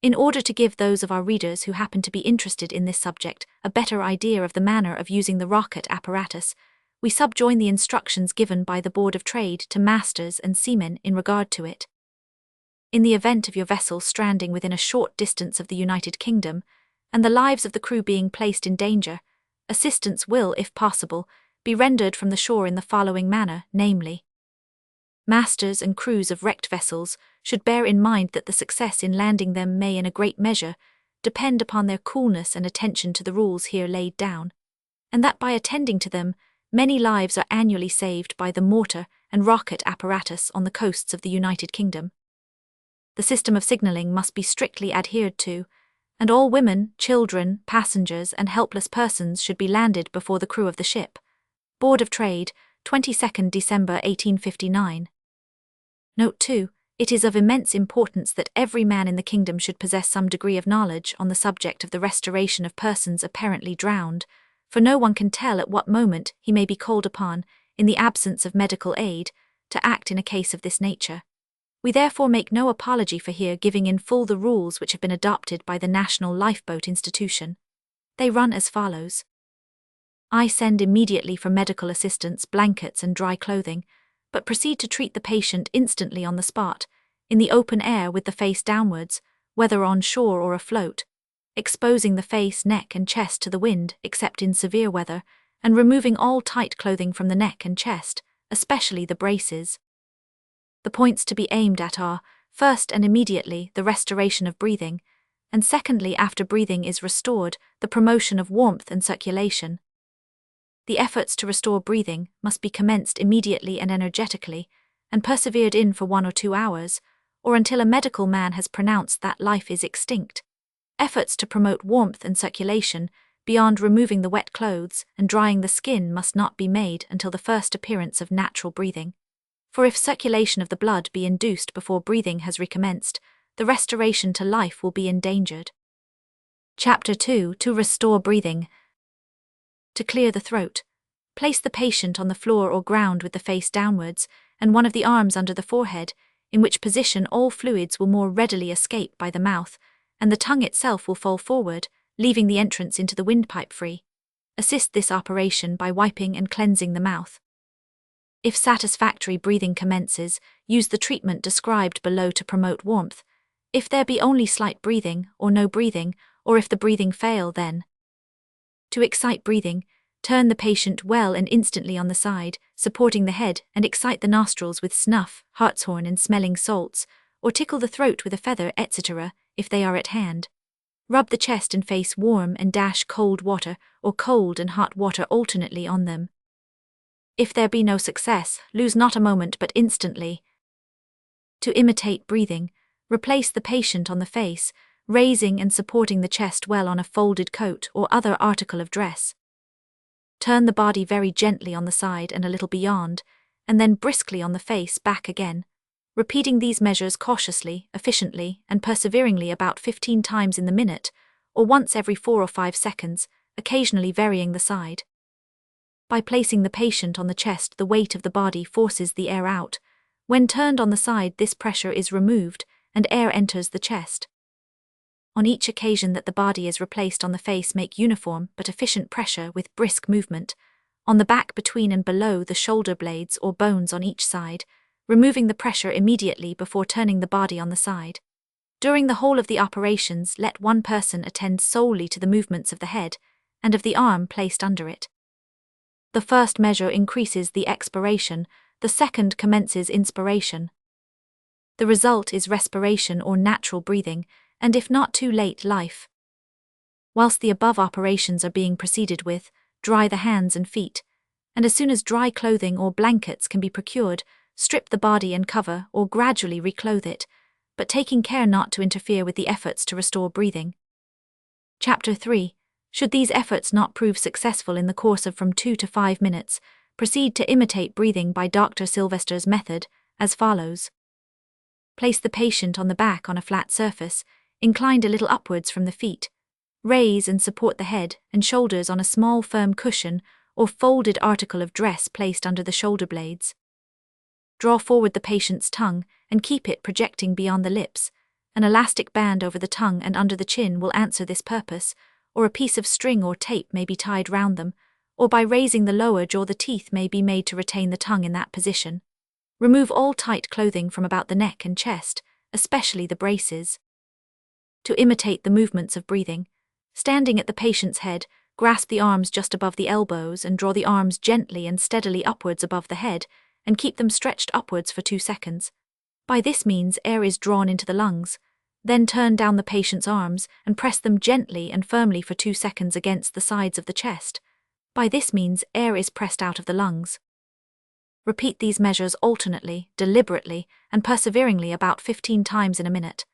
In order to give those of our readers who happen to be interested in this subject a better idea of the manner of using the rocket apparatus, we subjoin the instructions given by the Board of Trade to masters and seamen in regard to it. In the event of your vessel stranding within a short distance of the United Kingdom, and the lives of the crew being placed in danger, assistance will, if possible, be rendered from the shore in the following manner, namely: masters and crews of wrecked vessels should bear in mind that the success in landing them may in a great measure depend upon their coolness and attention to the rules here laid down, and that by attending to them, many lives are annually saved by the mortar and rocket apparatus on the coasts of the United Kingdom. The system of signalling must be strictly adhered to, and all women, children, passengers and helpless persons should be landed before the crew of the ship. Board of Trade, 22nd December 1859. Note 2. It is of immense importance that every man in the kingdom should possess some degree of knowledge on the subject of the restoration of persons apparently drowned, for no one can tell at what moment he may be called upon, in the absence of medical aid, to act in a case of this nature. We therefore make no apology for here giving in full the rules which have been adopted by the National Lifeboat Institution. They run as follows. I send immediately for medical assistance, blankets and dry clothing, but proceed to treat the patient instantly on the spot, in the open air with the face downwards, whether on shore or afloat, exposing the face, neck and chest to the wind except in severe weather, and removing all tight clothing from the neck and chest, especially the braces. The points to be aimed at are, first and immediately, the restoration of breathing, and secondly, after breathing is restored, the promotion of warmth and circulation. The efforts to restore breathing must be commenced immediately and energetically, and persevered in for 1 or 2 hours, or until a medical man has pronounced that life is extinct. Efforts to promote warmth and circulation, beyond removing the wet clothes and drying the skin, must not be made until the first appearance of natural breathing. For if circulation of the blood be induced before breathing has recommenced, the restoration to life will be endangered. Chapter 2. To restore breathing. To clear the throat. Place the patient on the floor or ground with the face downwards, and one of the arms under the forehead, in which position all fluids will more readily escape by the mouth, and the tongue itself will fall forward, leaving the entrance into the windpipe free. Assist this operation by wiping and cleansing the mouth. If satisfactory breathing commences, use the treatment described below to promote warmth. If there be only slight breathing, or no breathing, or if the breathing fail, then to excite breathing, turn the patient well and instantly on the side, supporting the head, and excite the nostrils with snuff, hartshorn and smelling salts, or tickle the throat with a feather, etc., if they are at hand. Rub the chest and face warm and dash cold water or cold and hot water alternately on them. If there be no success, lose not a moment but instantly. To imitate breathing, replace the patient on the face, raising and supporting the chest well on a folded coat or other article of dress. Turn the body very gently on the side and a little beyond, and then briskly on the face back again, repeating these measures cautiously, efficiently, and perseveringly about 15 times in the minute, or once every 4 or 5 seconds, occasionally varying the side. By placing the patient on the chest, the weight of the body forces the air out. When turned on the side, this pressure is removed, and air enters the chest. On each occasion that the body is replaced on the face, make uniform but efficient pressure with brisk movement, on the back between and below the shoulder blades or bones on each side, removing the pressure immediately before turning the body on the side. During the whole of the operations, let one person attend solely to the movements of the head, and of the arm placed under it. The first measure increases the expiration, the second commences inspiration. The result is respiration or natural breathing, and if not too late, life. Whilst the above operations are being proceeded with, dry the hands and feet, and as soon as dry clothing or blankets can be procured, strip the body and cover or gradually reclothe it, but taking care not to interfere with the efforts to restore breathing. Chapter 3. Should these efforts not prove successful in the course of from 2 to 5 minutes, proceed to imitate breathing by Dr. Sylvester's method, as follows. Place the patient on the back on a flat surface, inclined a little upwards from the feet. Raise and support the head and shoulders on a small firm cushion or folded article of dress placed under the shoulder blades. Draw forward the patient's tongue and keep it projecting beyond the lips. An elastic band over the tongue and under the chin will answer this purpose, or a piece of string or tape may be tied round them, or by raising the lower jaw the teeth may be made to retain the tongue in that position. Remove all tight clothing from about the neck and chest, especially the braces. To imitate the movements of breathing, standing at the patient's head, grasp the arms just above the elbows and draw the arms gently and steadily upwards above the head, and keep them stretched upwards for 2 seconds. By this means air is drawn into the lungs. Then turn down the patient's arms and press them gently and firmly for 2 seconds against the sides of the chest. By this means air is pressed out of the lungs. Repeat these measures alternately, deliberately, and perseveringly about 15 times in a minute,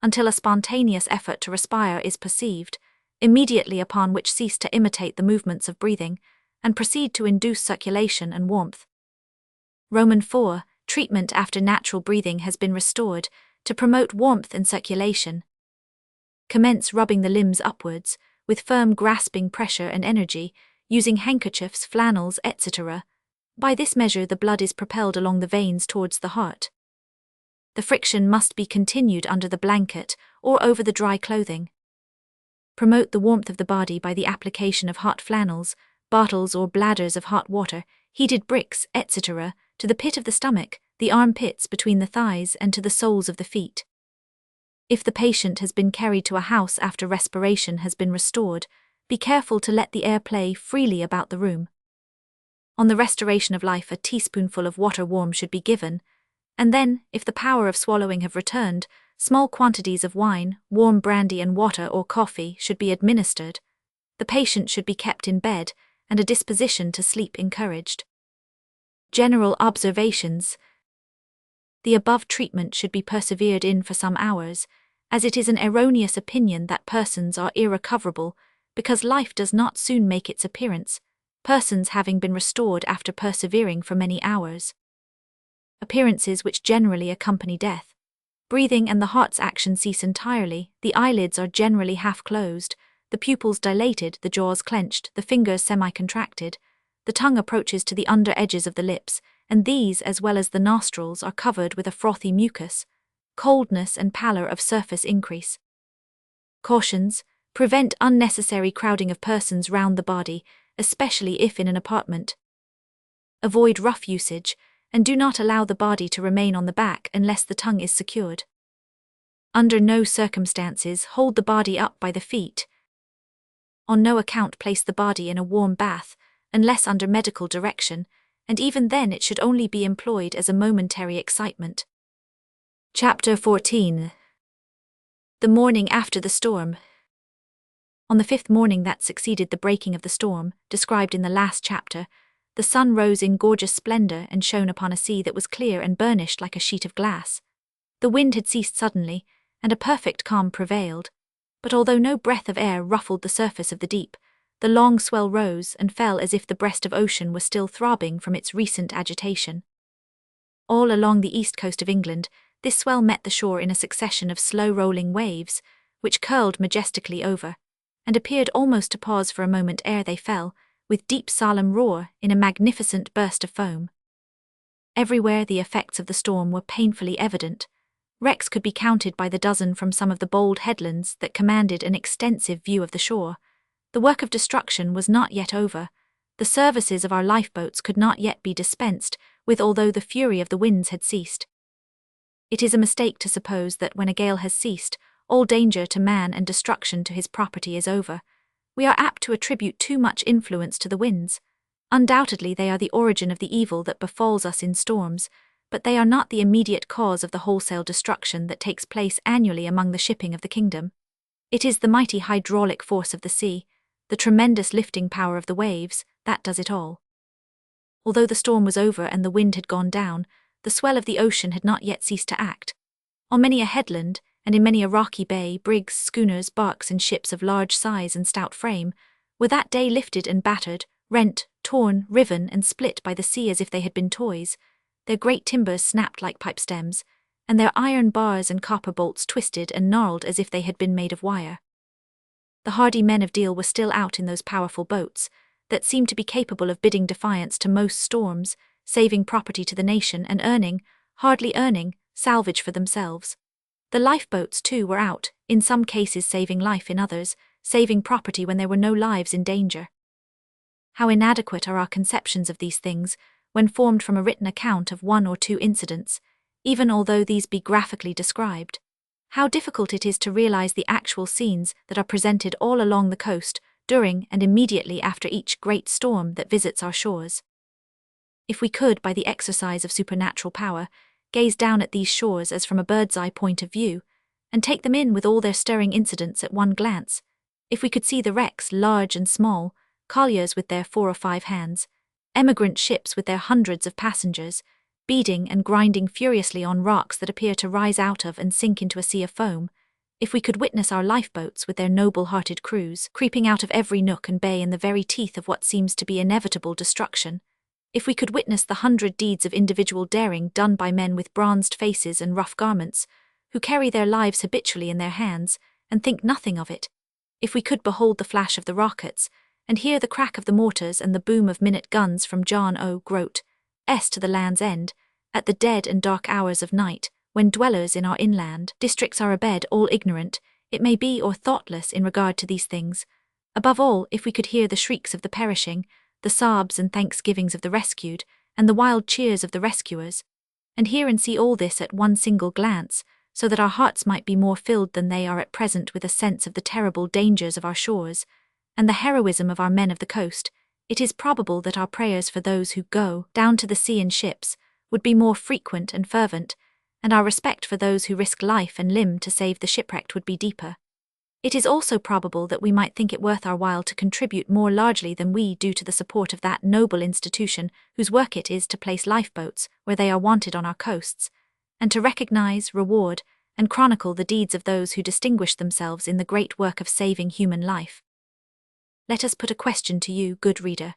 until a spontaneous effort to respire is perceived, immediately upon which cease to imitate the movements of breathing, and proceed to induce circulation and warmth. Roman 4. Treatment after natural breathing has been restored, to promote warmth and circulation. Commence rubbing the limbs upwards, with firm grasping pressure and energy, using handkerchiefs, flannels, etc. By this measure the blood is propelled along the veins towards the heart. The friction must be continued under the blanket or over the dry clothing. Promote the warmth of the body by the application of hot flannels, bottles or bladders of hot water, heated bricks, etc., to the pit of the stomach, the armpits between the thighs and to the soles of the feet. If the patient has been carried to a house after respiration has been restored, be careful to let the air play freely about the room. On the restoration of life, a teaspoonful of water warm should be given, and then, if the power of swallowing have returned, small quantities of wine, warm brandy and water or coffee should be administered. The patient should be kept in bed, and a disposition to sleep encouraged. General observations. The above treatment should be persevered in for some hours, as it is an erroneous opinion that persons are irrecoverable, because life does not soon make its appearance, persons having been restored after persevering for many hours. Appearances which generally accompany death. Breathing and the heart's action cease entirely, the eyelids are generally half closed, the pupils dilated, the jaws clenched, the fingers semi-contracted, the tongue approaches to the under edges of the lips, and these, as well as the nostrils, are covered with a frothy mucus. Coldness and pallor of surface increase. Cautions: prevent unnecessary crowding of persons round the body, especially if in an apartment. Avoid rough usage, and do not allow the body to remain on the back unless the tongue is secured. Under no circumstances hold the body up by the feet. On no account place the body in a warm bath, unless under medical direction, and even then it should only be employed as a momentary excitement. Chapter 14. The morning after the storm. On the 5th morning that succeeded the breaking of the storm, described in the last chapter, the sun rose in gorgeous splendor and shone upon a sea that was clear and burnished like a sheet of glass. The wind had ceased suddenly, and a perfect calm prevailed, but although no breath of air ruffled the surface of the deep, the long swell rose and fell as if the breast of ocean were still throbbing from its recent agitation. All along the east coast of England, this swell met the shore in a succession of slow-rolling waves, which curled majestically over, and appeared almost to pause for a moment ere they fell, with deep solemn roar, in a magnificent burst of foam. Everywhere the effects of the storm were painfully evident. Wrecks could be counted by the dozen from some of the bold headlands that commanded an extensive view of the shore. The work of destruction was not yet over. The services of our lifeboats could not yet be dispensed with, although the fury of the winds had ceased. It is a mistake to suppose that when a gale has ceased, all danger to man and destruction to his property is over. We are apt to attribute too much influence to the winds. Undoubtedly they are the origin of the evil that befalls us in storms, but they are not the immediate cause of the wholesale destruction that takes place annually among the shipping of the kingdom. It is the mighty hydraulic force of the sea, the tremendous lifting power of the waves, that does it all. Although the storm was over and the wind had gone down, the swell of the ocean had not yet ceased to act. On many a headland, and in many a rocky bay, brigs, schooners, barks, and ships of large size and stout frame were that day lifted and battered, rent, torn, riven, and split by the sea as if they had been toys, their great timbers snapped like pipe stems, and their iron bars and copper bolts twisted and gnarled as if they had been made of wire. The hardy men of Deal were still out in those powerful boats, that seemed to be capable of bidding defiance to most storms, saving property to the nation and earning, hardly earning, salvage for themselves. The lifeboats, too, were out, in some cases saving life, in others, saving property when there were no lives in danger. How inadequate are our conceptions of these things, when formed from a written account of one or two incidents, even although these be graphically described. How difficult it is to realize the actual scenes that are presented all along the coast, during and immediately after each great storm that visits our shores. If we could, by the exercise of supernatural power, gaze down at these shores as from a bird's-eye point of view, and take them in with all their stirring incidents at one glance, if we could see the wrecks, large and small, colliers with their 4 or 5 hands, emigrant ships with their hundreds of passengers, beating and grinding furiously on rocks that appear to rise out of and sink into a sea of foam, if we could witness our lifeboats with their noble-hearted crews creeping out of every nook and bay in the very teeth of what seems to be inevitable destruction, if we could witness the 100 deeds of individual daring done by men with bronzed faces and rough garments, who carry their lives habitually in their hands and think nothing of it, if we could behold the flash of the rockets, and hear the crack of the mortars and the boom of minute guns from John O. Groat, S. to the Land's End, at the dead and dark hours of night, when dwellers in our inland districts are abed all ignorant, it may be, or thoughtless in regard to these things. Above all, if we could hear the shrieks of the perishing, the sobs and thanksgivings of the rescued, and the wild cheers of the rescuers, and hear and see all this at one single glance, so that our hearts might be more filled than they are at present with a sense of the terrible dangers of our shores, and the heroism of our men of the coast, it is probable that our prayers for those who go down to the sea in ships would be more frequent and fervent, and our respect for those who risk life and limb to save the shipwrecked would be deeper. It is also probable that we might think it worth our while to contribute more largely than we do to the support of that noble institution whose work it is to place lifeboats where they are wanted on our coasts, and to recognize, reward, and chronicle the deeds of those who distinguish themselves in the great work of saving human life. Let us put a question to you, good reader.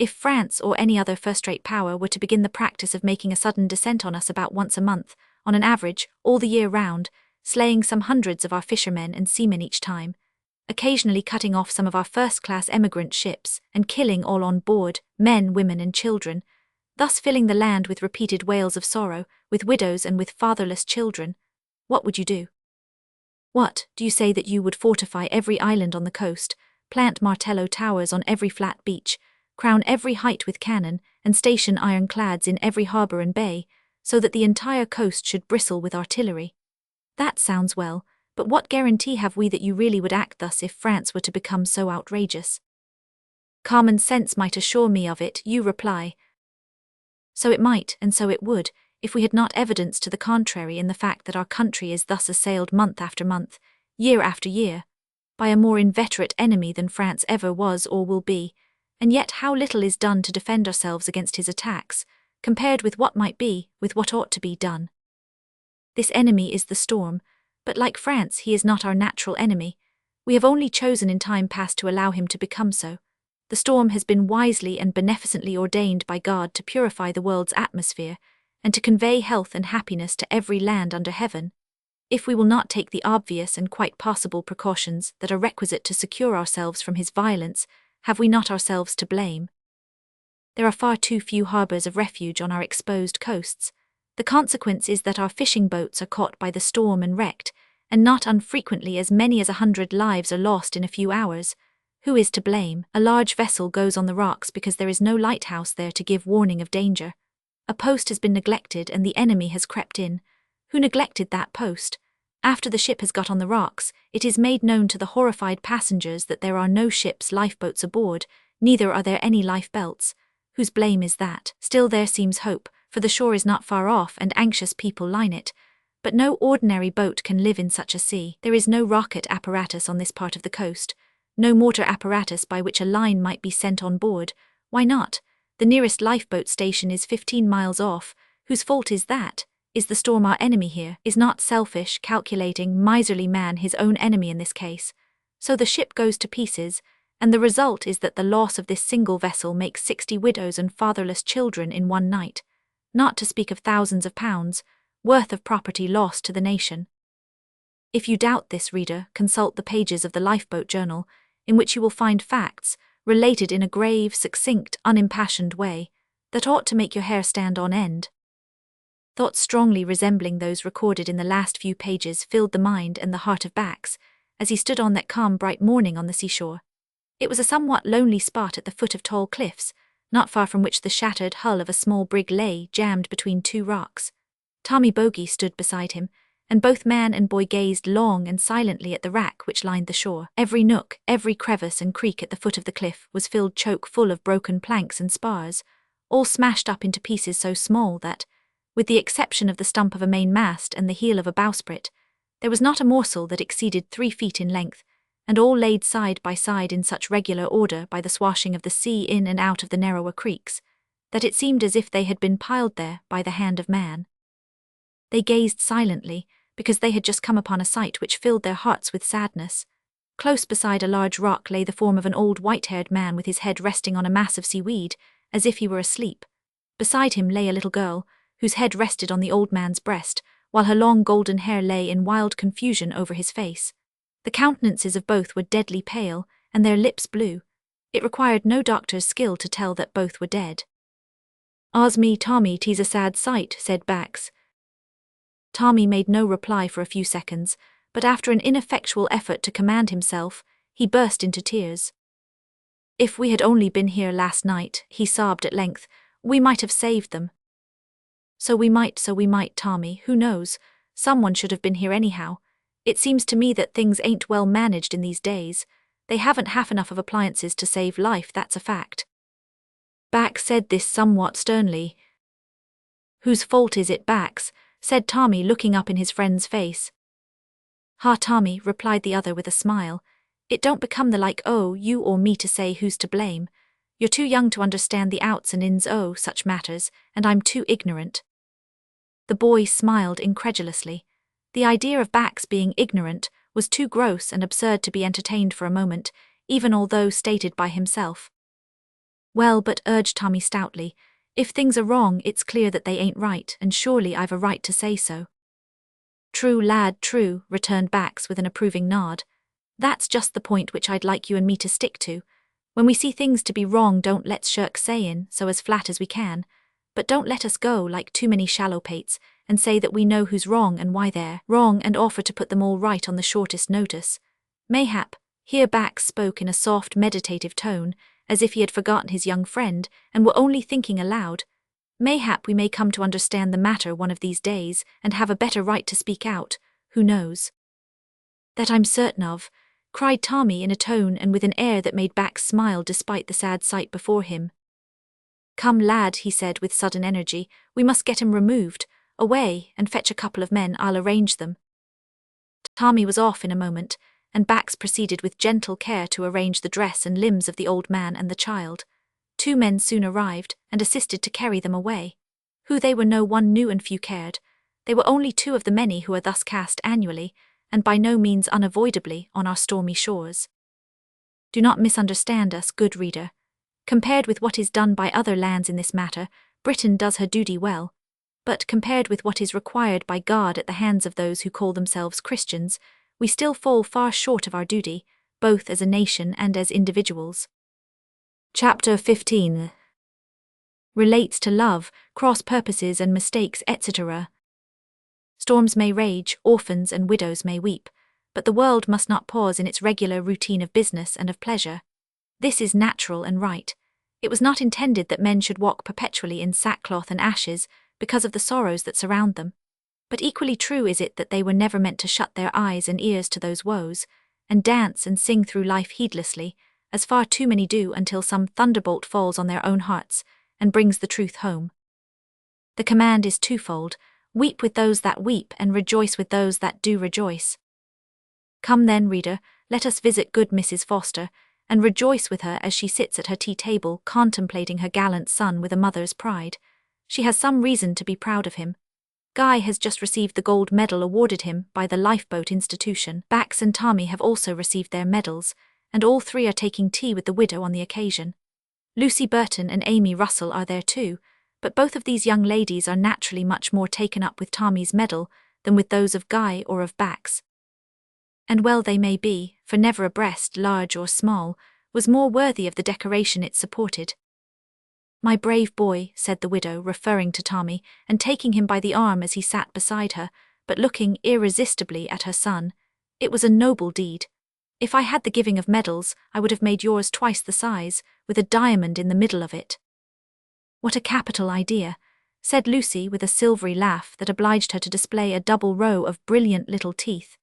If France or any other first-rate power were to begin the practice of making a sudden descent on us about once a month, on an average, all the year round, slaying some hundreds of our fishermen and seamen each time, occasionally cutting off some of our first-class emigrant ships and killing all on board, men, women, and children, thus filling the land with repeated wails of sorrow, with widows and with fatherless children, what would you do? What, do you say that you would fortify every island on the coast, plant martello towers on every flat beach, crown every height with cannon, and station ironclads in every harbour and bay, so that the entire coast should bristle with artillery? That sounds well, but what guarantee have we that you really would act thus if France were to become so outrageous? Common sense might assure me of it, you reply. So it might, and so it would, if we had not evidence to the contrary in the fact that our country is thus assailed month after month, year after year, by a more inveterate enemy than France ever was or will be, and yet how little is done to defend ourselves against his attacks, compared with what might be, with what ought to be done. This enemy is the storm, but like France he is not our natural enemy. We have only chosen in time past to allow him to become so. The storm has been wisely and beneficently ordained by God to purify the world's atmosphere, and to convey health and happiness to every land under heaven. If we will not take the obvious and quite possible precautions that are requisite to secure ourselves from his violence, have we not ourselves to blame? There are far too few harbours of refuge on our exposed coasts. The consequence is that our fishing boats are caught by the storm and wrecked, and not unfrequently as many as 100 lives are lost in a few hours. Who is to blame? A large vessel goes on the rocks because there is no lighthouse there to give warning of danger. A post has been neglected and the enemy has crept in. Who neglected that post? After the ship has got on the rocks, it is made known to the horrified passengers that there are no ship's lifeboats aboard, neither are there any lifebelts. Whose blame is that? Still there seems hope, for the shore is not far off and anxious people line it. But no ordinary boat can live in such a sea. There is no rocket apparatus on this part of the coast, no mortar apparatus by which a line might be sent on board. Why not? The nearest lifeboat station is 15 miles off, Whose fault is that? Is the storm our enemy here? Is not selfish, calculating, miserly man his own enemy in this case? So the ship goes to pieces, and the result is that the loss of this single vessel makes 60 widows and fatherless children in one night, not to speak of thousands of pounds worth of property lost to the nation. If you doubt this, reader, consult the pages of the Lifeboat Journal, in which you will find facts, related in a grave, succinct, unimpassioned way, that ought to make your hair stand on end. Thoughts strongly resembling those recorded in the last few pages filled the mind and the heart of Bax, as he stood on that calm, bright morning on the seashore. It was a somewhat lonely spot at the foot of tall cliffs, not far from which the shattered hull of a small brig lay, jammed between two rocks. Tommy Bogey stood beside him, and both man and boy gazed long and silently at the wrack which lined the shore. Every nook, every crevice and creek at the foot of the cliff was filled choke full of broken planks and spars, all smashed up into pieces so small that, with the exception of the stump of a mainmast and the heel of a bowsprit, there was not a morsel that exceeded 3 feet in length, and all laid side by side in such regular order by the swashing of the sea in and out of the narrower creeks, that it seemed as if they had been piled there by the hand of man. They gazed silently, because they had just come upon a sight which filled their hearts with sadness. Close beside a large rock lay the form of an old white-haired man with his head resting on a mass of seaweed, as if he were asleep. Beside him lay a little girl, whose head rested on the old man's breast, while her long golden hair lay in wild confusion over his face. The countenances of both were deadly pale, and their lips blue. It required no doctor's skill to tell that both were dead. "Ah's me, Tommy, 'tis a sad sight," said Bax. Tommy made no reply for a few seconds, but after an ineffectual effort to command himself, he burst into tears. "If we had only been here last night," he sobbed at length, "we might have saved them." So we might, Tommy, who knows? Someone should have been here anyhow. It seems to me that things ain't well managed in these days. They haven't half enough of appliances to save life, that's a fact." Bax said this somewhat sternly. "Whose fault is it, Bax?" said Tommy, looking up in his friend's face. "Ha, Tommy," replied the other with a smile, "it don't become the like you or me to say who's to blame. You're too young to understand the outs and ins such matters, and I'm too ignorant." The boy smiled incredulously. The idea of Bax being ignorant was too gross and absurd to be entertained for a moment, even although stated by himself. "Well, but," urged Tommy stoutly, "if things are wrong, it's clear that they ain't right, and surely I've a right to say so." "True, lad, true," returned Bax with an approving nod. "That's just the point which I'd like you and me to stick to. When we see things to be wrong, don't let's shirk sayin' so as flat as we can, but don't let us go like too many shallow pates and say that we know who's wrong and why they're wrong and offer to put them all right on the shortest notice. Mayhap," here Bax spoke in a soft, meditative tone, as if he had forgotten his young friend and were only thinking aloud, "mayhap we may come to understand the matter one of these days and have a better right to speak out, who knows?" "That I'm certain of," cried Tommy in a tone and with an air that made Bax smile despite the sad sight before him. "Come, lad," he said with sudden energy, "we must get him removed. Away, and fetch a couple of men, I'll arrange them." Tommy was off in a moment, and Bax proceeded with gentle care to arrange the dress and limbs of the old man and the child. 2 men soon arrived, and assisted to carry them away. Who they were no one knew and few cared. They were only 2 of the many who are thus cast annually, and by no means unavoidably, on our stormy shores. Do not misunderstand us, good reader. Compared with what is done by other lands in this matter, Britain does her duty well, but compared with what is required by God at the hands of those who call themselves Christians, we still fall far short of our duty, both as a nation and as individuals. Chapter 15 relates to love, cross-purposes and mistakes, etc. Storms may rage, orphans and widows may weep, but the world must not pause in its regular routine of business and of pleasure. This is natural and right. It was not intended that men should walk perpetually in sackcloth and ashes because of the sorrows that surround them. But equally true is it that they were never meant to shut their eyes and ears to those woes, and dance and sing through life heedlessly, as far too many do until some thunderbolt falls on their own hearts and brings the truth home. The command is twofold: weep with those that weep and rejoice with those that do rejoice. Come then, reader, let us visit good Mrs. Foster, and rejoice with her as she sits at her tea table contemplating her gallant son with a mother's pride. She has some reason to be proud of him. Guy has just received the gold medal awarded him by the Lifeboat Institution. Bax and Tommy have also received their medals, and all three are taking tea with the widow on the occasion. Lucy Burton and Amy Russell are there too, but both of these young ladies are naturally much more taken up with Tommy's medal than with those of Guy or of Bax. And well they may be, for never a breast, large or small, was more worthy of the decoration it supported. "My brave boy," said the widow, referring to Tommy, and taking him by the arm as he sat beside her, but looking irresistibly at her son, "it was a noble deed. If I had the giving of medals, I would have made yours twice the size, with a diamond in the middle of it." "What a capital idea," said Lucy with a silvery laugh that obliged her to display a double row of brilliant little teeth.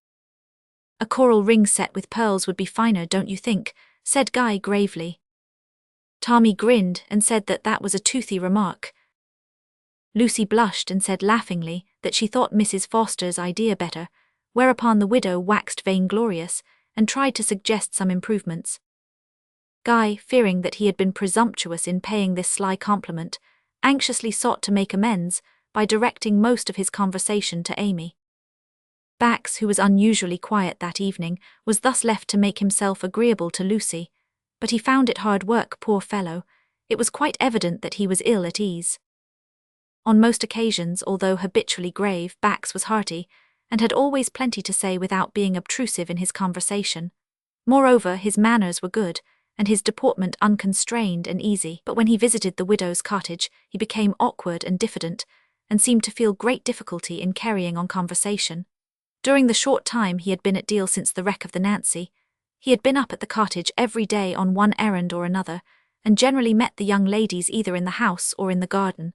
"A coral ring set with pearls would be finer, don't you think?" said Guy gravely. Tommy grinned and said that that was a toothy remark. Lucy blushed and said laughingly that she thought Mrs. Foster's idea better, whereupon the widow waxed vainglorious and tried to suggest some improvements. Guy, fearing that he had been presumptuous in paying this sly compliment, anxiously sought to make amends by directing most of his conversation to Amy. Bax, who was unusually quiet that evening, was thus left to make himself agreeable to Lucy, but he found it hard work, poor fellow. It was quite evident that he was ill at ease. On most occasions, although habitually grave, Bax was hearty, and had always plenty to say without being obtrusive in his conversation. Moreover, his manners were good, and his deportment unconstrained and easy, but when he visited the widow's cottage, he became awkward and diffident, and seemed to feel great difficulty in carrying on conversation. During the short time he had been at Deal since the wreck of the Nancy, he had been up at the cottage every day on one errand or another, and generally met the young ladies either in the house or in the garden.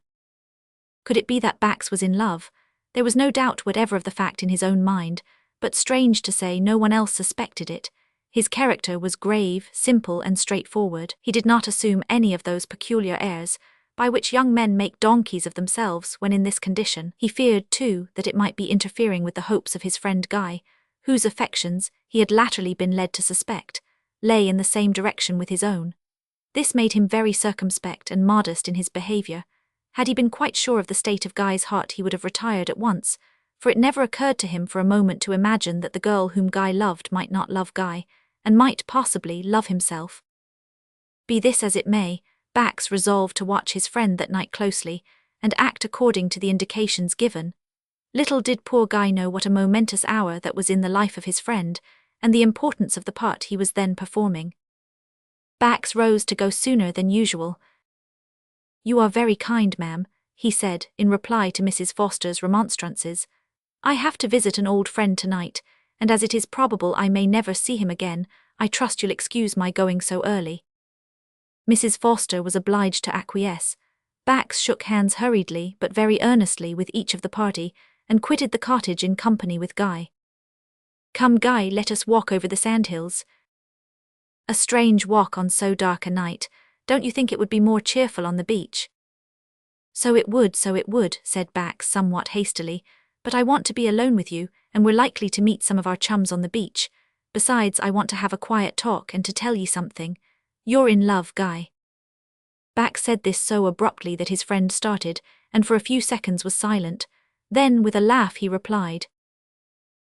Could it be that Bax was in love? There was no doubt whatever of the fact in his own mind, but strange to say, no one else suspected it. His character was grave, simple, and straightforward. He did not assume any of those peculiar airs by which young men make donkeys of themselves when in this condition. He feared, too, that it might be interfering with the hopes of his friend Guy, whose affections, he had latterly been led to suspect, lay in the same direction with his own. This made him very circumspect and modest in his behaviour. Had he been quite sure of the state of Guy's heart, he would have retired at once, for it never occurred to him for a moment to imagine that the girl whom Guy loved might not love Guy, and might possibly love himself. Be this as it may, Bax resolved to watch his friend that night closely, and act according to the indications given. Little did poor Guy know what a momentous hour that was in the life of his friend, and the importance of the part he was then performing. Bax rose to go sooner than usual. "You are very kind, ma'am," he said, in reply to Mrs. Foster's remonstrances. "I have to visit an old friend tonight, and as it is probable I may never see him again, I trust you'll excuse my going so early." Mrs. Foster was obliged to acquiesce. Bax shook hands hurriedly but very earnestly with each of the party, and quitted the cottage in company with Guy. "Come, Guy, let us walk over the sandhills." "A strange walk on so dark a night. Don't you think it would be more cheerful on the beach?" So it would, said Bax somewhat hastily, "but I want to be alone with you, and we're likely to meet some of our chums on the beach. Besides, I want to have a quiet talk and to tell ye something. You're in love, Guy." Bax said this so abruptly that his friend started, and for a few seconds was silent. Then, with a laugh, he replied,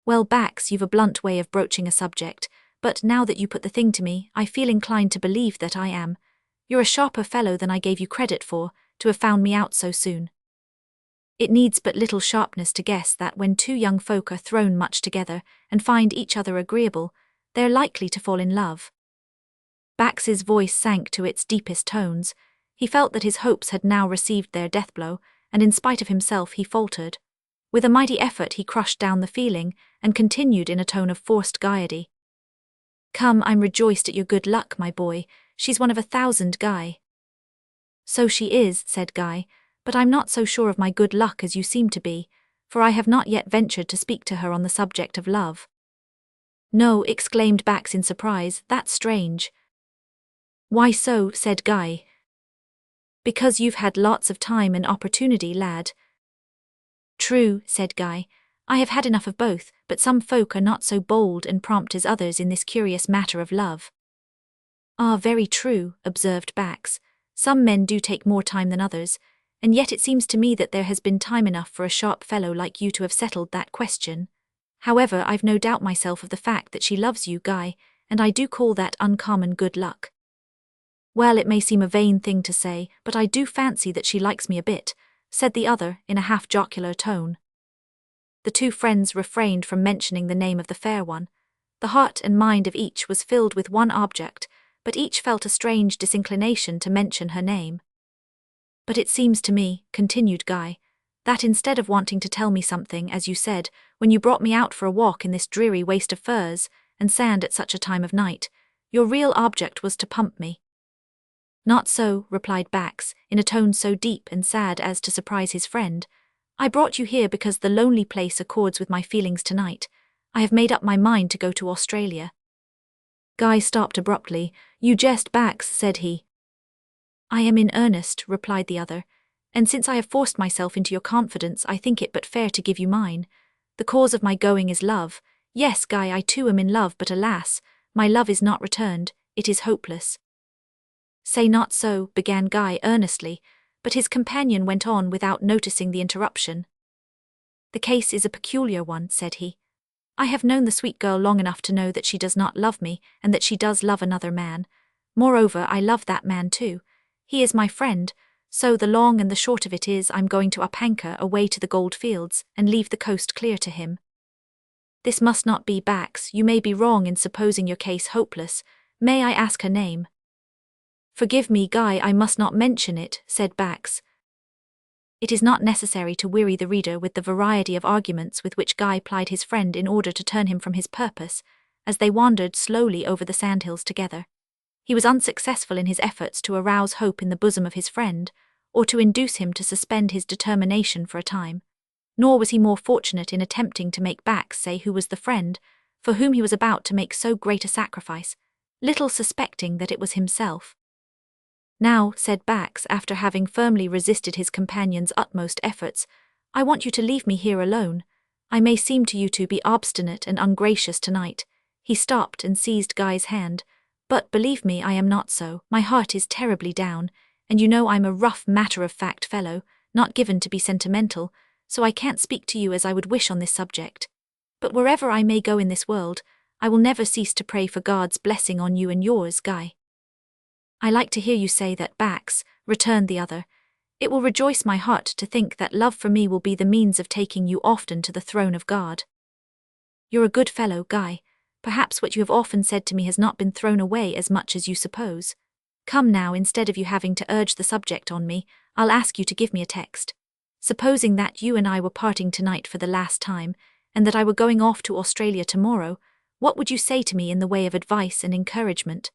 "Well, Bax, you've a blunt way of broaching a subject, but now that you put the thing to me, I feel inclined to believe that I am. You're a sharper fellow than I gave you credit for, to have found me out so soon. It needs but little sharpness to guess that when two young folk are thrown much together and find each other agreeable, they're likely to fall in love." Bax's voice sank to its deepest tones. He felt that his hopes had now received their death blow, and in spite of himself he faltered. With a mighty effort he crushed down the feeling, and continued in a tone of forced gaiety. "Come, I'm rejoiced at your good luck, my boy. She's one of 1,000, Guy." "So she is," said Guy, "but I'm not so sure of my good luck as you seem to be, for I have not yet ventured to speak to her on the subject of love." "No," exclaimed Bax in surprise, "that's strange." "Why so?" said Guy. "Because you've had lots of time and opportunity, lad." "True," said Guy. "I have had enough of both, but some folk are not so bold and prompt as others in this curious matter of love." "Ah, very true," observed Bax. "Some men do take more time than others. and yet it seems to me that there has been time enough for a sharp fellow like you to have settled that question. However, I've no doubt myself of the fact that she loves you, Guy, and I do call that uncommon good luck. Well, it may seem a vain thing to say, but I do fancy that she likes me a bit, said the other in a half-jocular tone. The two friends refrained from mentioning the name of the fair one. The heart and mind of each was filled with one object, but each felt a strange disinclination to mention her name. But it seems to me, continued Guy, that instead of wanting to tell me something, as you said, when you brought me out for a walk in this dreary waste of furze and sand at such a time of night, your real object was to pump me. Not so, replied Bax, in a tone so deep and sad as to surprise his friend. I brought you here because the lonely place accords with my feelings tonight. I have made up my mind to go to Australia. Guy stopped abruptly. You jest, Bax, said he. I am in earnest, replied the other, and since I have forced myself into your confidence, I think it but fair to give you mine. The cause of my going is love. Yes, Guy, I too am in love, but alas, my love is not returned, it is hopeless. Say not so, began Guy earnestly, but his companion went on without noticing the interruption. The case is a peculiar one, said he. I have known the sweet girl long enough to know that she does not love me, and that she does love another man. Moreover, I love that man too. He is my friend, so the long and the short of it is I'm going to up anchor away to the gold fields and leave the coast clear to him. This must not be, Bax, you may be wrong in supposing your case hopeless. May I ask her name? Forgive me, Guy, I must not mention it, said Bax. It is not necessary to weary the reader with the variety of arguments with which Guy plied his friend in order to turn him from his purpose, as they wandered slowly over the sandhills together. He was unsuccessful in his efforts to arouse hope in the bosom of his friend, or to induce him to suspend his determination for a time. Nor was he more fortunate in attempting to make Bax say who was the friend, for whom he was about to make so great a sacrifice, little suspecting that it was himself. Now, said Bax, after having firmly resisted his companion's utmost efforts, I want you to leave me here alone. I may seem to you to be obstinate and ungracious tonight. He stopped and seized Guy's hand. But believe me, I am not so. My heart is terribly down, and you know I'm a rough, matter-of-fact fellow, not given to be sentimental, so I can't speak to you as I would wish on this subject. But wherever I may go in this world, I will never cease to pray for God's blessing on you and yours, Guy. I like to hear you say that, Bax, returned the other. It will rejoice my heart to think that love for me will be the means of taking you often to the throne of God. You're a good fellow, Guy. Perhaps what you have often said to me has not been thrown away as much as you suppose. Come now, instead of you having to urge the subject on me, I'll ask you to give me a text. Supposing that you and I were parting tonight for the last time, and that I were going off to Australia tomorrow, what would you say to me in the way of advice and encouragement?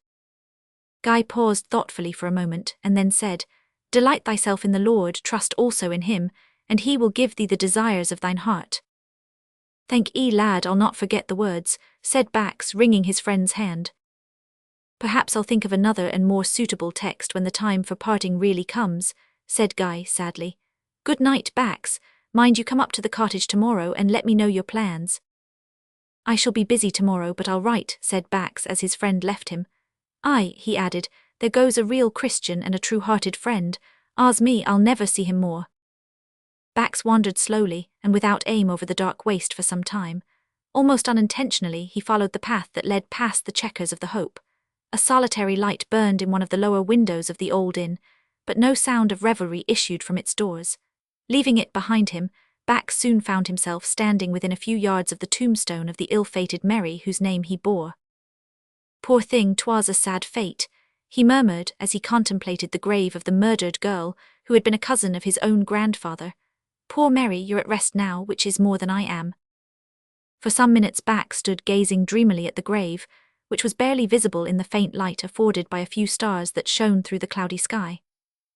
Guy paused thoughtfully for a moment, and then said, Delight thyself in the Lord, trust also in him, and he will give thee the desires of thine heart. Thank ye, lad, I'll not forget the words, said Bax, wringing his friend's hand. Perhaps I'll think of another and more suitable text when the time for parting really comes, said Guy sadly. Good night, Bax. Mind you come up to the cottage tomorrow and let me know your plans. I shall be busy tomorrow, but I'll write, said Bax as his friend left him. Aye, he added, there goes a real Christian and a true-hearted friend. Ah's me, I'll never see him more. Bax wandered slowly and without aim over the dark waste for some time. Almost unintentionally, he followed the path that led past the chequers of the Hope. A solitary light burned in one of the lower windows of the old inn, but no sound of revelry issued from its doors. Leaving it behind him, Bax soon found himself standing within a few yards of the tombstone of the ill-fated Mary whose name he bore. Poor thing, 'twas a sad fate, he murmured as he contemplated the grave of the murdered girl who had been a cousin of his own grandfather. Poor Mary, you're at rest now, which is more than I am. For some minutes Bax stood gazing dreamily at the grave, which was barely visible in the faint light afforded by a few stars that shone through the cloudy sky.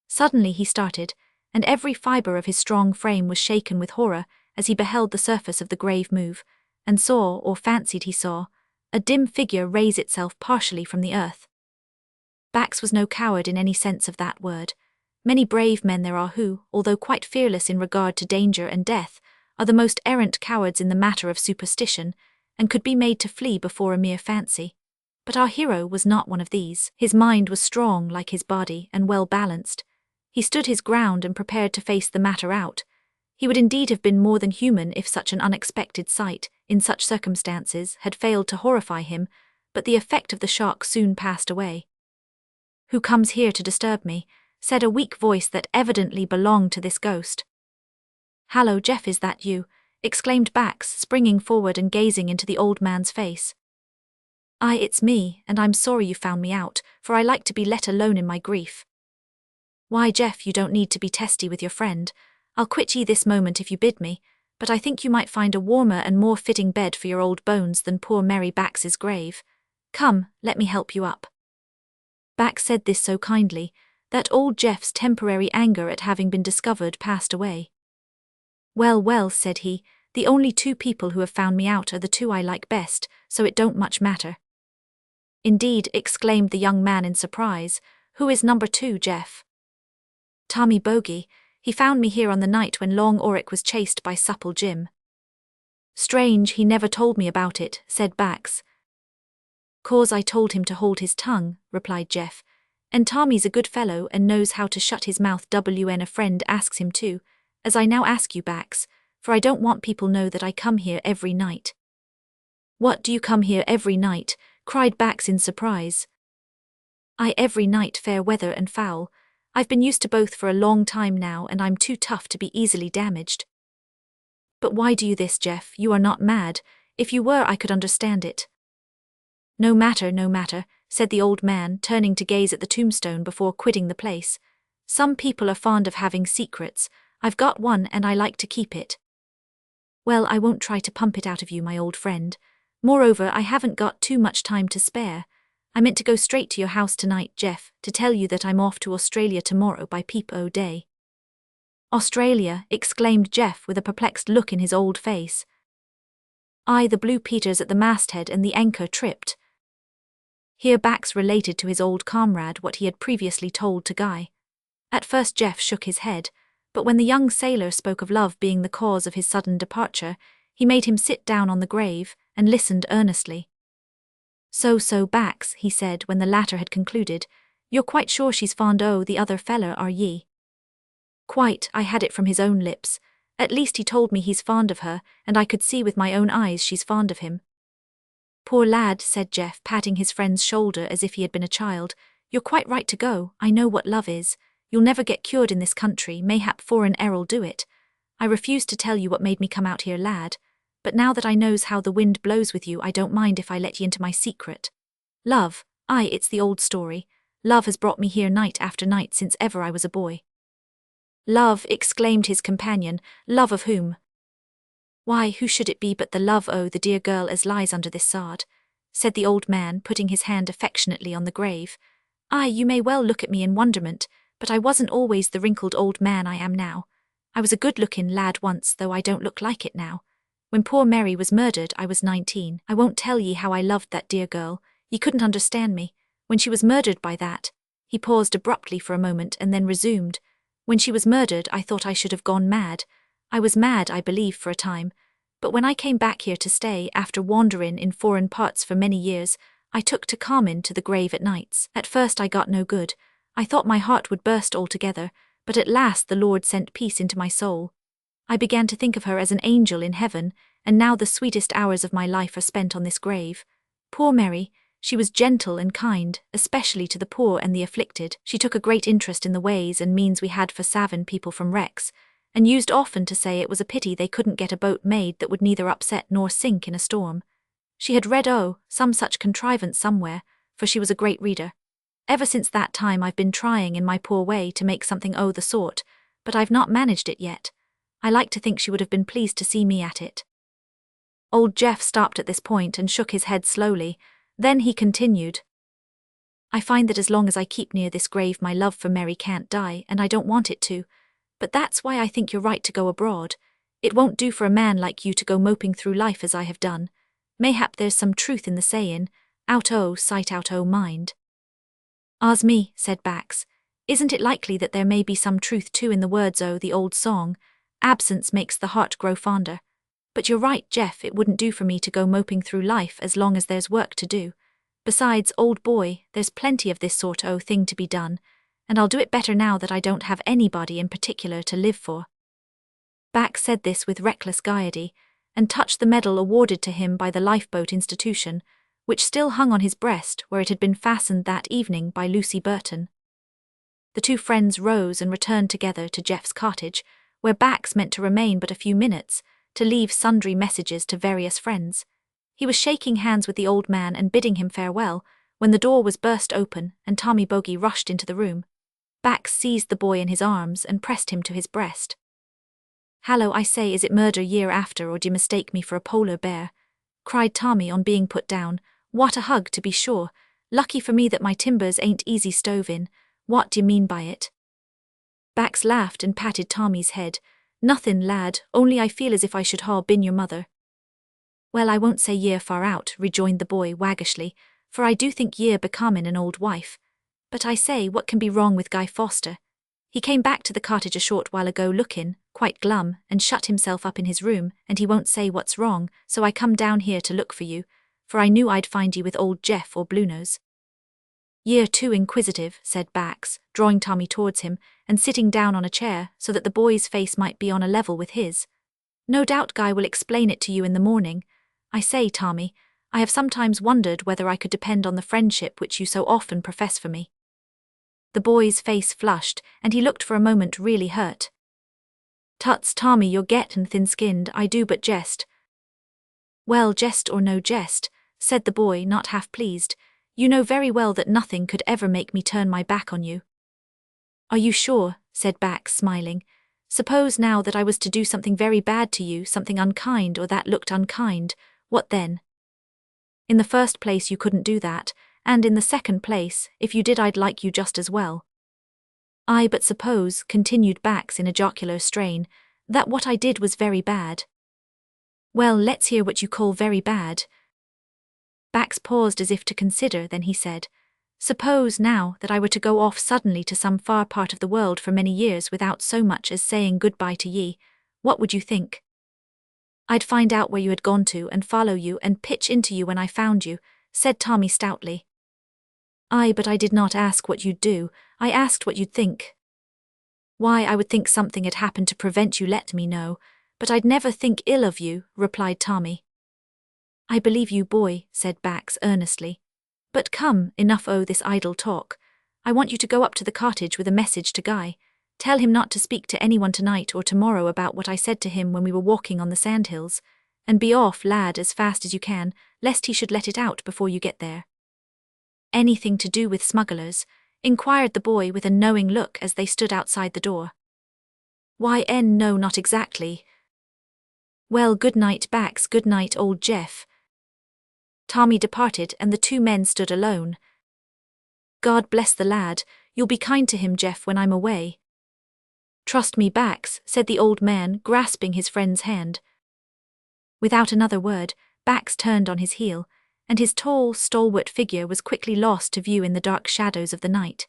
Suddenly he started, and every fibre of his strong frame was shaken with horror as he beheld the surface of the grave move, and saw, or fancied he saw, a dim figure raise itself partially from the earth. Bax was no coward in any sense of that word. Many brave men there are who, although quite fearless in regard to danger and death, are the most errant cowards in the matter of superstition, and could be made to flee before a mere fancy. But our hero was not one of these. His mind was strong like his body and well balanced. He stood his ground and prepared to face the matter out. He would indeed have been more than human if such an unexpected sight, in such circumstances, had failed to horrify him, but the effect of the shock soon passed away. "Who comes here to disturb me?" said a weak voice that evidently belonged to this ghost. "Hallo, Jeff, is that you?" exclaimed Bax, springing forward and gazing into the old man's face. "Aye, it's me, and I'm sorry you found me out, for I like to be let alone in my grief." "Why, Jeff, you don't need to be testy with your friend. I'll quit ye this moment if you bid me, but I think you might find a warmer and more fitting bed for your old bones than poor Mary Bax's grave. Come, let me help you up." Bax said this so kindly that old Jeff's temporary anger at having been discovered passed away. "Well, well," said he, "the only two people who have found me out are the two I like best, so it don't much matter." "Indeed," exclaimed the young man in surprise. "Who is number two, Jeff?" "Tommy Bogey. He found me here on the night when Long Oric was chased by Supple Jim." "Strange, he never told me about it," said Bax. "'Cause I told him to hold his tongue," replied Jeff. "And Tommy's a good fellow and knows how to shut his mouth when a friend asks him to, as I now ask you, Bax, for I don't want people know that I come here every night." "What, do you come here every night?" cried Bax in surprise. "Aye, every night, fair weather and foul. I've been used to both for a long time now, and I'm too tough to be easily damaged." "But why do you this, Jeff? You are not mad. If you were, I could understand it." No matter, no matter," said the old man, turning to gaze at the tombstone before quitting the place. "Some people are fond of having secrets. I've got one and I like to keep it." "Well, I won't try to pump it out of you, my old friend. Moreover, I haven't got too much time to spare. I meant to go straight to your house tonight, Jeff, to tell you that I'm off to Australia tomorrow by peep o' day." "Australia?" exclaimed Jeff with a perplexed look in his old face. "Aye, the Blue Peter's at the masthead and the anchor tripped." Here Bax related to his old comrade what he had previously told to Guy. At first Jeff shook his head, but when the young sailor spoke of love being the cause of his sudden departure, he made him sit down on the grave and listened earnestly. So, Bax," he said when the latter had concluded, "you're quite sure she's fond o' the other feller, are ye?" "Quite, I had it from his own lips. At least he told me he's fond of her, and I could see with my own eyes she's fond of him." "Poor lad," said Jeff, patting his friend's shoulder as if he had been a child. "You're quite right to go. I know what love is. You'll never get cured in this country, mayhap foreign air'll do it. I refused to tell you what made me come out here, lad. But now that I knows how the wind blows with you, I don't mind if I let ye into my secret. Love, aye, it's the old story. Love has brought me here night after night since ever I was a boy." "Love," exclaimed his companion. "Love of whom?" "Why, who should it be but the love o' the dear girl as lies under this sod," said the old man, putting his hand affectionately on the grave. "Aye, you may well look at me in wonderment, but I wasn't always the wrinkled old man I am now. I was a good-looking lad once, though I don't look like it now. When poor Mary was murdered, I was 19. I won't tell ye how I loved that dear girl. Ye couldn't understand me. When she was murdered by that—" He paused abruptly for a moment and then resumed. "When she was murdered, I thought I should have gone mad. I was mad, I believe, for a time. But when I came back here to stay, after wandering in foreign parts for many years, I took to comin' to the grave at nights. At first I got no good. I thought my heart would burst altogether, but at last the Lord sent peace into my soul. I began to think of her as an angel in heaven, and now the sweetest hours of my life are spent on this grave. Poor Mary, she was gentle and kind, especially to the poor and the afflicted. She took a great interest in the ways and means we had for savin' people from wrecks, and used often to say it was a pity they couldn't get a boat made that would neither upset nor sink in a storm. She had read some such contrivance somewhere, for she was a great reader. Ever since that time I've been trying in my poor way to make something the sort, but I've not managed it yet. I like to think she would have been pleased to see me at it." Old Jeff stopped at this point and shook his head slowly. Then he continued, "I find that as long as I keep near this grave my love for Mary can't die, and I don't want it to. But that's why I think you're right to go abroad. It won't do for a man like you to go moping through life as I have done. Mayhap there's some truth in the sayin', out o' sight out o' mind." "Ah's me," said Bax. "Isn't it likely that there may be some truth too in the words o' the old song, 'Absence makes the heart grow fonder'? But you're right, Jeff, it wouldn't do for me to go moping through life as long as there's work to do. Besides, old boy, there's plenty of this sort o' thing to be done, and I'll do it better now that I don't have anybody in particular to live for." Bax said this with reckless gaiety, and touched the medal awarded to him by the Lifeboat institution, which still hung on his breast where it had been fastened that evening by Lucy Burton. The two friends rose and returned together to Jeff's cottage, where Bax meant to remain but a few minutes, to leave sundry messages to various friends. He was shaking hands with the old man and bidding him farewell, when the door was burst open and Tommy Bogey rushed into the room. Bax seized the boy in his arms and pressed him to his breast. "Hallo, I say, is it murder year after, or d'ye mistake me for a polar bear?" cried Tommy on being put down. "What a hug, to be sure. Lucky for me that my timbers ain't easy stove in. What d'ye mean by it?" Bax laughed and patted Tommy's head. "Nothin', lad, only I feel as if I should ha' been your mother." "Well, I won't say ye're far out," rejoined the boy waggishly, "for I do think ye're becomin' an old wife. But I say, what can be wrong with Guy Foster? He came back to the cottage a short while ago lookin' quite glum, and shut himself up in his room, and he won't say what's wrong, so I come down here to look for you, for I knew I'd find you with old Jeff or Bluenose." "Ye're too inquisitive," said Bax, drawing Tommy towards him, and sitting down on a chair so that the boy's face might be on a level with his. "No doubt Guy will explain it to you in the morning. I say, Tommy, I have sometimes wondered whether I could depend on the friendship which you so often profess for me." The boy's face flushed, and he looked for a moment really hurt. "Tuts, Tommy, you're gettin' thin-skinned, I do but jest." "Well, jest or no jest," said the boy, not half pleased, "you know very well that nothing could ever make me turn my back on you." "Are you sure?" said Bax, smiling. "Suppose now that I was to do something very bad to you, something unkind or that looked unkind, what then?" "In the first place you couldn't do that, and in the second place, if you did I'd like you just as well." "Aye, but suppose," continued Bax in a jocular strain, "that what I did was very bad." "Well, let's hear what you call very bad." Bax paused as if to consider, then he said, "Suppose, now, that I were to go off suddenly to some far part of the world for many years without so much as saying good-bye to ye, what would you think?" "I'd find out where you had gone to and follow you and pitch into you when I found you," said Tommy stoutly. "Aye, but I did not ask what you'd do, I asked what you'd think." "Why, I would think something had happened to prevent you, let me know, but I'd never think ill of you," replied Tommy. "I believe you, boy," said Bax earnestly. "But come, enough o' this idle talk. I want you to go up to the cottage with a message to Guy. Tell him not to speak to anyone tonight or tomorrow about what I said to him when we were walking on the sandhills, and be off, lad, as fast as you can, lest he should let it out before you get there." "Anything to do with smugglers?" inquired the boy with a knowing look as they stood outside the door. "Why, no, not exactly." "Well, good night, Bax, good night, old Jeff." Tommy departed and the two men stood alone. "God bless the lad, you'll be kind to him, Jeff, when I'm away." "Trust me, Bax," said the old man, grasping his friend's hand. Without another word, Bax turned on his heel, and his tall, stalwart figure was quickly lost to view in the dark shadows of the night.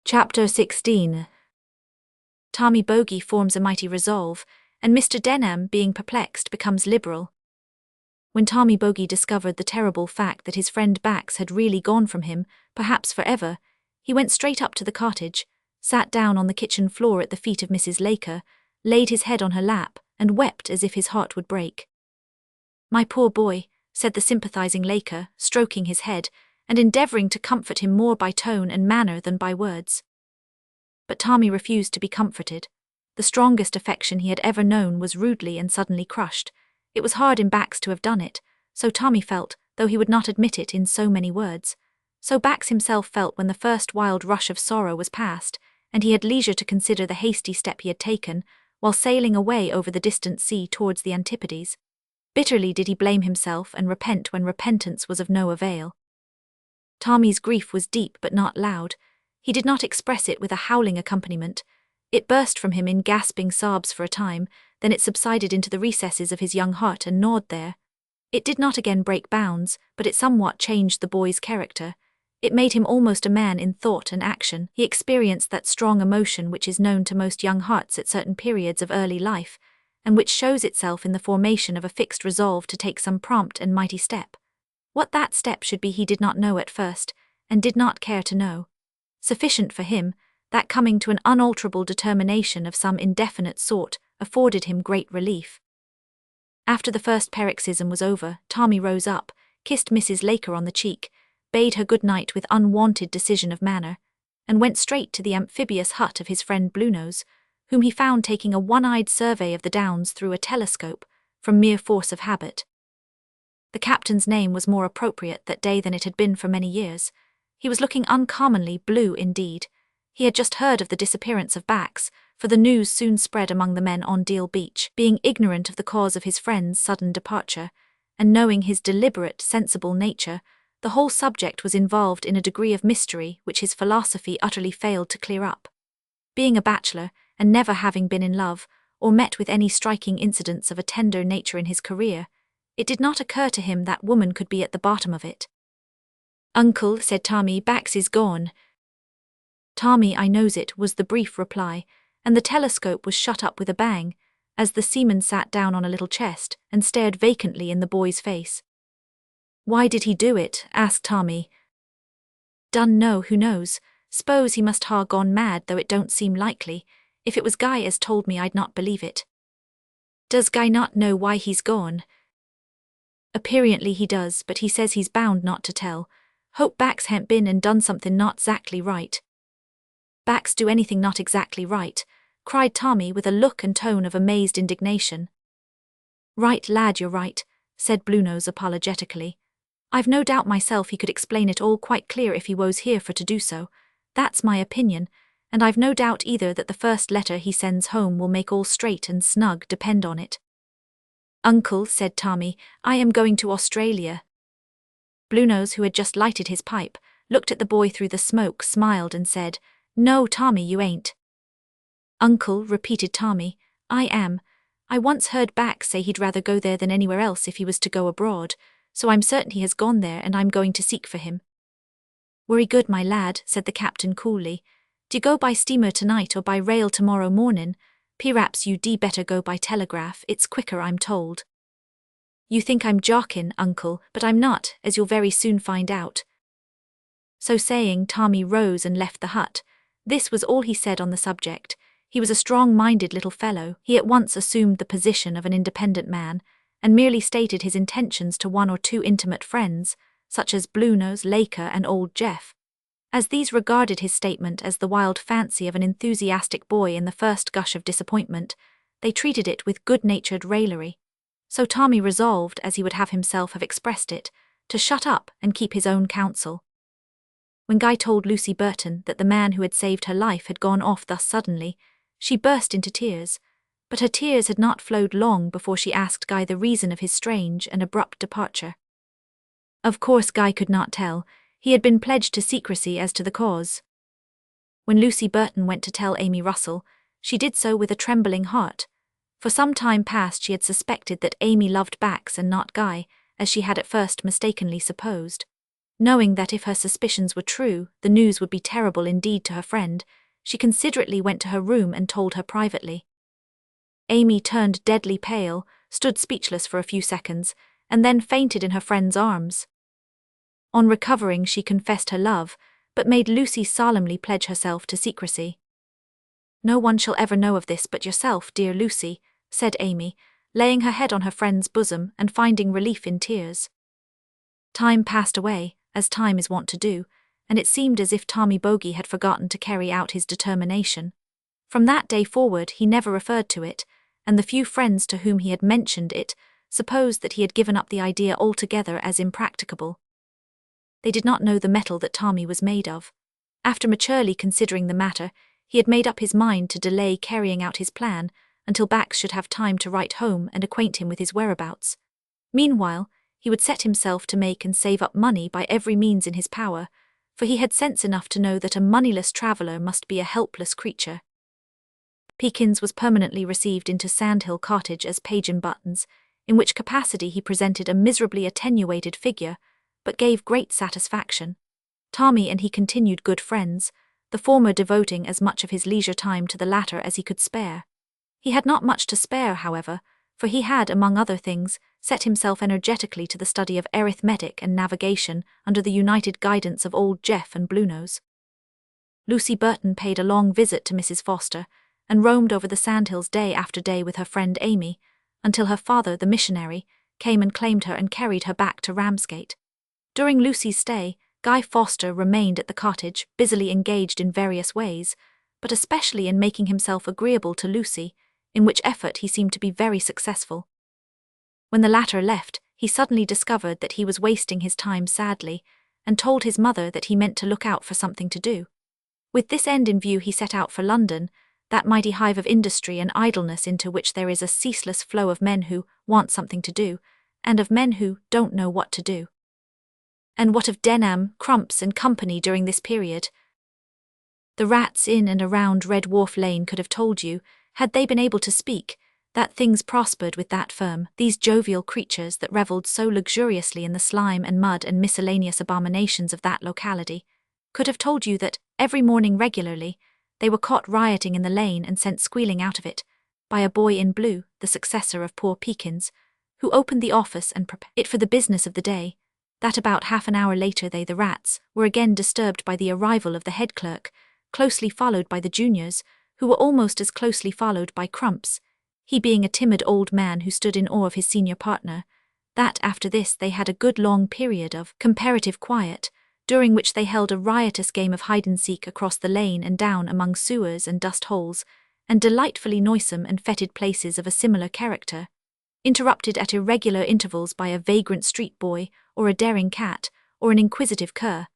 Chapter 16. Tommy Bogey forms a mighty resolve, and Mr. Denham, being perplexed, becomes liberal. When Tommy Bogey discovered the terrible fact that his friend Bax had really gone from him, perhaps forever, he went straight up to the cottage, sat down on the kitchen floor at the feet of Mrs. Laker, laid his head on her lap, and wept as if his heart would break. "My poor boy," said the sympathizing Laker, stroking his head, and endeavoring to comfort him more by tone and manner than by words. But Tommy refused to be comforted. The strongest affection he had ever known was rudely and suddenly crushed. It was hard in Bax to have done it, so Tommy felt, though he would not admit it in so many words. So Bax himself felt when the first wild rush of sorrow was past, and he had leisure to consider the hasty step he had taken, while sailing away over the distant sea towards the Antipodes. Bitterly did he blame himself and repent when repentance was of no avail. Tommy's grief was deep but not loud. He did not express it with a howling accompaniment. It burst from him in gasping sobs for a time, then it subsided into the recesses of his young heart and gnawed there. It did not again break bounds, but it somewhat changed the boy's character. It made him almost a man in thought and action. He experienced that strong emotion which is known to most young hearts at certain periods of early life, and which shows itself in the formation of a fixed resolve to take some prompt and mighty step. What that step should be he did not know at first, and did not care to know. Sufficient for him, that coming to an unalterable determination of some indefinite sort afforded him great relief. After the first paroxysm was over, Tommy rose up, kissed Mrs. Laker on the cheek, bade her good night with unwonted decision of manner, and went straight to the amphibious hut of his friend Bluenose, whom he found taking a one-eyed survey of the downs through a telescope, from mere force of habit. The captain's name was more appropriate that day than it had been for many years. He was looking uncommonly blue indeed. He had just heard of the disappearance of Bax, for the news soon spread among the men on Deal Beach, being ignorant of the cause of his friend's sudden departure, and knowing his deliberate, sensible nature, the whole subject was involved in a degree of mystery which his philosophy utterly failed to clear up. Being a bachelor, and never having been in love, or met with any striking incidents of a tender nature in his career, it did not occur to him that woman could be at the bottom of it. "Uncle," said Tommy, "Bax is gone." "Tommy, I knows it," was the brief reply, and the telescope was shut up with a bang, as the seaman sat down on a little chest and stared vacantly in the boy's face. "Why did he do it?" asked Tommy. "Dun know, who knows? S'pose he must ha' gone mad, though it don't seem likely. If it was Guy as told me, I'd not believe it." "Does Guy not know why he's gone?" "Apparently he does, but he says he's bound not to tell. Hope Bax han't been and done something not exactly right." "Bax do anything not exactly right?" cried Tommy with a look and tone of amazed indignation. "Right, lad, you're right," said Bluenose apologetically. "I've no doubt myself he could explain it all quite clear if he was here for to do so. That's my opinion, and I've no doubt either that the first letter he sends home will make all straight and snug, depend on it." "Uncle," said Tommy, "I am going to Australia." Bluenose, who had just lighted his pipe, looked at the boy through the smoke, smiled and said, "No, Tommy, you ain't." "Uncle," repeated Tommy, "I am. I once heard Bax say he'd rather go there than anywhere else if he was to go abroad, so I'm certain he has gone there and I'm going to seek for him." "Wery good, my lad," said the captain coolly. "Do you go by steamer tonight or by rail tomorrow morning? P'raps you better go by telegraph, it's quicker, I'm told." "You think I'm jockin', uncle, but I'm not, as you'll very soon find out." So saying, Tommy rose and left the hut. This was all he said on the subject. He was a strong-minded little fellow. He at once assumed the position of an independent man, and merely stated his intentions to one or two intimate friends, such as Bluenose, Laker, and old Jeff. As these regarded his statement as the wild fancy of an enthusiastic boy in the first gush of disappointment, they treated it with good-natured raillery. So Tommy resolved, as he would have himself have expressed it, to shut up and keep his own counsel. When Guy told Lucy Burton that the man who had saved her life had gone off thus suddenly, she burst into tears, but her tears had not flowed long before she asked Guy the reason of his strange and abrupt departure. Of course Guy could not tell. He had been pledged to secrecy as to the cause. When Lucy Burton went to tell Amy Russell, she did so with a trembling heart. For some time past she had suspected that Amy loved Bax and not Guy, as she had at first mistakenly supposed. Knowing that if her suspicions were true, the news would be terrible indeed to her friend, she considerately went to her room and told her privately. Amy turned deadly pale, stood speechless for a few seconds, and then fainted in her friend's arms. On recovering, she confessed her love, but made Lucy solemnly pledge herself to secrecy. "No one shall ever know of this but yourself, dear Lucy," said Amy, laying her head on her friend's bosom and finding relief in tears. Time passed away, as time is wont to do, and it seemed as if Tommy Bogey had forgotten to carry out his determination. From that day forward he never referred to it, and the few friends to whom he had mentioned it supposed that he had given up the idea altogether as impracticable. They did not know the metal that Tommy was made of. After maturely considering the matter, he had made up his mind to delay carrying out his plan until Bax should have time to write home and acquaint him with his whereabouts. Meanwhile, he would set himself to make and save up money by every means in his power, for he had sense enough to know that a moneyless traveller must be a helpless creature. Peakins was permanently received into Sandhill Cottage as page in buttons, in which capacity he presented a miserably attenuated figure, but gave great satisfaction. Tommy and he continued good friends, the former devoting as much of his leisure time to the latter as he could spare. He had not much to spare, however, for he had, among other things, set himself energetically to the study of arithmetic and navigation under the united guidance of old Jeff and Bluenose. Lucy Burton paid a long visit to Mrs. Foster, and roamed over the sandhills day after day with her friend Amy, until her father, the missionary, came and claimed her and carried her back to Ramsgate. During Lucy's stay, Guy Foster remained at the cottage, busily engaged in various ways, but especially in making himself agreeable to Lucy, in which effort he seemed to be very successful. When the latter left, he suddenly discovered that he was wasting his time sadly, and told his mother that he meant to look out for something to do. With this end in view he set out for London, that mighty hive of industry and idleness into which there is a ceaseless flow of men who want something to do, and of men who don't know what to do. And what of Denham, Crumps and company during this period? The rats in and around Red Wharf Lane could have told you, had they been able to speak, that things prospered with that firm. These jovial creatures that revelled so luxuriously in the slime and mud and miscellaneous abominations of that locality, could have told you that, every morning regularly, they were caught rioting in the lane and sent squealing out of it, by a boy in blue, the successor of poor Peakins, who opened the office and prepared it for the business of the day, that about half an hour later they, the rats, were again disturbed by the arrival of the head clerk, closely followed by the juniors, who were almost as closely followed by Crumps, he being a timid old man who stood in awe of his senior partner, that after this they had a good long period of comparative quiet, during which they held a riotous game of hide-and-seek across the lane and down among sewers and dust-holes, and delightfully noisome and fetid places of a similar character, interrupted at irregular intervals by a vagrant street boy, or a daring cat, or an inquisitive cur,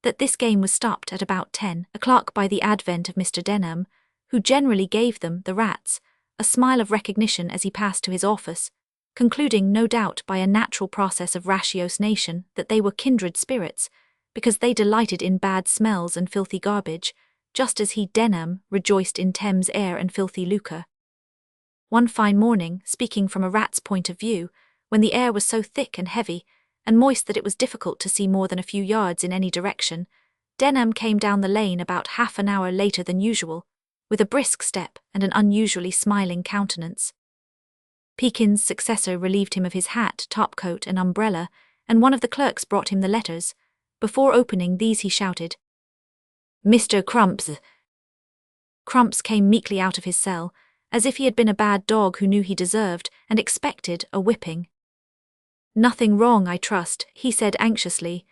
that this game was stopped at about 10 o'clock by the advent of Mr. Denham, who generally gave them, the rats, a smile of recognition as he passed to his office, concluding no doubt by a natural process of ratiocination that they were kindred spirits, because they delighted in bad smells and filthy garbage, just as he, Denham, rejoiced in Thames air and filthy lucre. One fine morning, speaking from a rat's point of view, when the air was so thick and heavy, and moist that it was difficult to see more than a few yards in any direction, Denham came down the lane about half an hour later than usual, with a brisk step and an unusually smiling countenance. Peakin's successor relieved him of his hat, topcoat and umbrella, and one of the clerks brought him the letters. Before opening these he shouted, "Mr. Crumps." Crumps came meekly out of his cell, as if he had been a bad dog who knew he deserved and expected a whipping. "Nothing wrong, I trust," he said anxiously.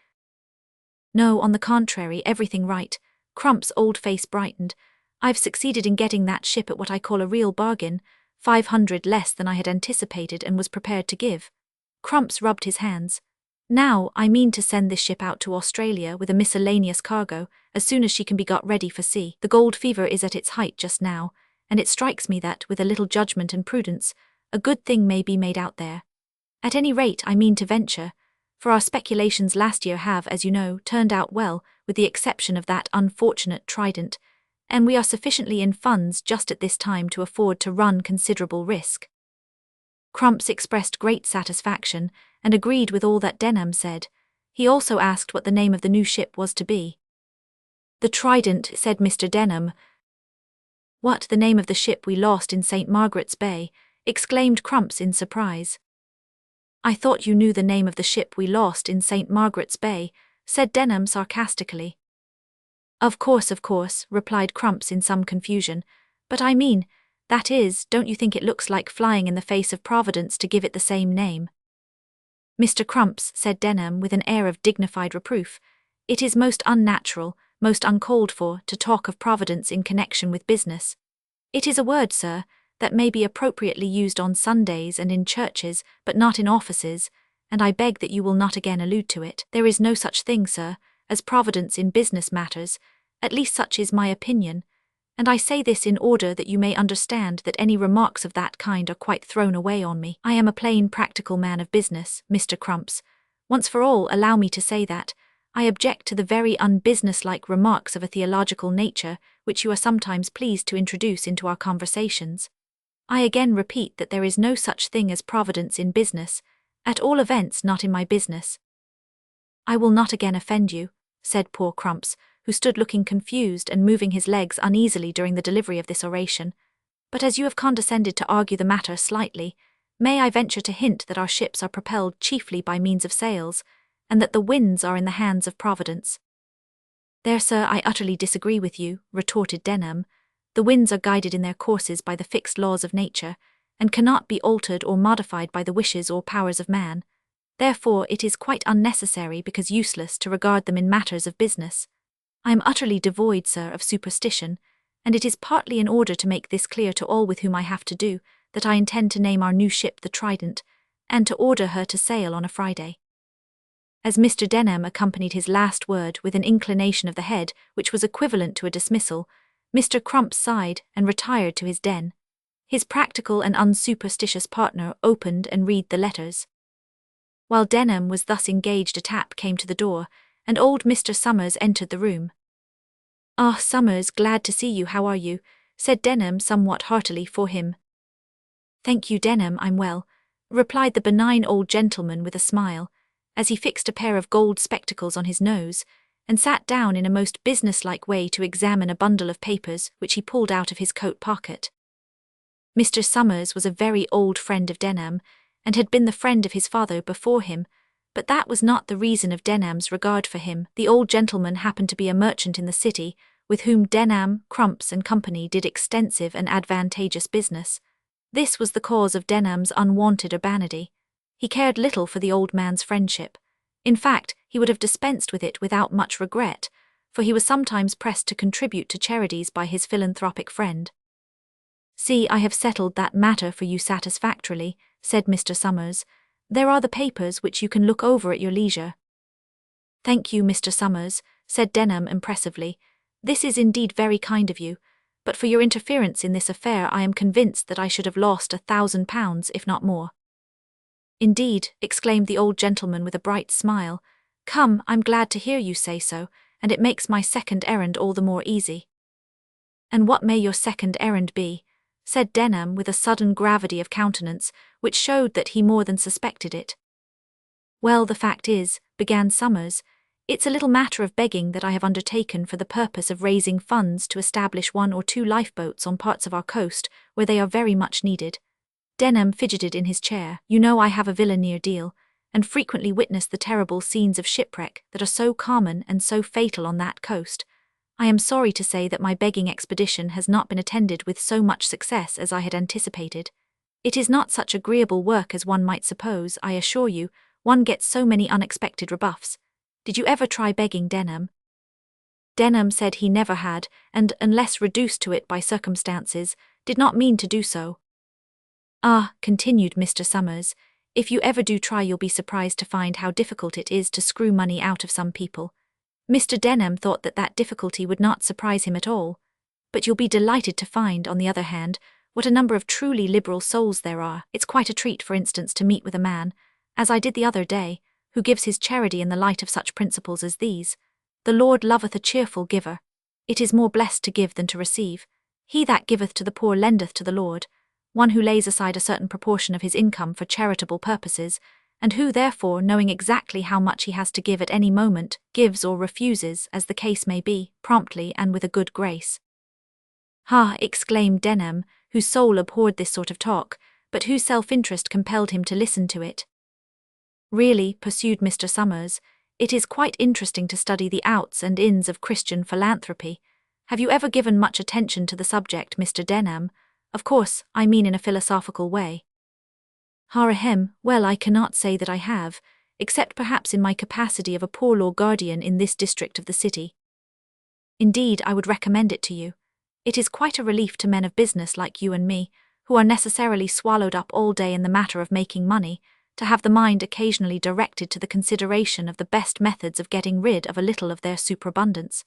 "No, on the contrary, everything right." Crumps' old face brightened. "I've succeeded in getting that ship at what I call a real bargain, 500 less than I had anticipated and was prepared to give." Crumps rubbed his hands. "Now, I mean to send this ship out to Australia with a miscellaneous cargo, as soon as she can be got ready for sea. The gold fever is at its height just now, and it strikes me that, with a little judgment and prudence, a good thing may be made out there. At any rate, I mean to venture, for our speculations last year have, as you know, turned out well, with the exception of that unfortunate Trident, and we are sufficiently in funds just at this time to afford to run considerable risk." Crumps expressed great satisfaction, and agreed with all that Denham said. He also asked what the name of the new ship was to be. "The Trident," said Mr. Denham. "What, the name of the ship we lost in St. Margaret's Bay?" exclaimed Crumps in surprise. "I thought you knew the name of the ship we lost in St. Margaret's Bay," said Denham sarcastically. Of course," replied Crumps in some confusion, "but I mean, that is, don't you think it looks like flying in the face of Providence to give it the same name?" "Mr. Crumps," said Denham with an air of dignified reproof, "it is most unnatural, most uncalled for, to talk of Providence in connection with business. It is a word, sir, that may be appropriately used on Sundays and in churches, but not in offices, and I beg that you will not again allude to it. There is no such thing, sir, as Providence in business matters, at least such is my opinion, and I say this in order that you may understand that any remarks of that kind are quite thrown away on me. I am a plain practical man of business, Mr. Crumps. Once for all, allow me to say that I object to the very unbusinesslike remarks of a theological nature which you are sometimes pleased to introduce into our conversations. I again repeat that there is no such thing as Providence in business, at all events not in my business." "I will not again offend you," said poor Crumps, who stood looking confused and moving his legs uneasily during the delivery of this oration, "but as you have condescended to argue the matter slightly, may I venture to hint that our ships are propelled chiefly by means of sails, and that the winds are in the hands of Providence." There, sir, I utterly disagree with you, retorted Denham. The winds are guided in their courses by the fixed laws of nature, and cannot be altered or modified by the wishes or powers of man. Therefore it is quite unnecessary, because useless, to regard them in matters of business. I am utterly devoid, sir, of superstition, and it is partly in order to make this clear to all with whom I have to do, that I intend to name our new ship the Trident, and to order her to sail on a Friday. As Mr. Denham accompanied his last word with an inclination of the head which was equivalent to a dismissal, Mr. Crump sighed and retired to his den. His practical and unsuperstitious partner opened and read the letters. While Denham was thus engaged, a tap came to the door, and old Mr. Summers entered the room. "Ah, Summers, glad to see you. How are you?" said Denham somewhat heartily for him. "Thank you, Denham, I'm well," replied the benign old gentleman with a smile, as he fixed a pair of gold spectacles on his nose, and sat down in a most businesslike way to examine a bundle of papers which he pulled out of his coat pocket. Mr. Summers was a very old friend of Denham, and had been the friend of his father before him, but that was not the reason of Denham's regard for him. The old gentleman happened to be a merchant in the city, with whom Denham, Crumps and Company did extensive and advantageous business. This was the cause of Denham's unwonted urbanity. He cared little for the old man's friendship. In fact, he would have dispensed with it without much regret, for he was sometimes pressed to contribute to charities by his philanthropic friend. "See, I have settled that matter for you satisfactorily," said Mr. Summers. "There are the papers which you can look over at your leisure." "Thank you, Mr. Summers," said Denham impressively. "This is indeed very kind of you, but for your interference in this affair I am convinced that I should have lost £1,000, if not more." "Indeed," exclaimed the old gentleman with a bright smile. "Come, I'm glad to hear you say so, and it makes my second errand all the more easy." "And what may your second errand be?" said Denham with a sudden gravity of countenance, which showed that he more than suspected it. "Well, the fact is," began Summers, "it's a little matter of begging that I have undertaken for the purpose of raising funds to establish 1 or 2 lifeboats on parts of our coast where they are very much needed." Denham fidgeted in his chair. "You know I have a villa near Deal, and frequently witness the terrible scenes of shipwreck that are so common and so fatal on that coast. I am sorry to say that my begging expedition has not been attended with so much success as I had anticipated. It is not such agreeable work as one might suppose, I assure you. One gets so many unexpected rebuffs. Did you ever try begging, Denham?" Denham said he never had, and, unless reduced to it by circumstances, did not mean to do so. "Ah," continued Mr. Summers, "if you ever do try you'll be surprised to find how difficult it is to screw money out of some people." Mr. Denham thought that that difficulty would not surprise him at all. "But you'll be delighted to find, on the other hand, what a number of truly liberal souls there are. It's quite a treat, for instance, to meet with a man, as I did the other day, who gives his charity in the light of such principles as these. 'The Lord loveth a cheerful giver. It is more blessed to give than to receive. He that giveth to the poor lendeth to the Lord,' one who lays aside a certain proportion of his income for charitable purposes, and who therefore, knowing exactly how much he has to give at any moment, gives or refuses, as the case may be, promptly and with a good grace." "Ha!" exclaimed Denham, whose soul abhorred this sort of talk, but whose self-interest compelled him to listen to it. "Really," pursued Mr. Summers, "it is quite interesting to study the outs and ins of Christian philanthropy. Have you ever given much attention to the subject, Mr. Denham? Of course, I mean in a philosophical way." "Harahem, well, I cannot say that I have, except perhaps in my capacity of a poor law guardian in this district of the city. Indeed, I would recommend it to you. It is quite a relief to men of business like you and me, who are necessarily swallowed up all day in the matter of making money, to have the mind occasionally directed to the consideration of the best methods of getting rid of a little of their superabundance.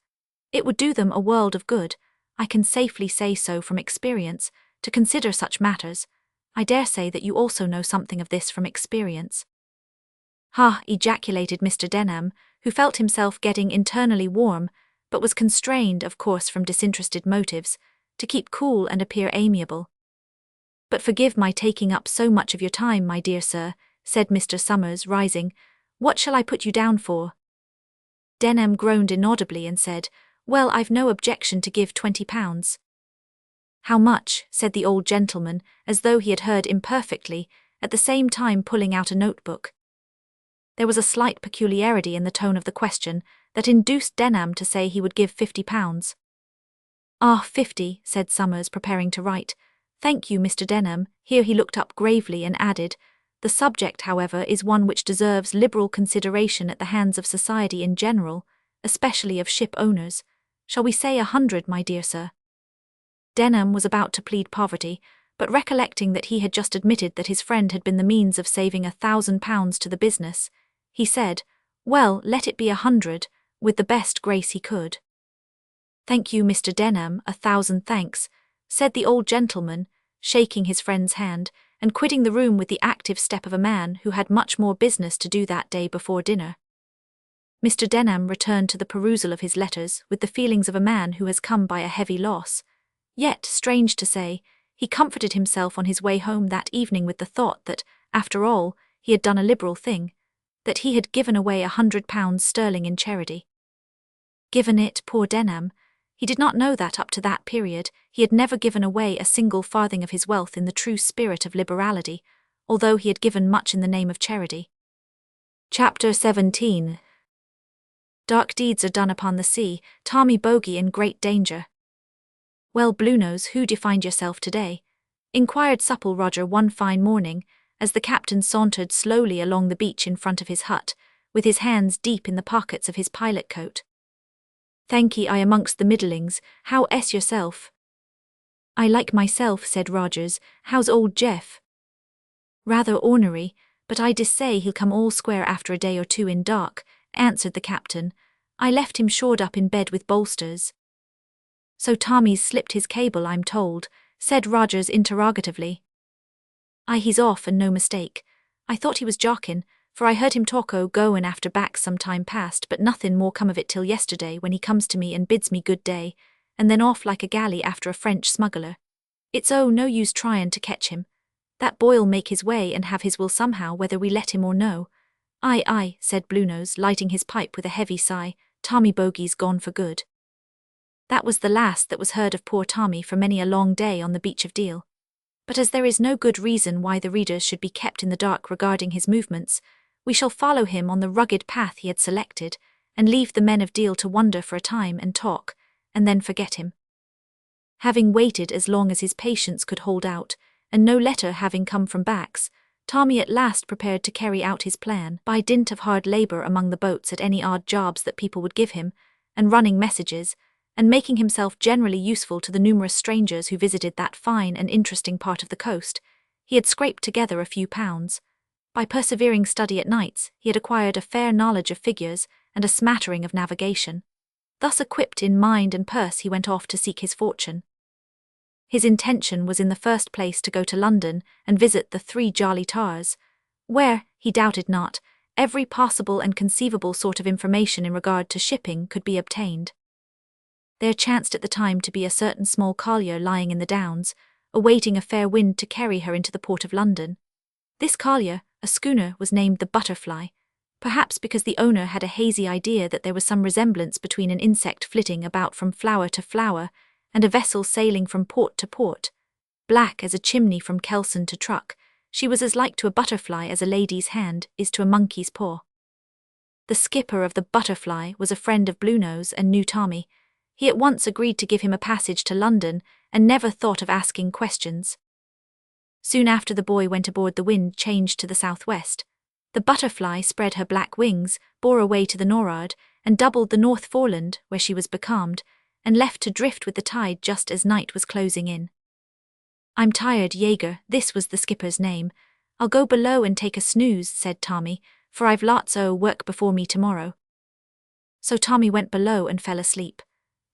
It would do them a world of good, I can safely say so from experience, to consider such matters. I dare say that you also know something of this from experience." "Ha!" ejaculated Mr. Denham, who felt himself getting internally warm, but was constrained, of course from disinterested motives, to keep cool and appear amiable. "But forgive my taking up so much of your time, my dear sir," said Mr. Summers, rising. "What shall I put you down for?" Denham groaned inaudibly and said, "Well, I've no objection to give £20. "How much?" said the old gentleman, as though he had heard imperfectly, at the same time pulling out a notebook. There was a slight peculiarity in the tone of the question that induced Denham to say he would give £50. "Ah, 50, said Summers, preparing to write. "Thank you, Mr. Denham." Here he looked up gravely and added, "The subject, however, is one which deserves liberal consideration at the hands of society in general, especially of ship owners. Shall we say 100, my dear sir?" Denham was about to plead poverty, but recollecting that he had just admitted that his friend had been the means of saving £1,000 to the business, he said, "Well, let it be 100, with the best grace he could." "Thank you, Mr. Denham, 1,000 thanks," said the old gentleman, shaking his friend's hand, and quitting the room with the active step of a man who had much more business to do that day before dinner. Mr. Denham returned to the perusal of his letters with the feelings of a man who has come by a heavy loss. Yet, strange to say, he comforted himself on his way home that evening with the thought that, after all, he had done a liberal thing, that he had given away £100 in charity. Given it, poor Denham! He did not know that up to that period he had never given away a single farthing of his wealth in the true spirit of liberality, although he had given much in the name of charity. Chapter 17. Dark deeds are done upon the sea, Tommy Bogey in great danger. "Well, Bluenose, who do you find yourself today?" inquired supple Roger one fine morning, as the captain sauntered slowly along the beach in front of his hut, with his hands deep in the pockets of his pilot coat. "Thankee, I amongst the middlings. How est yourself?" "I like myself," said Rogers. "How's old Jeff?" "Rather ornery, but I dessay he'll come all square after a day or two in dark," answered the captain. "I left him shored up in bed with bolsters." "So Tommy's slipped his cable, I'm told," said Rogers interrogatively. "Aye, he's off and no mistake. I thought he was jockin', for I heard him talk o' goin' after Bax some time past, but nothin' more come of it till yesterday when he comes to me and bids me good day, and then off like a galley after a French smuggler. It's no use tryin' to catch him. That boy'll make his way and have his will somehow, whether we let him or no." "Aye, aye," said Bluenose, lighting his pipe with a heavy sigh. "Tommy Bogey's gone for good." That was the last that was heard of poor Tommy for many a long day on the beach of Deal. But as there is no good reason why the readers should be kept in the dark regarding his movements, we shall follow him on the rugged path he had selected, and leave the men of Deal to wander for a time and talk, and then forget him. Having waited as long as his patience could hold out, and no letter having come from Bax, Tommy at last prepared to carry out his plan by dint of hard labour among the boats at any odd jobs that people would give him, and running messages, and making himself generally useful to the numerous strangers who visited that fine and interesting part of the coast. He had scraped together a few pounds. By persevering study at nights, he had acquired a fair knowledge of figures and a smattering of navigation. Thus equipped in mind and purse, he went off to seek his fortune. His intention was in the first place to go to London and visit the Three Jolly Tars, where, he doubted not, every possible and conceivable sort of information in regard to shipping could be obtained. There chanced at the time to be a certain small collier lying in the Downs, awaiting a fair wind to carry her into the port of London. This collier, a schooner, was named the Butterfly, perhaps because the owner had a hazy idea that there was some resemblance between an insect flitting about from flower to flower and a vessel sailing from port to port. Black as a chimney from kelson to truck, she was as like to a butterfly as a lady's hand is to a monkey's paw. The skipper of the Butterfly was a friend of Bluenose and knew Tommy. He at once agreed to give him a passage to London and never thought of asking questions. Soon after the boy went aboard, the wind changed to the southwest. The Butterfly spread her black wings, bore away to the nor'ard, and doubled the North Foreland, where she was becalmed, and left to drift with the tide just as night was closing in. "I'm tired, Jaeger," this was the skipper's name. "I'll go below and take a snooze," said Tommy, "for I've lots o' work before me tomorrow." So Tommy went below and fell asleep.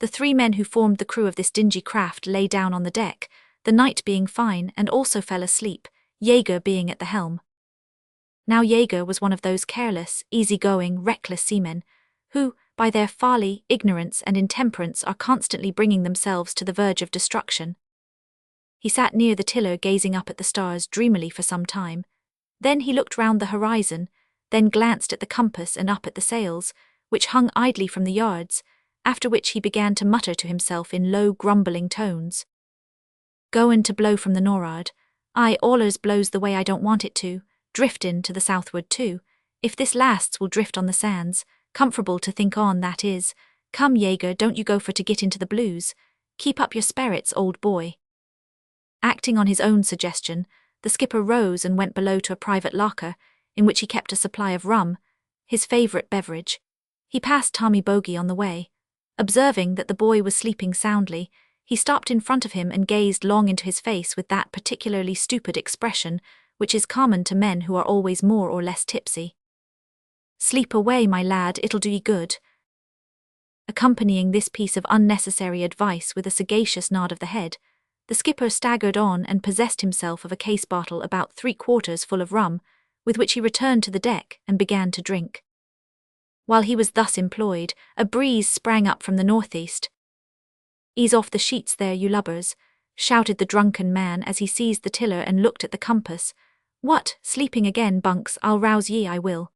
The three men who formed the crew of this dingy craft lay down on the deck, the night being fine, and also fell asleep, Jaeger being at the helm. Now Jaeger was one of those careless, easy-going, reckless seamen, who, by their folly, ignorance, and intemperance, are constantly bringing themselves to the verge of destruction. He sat near the tiller gazing up at the stars dreamily for some time. Then he looked round the horizon, then glanced at the compass and up at the sails, which hung idly from the yards, after which he began to mutter to himself in low, grumbling tones. "Goin' to blow from the nor'ard. Aye, allers blows the way I don't want it to, driftin' to the southward too. If this lasts, we'll drift on the sands, comfortable to think on, that is. Come, Jaeger, don't you go for to get into the blues. Keep up your spirits, old boy. Acting on his own suggestion, the skipper rose and went below to a private locker, in which he kept a supply of rum, his favourite beverage. He passed Tommy Bogey on the way. Observing that the boy was sleeping soundly, he stopped in front of him and gazed long into his face with that particularly stupid expression which is common to men who are always more or less tipsy. "Sleep away, my lad, it'll do ye good." Accompanying this piece of unnecessary advice with a sagacious nod of the head, the skipper staggered on and possessed himself of a case bottle about 3/4 full of rum, with which he returned to the deck and began to drink. While he was thus employed, a breeze sprang up from the northeast. "Ease off the sheets there, you lubbers," shouted the drunken man as he seized the tiller and looked at the compass. "What, sleeping again, Bunks? I'll rouse ye, I will."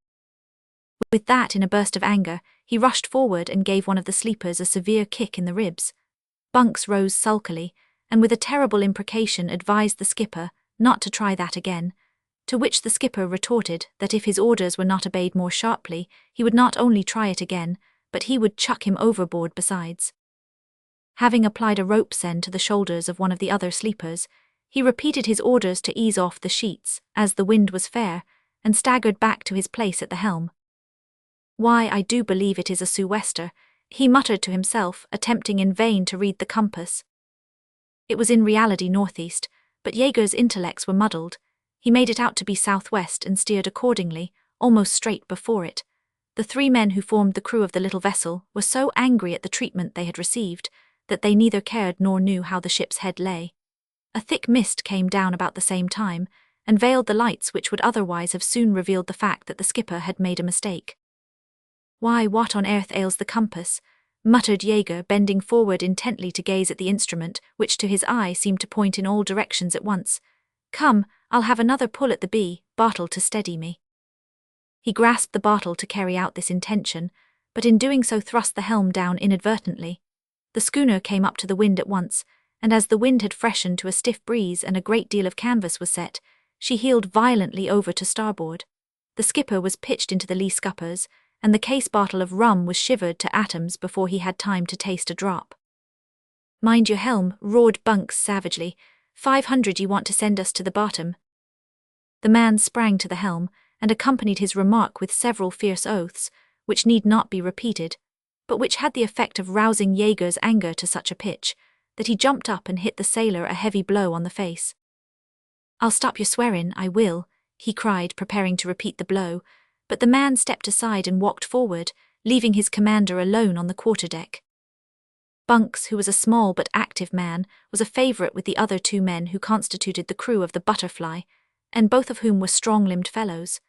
With that, in a burst of anger, he rushed forward and gave one of the sleepers a severe kick in the ribs. Bunks rose sulkily, and with a terrible imprecation advised the skipper not to try that again, to which the skipper retorted that if his orders were not obeyed more sharply, he would not only try it again, but he would chuck him overboard besides. Having applied a rope's end to the shoulders of one of the other sleepers, he repeated his orders to ease off the sheets, as the wind was fair, and staggered back to his place at the helm. "Why, I do believe it is a sou'wester," he muttered to himself, attempting in vain to read the compass. It was in reality northeast, but Jaeger's intellects were muddled. He made it out to be southwest and steered accordingly, almost straight before it. The 3 men who formed the crew of the little vessel were so angry at the treatment they had received that they neither cared nor knew how the ship's head lay. A thick mist came down about the same time, and veiled the lights which would otherwise have soon revealed the fact that the skipper had made a mistake. "Why, what on earth ails the compass?" muttered Jaeger, bending forward intently to gaze at the instrument, which to his eye seemed to point in all directions at once. "Come, I'll have another pull at the bottle to steady me." He grasped the bottle to carry out this intention, but in doing so thrust the helm down inadvertently. The schooner came up to the wind at once, and as the wind had freshened to a stiff breeze and a great deal of canvas was set, she heeled violently over to starboard. The skipper was pitched into the lee scuppers, and the case bottle of rum was shivered to atoms before he had time to taste a drop. "Mind your helm," roared Bunks savagely. 500 you want to send us to the bottom." The man sprang to the helm, and accompanied his remark with several fierce oaths, which need not be repeated, but which had the effect of rousing Jaeger's anger to such a pitch, that he jumped up and hit the sailor a heavy blow on the face. "I'll stop your swearing, I will," he cried, preparing to repeat the blow, but the man stepped aside and walked forward, leaving his commander alone on the quarterdeck. Bunks, who was a small but active man, was a favourite with the other 2 men who constituted the crew of the Butterfly, and both of whom were strong-limbed fellows.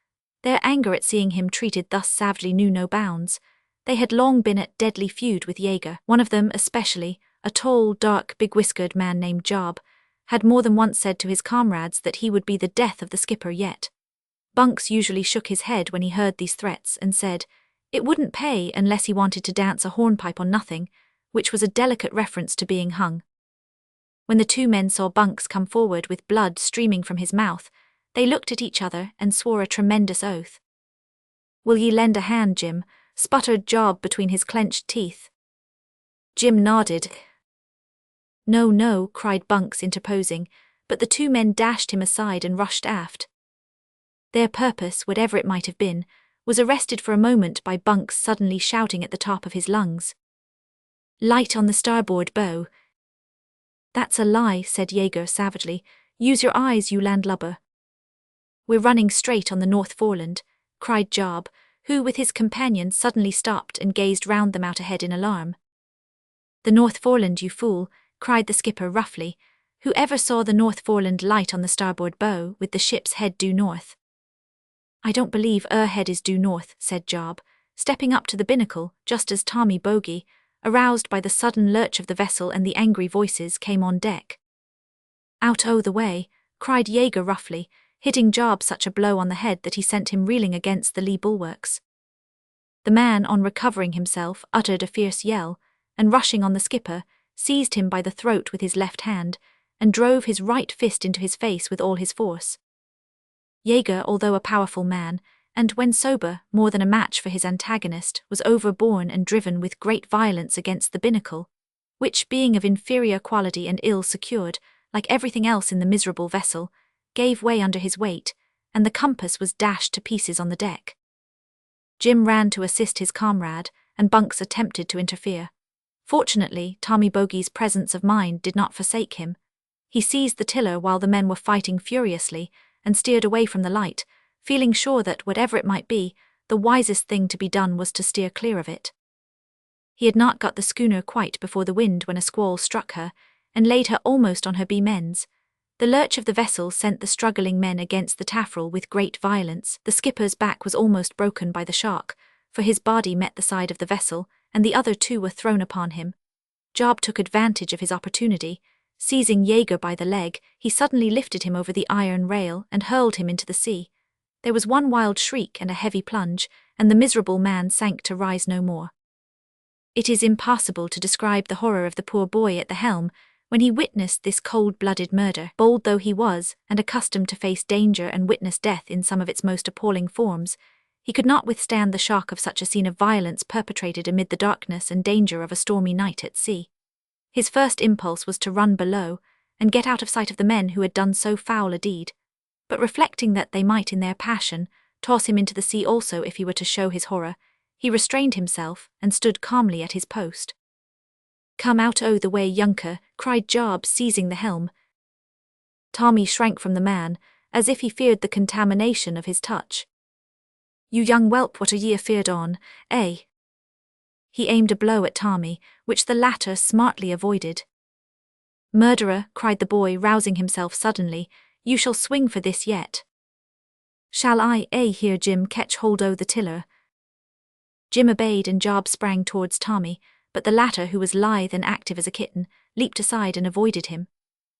Their anger at seeing him treated thus savagely knew no bounds. They had long been at deadly feud with Jaeger. One of them especially, a tall, dark, big-whiskered man named Job, had more than once said to his comrades that he would be the death of the skipper yet. Bunks usually shook his head when he heard these threats and said it wouldn't pay unless he wanted to dance a hornpipe on nothing, which was a delicate reference to being hung. When the 2 men saw Bunks come forward with blood streaming from his mouth, they looked at each other and swore a tremendous oath. "Will ye lend a hand, Jim?" sputtered Job between his clenched teeth. Jim nodded. "No, no," cried Bunks, interposing, but the 2 men dashed him aside and rushed aft. Their purpose, whatever it might have been, was arrested for a moment by Bunks suddenly shouting at the top of his lungs, "Light on the starboard bow." "That's a lie," said Jaeger savagely. "Use your eyes, you landlubber." "We're running straight on the North Foreland," cried Job, who with his companion suddenly stopped and gazed round them out ahead in alarm. "The North Foreland, you fool," cried the skipper roughly. "Who ever saw the North Foreland light on the starboard bow with the ship's head due north?" "I don't believe her head is due north," said Job, stepping up to the binnacle just as Tommy Bogey, aroused by the sudden lurch of the vessel and the angry voices, came on deck. "Out o' the way," cried Jaeger roughly, hitting Job such a blow on the head that he sent him reeling against the lee bulwarks. The man, on recovering himself, uttered a fierce yell, and rushing on the skipper, seized him by the throat with his left hand, and drove his right fist into his face with all his force. Jaeger, although a powerful man, and when sober, more than a match for his antagonist, was overborne and driven with great violence against the binnacle, which, being of inferior quality and ill secured, like everything else in the miserable vessel, gave way under his weight, and the compass was dashed to pieces on the deck. Jim ran to assist his comrade, and Bunks attempted to interfere. Fortunately, Tommy Bogey's presence of mind did not forsake him. He seized the tiller while the men were fighting furiously, and steered away from the light, feeling sure that, whatever it might be, the wisest thing to be done was to steer clear of it. He had not got the schooner quite before the wind when a squall struck her, and laid her almost on her beam ends. The lurch of the vessel sent the struggling men against the taffrail with great violence. The skipper's back was almost broken by the shock, for his body met the side of the vessel, and the other two were thrown upon him. Job took advantage of his opportunity. Seizing Jaeger by the leg, he suddenly lifted him over the iron rail and hurled him into the sea. There was one wild shriek and a heavy plunge, and the miserable man sank to rise no more. It is impossible to describe the horror of the poor boy at the helm when he witnessed this cold-blooded murder. Bold though he was, and accustomed to face danger and witness death in some of its most appalling forms, he could not withstand the shock of such a scene of violence perpetrated amid the darkness and danger of a stormy night at sea. His first impulse was to run below, and get out of sight of the men who had done so foul a deed, but reflecting that they might in their passion toss him into the sea also if he were to show his horror, he restrained himself and stood calmly at his post. "Come out o' the way, younker," cried Job, seizing the helm. Tommy shrank from the man, as if he feared the contamination of his touch. "You young whelp, what are ye afeard on, eh?" He aimed a blow at Tommy, which the latter smartly avoided. "Murderer," cried the boy, rousing himself suddenly, "you shall swing for this yet." "Shall I, here Jim, catch hold o' the tiller?" Jim obeyed, and Job sprang towards Tommy, but the latter, who was lithe and active as a kitten, leaped aside and avoided him.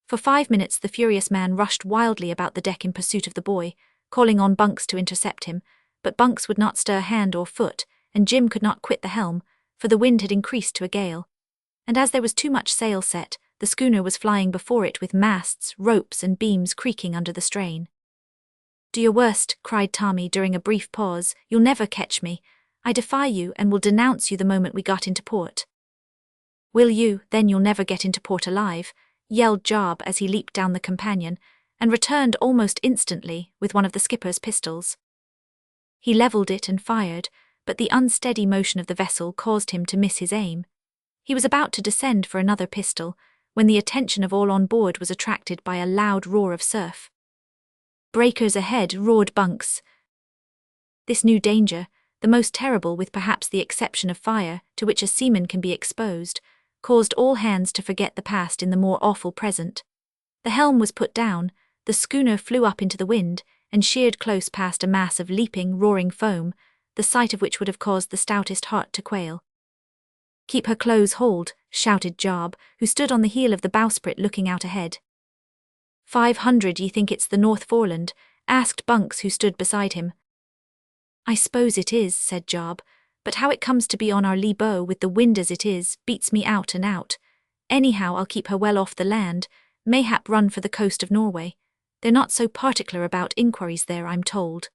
For 5 minutes the furious man rushed wildly about the deck in pursuit of the boy, calling on Bunks to intercept him, but Bunks would not stir hand or foot, and Jim could not quit the helm, for the wind had increased to a gale. And as there was too much sail set, the schooner was flying before it with masts, ropes, and beams creaking under the strain. "Do your worst," cried Tommy during a brief pause. "You'll never catch me. I defy you, and will denounce you the moment we got into port." "Will you? Then you'll never get into port alive," yelled Job as he leaped down the companion, and returned almost instantly with one of the skipper's pistols. He levelled it and fired, but the unsteady motion of the vessel caused him to miss his aim. He was about to descend for another pistol, when the attention of all on board was attracted by a loud roar of surf. "Breakers ahead," roared Bunks. This new danger, the most terrible with perhaps the exception of fire, to which a seaman can be exposed, caused all hands to forget the past in the more awful present. The helm was put down, the schooner flew up into the wind, and sheered close past a mass of leaping, roaring foam, the sight of which would have caused the stoutest heart to quail. "Keep her close hauled," shouted Job, who stood on the heel of the bowsprit looking out ahead. 500, ye think it's the North Foreland?" asked Bunks, who stood beside him. "I suppose it is," said Job, "but how it comes to be on our lee bow with the wind as it is, beats me out and out. Anyhow, I'll keep her well off the land, mayhap run for the coast of Norway. They're not so particular about inquiries there, I'm told."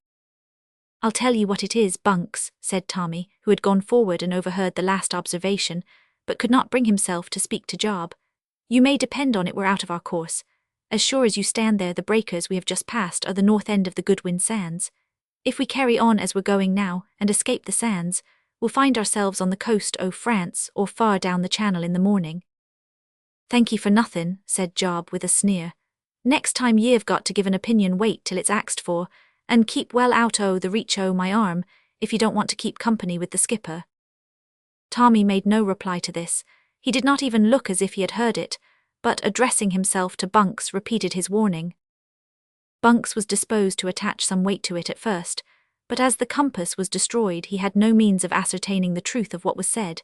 "I'll tell you what it is, Bunks," said Tommy, who had gone forward and overheard the last observation, but could not bring himself to speak to Job. "You may depend on it we're out of our course. As sure as you stand there, the breakers we have just passed are the north end of the Goodwin Sands. If we carry on as we're going now, and escape the sands, we'll find ourselves on the coast o' France or far down the channel in the morning." "Thank ye for nothin'," said Job with a sneer. "Next time ye've got to give an opinion wait till it's axed for, and keep well out o' the reach o' my arm, if you don't want to keep company with the skipper." Tommy made no reply to this. He did not even look as if he had heard it, but addressing himself to Bunks repeated his warning. Bunks was disposed to attach some weight to it at first, but as the compass was destroyed he had no means of ascertaining the truth of what was said,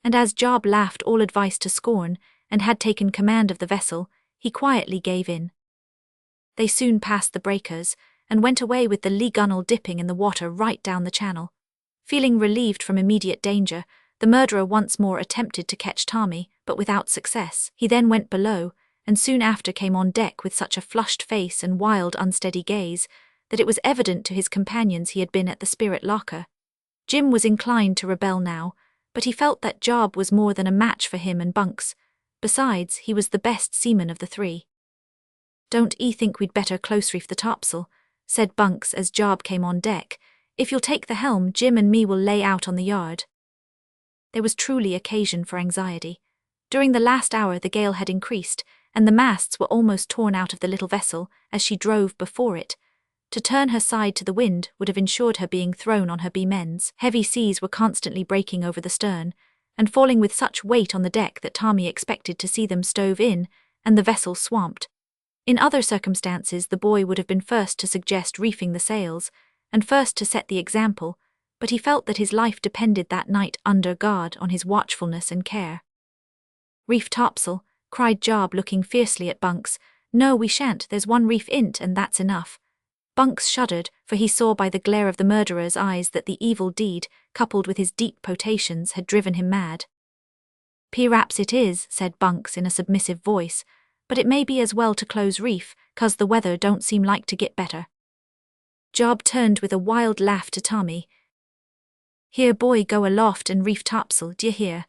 and as Job laughed all advice to scorn and had taken command of the vessel, he quietly gave in. They soon passed the breakers, and went away with the lee gunwale dipping in the water right down the channel. Feeling relieved from immediate danger, the murderer once more attempted to catch Tommy, but without success. He then went below, and soon after came on deck with such a flushed face and wild, unsteady gaze, that it was evident to his companions he had been at the spirit locker. Jim was inclined to rebel now, but he felt that Job was more than a match for him and Bunks. Besides, he was the best seaman of the three. "Don't 'ee think we'd better close-reef the topsail?" said Bunks as Job came on deck. "If you'll take the helm, Jim and me will lay out on the yard." There was truly occasion for anxiety. During the last hour the gale had increased, and the masts were almost torn out of the little vessel as she drove before it. To turn her side to the wind would have ensured her being thrown on her beam ends. Heavy seas were constantly breaking over the stern, and falling with such weight on the deck that Tommy expected to see them stove in, and the vessel swamped. In other circumstances the boy would have been first to suggest reefing the sails, and first to set the example, but he felt that his life depended that night under God on his watchfulness and care. "Reef topsail," cried Job, looking fiercely at Bunks. "No, we shan't, there's one reef in't, and that's enough." Bunks shuddered, for he saw by the glare of the murderer's eyes that the evil deed, coupled with his deep potations, had driven him mad. "P'raps it is," said Bunks in a submissive voice, "but it may be as well to close reef, 'cause the weather don't seem like to get better." Job turned with a wild laugh to Tommy. "Here, boy, go aloft and reef topsail, d'ye hear?"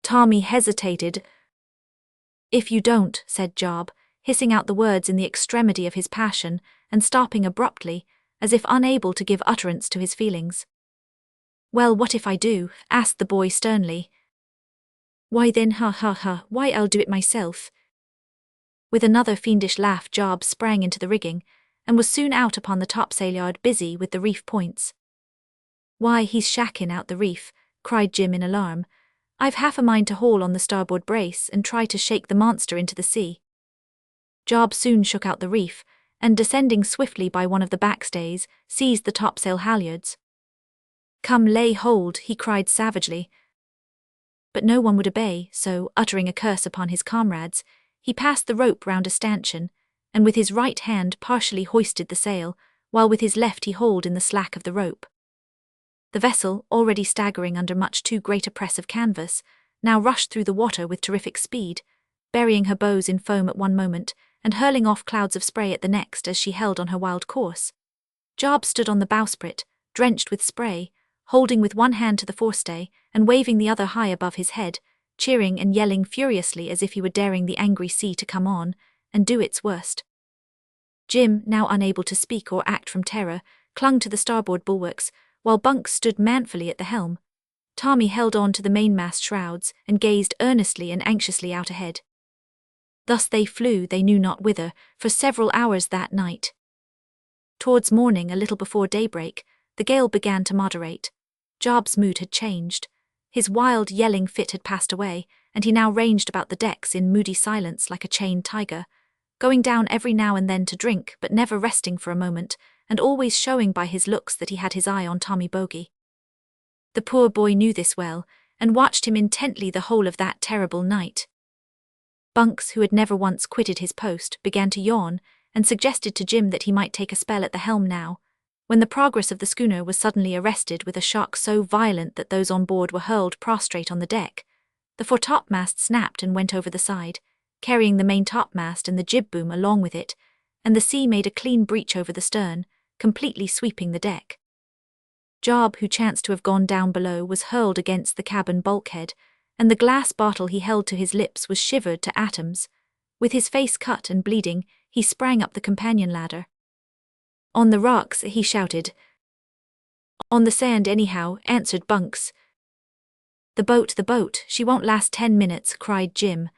Tommy hesitated. "If you don't," said Job, hissing out the words in the extremity of his passion, and stopping abruptly, as if unable to give utterance to his feelings. "Well, what if I do?" asked the boy sternly. "Why then, why I'll do it myself." With another fiendish laugh Job sprang into the rigging, and was soon out upon the topsail-yard busy with the reef points. "Why, he's shacking out the reef," cried Jim in alarm. "I've half a mind to haul on the starboard brace and try to shake the monster into the sea." Job soon shook out the reef, and descending swiftly by one of the backstays, seized the topsail halyards. "Come, lay hold," he cried savagely. But no one would obey, so, uttering a curse upon his comrades, he passed the rope round a stanchion, and with his right hand partially hoisted the sail, while with his left he hauled in the slack of the rope. The vessel, already staggering under much too great a press of canvas, now rushed through the water with terrific speed, burying her bows in foam at one moment, and hurling off clouds of spray at the next as she held on her wild course. Job stood on the bowsprit, drenched with spray, holding with one hand to the forestay, and waving the other high above his head, cheering and yelling furiously as if he were daring the angry sea to come on, and do its worst. Jim, now unable to speak or act from terror, clung to the starboard bulwarks, while Bunks stood manfully at the helm. Tommy held on to the mainmast shrouds, and gazed earnestly and anxiously out ahead. Thus they flew, they knew not whither, for several hours that night. Towards morning, a little before daybreak, the gale began to moderate. Job's mood had changed. His wild, yelling fit had passed away, and he now ranged about the decks in moody silence like a chained tiger, going down every now and then to drink, but never resting for a moment, and always showing by his looks that he had his eye on Tommy Bogey. The poor boy knew this well, and watched him intently the whole of that terrible night. Bunks, who had never once quitted his post, began to yawn, and suggested to Jim that he might take a spell at the helm now, when the progress of the schooner was suddenly arrested with a shock so violent that those on board were hurled prostrate on the deck. The foretopmast snapped and went over the side, carrying the main topmast and the jib-boom along with it, and the sea made a clean breach over the stern, completely sweeping the deck. Job, who chanced to have gone down below, was hurled against the cabin bulkhead, and the glass bottle he held to his lips was shivered to atoms. With his face cut and bleeding, he sprang up the companion ladder. "On the rocks," he shouted. "On the sand anyhow," answered Bunks. The boat, she won't last 10 minutes," cried Jim.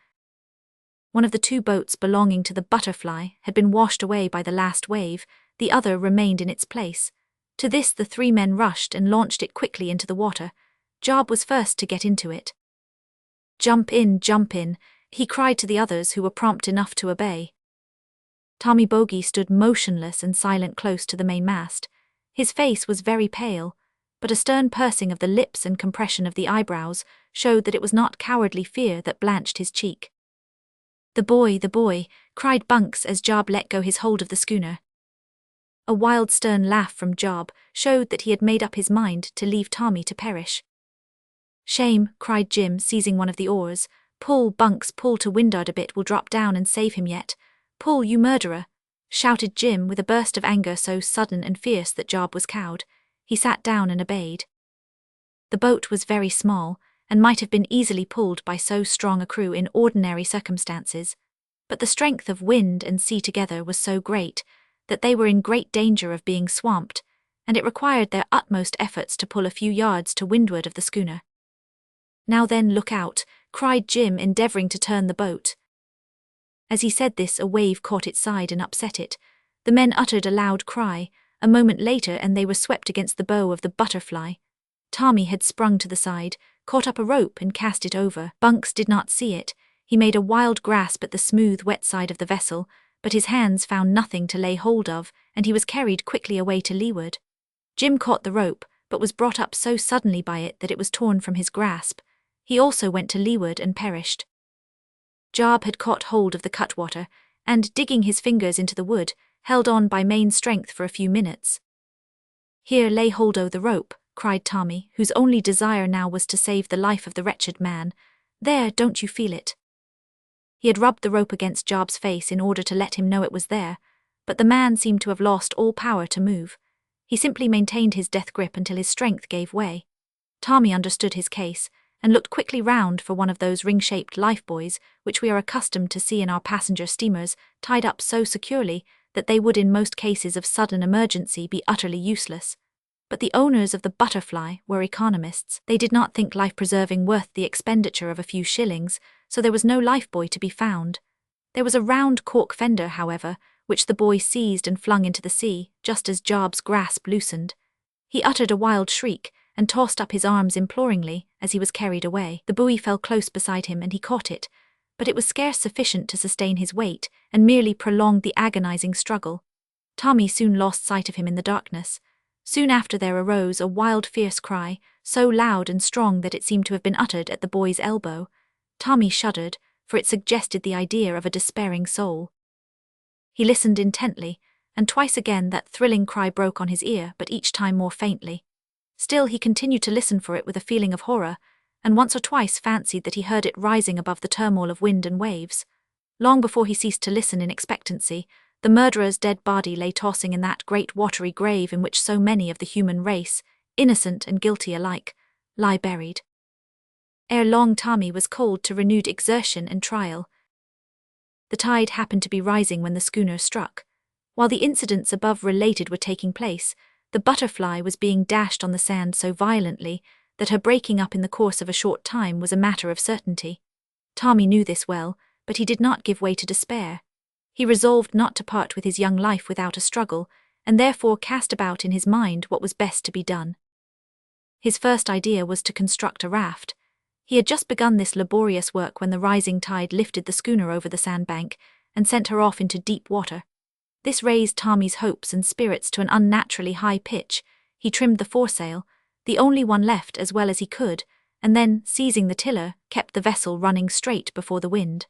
One of the two boats belonging to the Butterfly had been washed away by the last wave, the other remained in its place. To this the three men rushed and launched it quickly into the water. Job was first to get into it. Jump in," he cried to the others, who were prompt enough to obey. Tommy Bogey stood motionless and silent close to the mainmast. His face was very pale, but a stern pursing of the lips and compression of the eyebrows showed that it was not cowardly fear that blanched his cheek. The boy," cried Bunks as Job let go his hold of the schooner. A wild stern laugh from Job showed that he had made up his mind to leave Tommy to perish. "Shame," cried Jim, seizing one of the oars. "Pull, Bunks, pull to windward a bit, we'll drop down and save him yet. Pull, you murderer!" shouted Jim with a burst of anger so sudden and fierce that Job was cowed. He sat down and obeyed. The boat was very small, and might have been easily pulled by so strong a crew in ordinary circumstances, but the strength of wind and sea together was so great that they were in great danger of being swamped, and it required their utmost efforts to pull a few yards to windward of the schooner. "Now then, look out," cried Jim, endeavouring to turn the boat. As he said this, a wave caught its side and upset it. The men uttered a loud cry. A moment later and they were swept against the bow of the Butterfly. Tommy had sprung to the side, caught up a rope and cast it over. Bunks did not see it. He made a wild grasp at the smooth, wet side of the vessel, but his hands found nothing to lay hold of, and he was carried quickly away to leeward. Jim caught the rope, but was brought up so suddenly by it that it was torn from his grasp. He also went to leeward and perished. Job had caught hold of the cutwater, and, digging his fingers into the wood, held on by main strength for a few minutes. "Here, lay hold o' the rope," cried Tommy, whose only desire now was to save the life of the wretched man. "There, don't you feel it?" He had rubbed the rope against Job's face in order to let him know it was there, but the man seemed to have lost all power to move. He simply maintained his death grip until his strength gave way. Tommy understood his case, and looked quickly round for one of those ring-shaped lifebuoys which we are accustomed to see in our passenger steamers, tied up so securely that they would in most cases of sudden emergency be utterly useless. But the owners of the Butterfly were economists. They did not think life-preserving worth the expenditure of a few shillings, so there was no lifebuoy to be found. There was a round cork fender, however, which the boy seized and flung into the sea, just as Job's grasp loosened. He uttered a wild shriek, and tossed up his arms imploringly as he was carried away. The buoy fell close beside him and he caught it, but it was scarce sufficient to sustain his weight and merely prolonged the agonizing struggle. Tommy soon lost sight of him in the darkness. Soon after there arose a wild fierce cry, so loud and strong that it seemed to have been uttered at the boy's elbow. Tommy shuddered, for it suggested the idea of a despairing soul. He listened intently, and twice again that thrilling cry broke on his ear, but each time more faintly. Still he continued to listen for it with a feeling of horror, and once or twice fancied that he heard it rising above the turmoil of wind and waves. Long before he ceased to listen in expectancy, the murderer's dead body lay tossing in that great watery grave in which so many of the human race, innocent and guilty alike, lie buried. Ere long Tommy was called to renewed exertion and trial. The tide happened to be rising when the schooner struck. While the incidents above related were taking place, the Butterfly was being dashed on the sand so violently that her breaking up in the course of a short time was a matter of certainty. Tommy knew this well, but he did not give way to despair. He resolved not to part with his young life without a struggle, and therefore cast about in his mind what was best to be done. His first idea was to construct a raft. He had just begun this laborious work when the rising tide lifted the schooner over the sandbank and sent her off into deep water. This raised Tommy's hopes and spirits to an unnaturally high pitch. He trimmed the foresail, the only one left, as well as he could, and then, seizing the tiller, kept the vessel running straight before the wind.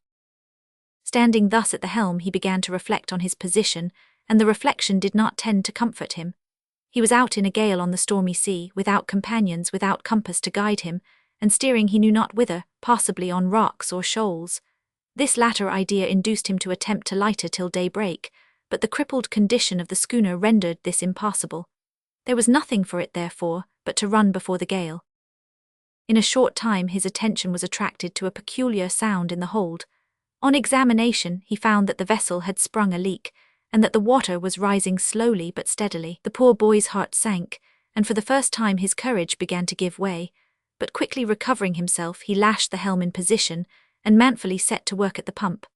Standing thus at the helm, he began to reflect on his position, and the reflection did not tend to comfort him. He was out in a gale on the stormy sea, without companions, without compass to guide him, and steering he knew not whither, possibly on rocks or shoals. This latter idea induced him to attempt to lighter till daybreak, but the crippled condition of the schooner rendered this impossible. There was nothing for it, therefore, but to run before the gale. In a short time his attention was attracted to a peculiar sound in the hold. On examination he found that the vessel had sprung a leak, and that the water was rising slowly but steadily. The poor boy's heart sank, and for the first time his courage began to give way, but quickly recovering himself he lashed the helm in position, and manfully set to work at the pump.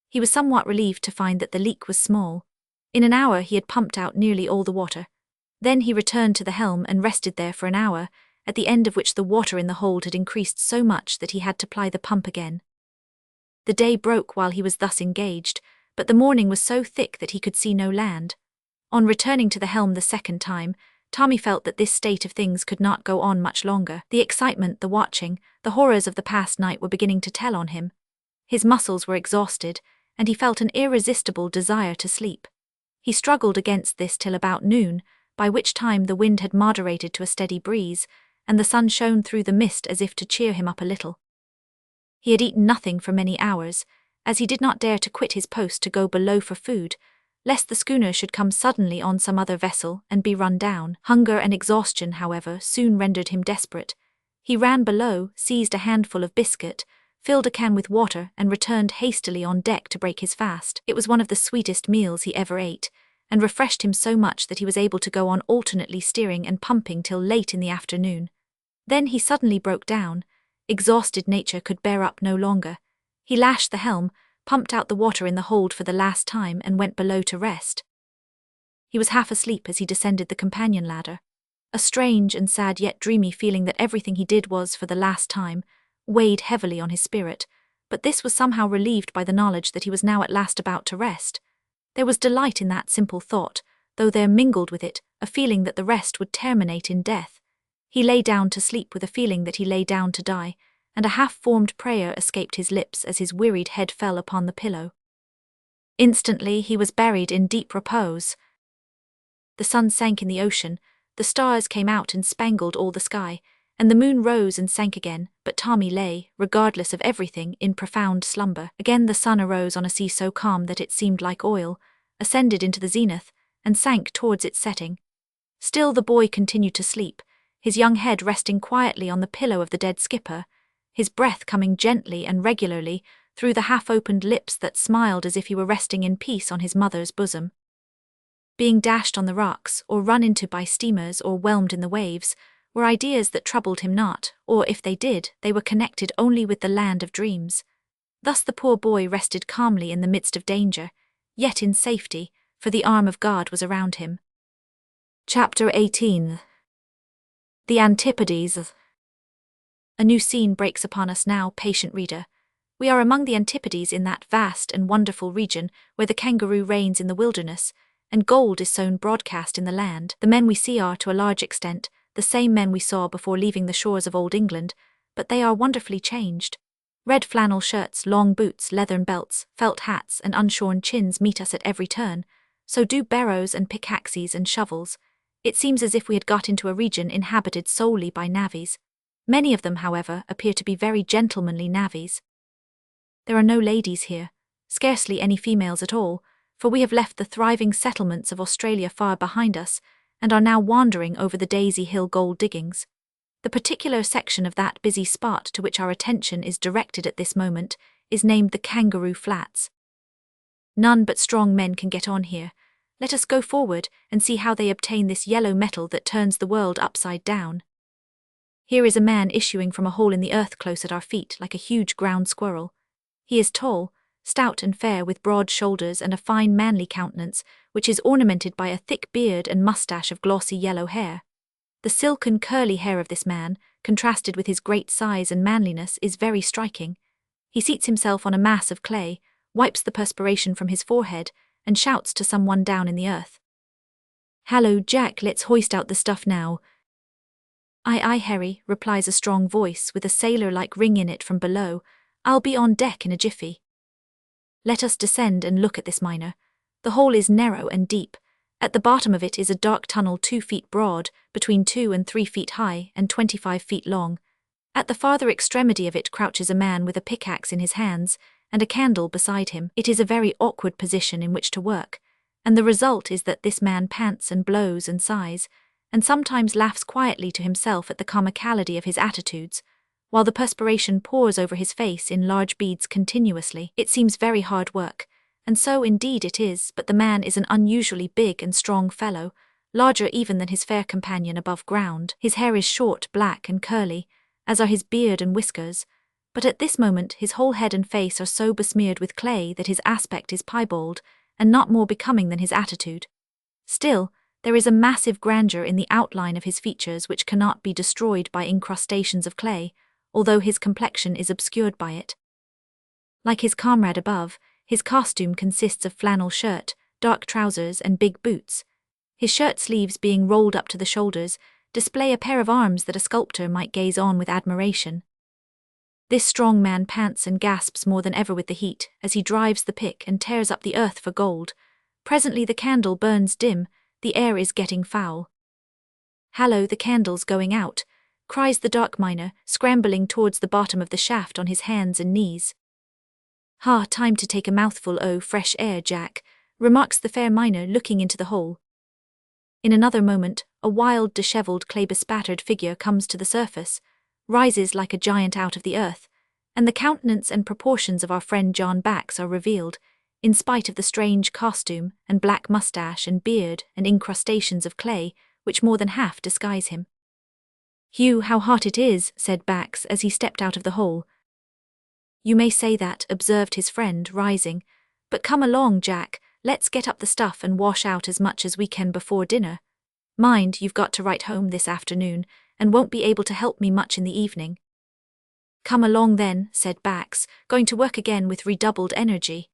He was somewhat relieved to find that the leak was small. In an hour he had pumped out nearly all the water. Then he returned to the helm and rested there for an hour, at the end of which the water in the hold had increased so much that he had to ply the pump again. The day broke while he was thus engaged, but the morning was so thick that he could see no land. On returning to the helm the second time, Tommy felt that this state of things could not go on much longer. The excitement, the watching, the horrors of the past night were beginning to tell on him. His muscles were exhausted, and he felt an irresistible desire to sleep. He struggled against this till about noon, by which time the wind had moderated to a steady breeze, and the sun shone through the mist as if to cheer him up a little. He had eaten nothing for many hours, as he did not dare to quit his post to go below for food, lest the schooner should come suddenly on some other vessel and be run down. Hunger and exhaustion, however, soon rendered him desperate. He ran below, seized a handful of biscuit, filled a can with water, and returned hastily on deck to break his fast. It was one of the sweetest meals he ever ate, and refreshed him so much that he was able to go on alternately steering and pumping till late in the afternoon. Then he suddenly broke down. Exhausted nature could bear up no longer. He lashed the helm, pumped out the water in the hold for the last time, and went below to rest. He was half asleep as he descended the companion ladder. A strange and sad yet dreamy feeling that everything he did was for the last time weighed heavily on his spirit, but this was somehow relieved by the knowledge that he was now at last about to rest. There was delight in that simple thought, though there mingled with it a feeling that the rest would terminate in death. He lay down to sleep with a feeling that he lay down to die, and a half-formed prayer escaped his lips as his wearied head fell upon the pillow. Instantly he was buried in deep repose. The sun sank in the ocean, the stars came out and spangled all the sky, and the moon rose and sank again, but Tommy lay, regardless of everything, in profound slumber. Again the sun arose on a sea so calm that it seemed like oil, ascended into the zenith, and sank towards its setting. Still the boy continued to sleep, his young head resting quietly on the pillow of the dead skipper, his breath coming gently and regularly through the half-opened lips that smiled as if he were resting in peace on his mother's bosom. Being dashed on the rocks, or run into by steamers, or whelmed in the waves, were ideas that troubled him not, or if they did, they were connected only with the land of dreams. Thus the poor boy rested calmly in the midst of danger, yet in safety, for the arm of God was around him. Chapter 18. The Antipodes. A new scene breaks upon us now, patient reader. We are among the Antipodes, in that vast and wonderful region where the kangaroo reigns in the wilderness, and gold is sown broadcast in the land. The men we see are, to a large extent, the same men we saw before leaving the shores of Old England, but they are wonderfully changed. Red flannel shirts, long boots, leathern belts, felt hats, and unshorn chins meet us at every turn. So do barrows and pickaxes and shovels. It seems as if we had got into a region inhabited solely by navvies. Many of them, however, appear to be very gentlemanly navvies. There are no ladies here, scarcely any females at all, for we have left the thriving settlements of Australia far behind us, and are now wandering over the Daisy Hill gold diggings. The particular section of that busy spot to which our attention is directed at this moment is named the Kangaroo Flats. None but strong men can get on here. Let us go forward and see how they obtain this yellow metal that turns the world upside down. Here is a man issuing from a hole in the earth close at our feet like a huge ground squirrel. He is tall, stout and fair, with broad shoulders and a fine manly countenance, which is ornamented by a thick beard and moustache of glossy yellow hair. The silken curly hair of this man, contrasted with his great size and manliness, is very striking. He seats himself on a mass of clay, wipes the perspiration from his forehead, and shouts to someone down in the earth. "Hallo, Jack, let's hoist out the stuff now." "Aye, aye, Harry," replies a strong voice with a sailor-like ring in it from below. "I'll be on deck in a jiffy." Let us descend and look at this miner. The hole is narrow and deep. At the bottom of it is a dark tunnel 2 feet broad, between 2 and 3 feet high, and 25 feet long. At the farther extremity of it crouches a man with a pickaxe in his hands, and a candle beside him. It is a very awkward position in which to work, and the result is that this man pants and blows and sighs, and sometimes laughs quietly to himself at the comicality of his attitudes, while the perspiration pours over his face in large beads continuously. It seems very hard work, and so indeed it is, but the man is an unusually big and strong fellow, larger even than his fair companion above ground. His hair is short, black and curly, as are his beard and whiskers, but at this moment his whole head and face are so besmeared with clay that his aspect is piebald, and not more becoming than his attitude. Still, there is a massive grandeur in the outline of his features which cannot be destroyed by incrustations of clay, although his complexion is obscured by it. Like his comrade above, his costume consists of flannel shirt, dark trousers and big boots. His shirt sleeves, being rolled up to the shoulders, display a pair of arms that a sculptor might gaze on with admiration. This strong man pants and gasps more than ever with the heat as he drives the pick and tears up the earth for gold. Presently the candle burns dim, the air is getting foul. "Hallo, the candle's going out," cries the dark miner, scrambling towards the bottom of the shaft on his hands and knees. "Ha, time to take a mouthful o' fresh air, Jack," remarks the fair miner, looking into the hole. In another moment, a wild, dishevelled, clay-bespattered figure comes to the surface, rises like a giant out of the earth, and the countenance and proportions of our friend John Bax are revealed, in spite of the strange costume and black moustache and beard and incrustations of clay, which more than half disguise him. "Hugh, how hot it is," said Bax as he stepped out of the hole. "You may say that," observed his friend, rising, "but come along, Jack, let's get up the stuff and wash out as much as we can before dinner. Mind, you've got to write home this afternoon, and won't be able to help me much in the evening." "Come along then," said Bax, going to work again with redoubled energy.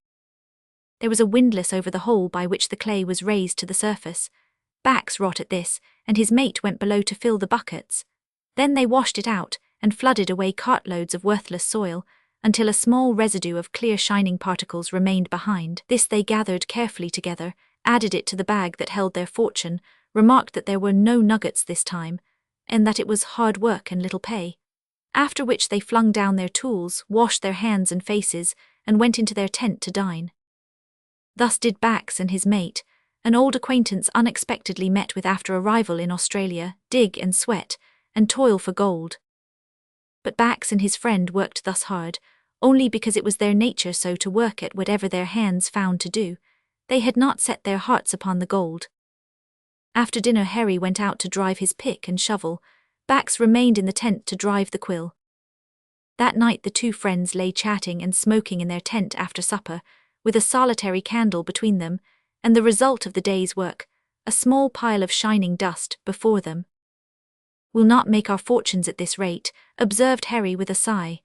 There was a windlass over the hole by which the clay was raised to the surface. Bax wrought at this, and his mate went below to fill the buckets. Then they washed it out, and flooded away cartloads of worthless soil, until a small residue of clear shining particles remained behind. This they gathered carefully together, added it to the bag that held their fortune, remarked that there were no nuggets this time, and that it was hard work and little pay. After which they flung down their tools, washed their hands and faces, and went into their tent to dine. Thus did Bax and his mate, an old acquaintance unexpectedly met with after arrival in Australia, dig and sweat, and toil for gold. But Bax and his friend worked thus hard, only because it was their nature so to work at whatever their hands found to do. They had not set their hearts upon the gold. After dinner Harry went out to drive his pick and shovel. Bax remained in the tent to drive the quill. That night the two friends lay chatting and smoking in their tent after supper, with a solitary candle between them, and the result of the day's work, a small pile of shining dust, before them. "We'll not make our fortunes at this rate," observed Harry with a sigh.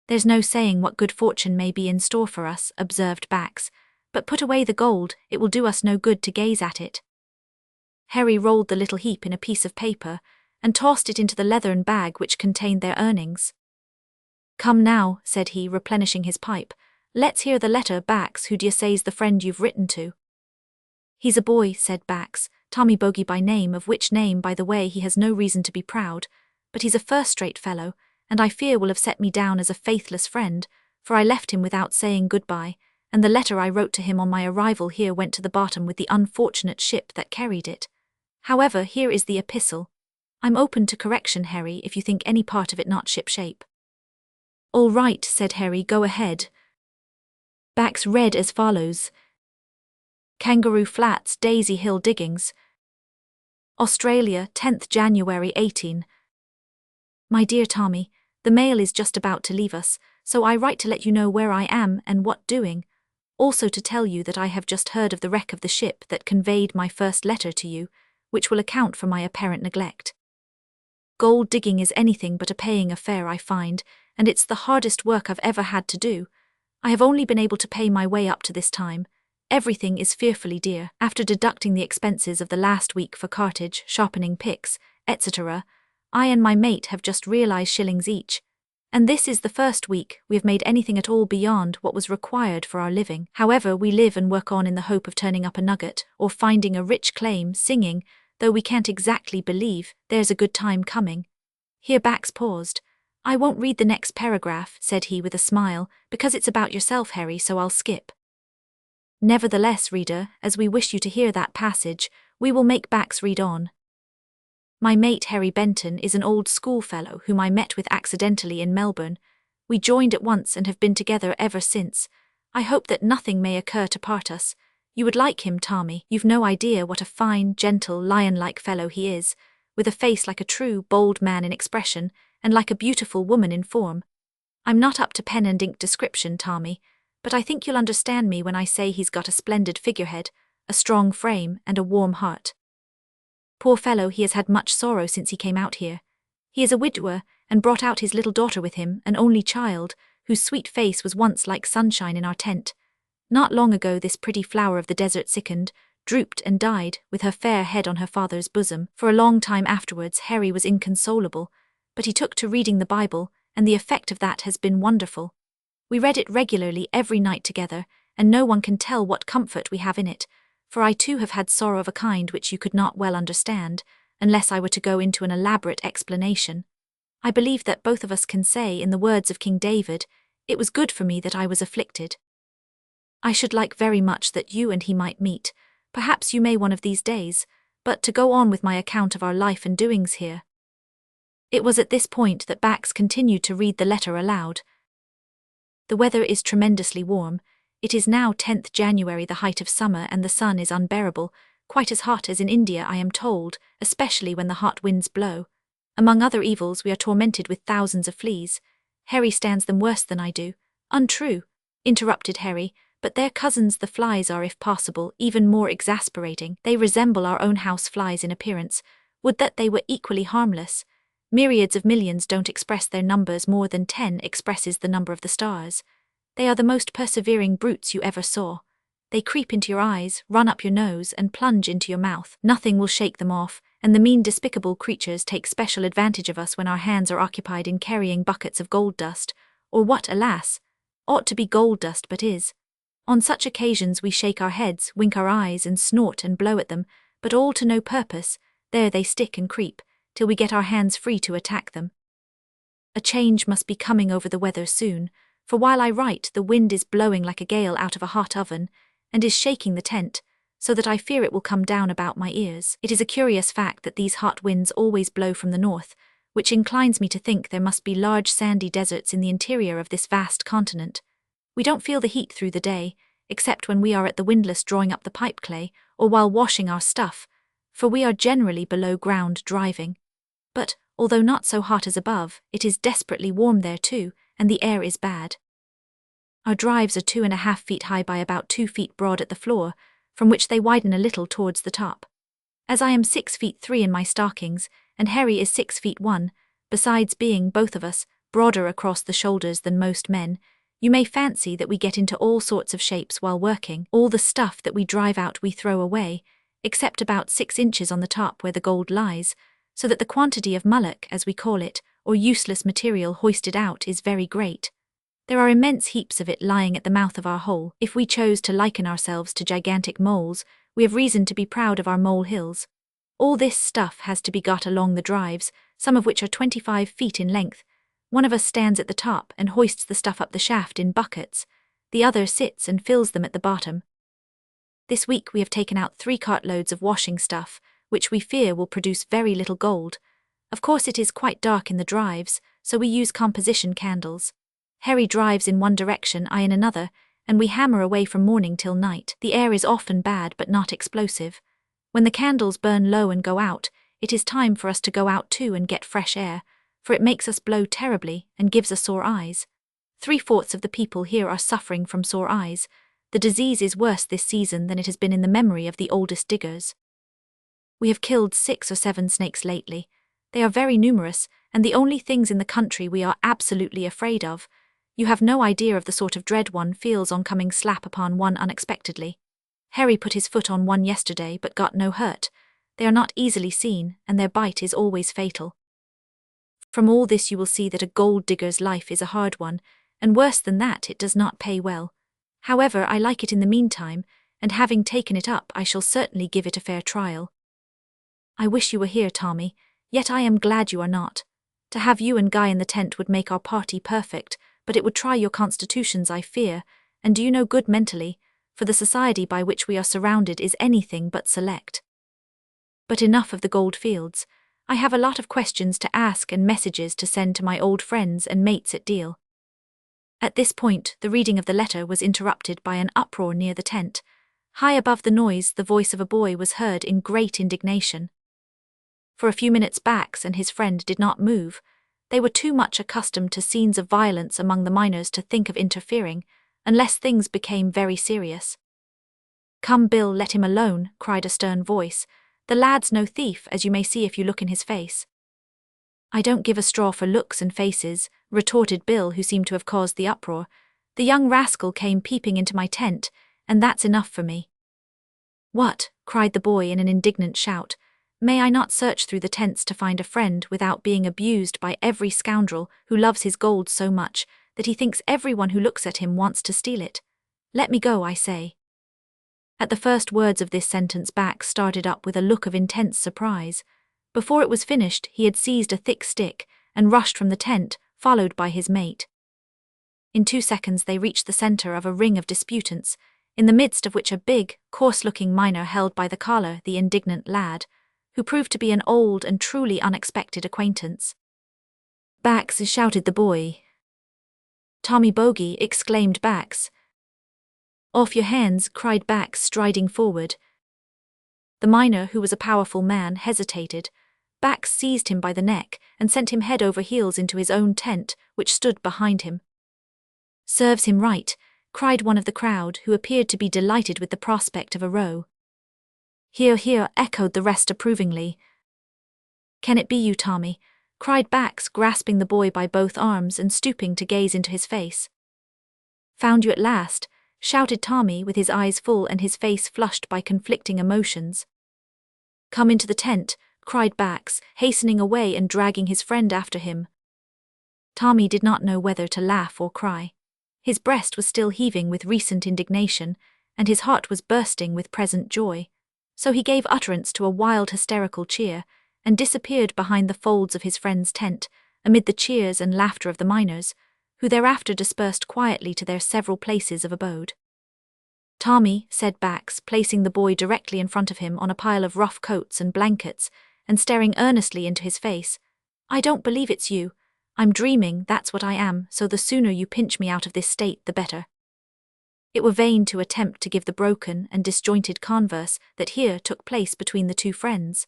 "There's no saying what good fortune may be in store for us," observed Bax, "but put away the gold, it will do us no good to gaze at it." Harry rolled the little heap in a piece of paper, and tossed it into the leathern bag which contained their earnings. "Come now," said he, replenishing his pipe, "let's hear the letter, Bax. Who d'ye say's the friend you've written to?" "He's a boy," said Bax, "Tommy Bogey by name, of which name, by the way, he has no reason to be proud, but he's a first-rate fellow, and I fear will have set me down as a faithless friend, for I left him without saying goodbye, and the letter I wrote to him on my arrival here went to the bottom with the unfortunate ship that carried it. However, here is the epistle. I'm open to correction, Harry, if you think any part of it not ship-shape." "All right," said Harry, "go ahead." Bax read as follows: Kangaroo Flats, Daisy Hill Diggings, Australia, 10th January 18. My dear Tommy, the mail is just about to leave us, so I write to let you know where I am and what doing, also to tell you that I have just heard of the wreck of the ship that conveyed my first letter to you, which will account for my apparent neglect. Gold digging is anything but a paying affair, I find, and it's the hardest work I've ever had to do. I have only been able to pay my way up to this time. Everything is fearfully dear. After deducting the expenses of the last week for cartage, sharpening picks, etc., I and my mate have just realized shillings each. And this is the first week we have made anything at all beyond what was required for our living. However, we live and work on in the hope of turning up a nugget, or finding a rich claim, singing, though we can't exactly believe, there's a good time coming. Here Bax paused. "I won't read the next paragraph," said he with a smile, "because it's about yourself, Harry, so I'll skip. Nevertheless, reader, as we wish you to hear that passage, we will make Bax read on. My mate Harry Benton is an old schoolfellow whom I met with accidentally in Melbourne. We joined at once and have been together ever since. I hope that nothing may occur to part us. You would like him, Tommy. You've no idea what a fine, gentle, lion-like fellow he is, with a face like a true, bold man in expression, and like a beautiful woman in form. I'm not up to pen and ink description, Tommy, but I think you'll understand me when I say he's got a splendid figurehead, a strong frame, and a warm heart. Poor fellow, he has had much sorrow since he came out here. He is a widower, and brought out his little daughter with him, an only child, whose sweet face was once like sunshine in our tent. Not long ago this pretty flower of the desert sickened, drooped and died, with her fair head on her father's bosom. For a long time afterwards Harry was inconsolable, but he took to reading the Bible, and the effect of that has been wonderful. We read it regularly every night together, and no one can tell what comfort we have in it, for I too have had sorrow of a kind which you could not well understand, unless I were to go into an elaborate explanation. I believe that both of us can say, in the words of King David, "It was good for me that I was afflicted." I should like very much that you and he might meet. Perhaps you may one of these days, but to go on with my account of our life and doings here." It was at this point that Bax continued to read the letter aloud. "The weather is tremendously warm. It is now 10th January, the height of summer, and the sun is unbearable, quite as hot as in India, I am told, especially when the hot winds blow. Among other evils, we are tormented with thousands of fleas. Harry stands them worse than I do." "Untrue," interrupted Harry, "but their cousins the flies are, if possible, even more exasperating. They resemble our own house flies in appearance. Would that they were equally harmless. Myriads of millions don't express their numbers more than 10 expresses the number of the stars. They are the most persevering brutes you ever saw. They creep into your eyes, run up your nose, and plunge into your mouth. Nothing will shake them off, and the mean despicable creatures take special advantage of us when our hands are occupied in carrying buckets of gold dust, or what, alas, ought to be gold dust but is. On such occasions we shake our heads, wink our eyes, and snort and blow at them, but all to no purpose. There they stick and creep, till we get our hands free to attack them. A change must be coming over the weather soon, for while I write the wind is blowing like a gale out of a hot oven, and is shaking the tent, so that I fear it will come down about my ears. It is a curious fact that these hot winds always blow from the north, which inclines me to think there must be large sandy deserts in the interior of this vast continent. We don't feel the heat through the day, except when we are at the windlass drawing up the pipe clay, or while washing our stuff, for we are generally below ground driving. But, although not so hot as above, it is desperately warm there too, and the air is bad. Our drives are 2.5 feet high by about 2 feet broad at the floor, from which they widen a little towards the top. As I am 6 feet 3 in my stockings, and Harry is 6 feet 1, besides being, both of us, broader across the shoulders than most men, you may fancy that we get into all sorts of shapes while working. All the stuff that we drive out we throw away, except about 6 inches on the top where the gold lies, so that the quantity of mullock, as we call it, or useless material hoisted out is very great. There are immense heaps of it lying at the mouth of our hole. If we chose to liken ourselves to gigantic moles, we have reason to be proud of our mole hills. All this stuff has to be got along the drives, some of which are 25 feet in length. One of us stands at the top and hoists the stuff up the shaft in buckets. The other sits and fills them at the bottom. This week we have taken out 3 cartloads of washing stuff, which we fear will produce very little gold. Of course it is quite dark in the drives, so we use composition candles. Harry drives in one direction, I in another, and we hammer away from morning till night. The air is often bad but not explosive. When the candles burn low and go out, it is time for us to go out too and get fresh air, for it makes us blow terribly and gives us sore eyes. 3/4 of the people here are suffering from sore eyes. The disease is worse this season than it has been in the memory of the oldest diggers. We have killed 6 or 7 snakes lately. They are very numerous, and the only things in the country we are absolutely afraid of. You have no idea of the sort of dread one feels on coming slap upon one unexpectedly. Harry put his foot on one yesterday but got no hurt. They are not easily seen, and their bite is always fatal. From all this you will see that a gold digger's life is a hard one, and worse than that, it does not pay well. However, I like it in the meantime, and having taken it up I shall certainly give it a fair trial. I wish you were here, Tommy, yet I am glad you are not. To have you and Guy in the tent would make our party perfect, but it would try your constitutions, I fear, and do you no good mentally, for the society by which we are surrounded is anything but select. But enough of the gold fields. I have a lot of questions to ask and messages to send to my old friends and mates at Deal. At this point, the reading of the letter was interrupted by an uproar near the tent. High above the noise, the voice of a boy was heard in great indignation. For a few minutes Bax and his friend did not move. They were too much accustomed to scenes of violence among the miners to think of interfering, unless things became very serious. "Come, Bill, let him alone," cried a stern voice. "The lad's no thief, as you may see if you look in his face." "I don't give a straw for looks and faces," retorted Bill, who seemed to have caused the uproar. "The young rascal came peeping into my tent, and that's enough for me." "What?" cried the boy in an indignant shout. "May I not search through the tents to find a friend without being abused by every scoundrel who loves his gold so much that he thinks everyone who looks at him wants to steal it? Let me go, I say." At the first words of this sentence Bax started up with a look of intense surprise. Before it was finished he had seized a thick stick and rushed from the tent, followed by his mate. In 2 seconds they reached the centre of a ring of disputants, in the midst of which a big, coarse-looking miner held by the collar the indignant lad, who proved to be an old and truly unexpected acquaintance. "Bax!" shouted the boy. "Tommy Bogey!" exclaimed Bax. "Off your hands!" cried Bax, striding forward. The miner, who was a powerful man, hesitated. Bax seized him by the neck and sent him head over heels into his own tent, which stood behind him. "Serves him right," cried one of the crowd, who appeared to be delighted with the prospect of a row. "Hear, hear," echoed the rest approvingly. "Can it be you, Tommy?" cried Bax, grasping the boy by both arms and stooping to gaze into his face. "Found you at last," shouted Tommy, with his eyes full and his face flushed by conflicting emotions. "Come into the tent," cried Bax, hastening away and dragging his friend after him. Tommy did not know whether to laugh or cry. His breast was still heaving with recent indignation, and his heart was bursting with present joy. So he gave utterance to a wild hysterical cheer, and disappeared behind the folds of his friend's tent, amid the cheers and laughter of the miners, who thereafter dispersed quietly to their several places of abode. "Tommy," said Bax, placing the boy directly in front of him on a pile of rough coats and blankets, and staring earnestly into his face, "I don't believe it's you. I'm dreaming, that's what I am, so the sooner you pinch me out of this state, the better." It were vain to attempt to give the broken and disjointed converse that here took place between the two friends.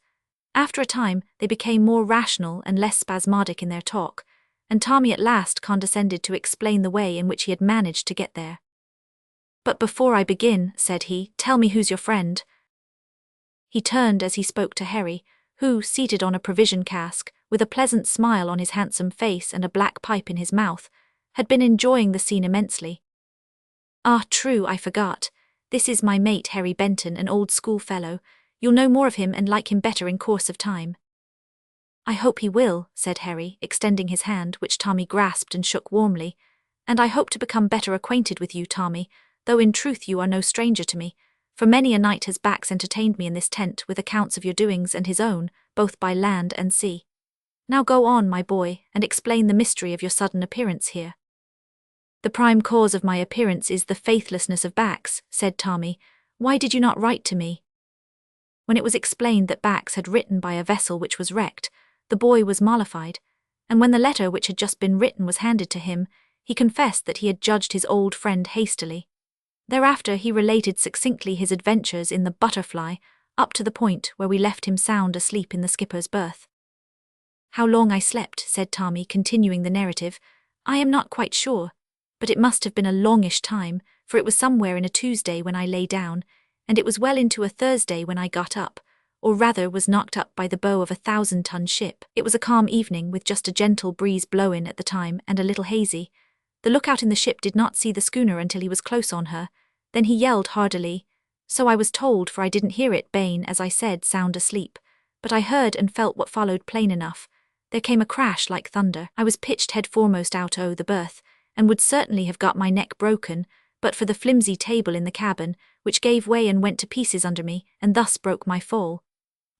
After a time, they became more rational and less spasmodic in their talk, and Tommy at last condescended to explain the way in which he had managed to get there. "But before I begin," said he, "tell me who's your friend." He turned as he spoke to Harry, who, seated on a provision cask, with a pleasant smile on his handsome face and a black pipe in his mouth, had been enjoying the scene immensely. "Ah, true, I forgot. This is my mate Harry Benton, an old schoolfellow. You'll know more of him and like him better in course of time." "I hope he will," said Harry, extending his hand, which Tommy grasped and shook warmly. "And I hope to become better acquainted with you, Tommy, though in truth you are no stranger to me, for many a night has Bax entertained me in this tent with accounts of your doings and his own, both by land and sea. Now go on, my boy, and explain the mystery of your sudden appearance here." "The prime cause of my appearance is the faithlessness of Bax," said Tommy. "Why did you not write to me?" When it was explained that Bax had written by a vessel which was wrecked, the boy was mollified, and when the letter which had just been written was handed to him, he confessed that he had judged his old friend hastily. Thereafter he related succinctly his adventures in the Butterfly, up to the point where we left him sound asleep in the skipper's berth. "How long I slept," said Tommy, continuing the narrative, "I am not quite sure, but it must have been a longish time, for it was somewhere in a Tuesday when I lay down, and it was well into a Thursday when I got up, or rather was knocked up by the bow of a 1,000-ton ship. It was a calm evening with just a gentle breeze blowing at the time and a little hazy. The lookout in the ship did not see the schooner until he was close on her. Then he yelled heartily. So I was told, for I didn't hear it, bane, as I said, sound asleep. But I heard and felt what followed plain enough. There came a crash like thunder. I was pitched head foremost out o' the berth, and would certainly have got my neck broken, but for the flimsy table in the cabin, which gave way and went to pieces under me, and thus broke my fall.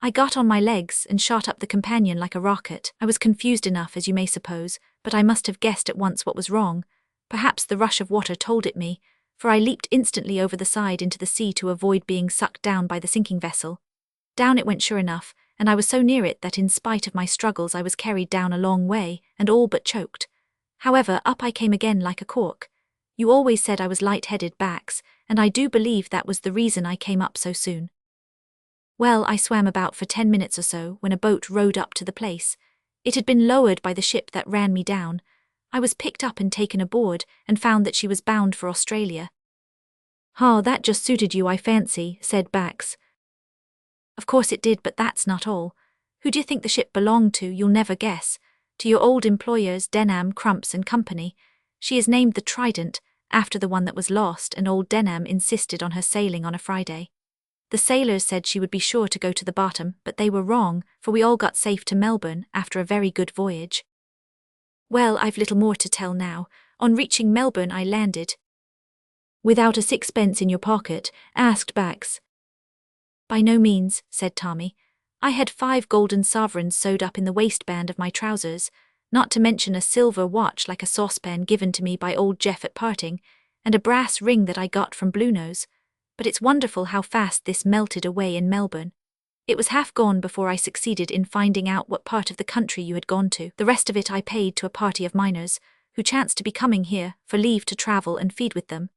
I got on my legs and shot up the companion like a rocket. I was confused enough, as you may suppose, but I must have guessed at once what was wrong. Perhaps the rush of water told it me, for I leaped instantly over the side into the sea to avoid being sucked down by the sinking vessel. Down it went sure enough, and I was so near it that in spite of my struggles I was carried down a long way, and all but choked. However, up I came again like a cork. You always said I was light-headed, Bax, and I do believe that was the reason I came up so soon. Well, I swam about for 10 minutes or so when a boat rowed up to the place. It had been lowered by the ship that ran me down. I was picked up and taken aboard, and found that she was bound for Australia." "Ha, that just suited you, I fancy," said Bax. "Of course it did, but that's not all. Who do you think the ship belonged to? You'll never guess. To your old employers, Denham, Crumps and Company. She is named the Trident, after the one that was lost, and old Denham insisted on her sailing on a Friday. The sailors said she would be sure to go to the bottom, but they were wrong, for we all got safe to Melbourne after a very good voyage." "Well, I've little more to tell now. On reaching Melbourne I landed." "Without a sixpence in your pocket?" asked Bax. "By no means," said Tommy. "I had 5 golden sovereigns sewed up in the waistband of my trousers, not to mention a silver watch like a saucepan given to me by old Jeff at parting, and a brass ring that I got from Bluenose. But it's wonderful how fast this melted away in Melbourne. It was half gone before I succeeded in finding out what part of the country you had gone to. The rest of it I paid to a party of miners, who chanced to be coming here for leave to travel and feed with them.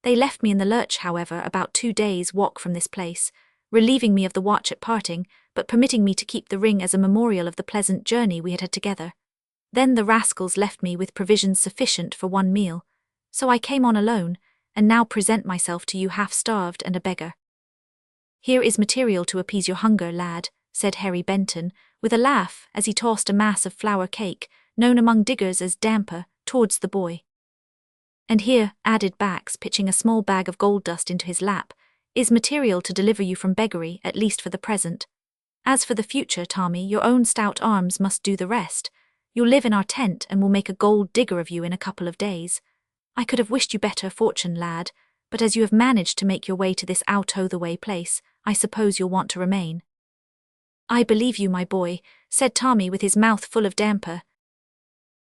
They left me in the lurch, however, about 2 days' walk from this place, relieving me of the watch at parting, but permitting me to keep the ring as a memorial of the pleasant journey we had had together. Then the rascals left me with provisions sufficient for 1 meal, so I came on alone, and now present myself to you half-starved and a beggar. Here is material to appease your hunger, lad, said Harry Benton, with a laugh as he tossed a mass of flour cake, known among diggers as damper, towards the boy. And here, added Bax, pitching a small bag of gold dust into his lap, is material to deliver you from beggary, at least for the present. As for the future, Tommy, your own stout arms must do the rest. You'll live in our tent and we'll make a gold digger of you in a couple of days. I could have wished you better fortune, lad, but as you have managed to make your way to this out-o'-the-way place, I suppose you'll want to remain. I believe you, my boy, said Tommy with his mouth full of damper.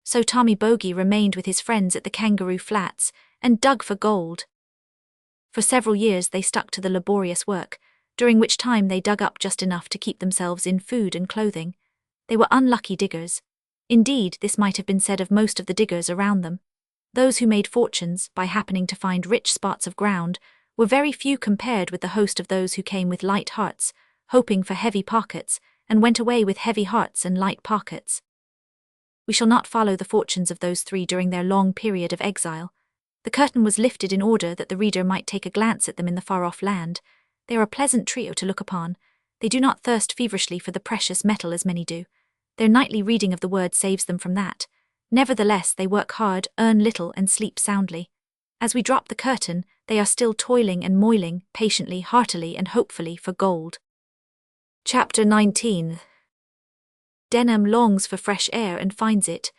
So Tommy Bogey remained with his friends at the Kangaroo Flats and dug for gold. For several years they stuck to the laborious work, during which time they dug up just enough to keep themselves in food and clothing. They were unlucky diggers. Indeed, this might have been said of most of the diggers around them. Those who made fortunes by happening to find rich spots of ground were very few compared with the host of those who came with light hearts, hoping for heavy pockets, and went away with heavy hearts and light pockets. We shall not follow the fortunes of those 3 during their long period of exile. The curtain was lifted in order that the reader might take a glance at them in the far-off land. They are a pleasant trio to look upon. They do not thirst feverishly for the precious metal as many do. Their nightly reading of the word saves them from that. Nevertheless, they work hard, earn little, and sleep soundly. As we drop the curtain, they are still toiling and moiling, patiently, heartily, and hopefully for gold. Chapter 19. Denham longs for fresh air and finds it.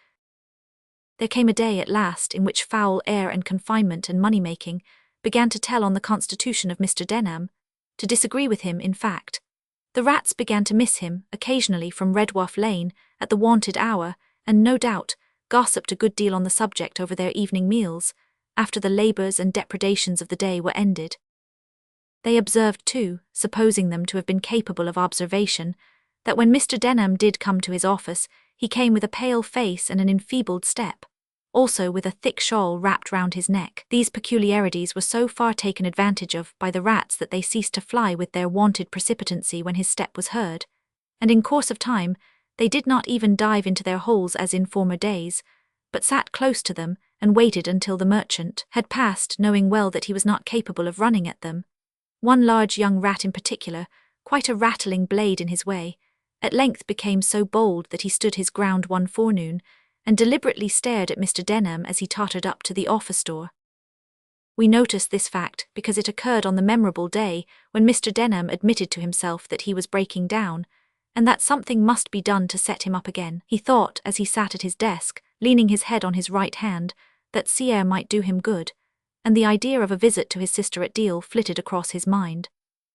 There came a day at last in which foul air and confinement and money-making began to tell on the constitution of Mr. Denham, to disagree with him, in fact. The rats began to miss him, occasionally from Redwharf Lane, at the wonted hour, and no doubt gossiped a good deal on the subject over their evening meals, after the labours and depredations of the day were ended. They observed too, supposing them to have been capable of observation, that when Mr. Denham did come to his office, he came with a pale face and an enfeebled step, also with a thick shawl wrapped round his neck. These peculiarities were so far taken advantage of by the rats that they ceased to fly with their wonted precipitancy when his step was heard, and in course of time they did not even dive into their holes as in former days, but sat close to them and waited until the merchant had passed, knowing well that he was not capable of running at them. One large young rat in particular, quite a rattling blade in his way, at length became so bold that he stood his ground one forenoon, and deliberately stared at Mr. Denham as he tottered up to the office door. We notice this fact because it occurred on the memorable day when Mr. Denham admitted to himself that he was breaking down, and that something must be done to set him up again. He thought, as he sat at his desk, leaning his head on his right hand, that sea air might do him good, and the idea of a visit to his sister at Deal flitted across his mind.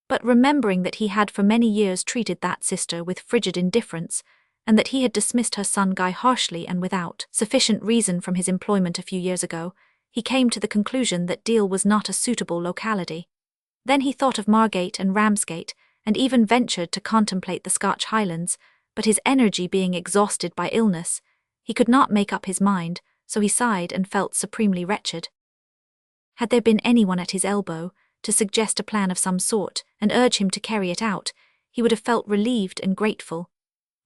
But remembering that he had for many years treated that sister with frigid indifference, and that he had dismissed her son Guy harshly and without sufficient reason from his employment a few years ago, he came to the conclusion that Deal was not a suitable locality. Then he thought of Margate and Ramsgate, and even ventured to contemplate the Scotch Highlands, but his energy being exhausted by illness, he could not make up his mind, so he sighed and felt supremely wretched. Had there been anyone at his elbow, to suggest a plan of some sort and urge him to carry it out, he would have felt relieved and grateful.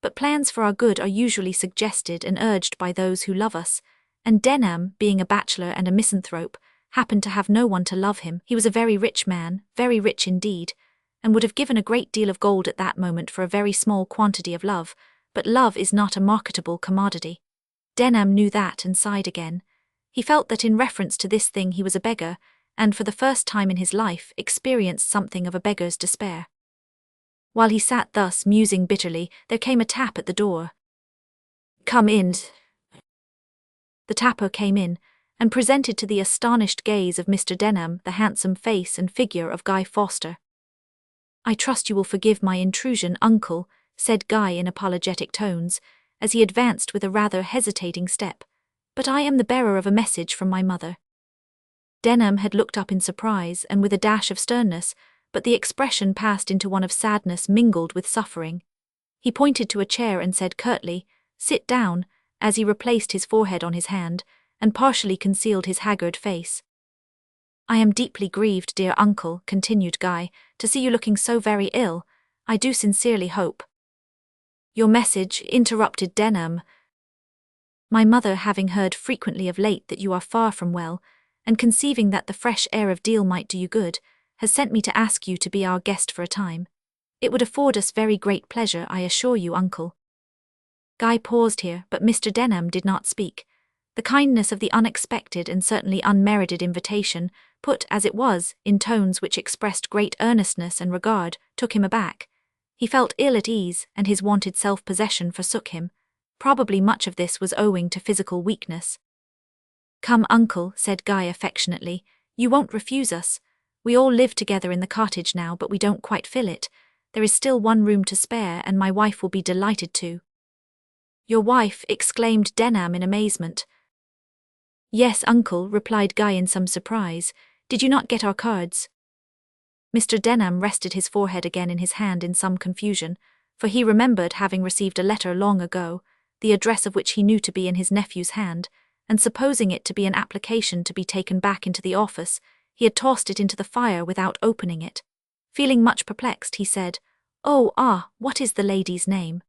But plans for our good are usually suggested and urged by those who love us, and Denham, being a bachelor and a misanthrope, happened to have no one to love him. He was a very rich man, very rich indeed, and would have given a great deal of gold at that moment for a very small quantity of love, but love is not a marketable commodity. Denham knew that and sighed again. He felt that in reference to this thing he was a beggar, and for the first time in his life experienced something of a beggar's despair. While he sat thus musing bitterly, there came a tap at the door. "Come in." The tapper came in, and presented to the astonished gaze of Mr. Denham the handsome face and figure of Guy Foster. "I trust you will forgive my intrusion, uncle," said Guy in apologetic tones, as he advanced with a rather hesitating step, "but I am the bearer of a message from my mother." Denham had looked up in surprise and with a dash of sternness, but the expression passed into one of sadness mingled with suffering. He pointed to a chair and said curtly, "Sit down," as he replaced his forehead on his hand, and partially concealed his haggard face. "I am deeply grieved, dear uncle," continued Guy, "to see you looking so very ill. I do sincerely hope—" "Your message," interrupted Denham. "My mother, having heard frequently of late that you are far from well, and conceiving that the fresh air of Deal might do you good, has sent me to ask you to be our guest for a time. It would afford us very great pleasure, I assure you, uncle." Guy paused here, but Mr. Denham did not speak. The kindness of the unexpected and certainly unmerited invitation, put as it was, in tones which expressed great earnestness and regard, took him aback. He felt ill at ease, and his wonted self-possession forsook him. Probably much of this was owing to physical weakness. "Come, uncle," said Guy affectionately, "you won't refuse us. We all live together in the cottage now, but we don't quite fill it. There is still one room to spare, and my wife will be delighted to." "Your wife?" exclaimed Denham in amazement. "Yes, uncle," replied Guy in some surprise. "Did you not get our cards?" Mr. Denham rested his forehead again in his hand in some confusion, for he remembered having received a letter long ago, the address of which he knew to be in his nephew's hand, and supposing it to be an application to be taken back into the office, he had tossed it into the fire without opening it. Feeling much perplexed, he said, "What is the lady's name?"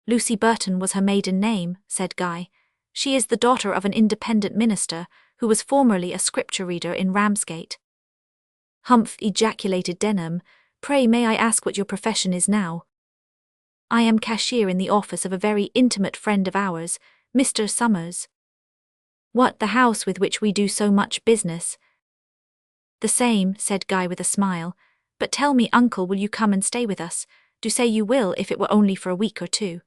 "Lucy Burton was her maiden name," said Guy. "She is the daughter of an independent minister, who was formerly a scripture reader in Ramsgate." "Humph," ejaculated Denham. "Pray may I ask what your profession is now?" "I am cashier in the office of a very intimate friend of ours, Mr. Summers." "What, the house with which we do so much business?" "The same," said Guy with a smile. "But tell me, uncle, will you come and stay with us? Do say you will, if it were only for a week or two."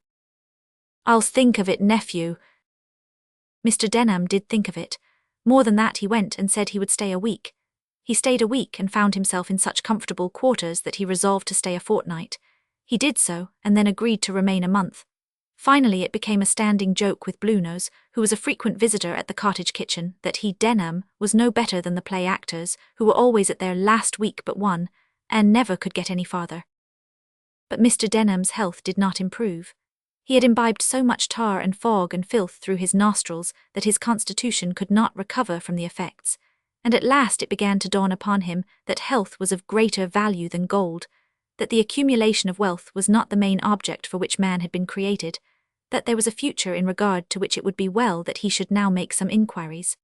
"I'll think of it, nephew." Mr. Denham did think of it. More than that, he went and said he would stay a week. He stayed a week and found himself in such comfortable quarters that he resolved to stay a fortnight. He did so, and then agreed to remain a month. Finally it became a standing joke with Bluenose, who was a frequent visitor at the cottage kitchen, that he, Denham, was no better than the play actors, who were always at their last week but one, and never could get any farther. But Mr. Denham's health did not improve. He had imbibed so much tar and fog and filth through his nostrils that his constitution could not recover from the effects, and at last it began to dawn upon him that health was of greater value than gold, that the accumulation of wealth was not the main object for which man had been created, that there was a future in regard to which it would be well that he should now make some inquiries.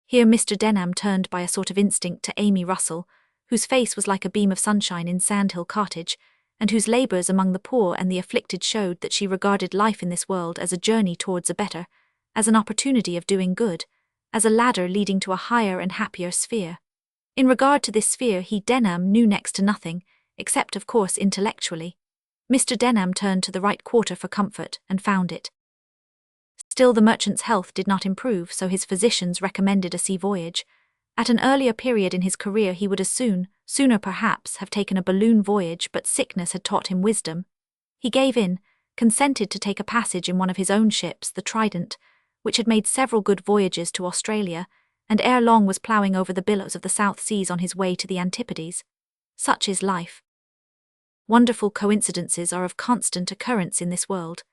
Here Mr. Denham turned by a sort of instinct to Amy Russell, whose face was like a beam of sunshine in Sandhill Cottage, and whose labours among the poor and the afflicted showed that she regarded life in this world as a journey towards a better, as an opportunity of doing good, as a ladder leading to a higher and happier sphere. In regard to this sphere he, Denham, knew next to nothing, except of course intellectually. Mr. Denham turned to the right quarter for comfort, and found it. Still the merchant's health did not improve, so his physicians recommended a sea voyage. At an earlier period in his career he would as sooner perhaps, have taken a balloon voyage, but sickness had taught him wisdom. He gave in, consented to take a passage in one of his own ships, the Trident, which had made several good voyages to Australia, and ere long was ploughing over the billows of the South Seas on his way to the Antipodes. Such is life. Wonderful coincidences are of constant occurrence in this world.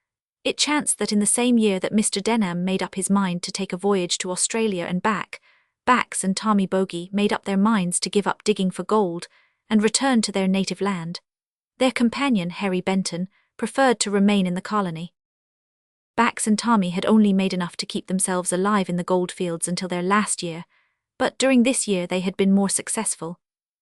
It chanced that in the same year that Mr. Denham made up his mind to take a voyage to Australia and back, Bax and Tommy Bogey made up their minds to give up digging for gold and return to their native land. Their companion, Harry Benton, preferred to remain in the colony. Bax and Tommy had only made enough to keep themselves alive in the goldfields until their last year, but during this year they had been more successful.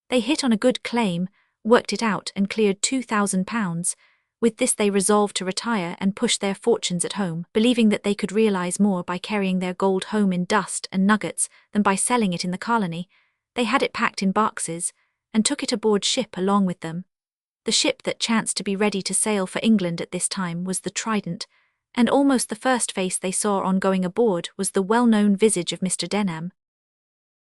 They hit on a good claim, worked it out and cleared £2,000. With this they resolved to retire and push their fortunes at home, believing that they could realize more by carrying their gold home in dust and nuggets than by selling it in the colony. They had it packed in boxes, and took it aboard ship along with them. The ship that chanced to be ready to sail for England at this time was the Trident, and almost the first face they saw on going aboard was the well-known visage of Mr. Denham.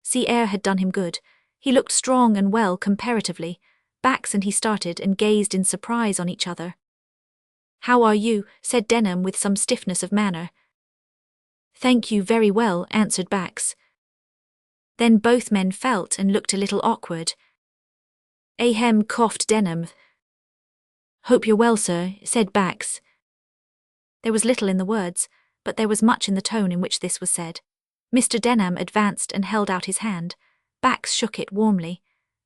Sea air had done him good. He looked strong and well comparatively. Bax and he started and gazed in surprise on each other. "How are you?" said Denham with some stiffness of manner. "Thank you very well," answered Bax. Then both men felt and looked a little awkward. Ahem, coughed Denham. "Hope you're well, sir," said Bax. There was little in the words, but there was much in the tone in which this was said. Mr. Denham advanced and held out his hand. Bax shook it warmly.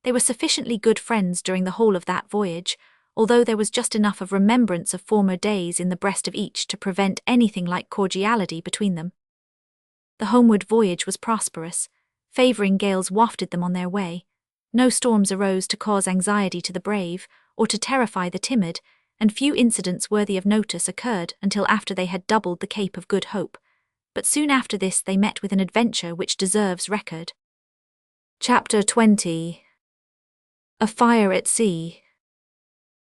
They were sufficiently good friends during the whole of that voyage, although there was just enough of remembrance of former days in the breast of each to prevent anything like cordiality between them. The homeward voyage was prosperous. Favouring gales wafted them on their way. No storms arose to cause anxiety to the brave, or to terrify the timid, and few incidents worthy of notice occurred until after they had doubled the Cape of Good Hope. But soon after this they met with an adventure which deserves record. Chapter 20. A Fire at Sea.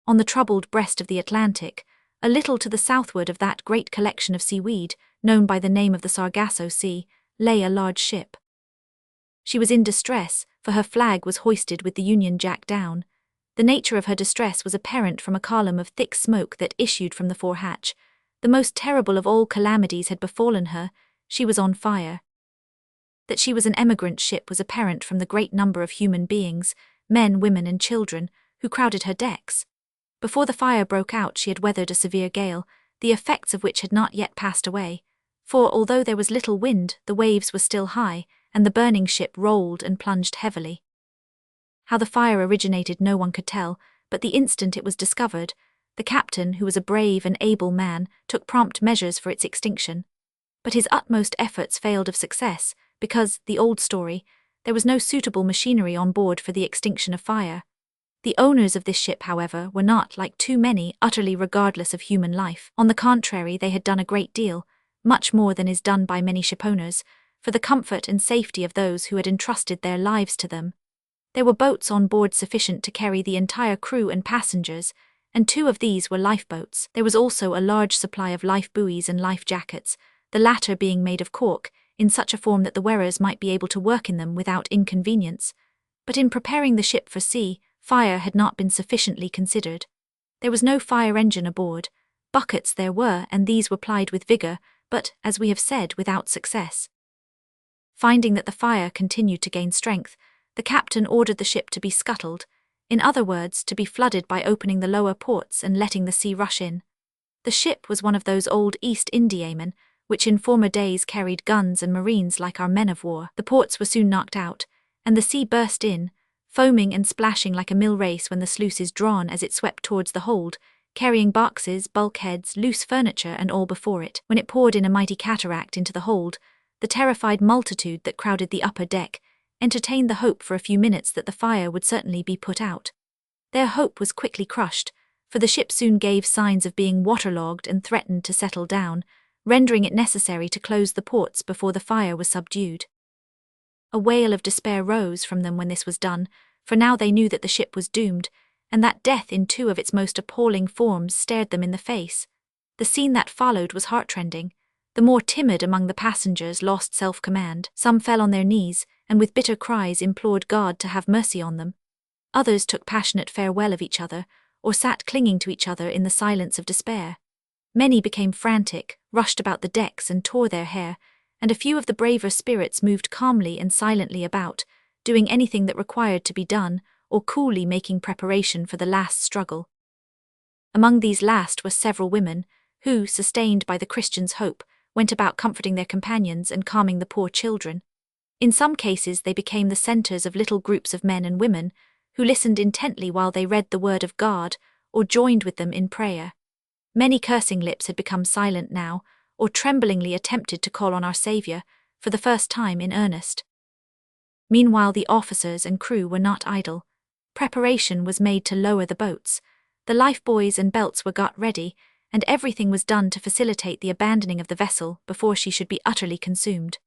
On the troubled breast of the Atlantic, a little to the southward of that great collection of seaweed, known by the name of the Sargasso Sea, lay a large ship. She was in distress, for her flag was hoisted with the Union Jack down. The nature of her distress was apparent from a column of thick smoke that issued from the forehatch. The most terrible of all calamities had befallen her. She was on fire. That she was an emigrant ship was apparent from the great number of human beings, men, women, and children, who crowded her decks. Before the fire broke out she had weathered a severe gale, the effects of which had not yet passed away, for although there was little wind, the waves were still high, and the burning ship rolled and plunged heavily. How the fire originated no one could tell, but the instant it was discovered, the captain, who was a brave and able man, took prompt measures for its extinction. But his utmost efforts failed of success, because, the old story, there was no suitable machinery on board for the extinction of fire. The owners of this ship, however, were not, like too many, utterly regardless of human life. On the contrary, they had done a great deal, much more than is done by many shipowners, for the comfort and safety of those who had entrusted their lives to them. There were boats on board sufficient to carry the entire crew and passengers, and 2 of these were lifeboats. There was also a large supply of life buoys and life jackets, the latter being made of cork, in such a form that the wearers might be able to work in them without inconvenience. But in preparing the ship for sea, fire had not been sufficiently considered. There was no fire engine aboard. Buckets there were, and these were plied with vigour, but, as we have said, without success. Finding that the fire continued to gain strength, the captain ordered the ship to be scuttled, in other words, to be flooded by opening the lower ports and letting the sea rush in. The ship was one of those old East Indiamen, which in former days carried guns and marines like our men of war. The ports were soon knocked out, and the sea burst in, foaming and splashing like a mill race when the sluice is drawn as it swept towards the hold, carrying boxes, bulkheads, loose furniture and all before it. When it poured in a mighty cataract into the hold, the terrified multitude that crowded the upper deck entertained the hope for a few minutes that the fire would certainly be put out. Their hope was quickly crushed, for the ship soon gave signs of being waterlogged and threatened to settle down, rendering it necessary to close the ports before the fire was subdued. A wail of despair rose from them when this was done, for now they knew that the ship was doomed, and that death in 2 of its most appalling forms stared them in the face. The scene that followed was heartrending. The more timid among the passengers lost self-command. Some fell on their knees, and with bitter cries implored God to have mercy on them. Others took passionate farewell of each other, or sat clinging to each other in the silence of despair. Many became frantic, rushed about the decks and tore their hair, and a few of the braver spirits moved calmly and silently about, doing anything that required to be done, or coolly making preparation for the last struggle. Among these last were several women, who, sustained by the Christians' hope, went about comforting their companions and calming the poor children. In some cases they became the centres of little groups of men and women, who listened intently while they read the word of God, or joined with them in prayer. Many cursing lips had become silent now, or tremblingly attempted to call on our Saviour, for the first time in earnest. Meanwhile the officers and crew were not idle. Preparation was made to lower the boats. The lifebuoys and belts were got ready, and everything was done to facilitate the abandoning of the vessel before she should be utterly consumed.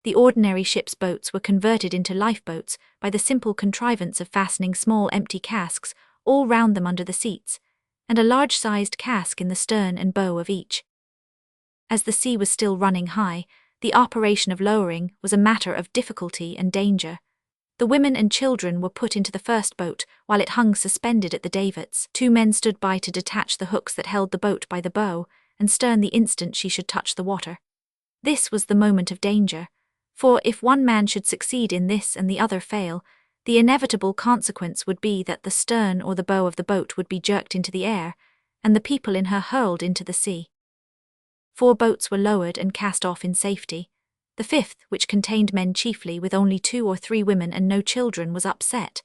The ordinary ship's boats were converted into lifeboats by the simple contrivance of fastening small empty casks all round them under the seats, and a large-sized cask in the stern and bow of each. As the sea was still running high, the operation of lowering was a matter of difficulty and danger. The women and children were put into the first boat, while it hung suspended at the davits. 2 men stood by to detach the hooks that held the boat by the bow, and stern the instant she should touch the water. This was the moment of danger, For if one man should succeed in this and the other fail, the inevitable consequence would be that the stern or the bow of the boat would be jerked into the air, and the people in her hurled into the sea. 4 boats were lowered and cast off in safety. The 5th, which contained men chiefly with only 2 or 3 women and no children, was upset.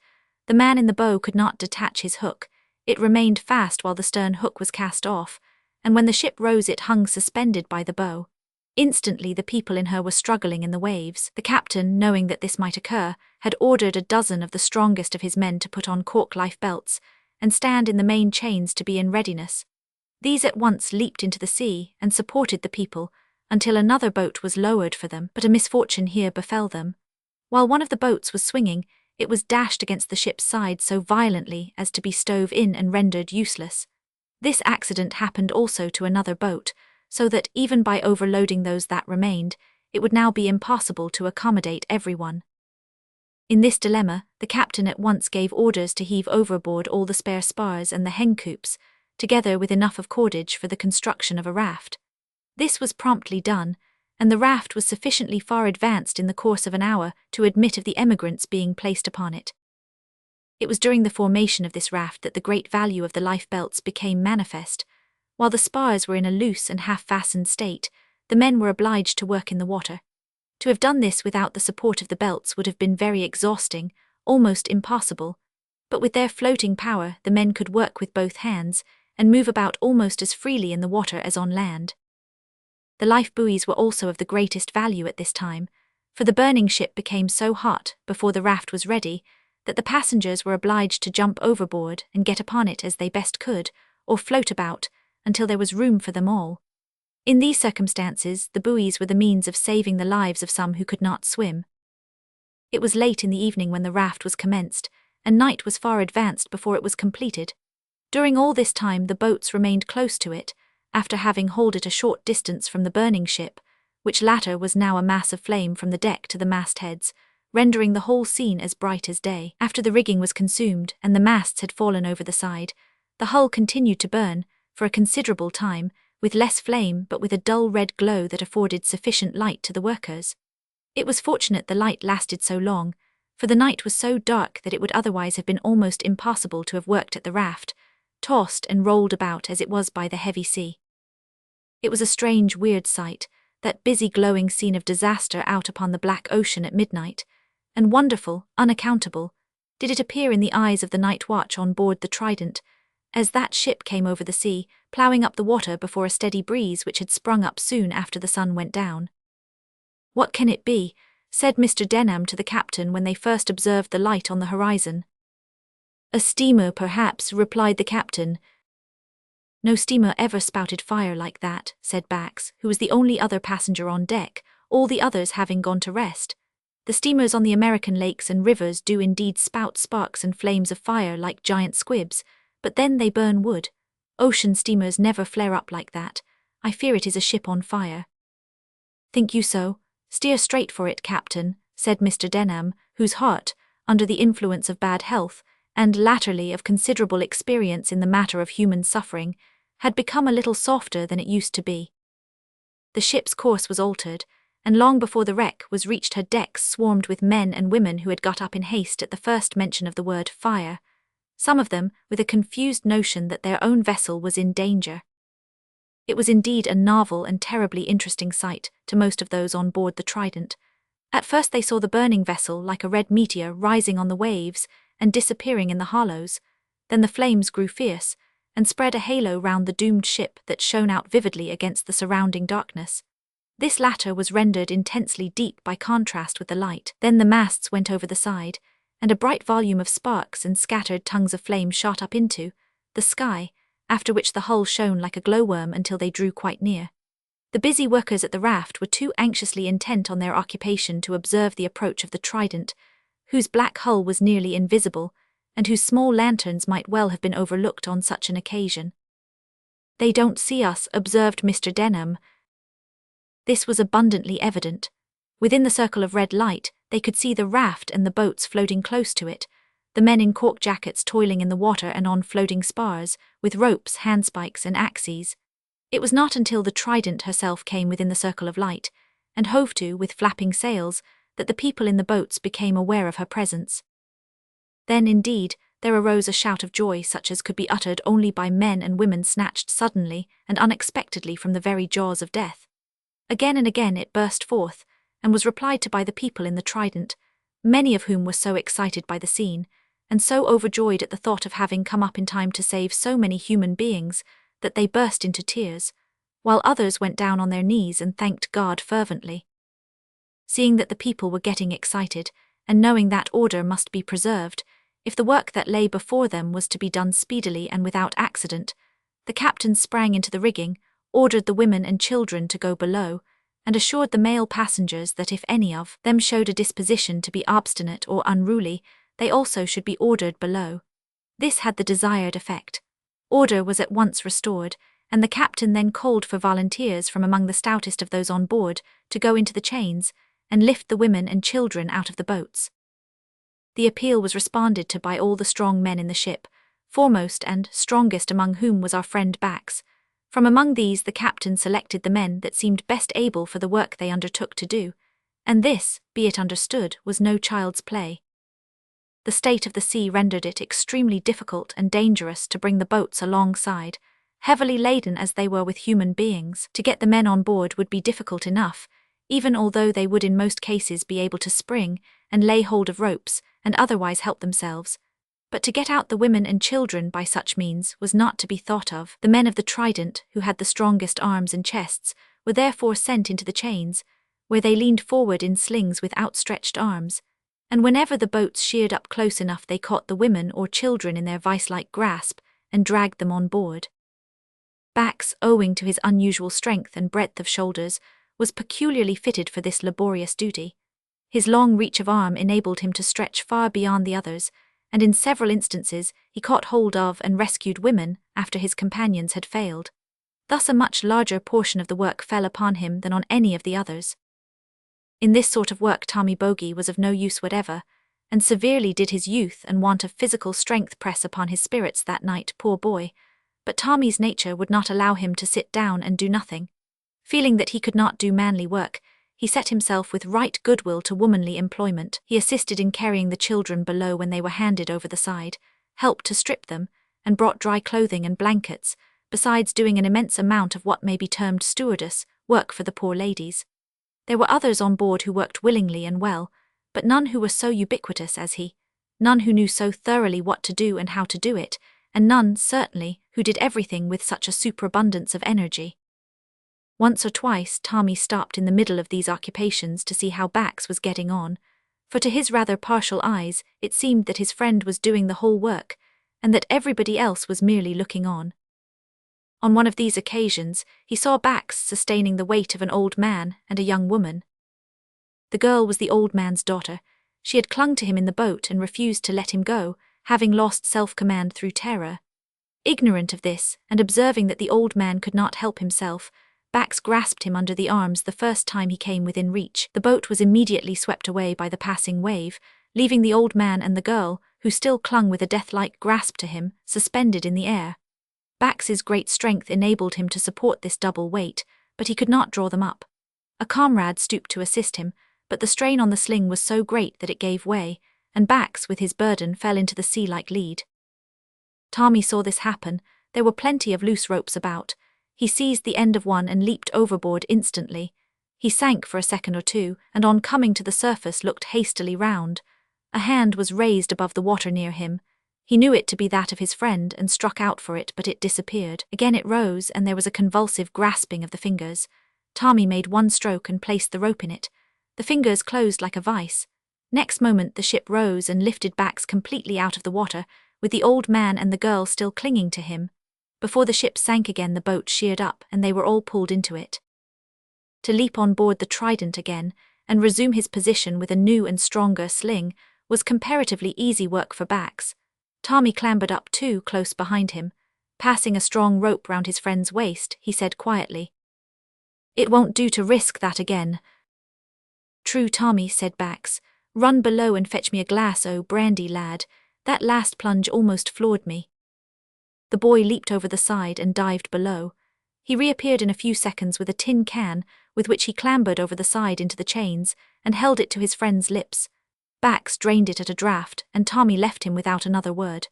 The man in the bow could not detach his hook. It remained fast while the stern hook was cast off, and when the ship rose it hung suspended by the bow. Instantly the people in her were struggling in the waves. The captain, knowing that this might occur, had ordered a dozen of the strongest of his men to put on cork life belts and stand in the main chains to be in readiness. These at once leaped into the sea and supported the people until another boat was lowered for them, but a misfortune here befell them. While one of the boats was swinging, it was dashed against the ship's side so violently as to be stove in and rendered useless. This accident happened also to another boat, so that even by overloading those that remained, it would now be impossible to accommodate everyone. In this dilemma, the captain at once gave orders to heave overboard all the spare spars and the hen-coops, together with enough of cordage for the construction of a raft. This was promptly done, and the raft was sufficiently far advanced in the course of an hour to admit of the emigrants being placed upon it. It was during the formation of this raft that the great value of the life-belts became manifest. While the spars were in a loose and half-fastened state, the men were obliged to work in the water. To have done this without the support of the belts would have been very exhausting, almost impossible, but with their floating power the men could work with both hands and move about almost as freely in the water as on land. The life buoys were also of the greatest value at this time, for the burning ship became so hot before the raft was ready that the passengers were obliged to jump overboard and get upon it as they best could, or float about, until there was room for them all. In these circumstances, the buoys were the means of saving the lives of some who could not swim. It was late in the evening when the raft was commenced, and night was far advanced before it was completed. During all this time the boats remained close to it, after having hauled it a short distance from the burning ship, which latter was now a mass of flame from the deck to the mastheads, rendering the whole scene as bright as day. After the rigging was consumed and the masts had fallen over the side, the hull continued to burn, for a considerable time, with less flame but with a dull red glow that afforded sufficient light to the workers. It was fortunate the light lasted so long, for the night was so dark that it would otherwise have been almost impossible to have worked at the raft, tossed and rolled about as it was by the heavy sea. It was a strange, weird sight, that busy glowing scene of disaster out upon the black ocean at midnight, and wonderful, unaccountable, did it appear in the eyes of the night watch on board the Trident, as that ship came over the sea, ploughing up the water before a steady breeze which had sprung up soon after the sun went down. "What can it be?" said Mr. Denham to the captain when they first observed the light on the horizon. "A steamer, perhaps," replied the captain. "No steamer ever spouted fire like that," said Bax, who was the only other passenger on deck, all the others having gone to rest. "The steamers on the American lakes and rivers do indeed spout sparks and flames of fire like giant squibs, but then they burn wood. Ocean steamers never flare up like that. I fear it is a ship on fire." "Think you so? Steer straight for it, Captain," said Mr. Denham, whose heart, under the influence of bad health, and latterly of considerable experience in the matter of human suffering, had become a little softer than it used to be. The ship's course was altered, and long before the wreck was reached her decks swarmed with men and women who had got up in haste at the first mention of the word fire, some of them with a confused notion that their own vessel was in danger. It was indeed a novel and terribly interesting sight to most of those on board the Trident. At first they saw the burning vessel like a red meteor rising on the waves and disappearing in the hollows. Then the flames grew fierce, and spread a halo round the doomed ship that shone out vividly against the surrounding darkness. This latter was rendered intensely deep by contrast with the light. Then the masts went over the side, and a bright volume of sparks and scattered tongues of flame shot up into the sky, after which the hull shone like a glowworm until they drew quite near. The busy workers at the raft were too anxiously intent on their occupation to observe the approach of the Trident, whose black hull was nearly invisible, and whose small lanterns might well have been overlooked on such an occasion. "They don't see us," observed Mr. Denham. This was abundantly evident. Within the circle of red light, they could see the raft and the boats floating close to it, the men in cork jackets toiling in the water and on floating spars, with ropes, handspikes, and axes. It was not until the Trident herself came within the circle of light, and hove to with flapping sails, that the people in the boats became aware of her presence. Then, indeed, there arose a shout of joy such as could be uttered only by men and women snatched suddenly and unexpectedly from the very jaws of death. Again and again it burst forth, and was replied to by the people in the Trident, many of whom were so excited by the scene, and so overjoyed at the thought of having come up in time to save so many human beings, that they burst into tears, while others went down on their knees and thanked God fervently. Seeing that the people were getting excited, and knowing that order must be preserved, if the work that lay before them was to be done speedily and without accident, the captain sprang into the rigging, ordered the women and children to go below, and assured the male passengers that if any of them showed a disposition to be obstinate or unruly, they also should be ordered below. This had the desired effect. Order was at once restored, and the captain then called for volunteers from among the stoutest of those on board to go into the chains and lift the women and children out of the boats. The appeal was responded to by all the strong men in the ship, foremost and strongest among whom was our friend Bax. From among these the captain selected the men that seemed best able for the work they undertook to do, and this, be it understood, was no child's play. The state of the sea rendered it extremely difficult and dangerous to bring the boats alongside. Heavily laden as they were with human beings, to get the men on board would be difficult enough, even although they would in most cases be able to spring and lay hold of ropes and otherwise help themselves. But to get out the women and children by such means was not to be thought of. The men of the Trident, who had the strongest arms and chests, were therefore sent into the chains, where they leaned forward in slings with outstretched arms, and whenever the boats sheered up close enough they caught the women or children in their vice-like grasp and dragged them on board. Bax, owing to his unusual strength and breadth of shoulders, was peculiarly fitted for this laborious duty. His long reach of arm enabled him to stretch far beyond the others, and in several instances he caught hold of and rescued women after his companions had failed. Thus a much larger portion of the work fell upon him than on any of the others. In this sort of work Tommy Bogey was of no use whatever, and severely did his youth and want of physical strength press upon his spirits that night, poor boy. But Tommy's nature would not allow him to sit down and do nothing. Feeling that he could not do manly work, he set himself with right goodwill to womanly employment. He assisted in carrying the children below when they were handed over the side, helped to strip them, and brought dry clothing and blankets, besides doing an immense amount of what may be termed stewardess work for the poor ladies. There were others on board who worked willingly and well, but none who were so ubiquitous as he, none who knew so thoroughly what to do and how to do it, and none, certainly, who did everything with such a superabundance of energy. Once or twice Tommy stopped in the middle of these occupations to see how Bax was getting on, for to his rather partial eyes it seemed that his friend was doing the whole work, and that everybody else was merely looking on. On one of these occasions he saw Bax sustaining the weight of an old man and a young woman. The girl was the old man's daughter. She had clung to him in the boat and refused to let him go, having lost self-command through terror. Ignorant of this, and observing that the old man could not help himself, Bax grasped him under the arms the first time he came within reach. The boat was immediately swept away by the passing wave, leaving the old man and the girl, who still clung with a death-like grasp to him, suspended in the air. Bax's great strength enabled him to support this double weight, but he could not draw them up. A comrade stooped to assist him, but the strain on the sling was so great that it gave way, and Bax with his burden fell into the sea like lead. Tommy saw this happen. There were plenty of loose ropes about. He seized the end of one and leaped overboard instantly. He sank for a second or two, and on coming to the surface looked hastily round. A hand was raised above the water near him. He knew it to be that of his friend and struck out for it, but it disappeared. Again it rose, and there was a convulsive grasping of the fingers. Tommy made one stroke and placed the rope in it. The fingers closed like a vice. Next moment the ship rose and lifted Bax completely out of the water, with the old man and the girl still clinging to him. Before the ship sank again the boat sheered up and they were all pulled into it. To leap on board the Trident again, and resume his position with a new and stronger sling, was comparatively easy work for Bax. Tommy clambered up too, close behind him. Passing a strong rope round his friend's waist, he said quietly, "It won't do to risk that again." "True, Tommy," said Bax. "Run below and fetch me a glass o' brandy, lad. That last plunge almost floored me." The boy leaped over the side and dived below. He reappeared in a few seconds with a tin can, with which he clambered over the side into the chains and held it to his friend's lips. Bax drained it at a draught, and Tommy left him without another word.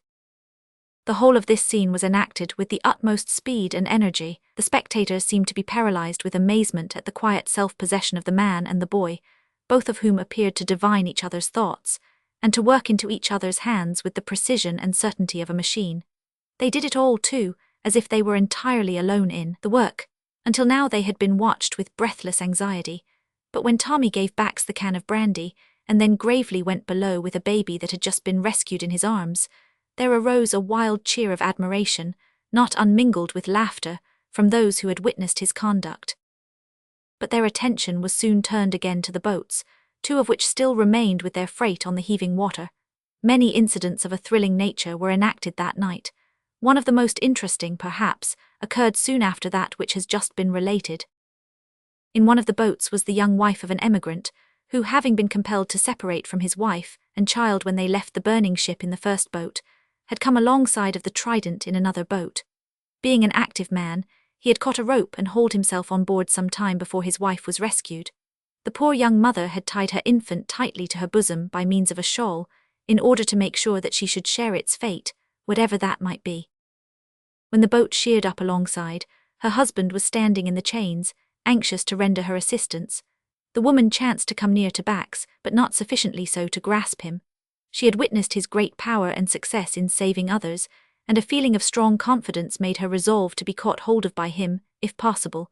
The whole of this scene was enacted with the utmost speed and energy. The spectators seemed to be paralyzed with amazement at the quiet self-possession of the man and the boy, both of whom appeared to divine each other's thoughts, and to work into each other's hands with the precision and certainty of a machine. They did it all, too, as if they were entirely alone in the work. Until now they had been watched with breathless anxiety, but when Tommy gave Bax the can of brandy, and then gravely went below with a baby that had just been rescued in his arms, there arose a wild cheer of admiration, not unmingled with laughter, from those who had witnessed his conduct. But their attention was soon turned again to the boats, two of which still remained with their freight on the heaving water. Many incidents of a thrilling nature were enacted that night. One of the most interesting, perhaps, occurred soon after that which has just been related. In one of the boats was the young wife of an emigrant, who, having been compelled to separate from his wife and child when they left the burning ship in the first boat, had come alongside of the Trident in another boat. Being an active man, he had caught a rope and hauled himself on board some time before his wife was rescued. The poor young mother had tied her infant tightly to her bosom by means of a shawl, in order to make sure that she should share its fate, whatever that might be. When the boat sheered up alongside, her husband was standing in the chains, anxious to render her assistance. The woman chanced to come near to Bax, but not sufficiently so to grasp him. She had witnessed his great power and success in saving others, and a feeling of strong confidence made her resolve to be caught hold of by him, if possible.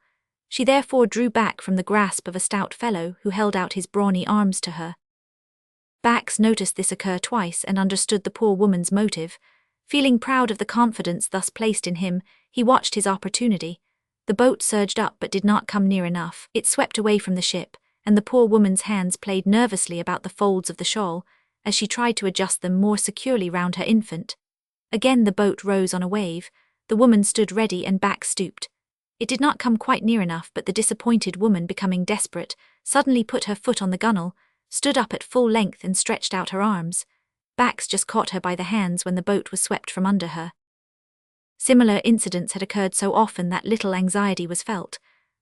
She therefore drew back from the grasp of a stout fellow who held out his brawny arms to her. Bax noticed this occur twice and understood the poor woman's motive. Feeling proud of the confidence thus placed in him, he watched his opportunity. The boat surged up but did not come near enough. It swept away from the ship, and the poor woman's hands played nervously about the folds of the shawl, as she tried to adjust them more securely round her infant. Again the boat rose on a wave. The woman stood ready and Bax stooped. It did not come quite near enough, but the disappointed woman, becoming desperate, suddenly put her foot on the gunwale, stood up at full length and stretched out her arms. Bax just caught her by the hands when the boat was swept from under her. Similar incidents had occurred so often that little anxiety was felt,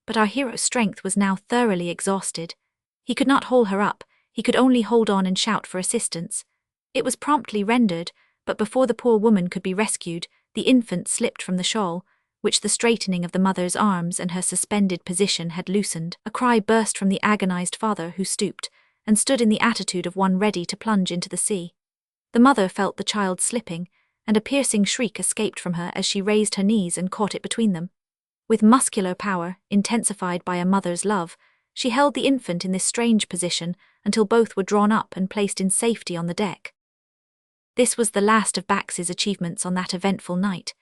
but our hero's strength was now thoroughly exhausted. He could not haul her up, he could only hold on and shout for assistance. It was promptly rendered, but before the poor woman could be rescued, the infant slipped from the shawl, which the straightening of the mother's arms and her suspended position had loosened. A cry burst from the agonized father, who stooped and stood in the attitude of one ready to plunge into the sea. The mother felt the child slipping, and a piercing shriek escaped from her as she raised her knees and caught it between them. With muscular power, intensified by a mother's love, she held the infant in this strange position until both were drawn up and placed in safety on the deck. This was the last of Bax's achievements on that eventful night.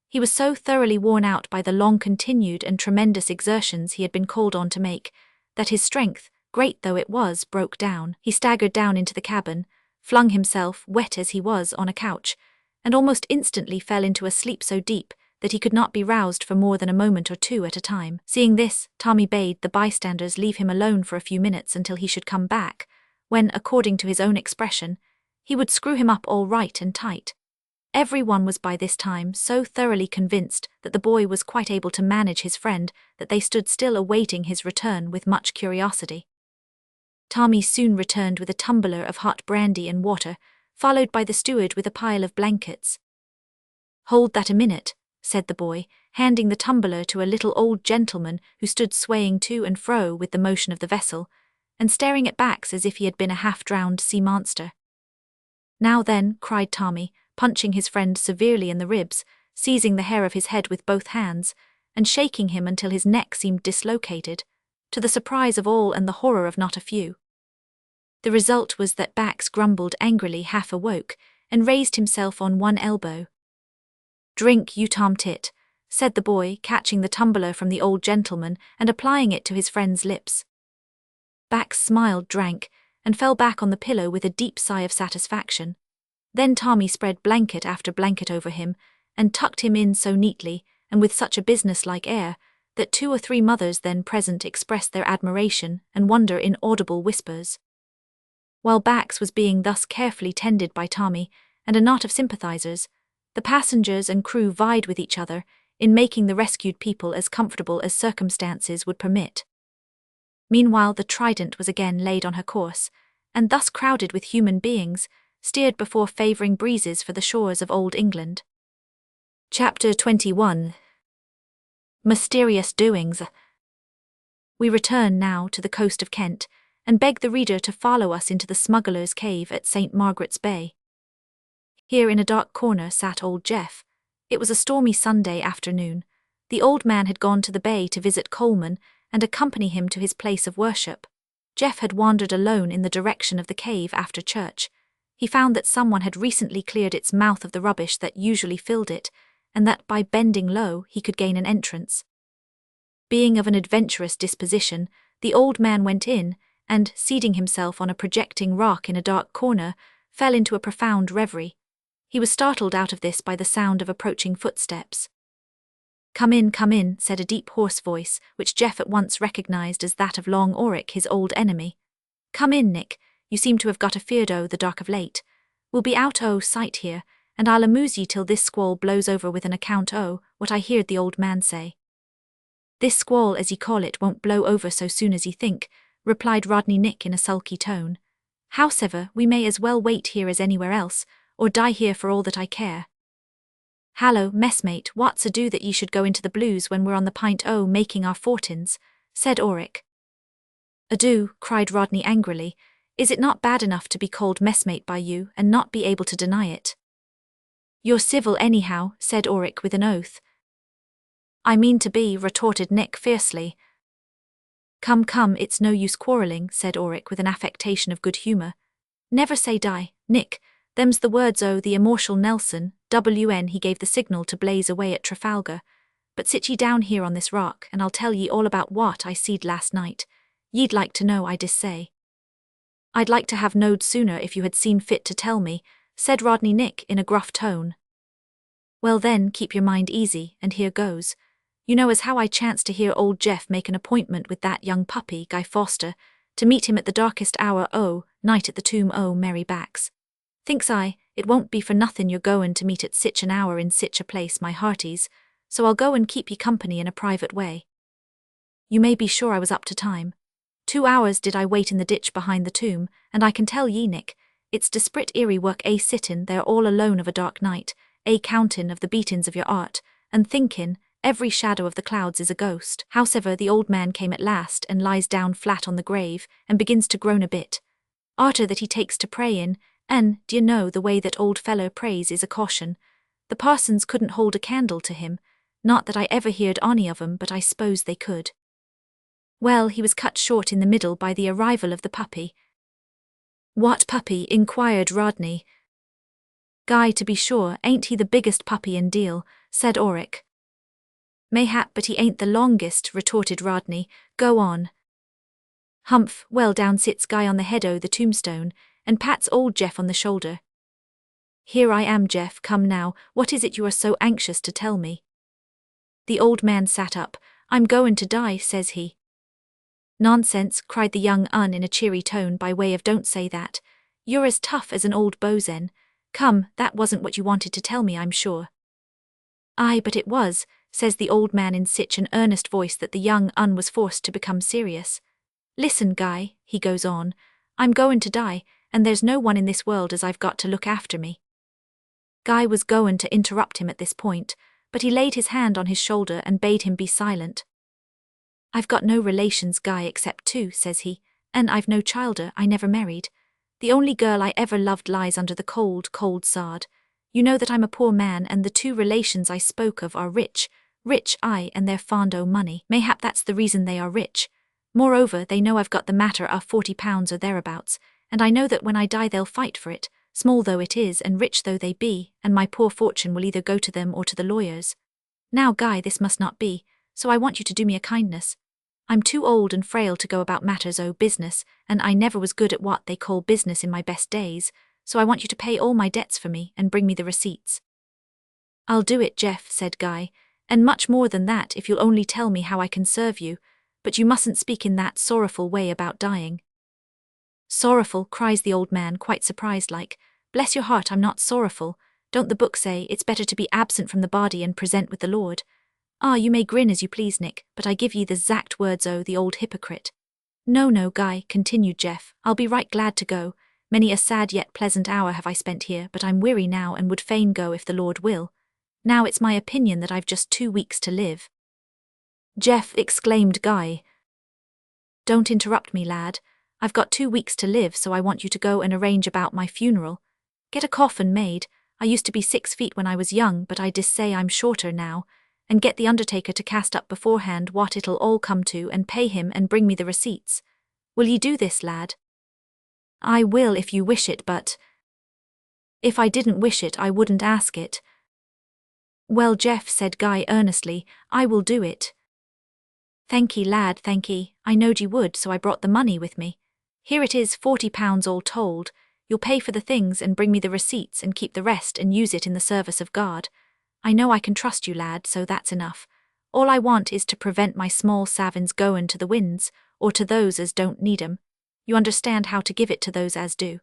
He was so thoroughly worn out by the long-continued and tremendous exertions he had been called on to make, that his strength, great though it was, broke down. He staggered down into the cabin, flung himself, wet as he was, on a couch, and almost instantly fell into a sleep so deep that he could not be roused for more than a moment or two at a time. Seeing this, Tommy bade the bystanders leave him alone for a few minutes until he should come back, when, according to his own expression, he would screw him up all right and tight. Everyone was by this time so thoroughly convinced that the boy was quite able to manage his friend that they stood still awaiting his return with much curiosity. Tommy soon returned with a tumbler of hot brandy and water, followed by the steward with a pile of blankets. "Hold that a minute," said the boy, handing the tumbler to a little old gentleman who stood swaying to and fro with the motion of the vessel, and staring at Bax as if he had been a half-drowned sea monster. "Now then," cried Tommy, punching his friend severely in the ribs, seizing the hair of his head with both hands, and shaking him until his neck seemed dislocated, to the surprise of all and the horror of not a few. The result was that Bax grumbled angrily, half awoke, and raised himself on one elbow. "Drink, you tomtit," said the boy, catching the tumbler from the old gentleman and applying it to his friend's lips. Bax smiled, drank, and fell back on the pillow with a deep sigh of satisfaction. Then Tommy spread blanket after blanket over him, and tucked him in so neatly, and with such a business-like air, that 2 or 3 mothers then present expressed their admiration and wonder in audible whispers. While Bax was being thus carefully tended by Tommy and a knot of sympathizers, the passengers and crew vied with each other in making the rescued people as comfortable as circumstances would permit. Meanwhile the Trident was again laid on her course, and thus crowded with human beings, steered before favouring breezes for the shores of Old England. Chapter 21. Mysterious Doings. We return now to the coast of Kent, and beg the reader to follow us into the smuggler's cave at St. Margaret's Bay. Here in a dark corner sat old Jeff. It was a stormy Sunday afternoon. The old man had gone to the bay to visit Coleman and accompany him to his place of worship. Jeff had wandered alone in the direction of the cave after church. He found that someone had recently cleared its mouth of the rubbish that usually filled it, and that by bending low he could gain an entrance. Being of an adventurous disposition, the old man went in, and, seating himself on a projecting rock in a dark corner, fell into a profound reverie. He was startled out of this by the sound of approaching footsteps. Come in," said a deep hoarse voice, which Jeff at once recognized as that of Long Oric, his old enemy. "Come in, Nick, you seem to have got afeard o' the dark of late. We'll be out o' sight here, and I'll amuse ye till this squall blows over with an account o' what I heard the old man say." "This squall, as ye call it, won't blow over so soon as ye think," replied Rodney Nick in a sulky tone. "Howsever, we may as well wait here as anywhere else, or die here for all that I care." "Hallo, messmate, what's ado that ye should go into the blues when we're on the pint o' making our fortins?" said Oric. "Ado," cried Rodney angrily. "Is it not bad enough to be called messmate by you and not be able to deny it?" "You're civil anyhow," said Oric with an oath. "I mean to be," retorted Nick fiercely. Come, it's no use quarrelling," said Oric with an affectation of good humour. "Never say die, Nick, them's the words o' the immortal Nelson, WN he gave the signal to blaze away at Trafalgar. But sit ye down here on this rock, and I'll tell ye all about what I seed last night. Ye'd like to know, I dissay." "I'd like to have knowed sooner if you had seen fit to tell me," said Rodney Nick in a gruff tone. "Well then, keep your mind easy, and here goes. You know as how I chanced to hear old Jeff make an appointment with that young puppy, Guy Foster, to meet him at the darkest hour o' night at the tomb o' Mary Bax. Thinks I, it won't be for nothing you're goin' to meet at sich an hour in sich a place, my hearties, so I'll go and keep ye company in a private way." You may be sure I was up to time. 2 hours did I wait in the ditch behind the tomb, and I can tell ye, Nick, it's desprit eerie work sittin' there all alone of a dark night, countin' of the beatins of your 'art, and thinkin' every shadow of the clouds is a ghost. Howsever, the old man came at last and lies down flat on the grave and begins to groan a bit. Arter that he takes to prayin', and, d'ye know, the way that old feller prays is a caution. The parsons couldn't hold a candle to him, not that I ever heard ony of 'em, but I s'pose they could. Well, he was cut short in the middle by the arrival of the puppy. "What puppy?" inquired Rodney. "Guy, to be sure, ain't he the biggest puppy in Deal?" said Oric. "Mayhap, but he ain't the longest," retorted Rodney. "Go on." "Humph, well, down sits Guy on the head o' the tombstone, and pats old Jeff on the shoulder. 'Here I am, Jeff, come now, what is it you are so anxious to tell me?' The old man sat up. "I'm goin' to die," says he. "Nonsense," cried the young un in a cheery tone by way of "don't say that. You're as tough as an old bosun. Come, that wasn't what you wanted to tell me, I'm sure." "Aye, but it was," says the old man in sich an earnest voice that the young un was forced to become serious. "Listen, Guy," he goes on, "I'm goin' to die, and there's no one in this world as I've got to look after me." Guy was goin' to interrupt him at this point, but he laid his hand on his shoulder and bade him be silent. "I've got no relations, Guy, except 2, says he, "and I've no childer, I never married. The only girl I ever loved lies under the cold, cold sod. You know that I'm a poor man, and the 2 relations I spoke of are rich, aye, and they're fond o' money. Mayhap that's the reason they are rich. Moreover, they know I've got the matter of £40 or thereabouts, and I know that when I die they'll fight for it, small though it is and rich though they be, and my poor fortune will either go to them or to the lawyers. Now, Guy, this must not be, so I want you to do me a kindness. I'm too old and frail to go about matters o' business, and I never was good at what they call business in my best days, so I want you to pay all my debts for me and bring me the receipts." "I'll do it, Jeff," said Guy, "and much more than that if you'll only tell me how I can serve you, but you mustn't speak in that sorrowful way about dying." "Sorrowful," cries the old man, quite surprised like. "Bless your heart, I'm not sorrowful. Don't the book say it's better to be absent from the body and present with the Lord? Ah, you may grin as you please, Nick, but I give ye the 'zact words o' the old hypocrite. No, no, Guy, continued Jeff, I'll be right glad to go. Many a sad yet pleasant hour have I spent here, but I'm weary now and would fain go if the Lord will. Now it's my opinion that I've just 2 weeks to live. Jeff, exclaimed Guy. Don't interrupt me, lad. I've got 2 weeks to live, so I want you to go and arrange about my funeral. Get a coffin made. I used to be 6 feet when I was young, but I dissay I'm shorter now. And get the undertaker to cast up beforehand what it'll all come to and pay him and bring me the receipts. Will ye do this, lad? I will if you wish it, but if I didn't wish it, I wouldn't ask it. Well, Jeff, said Guy earnestly, I will do it. Thank ye, lad, thank ye. I knowed ye would, so I brought the money with me. Here it is, £40 all told. You'll pay for the things and bring me the receipts and keep the rest and use it in the service of God. I know I can trust you, lad, so that's enough. All I want is to prevent my small savins goin' to the winds, or to those as don't need 'em. You understand how to give it to those as do.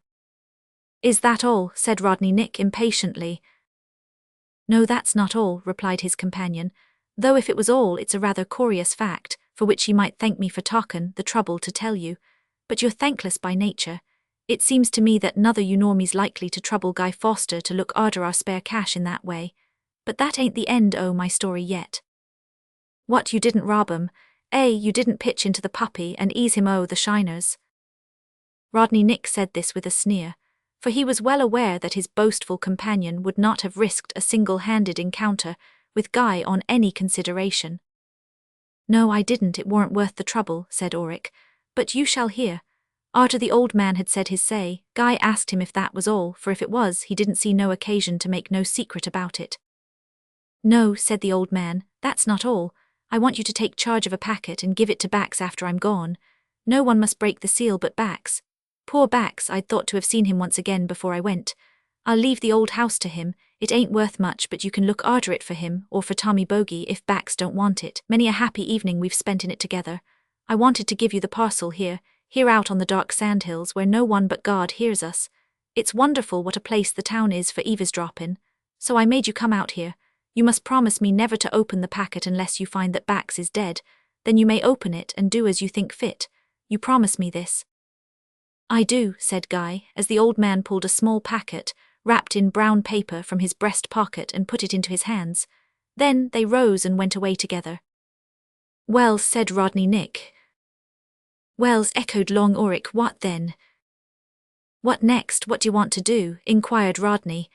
Is that all? Said Rodney Nick impatiently. No, that's not all, replied his companion, though if it was all it's a rather curious fact, for which ye might thank me for talkin' the trouble to tell you. But you're thankless by nature. It seems to me that nother you nor me's likely to trouble Guy Foster to look arter our spare cash in that way. But that ain't the end o' my story yet. What, you didn't rob 'em? You didn't pitch into the puppy and ease him o' the shiners? Rodney Nick said this with a sneer, for he was well aware that his boastful companion would not have risked a single-handed encounter with Guy on any consideration. No, I didn't, it warn't worth the trouble, said Oric, but you shall hear. Arter the old man had said his say, Guy asked him if that was all, for if it was, he didn't see no occasion to make no secret about it. No, said the old man, that's not all. I want you to take charge of a packet and give it to Bax after I'm gone. No one must break the seal but Bax. Poor Bax, I'd thought to have seen him once again before I went. I'll leave the old house to him. It ain't worth much, but you can look arter it for him, or for Tommy Bogey if Bax don't want it. Many a happy evening we've spent in it together. I wanted to give you the parcel here out on the dark sandhills where no one but God hears us. It's wonderful what a place the town is for eavesdropping. So I made you come out here. You must promise me never to open the packet unless you find that Bax is dead. Then you may open it and do as you think fit. You promise me this? I do, said Guy, as the old man pulled a small packet, wrapped in brown paper, from his breast pocket and put it into his hands. Then they rose and went away together. Well, said Rodney Nick. Wells, echoed Long Oric, what then? What next? What do you want to do? Inquired Rodney.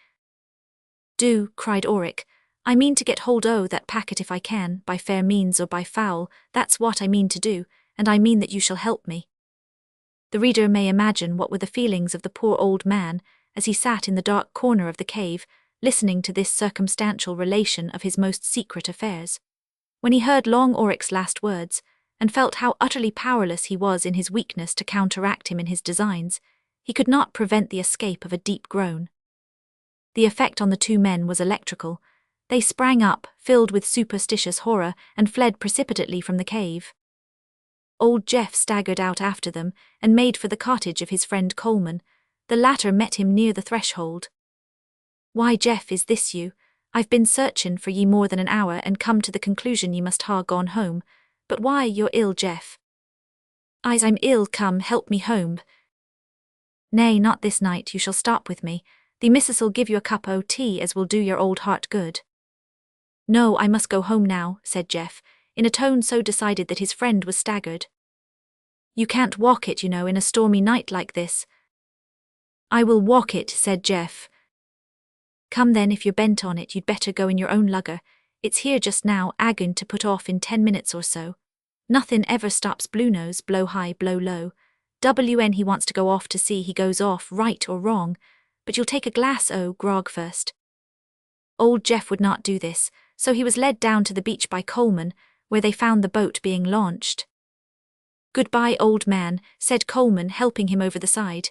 Do, cried Oric. I mean to get hold o' that packet if I can, by fair means or by foul, that's what I mean to do, and I mean that you shall help me. The reader may imagine what were the feelings of the poor old man, as he sat in the dark corner of the cave, listening to this circumstantial relation of his most secret affairs. When he heard Long Oric's last words, and felt how utterly powerless he was in his weakness to counteract him in his designs, he could not prevent the escape of a deep groan. The effect on the two men was electrical. They sprang up, filled with superstitious horror, and fled precipitately from the cave. Old Jeff staggered out after them, and made for the cottage of his friend Coleman. The latter met him near the threshold. Why, Jeff, is this you? I've been searchin' for ye more than an hour, and come to the conclusion ye must ha' gone home. But why, you're ill, Jeff? I'm ill, come, help me home. Nay, not this night, you shall stop with me. The missis'll give you a cup o' tea as will do your old heart good. No, I must go home now, said Jeff, in a tone so decided that his friend was staggered. You can't walk it, you know, in a stormy night like this. I will walk it, said Jeff. Come then, if you're bent on it, you'd better go in your own lugger. It's here just now, agon to put off in 10 minutes or so. Nothin' ever stops Bluenose, blow high, blow low. WN he wants to go off to sea, he goes off, right or wrong. But you'll take a glass o' grog first. Old Jeff would not do this, so he was led down to the beach by Coleman, where they found the boat being launched. Goodbye, old man, said Coleman, helping him over the side.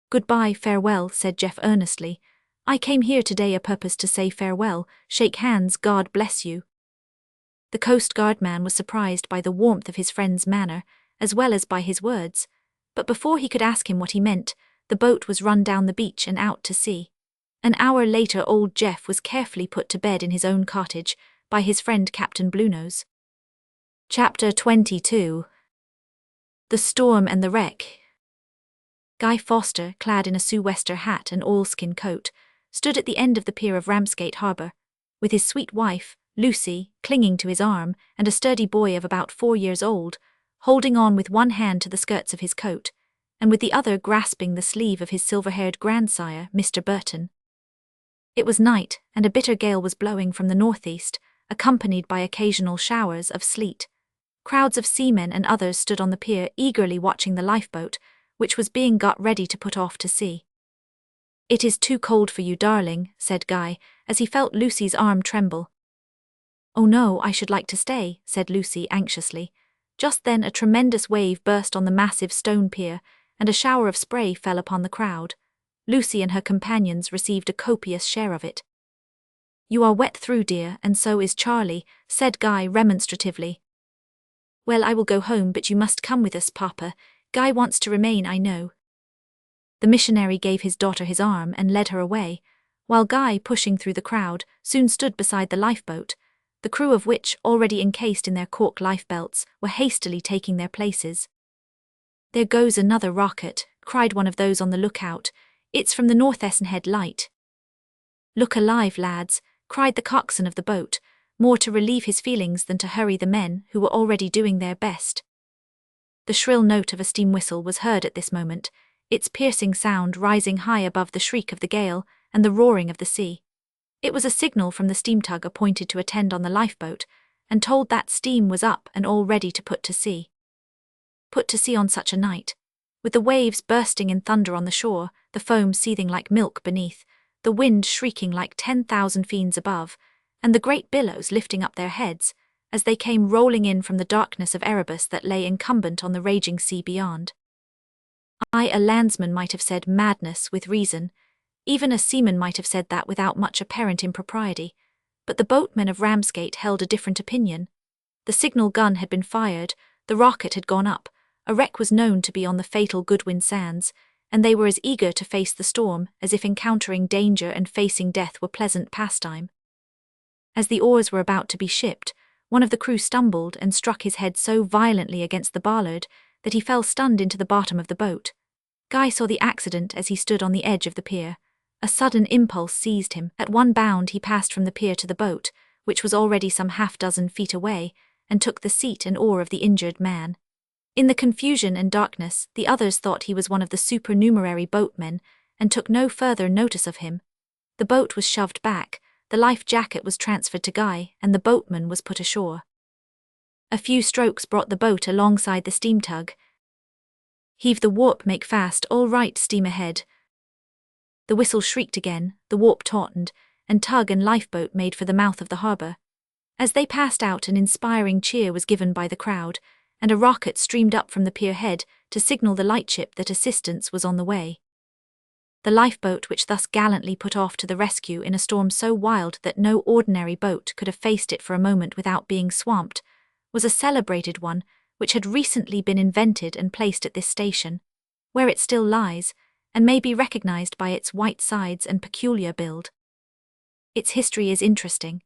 Goodbye, farewell, said Jeff earnestly. I came here today a purpose to say farewell, shake hands, God bless you. The Coast Guard man was surprised by the warmth of his friend's manner, as well as by his words, but before he could ask him what he meant, the boat was run down the beach and out to sea. An hour later old Jeff was carefully put to bed in his own cottage, by his friend Captain Bluenose. Chapter 22. The storm and the wreck. Guy Foster, clad in a sou'wester hat and oilskin coat, stood at the end of the pier of Ramsgate Harbour, with his sweet wife, Lucy, clinging to his arm, and a sturdy boy of about 4 years old, holding on with one hand to the skirts of his coat, and with the other grasping the sleeve of his silver-haired grandsire, Mr. Burton. It was night, and a bitter gale was blowing from the northeast, accompanied by occasional showers of sleet. Crowds of seamen and others stood on the pier eagerly watching the lifeboat, which was being got ready to put off to sea. "It is too cold for you, darling," said Guy, as he felt Lucy's arm tremble. "Oh no, I should like to stay," said Lucy anxiously. Just then a tremendous wave burst on the massive stone pier, and a shower of spray fell upon the crowd. Lucy and her companions received a copious share of it. "You are wet through, dear, and so is Charlie," said Guy remonstratively. "Well, I will go home, but you must come with us, Papa. Guy wants to remain, I know." The missionary gave his daughter his arm and led her away, while Guy, pushing through the crowd, soon stood beside the lifeboat, the crew of which, already encased in their cork lifebelts, were hastily taking their places. "There goes another rocket," cried one of those on the lookout. "It's from the North Essenhead Light." "Look alive, lads," cried the coxswain of the boat, more to relieve his feelings than to hurry the men who were already doing their best. The shrill note of a steam whistle was heard at this moment, its piercing sound rising high above the shriek of the gale and the roaring of the sea. It was a signal from the steam tug appointed to attend on the lifeboat, and told that steam was up and all ready to put to sea. Put to sea on such a night, with the waves bursting in thunder on the shore, the foam seething like milk beneath, the wind shrieking like 10,000 fiends above, and the great billows lifting up their heads, as they came rolling in from the darkness of Erebus that lay incumbent on the raging sea beyond. A landsman might have said madness with reason, even a seaman might have said that without much apparent impropriety, but the boatmen of Ramsgate held a different opinion. The signal gun had been fired, the rocket had gone up, a wreck was known to be on the fatal Goodwin Sands, and they were as eager to face the storm as if encountering danger and facing death were pleasant pastime. As the oars were about to be shipped, one of the crew stumbled and struck his head so violently against the bollard that he fell stunned into the bottom of the boat. Guy saw the accident as he stood on the edge of the pier. A sudden impulse seized him. At one bound he passed from the pier to the boat, which was already some half-dozen feet away, and took the seat and oar of the injured man. In the confusion and darkness, the others thought he was one of the supernumerary boatmen, and took no further notice of him. The boat was shoved back, the life jacket was transferred to Guy, and the boatman was put ashore. A few strokes brought the boat alongside the steam tug. "Heave the warp, make fast, all right, steam ahead." The whistle shrieked again, the warp tautened, and tug and lifeboat made for the mouth of the harbour. As they passed out, an inspiring cheer was given by the crowd, and a rocket streamed up from the pier head to signal the lightship that assistance was on the way. The lifeboat, which thus gallantly put off to the rescue in a storm so wild that no ordinary boat could have faced it for a moment without being swamped, was a celebrated one which had recently been invented and placed at this station, where it still lies, and may be recognized by its white sides and peculiar build. Its history is interesting.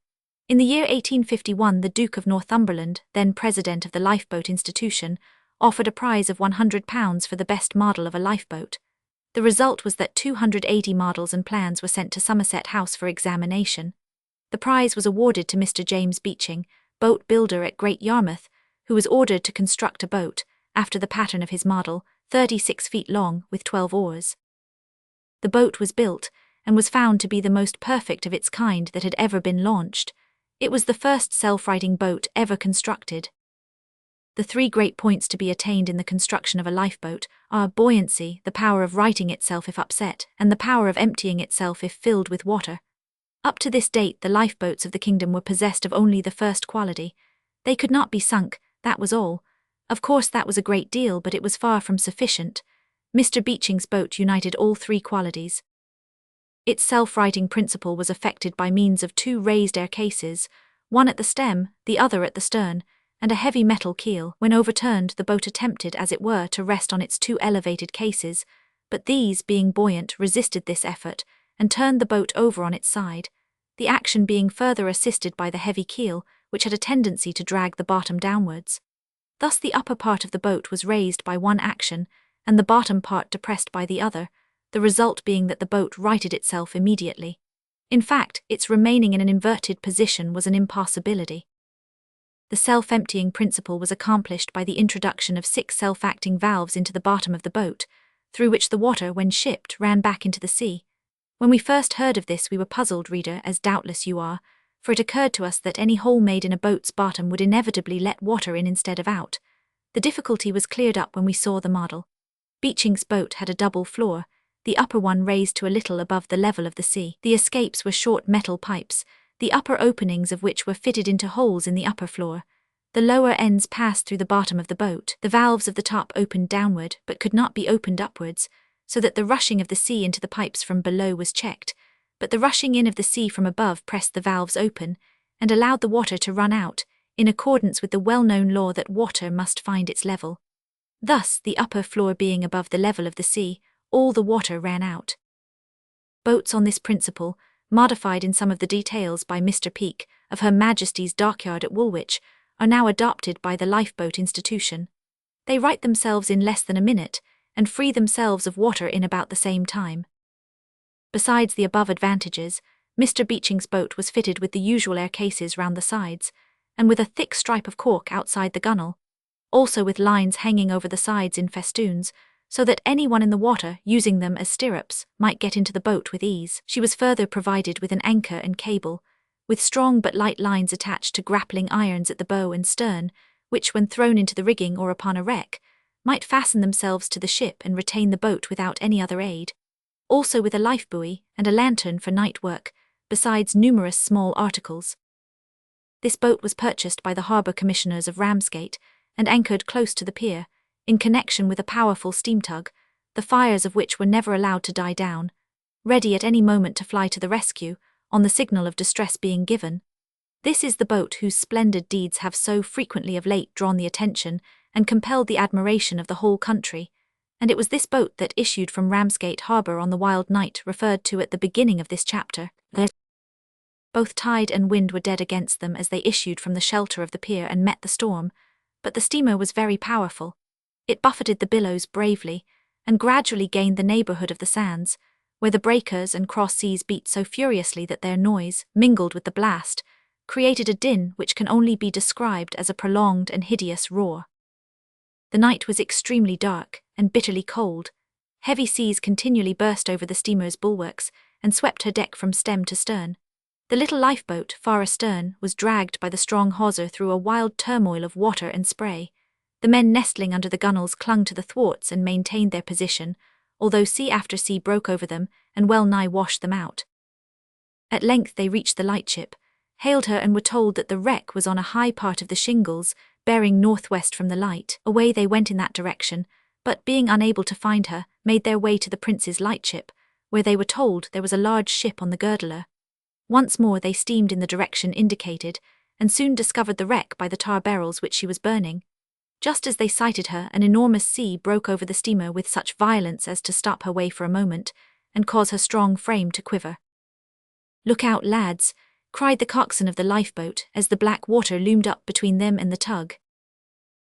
In the year 1851, the Duke of Northumberland, then president of the Lifeboat Institution, offered a prize of £100 for the best model of a lifeboat. The result was that 280 models and plans were sent to Somerset House for examination. The prize was awarded to Mr. James Beeching, boat builder at Great Yarmouth, who was ordered to construct a boat, after the pattern of his model, 36 feet long, with 12 oars. The boat was built, and was found to be the most perfect of its kind that had ever been launched. It was the first self-righting boat ever constructed. The three great points to be attained in the construction of a lifeboat are buoyancy, the power of righting itself if upset, and the power of emptying itself if filled with water. Up to this date, the lifeboats of the kingdom were possessed of only the first quality. They could not be sunk, that was all. Of course that was a great deal, but it was far from sufficient. Mr. Beeching's boat united all three qualities. Its self-righting principle was effected by means of two raised air cases, one at the stem, the other at the stern, and a heavy metal keel. When overturned, the boat attempted, as it were, to rest on its two elevated cases, but these, being buoyant, resisted this effort, and turned the boat over on its side, the action being further assisted by the heavy keel, which had a tendency to drag the bottom downwards. Thus the upper part of the boat was raised by one action, and the bottom part depressed by the other, the result being that the boat righted itself immediately. In fact, its remaining in an inverted position was an impossibility. The self-emptying principle was accomplished by the introduction of 6 self-acting valves into the bottom of the boat, through which the water, when shipped, ran back into the sea. When we first heard of this, we were puzzled, reader, as doubtless you are, for it occurred to us that any hole made in a boat's bottom would inevitably let water in instead of out. The difficulty was cleared up when we saw the model. Beeching's boat had a double floor, the upper one raised to a little above the level of the sea. The escapes were short metal pipes, the upper openings of which were fitted into holes in the upper floor. The lower ends passed through the bottom of the boat. The valves of the top opened downward, but could not be opened upwards, so that the rushing of the sea into the pipes from below was checked, but the rushing in of the sea from above pressed the valves open, and allowed the water to run out, in accordance with the well-known law that water must find its level. Thus, the upper floor being above the level of the sea, all the water ran out. Boats on this principle, modified in some of the details by Mr. Peake, of Her Majesty's Dockyard at Woolwich, are now adopted by the Lifeboat Institution. They right themselves in less than a minute, and free themselves of water in about the same time. Besides the above advantages, Mr. Beeching's boat was fitted with the usual air cases round the sides, and with a thick stripe of cork outside the gunwale, also with lines hanging over the sides in festoons, so that anyone in the water, using them as stirrups, might get into the boat with ease. She was further provided with an anchor and cable, with strong but light lines attached to grappling irons at the bow and stern, which, when thrown into the rigging or upon a wreck, might fasten themselves to the ship and retain the boat without any other aid. Also with a life buoy and a lantern for night work, besides numerous small articles. This boat was purchased by the Harbour Commissioners of Ramsgate, and anchored close to the pier, in connection with a powerful steam tug, the fires of which were never allowed to die down, ready at any moment to fly to the rescue, on the signal of distress being given. This is the boat whose splendid deeds have so frequently of late drawn the attention and compelled the admiration of the whole country, and it was this boat that issued from Ramsgate Harbour on the wild night referred to at the beginning of this chapter. Both tide and wind were dead against them as they issued from the shelter of the pier and met the storm, but the steamer was very powerful. It buffeted the billows bravely, and gradually gained the neighbourhood of the sands, where the breakers and cross seas beat so furiously that their noise, mingled with the blast, created a din which can only be described as a prolonged and hideous roar. The night was extremely dark and bitterly cold. Heavy seas continually burst over the steamer's bulwarks and swept her deck from stem to stern. The little lifeboat, far astern, was dragged by the strong hawser through a wild turmoil of water and spray. The men nestling under the gunwales clung to the thwarts and maintained their position, although sea after sea broke over them and well nigh washed them out. At length they reached the lightship, hailed her, and were told that the wreck was on a high part of the shingles, bearing northwest from the light. Away they went in that direction, but being unable to find her, made their way to the Prince's lightship, where they were told there was a large ship on the girdler. Once more they steamed in the direction indicated, and soon discovered the wreck by the tar barrels which she was burning. Just as they sighted her, an enormous sea broke over the steamer with such violence as to stop her way for a moment, and cause her strong frame to quiver. "Look out, lads," cried the coxswain of the lifeboat as the black water loomed up between them and the tug.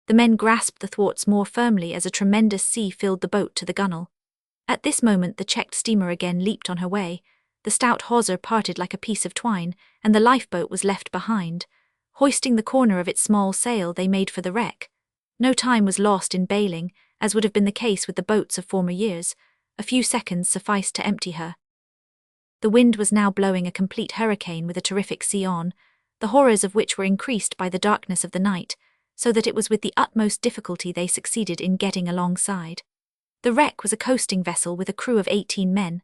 The men grasped the thwarts more firmly as a tremendous sea filled the boat to the gunwale. At this moment the checked steamer again leaped on her way, the stout hawser parted like a piece of twine, and the lifeboat was left behind. Hoisting the corner of its small sail, they made for the wreck. No time was lost in bailing, as would have been the case with the boats of former years. A few seconds sufficed to empty her. The wind was now blowing a complete hurricane with a terrific sea on, the horrors of which were increased by the darkness of the night, so that it was with the utmost difficulty they succeeded in getting alongside. The wreck was a coasting vessel with a crew of 18 men.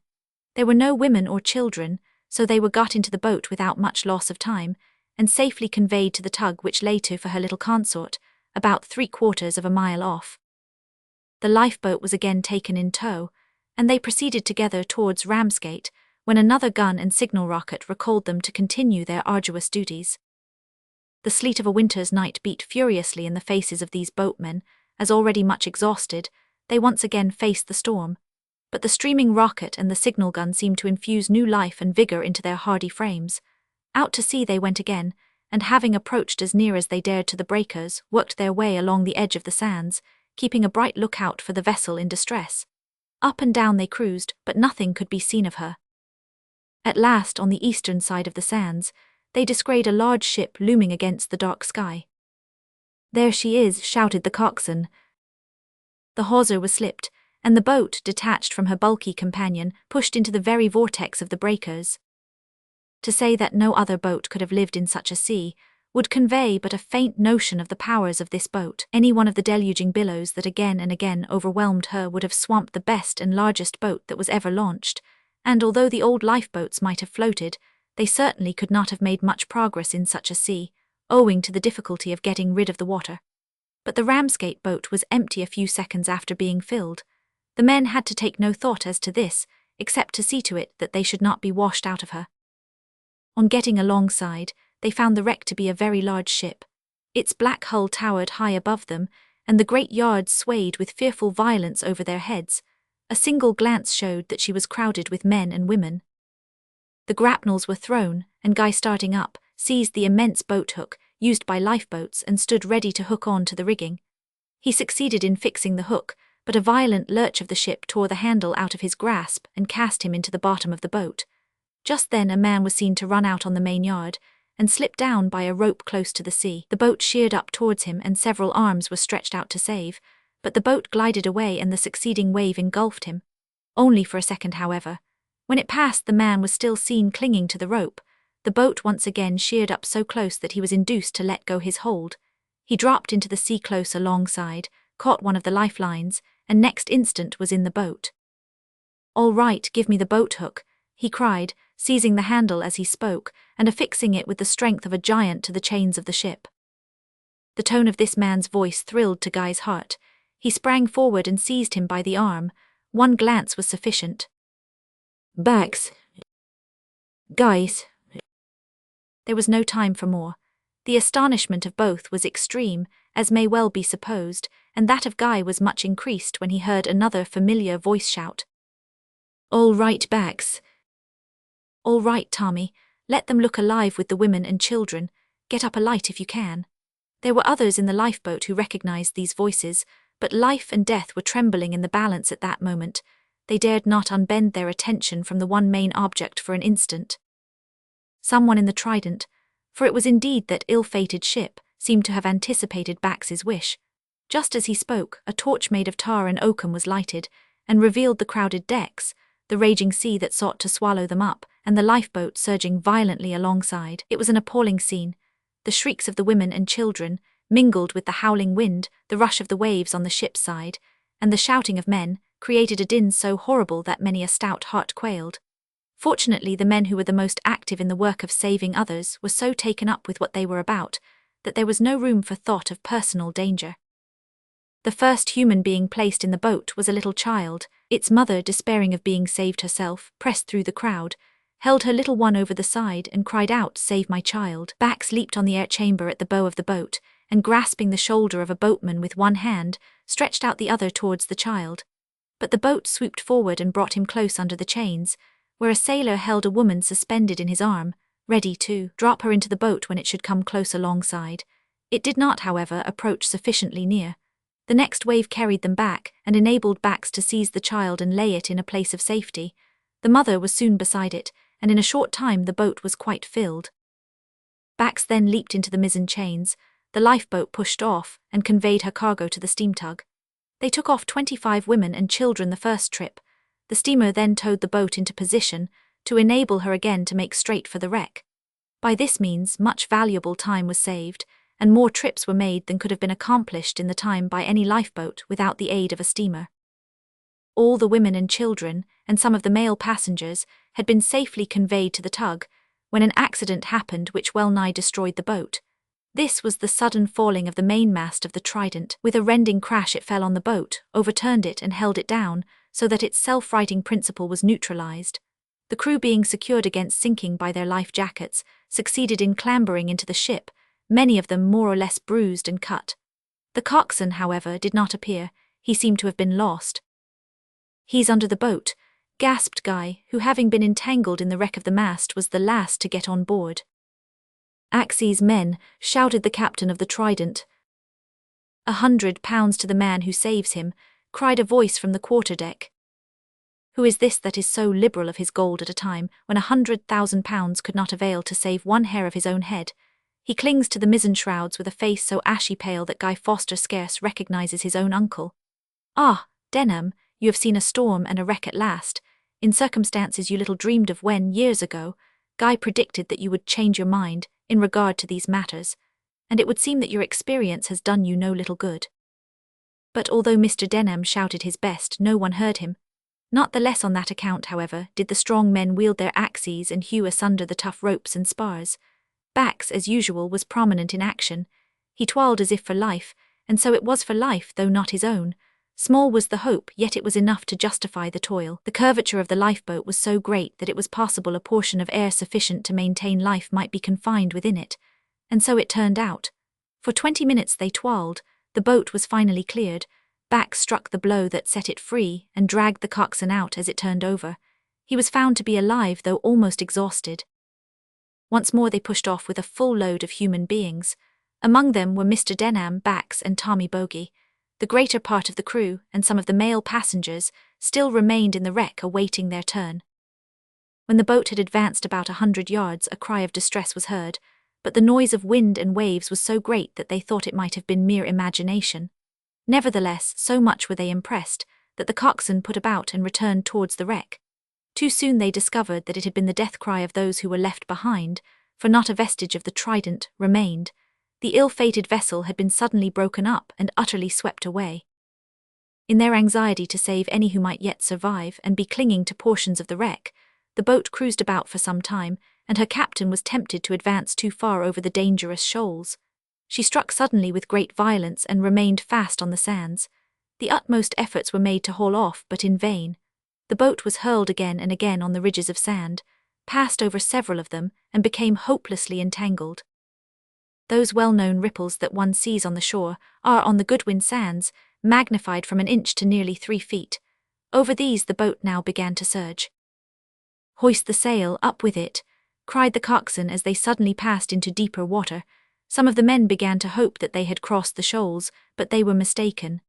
There were no women or children, so they were got into the boat without much loss of time, and safely conveyed to the tug which lay to for her little consort, about 3/4 of a mile off. The lifeboat was again taken in tow, and they proceeded together towards Ramsgate, when another gun and signal rocket recalled them to continue their arduous duties. The sleet of a winter's night beat furiously in the faces of these boatmen, as already much exhausted, they once again faced the storm, but the streaming rocket and the signal gun seemed to infuse new life and vigour into their hardy frames. Out to sea they went again, and having approached as near as they dared to the breakers, worked their way along the edge of the sands, keeping a bright lookout for the vessel in distress. Up and down they cruised, but nothing could be seen of her. At last, on the eastern side of the sands, they descried a large ship looming against the dark sky. "There she is," shouted the coxswain. The hawser was slipped, and the boat, detached from her bulky companion, pushed into the very vortex of the breakers. To say that no other boat could have lived in such a sea would convey but a faint notion of the powers of this boat. Any one of the deluging billows that again and again overwhelmed her would have swamped the best and largest boat that was ever launched, and although the old lifeboats might have floated, they certainly could not have made much progress in such a sea, owing to the difficulty of getting rid of the water. But the Ramsgate boat was empty a few seconds after being filled. The men had to take no thought as to this, except to see to it that they should not be washed out of her. On getting alongside, they found the wreck to be a very large ship. Its black hull towered high above them, and the great yards swayed with fearful violence over their heads. A single glance showed that she was crowded with men and women. The grapnels were thrown, and Guy, starting up, seized the immense boat hook, used by lifeboats, and stood ready to hook on to the rigging. He succeeded in fixing the hook, but a violent lurch of the ship tore the handle out of his grasp and cast him into the bottom of the boat. Just then a man was seen to run out on the main yard, and slip down by a rope close to the sea. The boat sheered up towards him, and several arms were stretched out to save, but the boat glided away and the succeeding wave engulfed him. Only for a second, however. When it passed, the man was still seen clinging to the rope. The boat once again sheered up so close that he was induced to let go his hold. He dropped into the sea close alongside, caught one of the lifelines, and next instant was in the boat. "All right, give me the boat hook," he cried, seizing the handle as he spoke, and affixing it with the strength of a giant to the chains of the ship. The tone of this man's voice thrilled to Guy's heart. He sprang forward and seized him by the arm. One glance was sufficient. "Backs. Guys." There was no time for more. The astonishment of both was extreme, as may well be supposed, and that of Guy was much increased when he heard another familiar voice shout, "All right, Backs." "All right, Tommy. Let them look alive with the women and children. Get up a light if you can." There were others in the lifeboat who recognized these voices, but life and death were trembling in the balance at that moment. They dared not unbend their attention from the one main object for an instant. Someone in the Trident, for it was indeed that ill-fated ship, seemed to have anticipated Bax's wish. Just as he spoke, a torch made of tar and oakum was lighted, and revealed the crowded decks, the raging sea that sought to swallow them up, and the lifeboat surging violently alongside. It was an appalling scene. The shrieks of the women and children, mingled with the howling wind, the rush of the waves on the ship's side, and the shouting of men, created a din so horrible that many a stout heart quailed. Fortunately, the men who were the most active in the work of saving others were so taken up with what they were about, that there was no room for thought of personal danger. The first human being placed in the boat was a little child. Its mother, despairing of being saved herself, pressed through the crowd, held her little one over the side, and cried out, "Save my child." Bax leaped on the air chamber at the bow of the boat, and grasping the shoulder of a boatman with one hand, stretched out the other towards the child. But the boat swooped forward and brought him close under the chains, where a sailor held a woman suspended in his arm, ready to drop her into the boat when it should come close alongside. It did not, however, approach sufficiently near. The next wave carried them back, and enabled Bax to seize the child and lay it in a place of safety. The mother was soon beside it, and in a short time the boat was quite filled. Bax then leaped into the mizzen chains. The lifeboat pushed off, and conveyed her cargo to the steam tug. They took off 25 women and children the first trip. The steamer then towed the boat into position, to enable her again to make straight for the wreck. By this means much valuable time was saved, and more trips were made than could have been accomplished in the time by any lifeboat without the aid of a steamer. All the women and children, and some of the male passengers, had been safely conveyed to the tug, when an accident happened which well nigh destroyed the boat. This was the sudden falling of the mainmast of the Trident. With a rending crash it fell on the boat, overturned it and held it down, so that its self-righting principle was neutralized. The crew, being secured against sinking by their life jackets, succeeded in clambering into the ship, many of them more or less bruised and cut. The coxswain, however, did not appear. He seemed to have been lost. "He's under the boat," gasped Guy, who, having been entangled in the wreck of the mast, was the last to get on board. "Axes, men," shouted the captain of the Trident. £100 to the man who saves him," cried a voice from the quarterdeck. Who is this that is so liberal of his gold at a time when £100,000 could not avail to save one hair of his own head? He clings to the mizzen shrouds with a face so ashy pale that Guy Foster scarce recognises his own uncle. "Ah, Denham, you have seen a storm and a wreck at last, in circumstances you little dreamed of when, years ago, Guy predicted that you would change your mind in regard to these matters, and it would seem that your experience has done you no little good." But although Mr. Denham shouted his best, no one heard him. Not the less on that account, however, did the strong men wield their axes and hew asunder the tough ropes and spars. Bax, as usual, was prominent in action. He toiled as if for life, and so it was for life, though not his own. Small was the hope, yet it was enough to justify the toil. The curvature of the lifeboat was so great that it was possible a portion of air sufficient to maintain life might be confined within it. And so it turned out. For 20 minutes they toiled. The boat was finally cleared. Bax struck the blow that set it free and dragged the coxswain out as it turned over. He was found to be alive, though almost exhausted. Once more they pushed off with a full load of human beings. Among them were Mr. Denham, Bax, and Tommy Bogey. The greater part of the crew and some of the male passengers still remained in the wreck awaiting their turn. When the boat had advanced about 100 yards, a cry of distress was heard, but the noise of wind and waves was so great that they thought it might have been mere imagination. Nevertheless, so much were they impressed that the coxswain put about and returned towards the wreck. Too soon they discovered that it had been the death cry of those who were left behind, for not a vestige of the Trident remained. The ill-fated vessel had been suddenly broken up and utterly swept away. In their anxiety to save any who might yet survive and be clinging to portions of the wreck, the boat cruised about for some time, and her captain was tempted to advance too far over the dangerous shoals. She struck suddenly with great violence and remained fast on the sands. The utmost efforts were made to haul off, but in vain. The boat was hurled again and again on the ridges of sand, passed over several of them, and became hopelessly entangled. Those well-known ripples that one sees on the shore are, on the Goodwin sands, magnified from an inch to nearly 3 feet. Over these the boat now began to surge. "Hoist the sail, up with it," cried the coxswain as they suddenly passed into deeper water. Some of the men began to hope that they had crossed the shoals, but they were mistaken.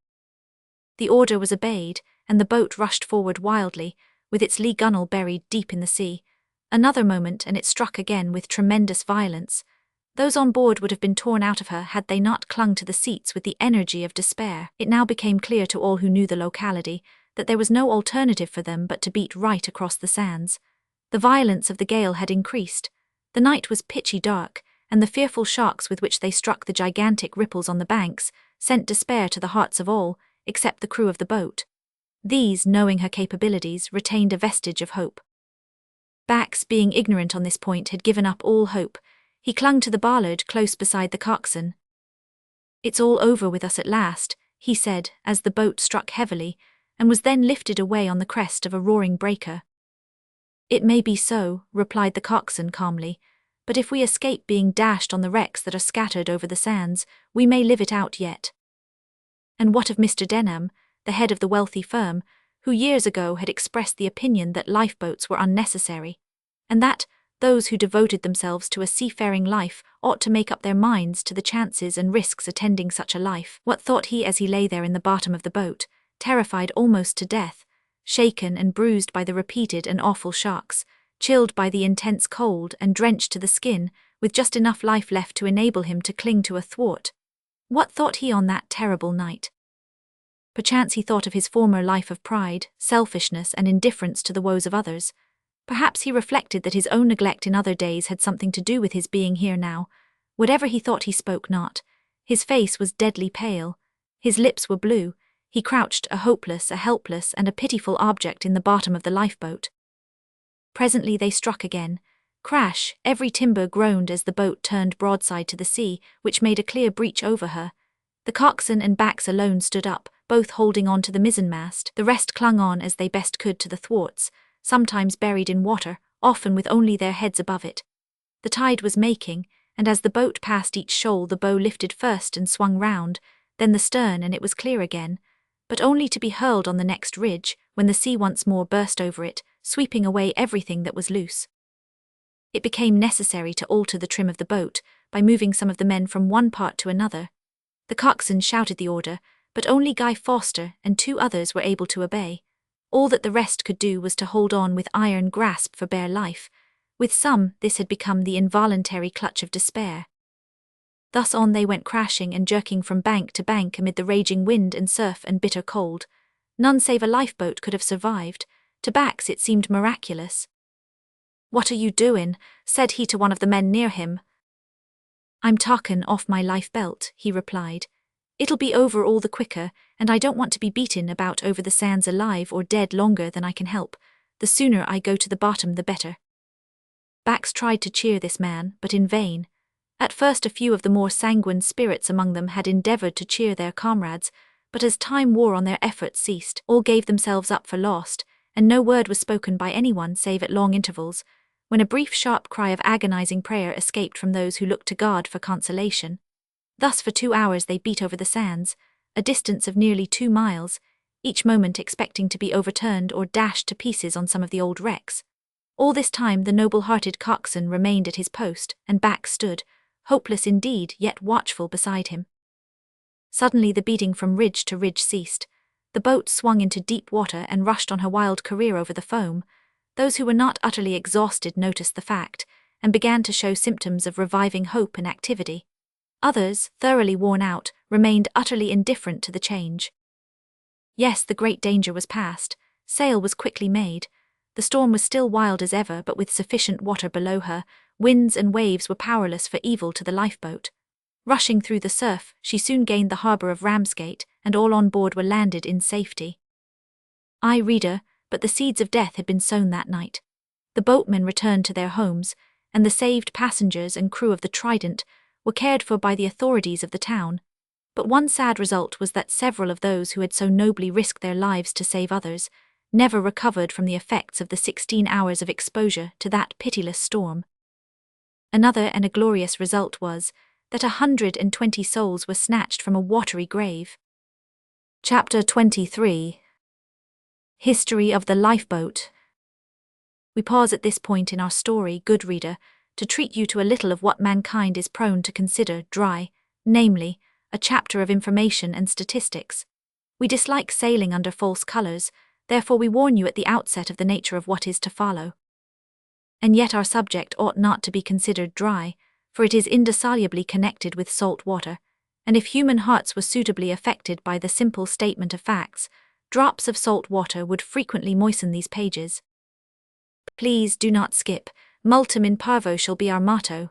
The order was obeyed, and the boat rushed forward wildly, with its lee gunwale buried deep in the sea. Another moment and it struck again with tremendous violence. Those on board would have been torn out of her had they not clung to the seats with the energy of despair. It now became clear to all who knew the locality that there was no alternative for them but to beat right across the sands. The violence of the gale had increased. The night was pitchy dark, and the fearful shocks with which they struck the gigantic ripples on the banks sent despair to the hearts of all, except the crew of the boat. These, knowing her capabilities, retained a vestige of hope. Bax, being ignorant on this point, had given up all hope. He clung to the bollard close beside the coxswain. "It's all over with us at last," he said, as the boat struck heavily, and was then lifted away on the crest of a roaring breaker. "It may be so," replied the coxswain calmly, "but if we escape being dashed on the wrecks that are scattered over the sands, we may live it out yet." And what of Mr. Denham, the head of the wealthy firm, who years ago had expressed the opinion that lifeboats were unnecessary, and that those who devoted themselves to a seafaring life ought to make up their minds to the chances and risks attending such a life? What thought he as he lay there in the bottom of the boat, terrified almost to death, shaken and bruised by the repeated and awful shocks, chilled by the intense cold and drenched to the skin, with just enough life left to enable him to cling to a thwart? What thought he on that terrible night? Perchance he thought of his former life of pride, selfishness, and indifference to the woes of others. Perhaps he reflected that his own neglect in other days had something to do with his being here now. Whatever he thought, he spoke not. His face was deadly pale. His lips were blue. He crouched, a hopeless, a helpless, and a pitiful object in the bottom of the lifeboat. Presently they struck again. Crash! Every timber groaned as the boat turned broadside to the sea, which made a clear breach over her. The coxswain and Bax alone stood up, both holding on to the mizzenmast. The rest clung on as they best could to the thwarts, sometimes buried in water, often with only their heads above it. The tide was making, and as the boat passed each shoal the bow lifted first and swung round, then the stern, and it was clear again, but only to be hurled on the next ridge, when the sea once more burst over it, sweeping away everything that was loose. It became necessary to alter the trim of the boat, by moving some of the men from one part to another. The coxswain shouted the order, but only Guy Fawkes and 2 others were able to obey. All that the rest could do was to hold on with iron grasp for bare life. With some, this had become the involuntary clutch of despair. Thus on they went crashing and jerking from bank to bank amid the raging wind and surf and bitter cold. None save a lifeboat could have survived. To Bax it seemed miraculous. "What are you doin'?" said he to one of the men near him. "I'm talkin' off my life belt," he replied. "It'll be over all the quicker, and I don't want to be beaten about over the sands alive or dead longer than I can help. The sooner I go to the bottom the better." Bax tried to cheer this man, but in vain. At first a few of the more sanguine spirits among them had endeavoured to cheer their comrades, but as time wore on their efforts ceased, all gave themselves up for lost, and no word was spoken by anyone save at long intervals, when a brief sharp cry of agonizing prayer escaped from those who looked to God for consolation. Thus for 2 hours they beat over the sands, a distance of nearly 2 miles, each moment expecting to be overturned or dashed to pieces on some of the old wrecks. All this time the noble-hearted coxswain remained at his post, and Bax stood, hopeless indeed, yet watchful beside him. Suddenly the beating from ridge to ridge ceased. The boat swung into deep water and rushed on her wild career over the foam. Those who were not utterly exhausted noticed the fact, and began to show symptoms of reviving hope and activity. Others, thoroughly worn out, remained utterly indifferent to the change. Yes, the great danger was past. Sail was quickly made. The storm was still wild as ever, but with sufficient water below her, winds and waves were powerless for evil to the lifeboat. Rushing through the surf, she soon gained the harbour of Ramsgate, and all on board were landed in safety. Ay, reader, but the seeds of death had been sown that night. The boatmen returned to their homes, and the saved passengers and crew of the Trident were cared for by the authorities of the town. But one sad result was that several of those who had so nobly risked their lives to save others never recovered from the effects of the 16 hours of exposure to that pitiless storm. Another and a glorious result was that 120 souls were snatched from a watery grave. Chapter 23. History of the Lifeboat. We pause at this point in our story, good reader, to treat you to a little of what mankind is prone to consider dry, namely, a chapter of information and statistics. We dislike sailing under false colours, therefore we warn you at the outset of the nature of what is to follow. And yet our subject ought not to be considered dry, for it is indissolubly connected with salt water, and if human hearts were suitably affected by the simple statement of facts, drops of salt water would frequently moisten these pages. Please do not skip. Multum in parvo shall be our motto.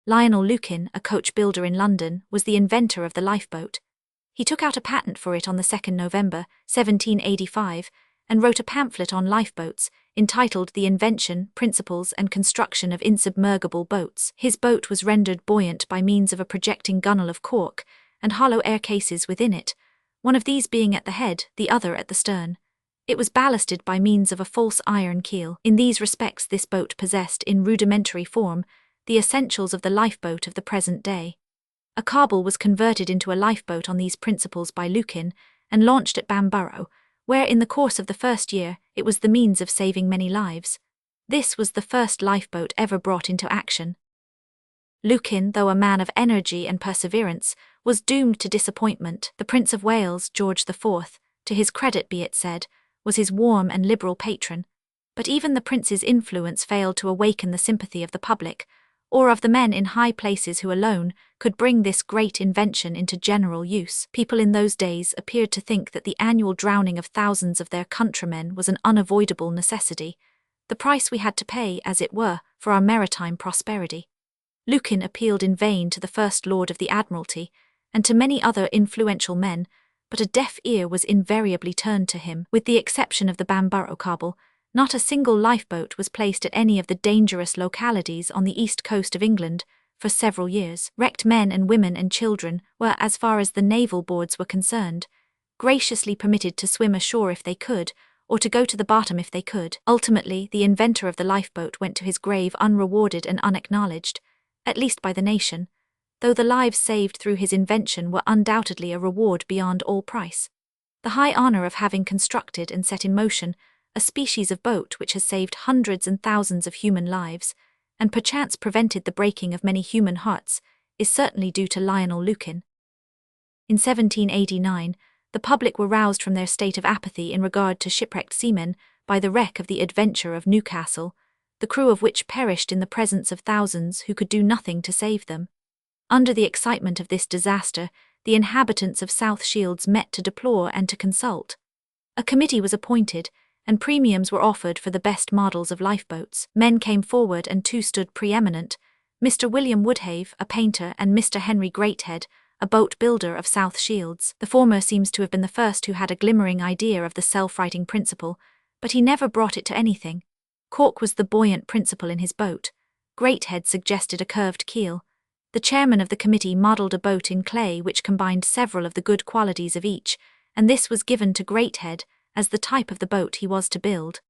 Lionel Lukin, a coach builder in London, was the inventor of the lifeboat. He took out a patent for it on the 2nd November, 1785, and wrote a pamphlet on lifeboats, entitled The Invention, Principles and Construction of Insubmergible Boats. His boat was rendered buoyant by means of a projecting gunwale of cork, and hollow air cases within it, one of these being at the head, the other at the stern. It was ballasted by means of a false iron keel. In these respects this boat possessed, in rudimentary form, the essentials of the lifeboat of the present day. A cable was converted into a lifeboat on these principles by Lukin, and launched at Bamborough, where in the course of the first year it was the means of saving many lives. This was the first lifeboat ever brought into action. Lukin, though a man of energy and perseverance, was doomed to disappointment. The Prince of Wales, George IV, to his credit be it said, was his warm and liberal patron, but even the prince's influence failed to awaken the sympathy of the public, or of the men in high places who alone could bring this great invention into general use. People in those days appeared to think that the annual drowning of thousands of their countrymen was an unavoidable necessity, the price we had to pay, as it were, for our maritime prosperity. Lukin appealed in vain to the First Lord of the Admiralty, and to many other influential men, but a deaf ear was invariably turned to him. With the exception of the Bamborough cable, not a single lifeboat was placed at any of the dangerous localities on the east coast of England for several years. Wrecked men and women and children were, as far as the naval boards were concerned, graciously permitted to swim ashore if they could, or to go to the bottom if they could. Ultimately, the inventor of the lifeboat went to his grave unrewarded and unacknowledged, at least by the nation, though the lives saved through his invention were undoubtedly a reward beyond all price. The high honour of having constructed and set in motion a species of boat which has saved hundreds and thousands of human lives, and perchance prevented the breaking of many human hearts, is certainly due to Lionel Lucan. In 1789, the public were roused from their state of apathy in regard to shipwrecked seamen by the wreck of the Adventure of Newcastle, the crew of which perished in the presence of thousands who could do nothing to save them. Under the excitement of this disaster, the inhabitants of South Shields met to deplore and to consult. A committee was appointed, and premiums were offered for the best models of lifeboats. Men came forward and two stood preeminent, Mr. William Woodhave, a painter, and Mr. Henry Greathead, a boat builder of South Shields. The former seems to have been the first who had a glimmering idea of the self-righting principle, but he never brought it to anything. Cork was the buoyant principle in his boat. Greathead suggested a curved keel. The chairman of the committee modelled a boat in clay which combined several of the good qualities of each, and this was given to Greathead as the type of the boat he was to build.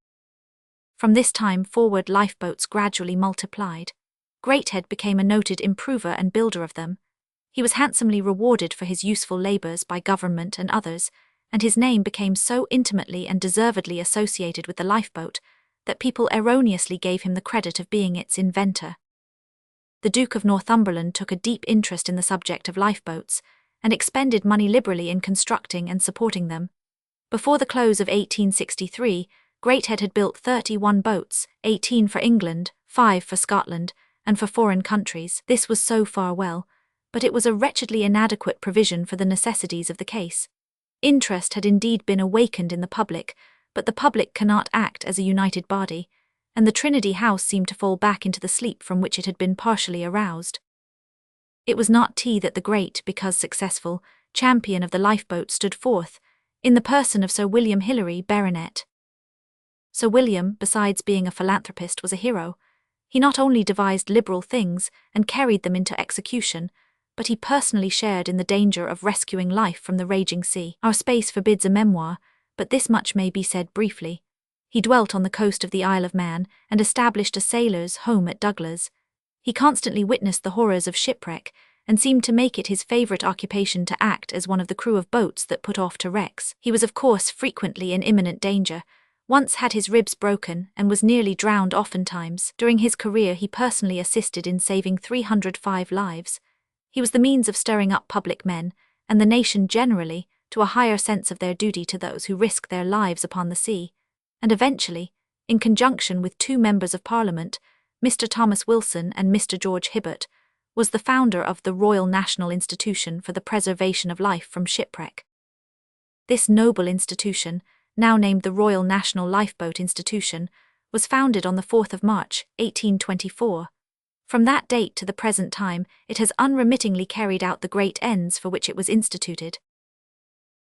From this time forward, lifeboats gradually multiplied. Greathead became a noted improver and builder of them. He was handsomely rewarded for his useful labours by government and others, and his name became so intimately and deservedly associated with the lifeboat that people erroneously gave him the credit of being its inventor. The Duke of Northumberland took a deep interest in the subject of lifeboats, and expended money liberally in constructing and supporting them. Before the close of 1863, Greathead had built 31 boats, 18 for England, 5 for Scotland, and for foreign countries. This was so far well, but it was a wretchedly inadequate provision for the necessities of the case. Interest had indeed been awakened in the public, but the public cannot act as a united body, and the Trinity House seemed to fall back into the sleep from which it had been partially aroused. It was not tea that the great, because successful, champion of the lifeboat stood forth, in the person of Sir William Hillary, Baronet. Sir William, besides being a philanthropist, was a hero. He not only devised liberal things and carried them into execution, but he personally shared in the danger of rescuing life from the raging sea. Our space forbids a memoir, but this much may be said briefly. He dwelt on the coast of the Isle of Man and established a sailors' home at Douglas. He constantly witnessed the horrors of shipwreck and seemed to make it his favourite occupation to act as one of the crew of boats that put off to wrecks. He was of course frequently in imminent danger, once had his ribs broken and was nearly drowned oftentimes. During his career he personally assisted in saving 305 lives. He was the means of stirring up public men, and the nation generally, to a higher sense of their duty to those who risk their lives upon the sea, and eventually, in conjunction with two members of Parliament, Mr. Thomas Wilson and Mr. George Hibbert, was the founder of the Royal National Institution for the Preservation of Life from Shipwreck. This noble institution, now named the Royal National Lifeboat Institution, was founded on the 4th of March, 1824. From that date to the present time, it has unremittingly carried out the great ends for which it was instituted.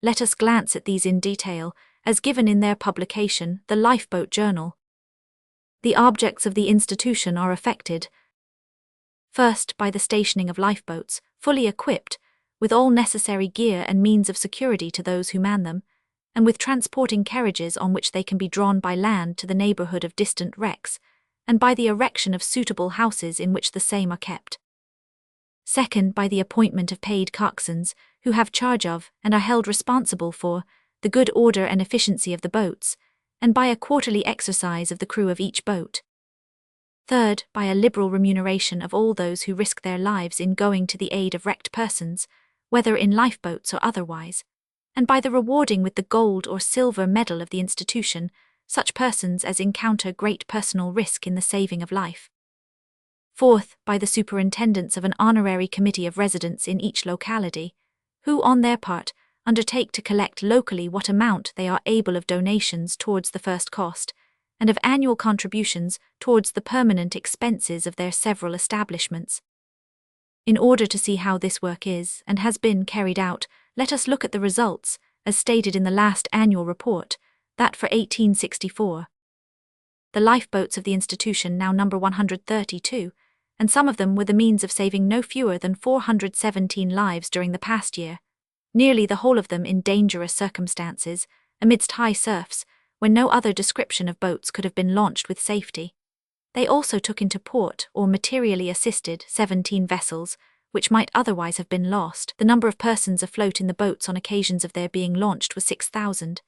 Let us glance at these in detail, as given in their publication, the Lifeboat Journal. The objects of the institution are effected, first, by the stationing of lifeboats, fully equipped, with all necessary gear and means of security to those who man them, and with transporting carriages on which they can be drawn by land to the neighbourhood of distant wrecks, and by the erection of suitable houses in which the same are kept. Second, by the appointment of paid coxswains, who have charge of, and are held responsible for, the good order and efficiency of the boats, and by a quarterly exercise of the crew of each boat. Third, by a liberal remuneration of all those who risk their lives in going to the aid of wrecked persons, whether in lifeboats or otherwise, and by the rewarding with the gold or silver medal of the institution such persons as encounter great personal risk in the saving of life. Fourth, by the superintendence of an honorary committee of residents in each locality, who on their part undertake to collect locally what amount they are able of donations towards the first cost, and of annual contributions towards the permanent expenses of their several establishments. In order to see how this work is and has been carried out, let us look at the results, as stated in the last annual report, that for 1864. The lifeboats of the institution now number 132, and some of them were the means of saving no fewer than 417 lives during the past year, nearly the whole of them in dangerous circumstances, amidst high surfs, when no other description of boats could have been launched with safety. They also took into port or materially assisted 17 vessels, which might otherwise have been lost. The number of persons afloat in the boats on occasions of their being launched was 6,000.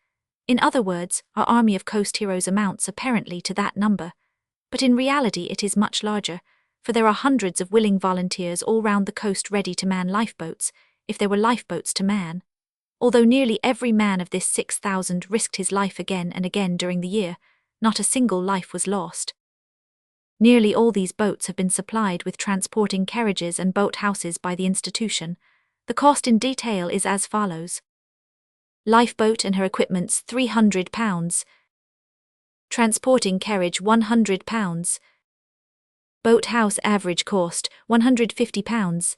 In other words, our army of coast heroes amounts apparently to that number. But in reality it is much larger, for there are hundreds of willing volunteers all round the coast ready to man lifeboats, if there were lifeboats to man. Although nearly every man of this 6,000 risked his life again and again during the year, not a single life was lost. Nearly all these boats have been supplied with transporting carriages and boat houses by the institution. The cost in detail is as follows. Lifeboat and her equipments £300. Transporting carriage £100. Boathouse average cost £150.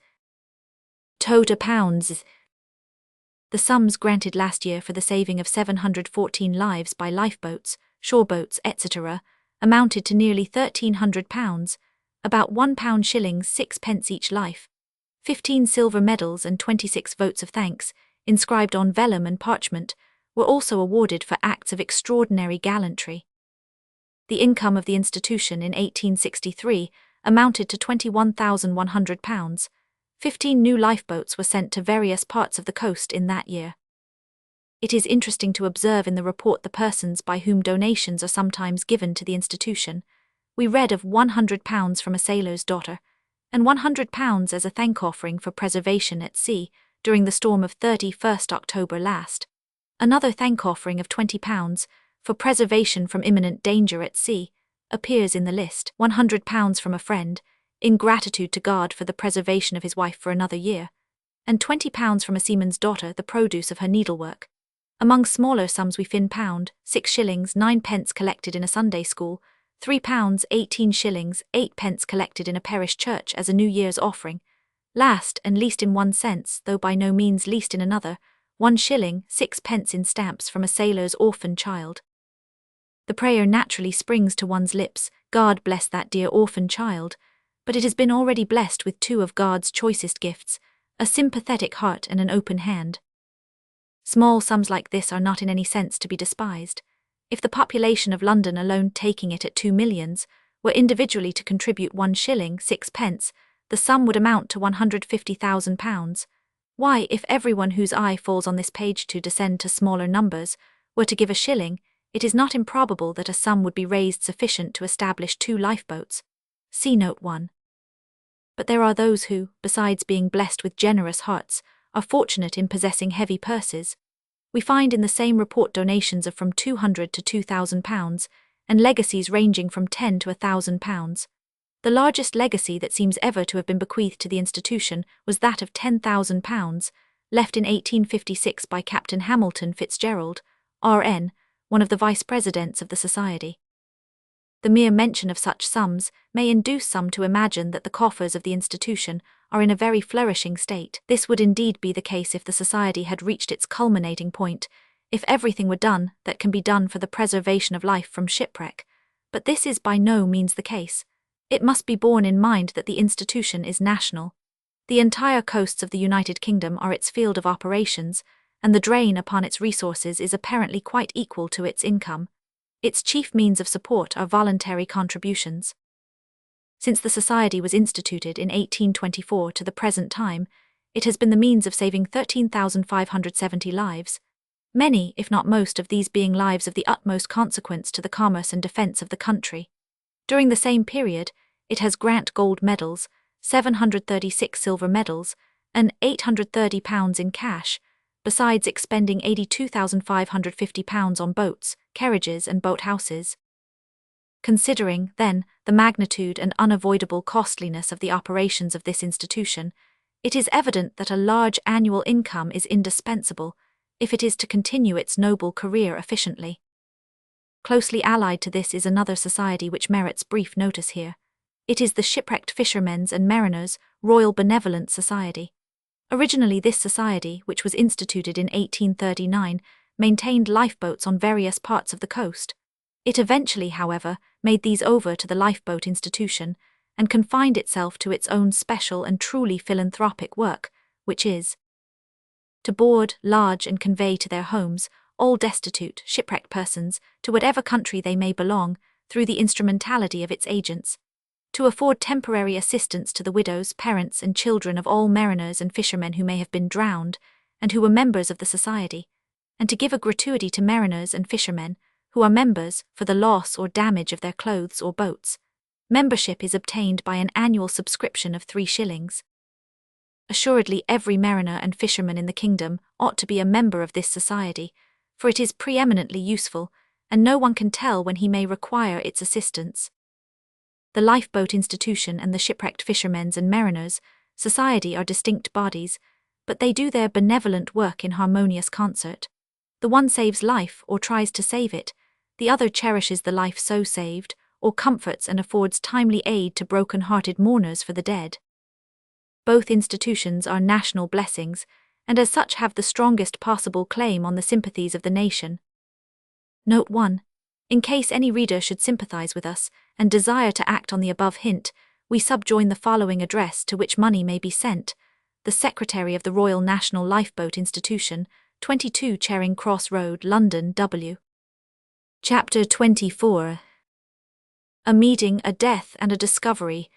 Total pounds. The sums granted last year for the saving of 714 lives by lifeboats, shoreboats, etc., amounted to nearly £1,300, about £1 shillings 6 pence each life. 15 silver medals and 26 votes of thanks, inscribed on vellum and parchment, were also awarded for acts of extraordinary gallantry. The income of the institution in 1863 amounted to £21,100. 15 new lifeboats were sent to various parts of the coast in that year. It is interesting to observe in the report the persons by whom donations are sometimes given to the institution. We read of £100 from a sailor's daughter, and £100 as a thank-offering for preservation at sea during the storm of 31st October last. Another thank-offering of £20 for preservation from imminent danger at sea appears in the list. £100 from a friend, in gratitude to God for the preservation of his wife for another year, and £20 from a seaman's daughter, the produce of her needlework. Among smaller sums we find £6 shillings 9 pence collected in a Sunday school, £3 18 shillings 8 pence collected in a parish church as a New Year's offering. Last and least in one sense, though by no means least in another, 1 shilling 6 pence in stamps from a sailor's orphan child. The prayer naturally springs to one's lips, God bless that dear orphan child, but it has been already blessed with 2 of God's choicest gifts, a sympathetic heart and an open hand. Small sums like this are not in any sense to be despised. If the population of London alone, taking it at 2 millions, were individually to contribute 1 shilling 6 pence, the sum would amount to £150,000. Why, if everyone whose eye falls on this page to descend to smaller numbers were to give a shilling, it is not improbable that a sum would be raised sufficient to establish 2 lifeboats. See Note 1. But there are those who, besides being blessed with generous hearts, are fortunate in possessing heavy purses. We find in the same report donations of from £200 to £2,000, and legacies ranging from £10 to £1,000. The largest legacy that seems ever to have been bequeathed to the institution was that of £10,000, left in 1856 by Captain Hamilton Fitzgerald, R.N., one of the vice-presidents of the Society. The mere mention of such sums may induce some to imagine that the coffers of the institution are in a very flourishing state. This would indeed be the case if the Society had reached its culminating point, if everything were done that can be done for the preservation of life from shipwreck. But this is by no means the case. It must be borne in mind that the institution is national. The entire coasts of the United Kingdom are its field of operations, and the drain upon its resources is apparently quite equal to its income. Its chief means of support are voluntary contributions. Since the Society was instituted in 1824 to the present time, it has been the means of saving 13,570 lives, many, if not most, of these being lives of the utmost consequence to the commerce and defence of the country. During the same period, it has grant gold medals, 736 silver medals, and £830 in cash, besides expending £82,550 on boats, carriages and boathouses. Considering, then, the magnitude and unavoidable costliness of the operations of this institution, it is evident that a large annual income is indispensable if it is to continue its noble career efficiently. Closely allied to this is another society which merits brief notice here. It is the Shipwrecked Fishermen's and Mariners' Royal Benevolent Society. Originally this society, which was instituted in 1839, maintained lifeboats on various parts of the coast. It eventually, however, made these over to the Lifeboat Institution, and confined itself to its own special and truly philanthropic work, which is to board, lodge and convey to their homes all destitute, shipwrecked persons, to whatever country they may belong, through the instrumentality of its agents. To afford temporary assistance to the widows, parents and children of all mariners and fishermen who may have been drowned, and who were members of the society, and to give a gratuity to mariners and fishermen who are members for the loss or damage of their clothes or boats. Membership is obtained by an annual subscription of 3 shillings. Assuredly every mariner and fisherman in the kingdom ought to be a member of this society, for it is preeminently useful, and no one can tell when he may require its assistance. The Lifeboat Institution and the Shipwrecked Fishermen's and Mariners' Society are distinct bodies, but they do their benevolent work in harmonious concert. The one saves life or tries to save it, the other cherishes the life so saved, or comforts and affords timely aid to broken-hearted mourners for the dead. Both institutions are national blessings, and as such have the strongest possible claim on the sympathies of the nation. Note 1. In case any reader should sympathize with us, and desire to act on the above hint, we subjoin the following address to which money may be sent: the Secretary of the Royal National Lifeboat Institution, 22 Charing Cross Road, London, W. Chapter 24. A Meeting, a Death, and a Discovery.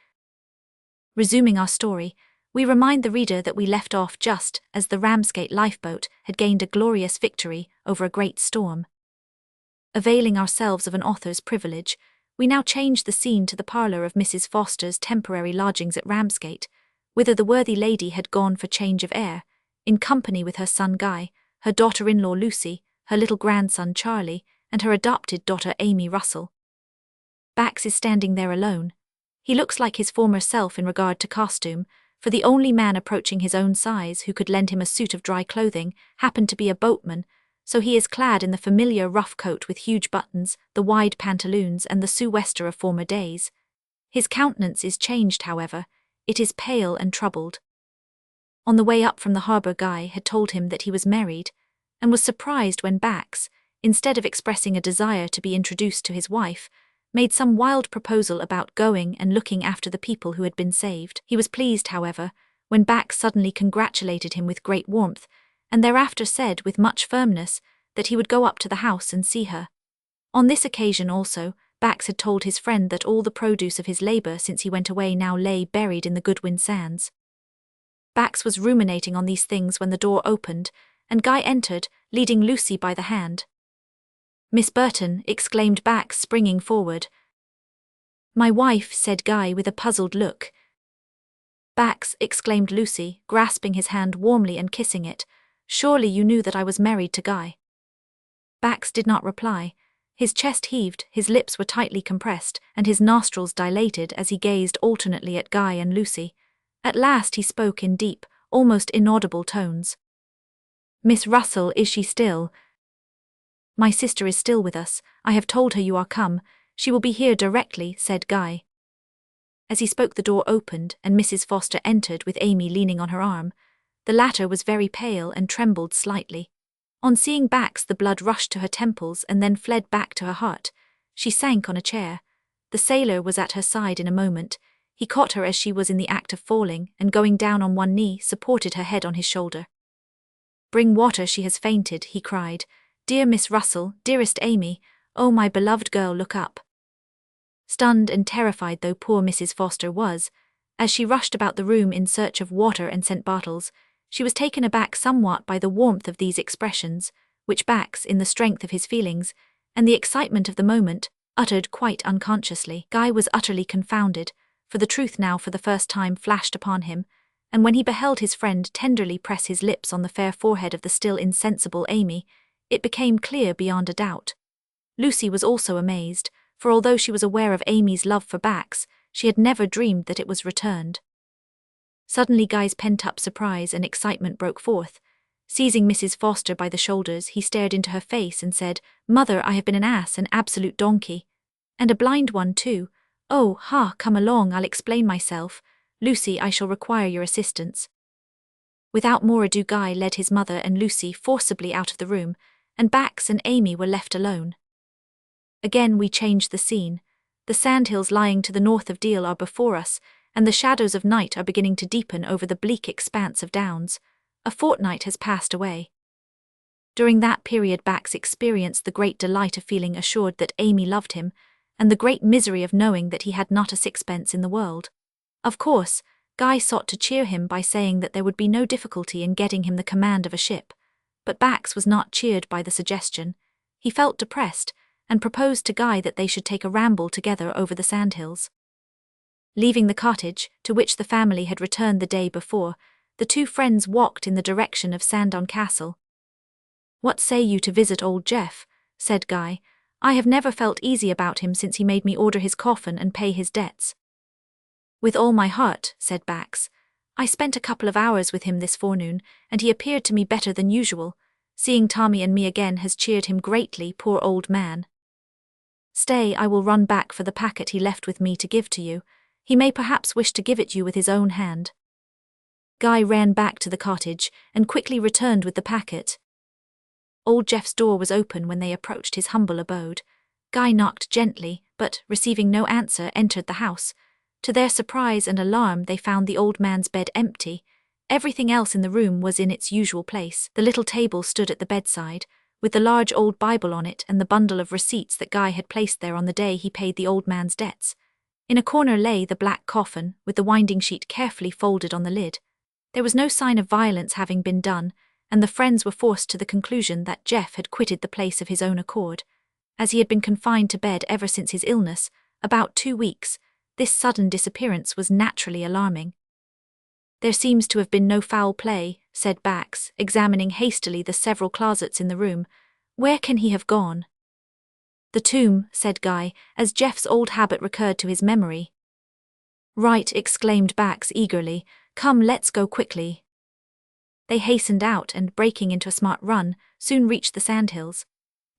Resuming our story, we remind the reader that we left off just as the Ramsgate lifeboat had gained a glorious victory over a great storm. Availing ourselves of an author's privilege, we now change the scene to the parlour of Mrs. Foster's temporary lodgings at Ramsgate, whither the worthy lady had gone for change of air, in company with her son Guy, her daughter-in-law Lucy, her little grandson Charlie, and her adopted daughter Amy Russell. Bax is standing there alone. He looks like his former self in regard to costume, for the only man approaching his own size who could lend him a suit of dry clothing happened to be a boatman, so he is clad in the familiar rough coat with huge buttons, the wide pantaloons, and the sou'wester of former days. His countenance is changed, however. It is pale and troubled. On the way up from the harbour, Guy had told him that he was married, and was surprised when Bax, instead of expressing a desire to be introduced to his wife, made some wild proposal about going and looking after the people who had been saved. He was pleased, however, when Bax suddenly congratulated him with great warmth, and thereafter said with much firmness that he would go up to the house and see her. On this occasion also, Bax had told his friend that all the produce of his labour since he went away now lay buried in the Goodwin sands. Bax was ruminating on these things when the door opened, and Guy entered, leading Lucy by the hand. "Miss Burton," exclaimed Bax, springing forward. "My wife," said Guy with a puzzled look. "Bax," exclaimed Lucy, grasping his hand warmly and kissing it, "surely you knew that I was married to Guy?" Bax did not reply. His chest heaved, his lips were tightly compressed, and his nostrils dilated as he gazed alternately at Guy and Lucy. At last he spoke in deep, almost inaudible tones. "Miss Russell, is she still?" "My sister is still with us. I have told her you are come. She will be here directly," said Guy. As he spoke, the door opened, and Mrs. Foster entered with Amy leaning on her arm. The latter was very pale and trembled slightly. On seeing Bax, the blood rushed to her temples and then fled back to her heart. She sank on a chair. The sailor was at her side in a moment. He caught her as she was in the act of falling, and going down on one knee, supported her head on his shoulder. "Bring water, she has fainted," he cried. "Dear Miss Russell, dearest Amy, oh my beloved girl, look up." Stunned and terrified though poor Mrs. Foster was, as she rushed about the room in search of water and scent bottles, she was taken aback somewhat by the warmth of these expressions, which Bax, in the strength of his feelings, and the excitement of the moment, uttered quite unconsciously. Guy was utterly confounded, for the truth now for the first time flashed upon him, and when he beheld his friend tenderly press his lips on the fair forehead of the still insensible Amy, it became clear beyond a doubt. Lucy was also amazed, for although she was aware of Amy's love for Bax, she had never dreamed that it was returned. Suddenly Guy's pent-up surprise and excitement broke forth. Seizing Mrs. Foster by the shoulders, he stared into her face and said, "Mother, I have been an ass, an absolute donkey. And a blind one too. Oh, come along, I'll explain myself. Lucy, I shall require your assistance." Without more ado, Guy led his mother and Lucy forcibly out of the room, and Bax and Amy were left alone. Again we change the scene. The sandhills lying to the north of Deal are before us, and the shadows of night are beginning to deepen over the bleak expanse of downs. A fortnight has passed away. During that period Bax experienced the great delight of feeling assured that Amy loved him, and the great misery of knowing that he had not a sixpence in the world. Of course, Guy sought to cheer him by saying that there would be no difficulty in getting him the command of a ship, but Bax was not cheered by the suggestion. He felt depressed, and proposed to Guy that they should take a ramble together over the sandhills. Leaving the cottage, to which the family had returned the day before, the two friends walked in the direction of Sandown Castle. "What say you to visit old Jeff?" said Guy. "I have never felt easy about him since he made me order his coffin and pay his debts." "With all my heart," said Bax. "I spent a couple of hours with him this forenoon, and he appeared to me better than usual. Seeing Tommy and me again has cheered him greatly, poor old man. Stay, I will run back for the packet he left with me to give to you. He may perhaps wish to give it you with his own hand." Guy ran back to the cottage, and quickly returned with the packet. Old Jeff's door was open when they approached his humble abode. Guy knocked gently, but, receiving no answer, entered the house. To their surprise and alarm, they found the old man's bed empty. Everything else in the room was in its usual place. The little table stood at the bedside, with the large old Bible on it and the bundle of receipts that Guy had placed there on the day he paid the old man's debts. In a corner lay the black coffin, with the winding sheet carefully folded on the lid. There was no sign of violence having been done, and the friends were forced to the conclusion that Jeff had quitted the place of his own accord. As he had been confined to bed ever since his illness, about 2 weeks, this sudden disappearance was naturally alarming. "There seems to have been no foul play," said Bax, examining hastily the several closets in the room. "Where can he have gone?" "The tomb," said Guy, as Jeff's old habit recurred to his memory. "Right," exclaimed Bax eagerly. "Come, let's go quickly." They hastened out and, breaking into a smart run, soon reached the sandhills.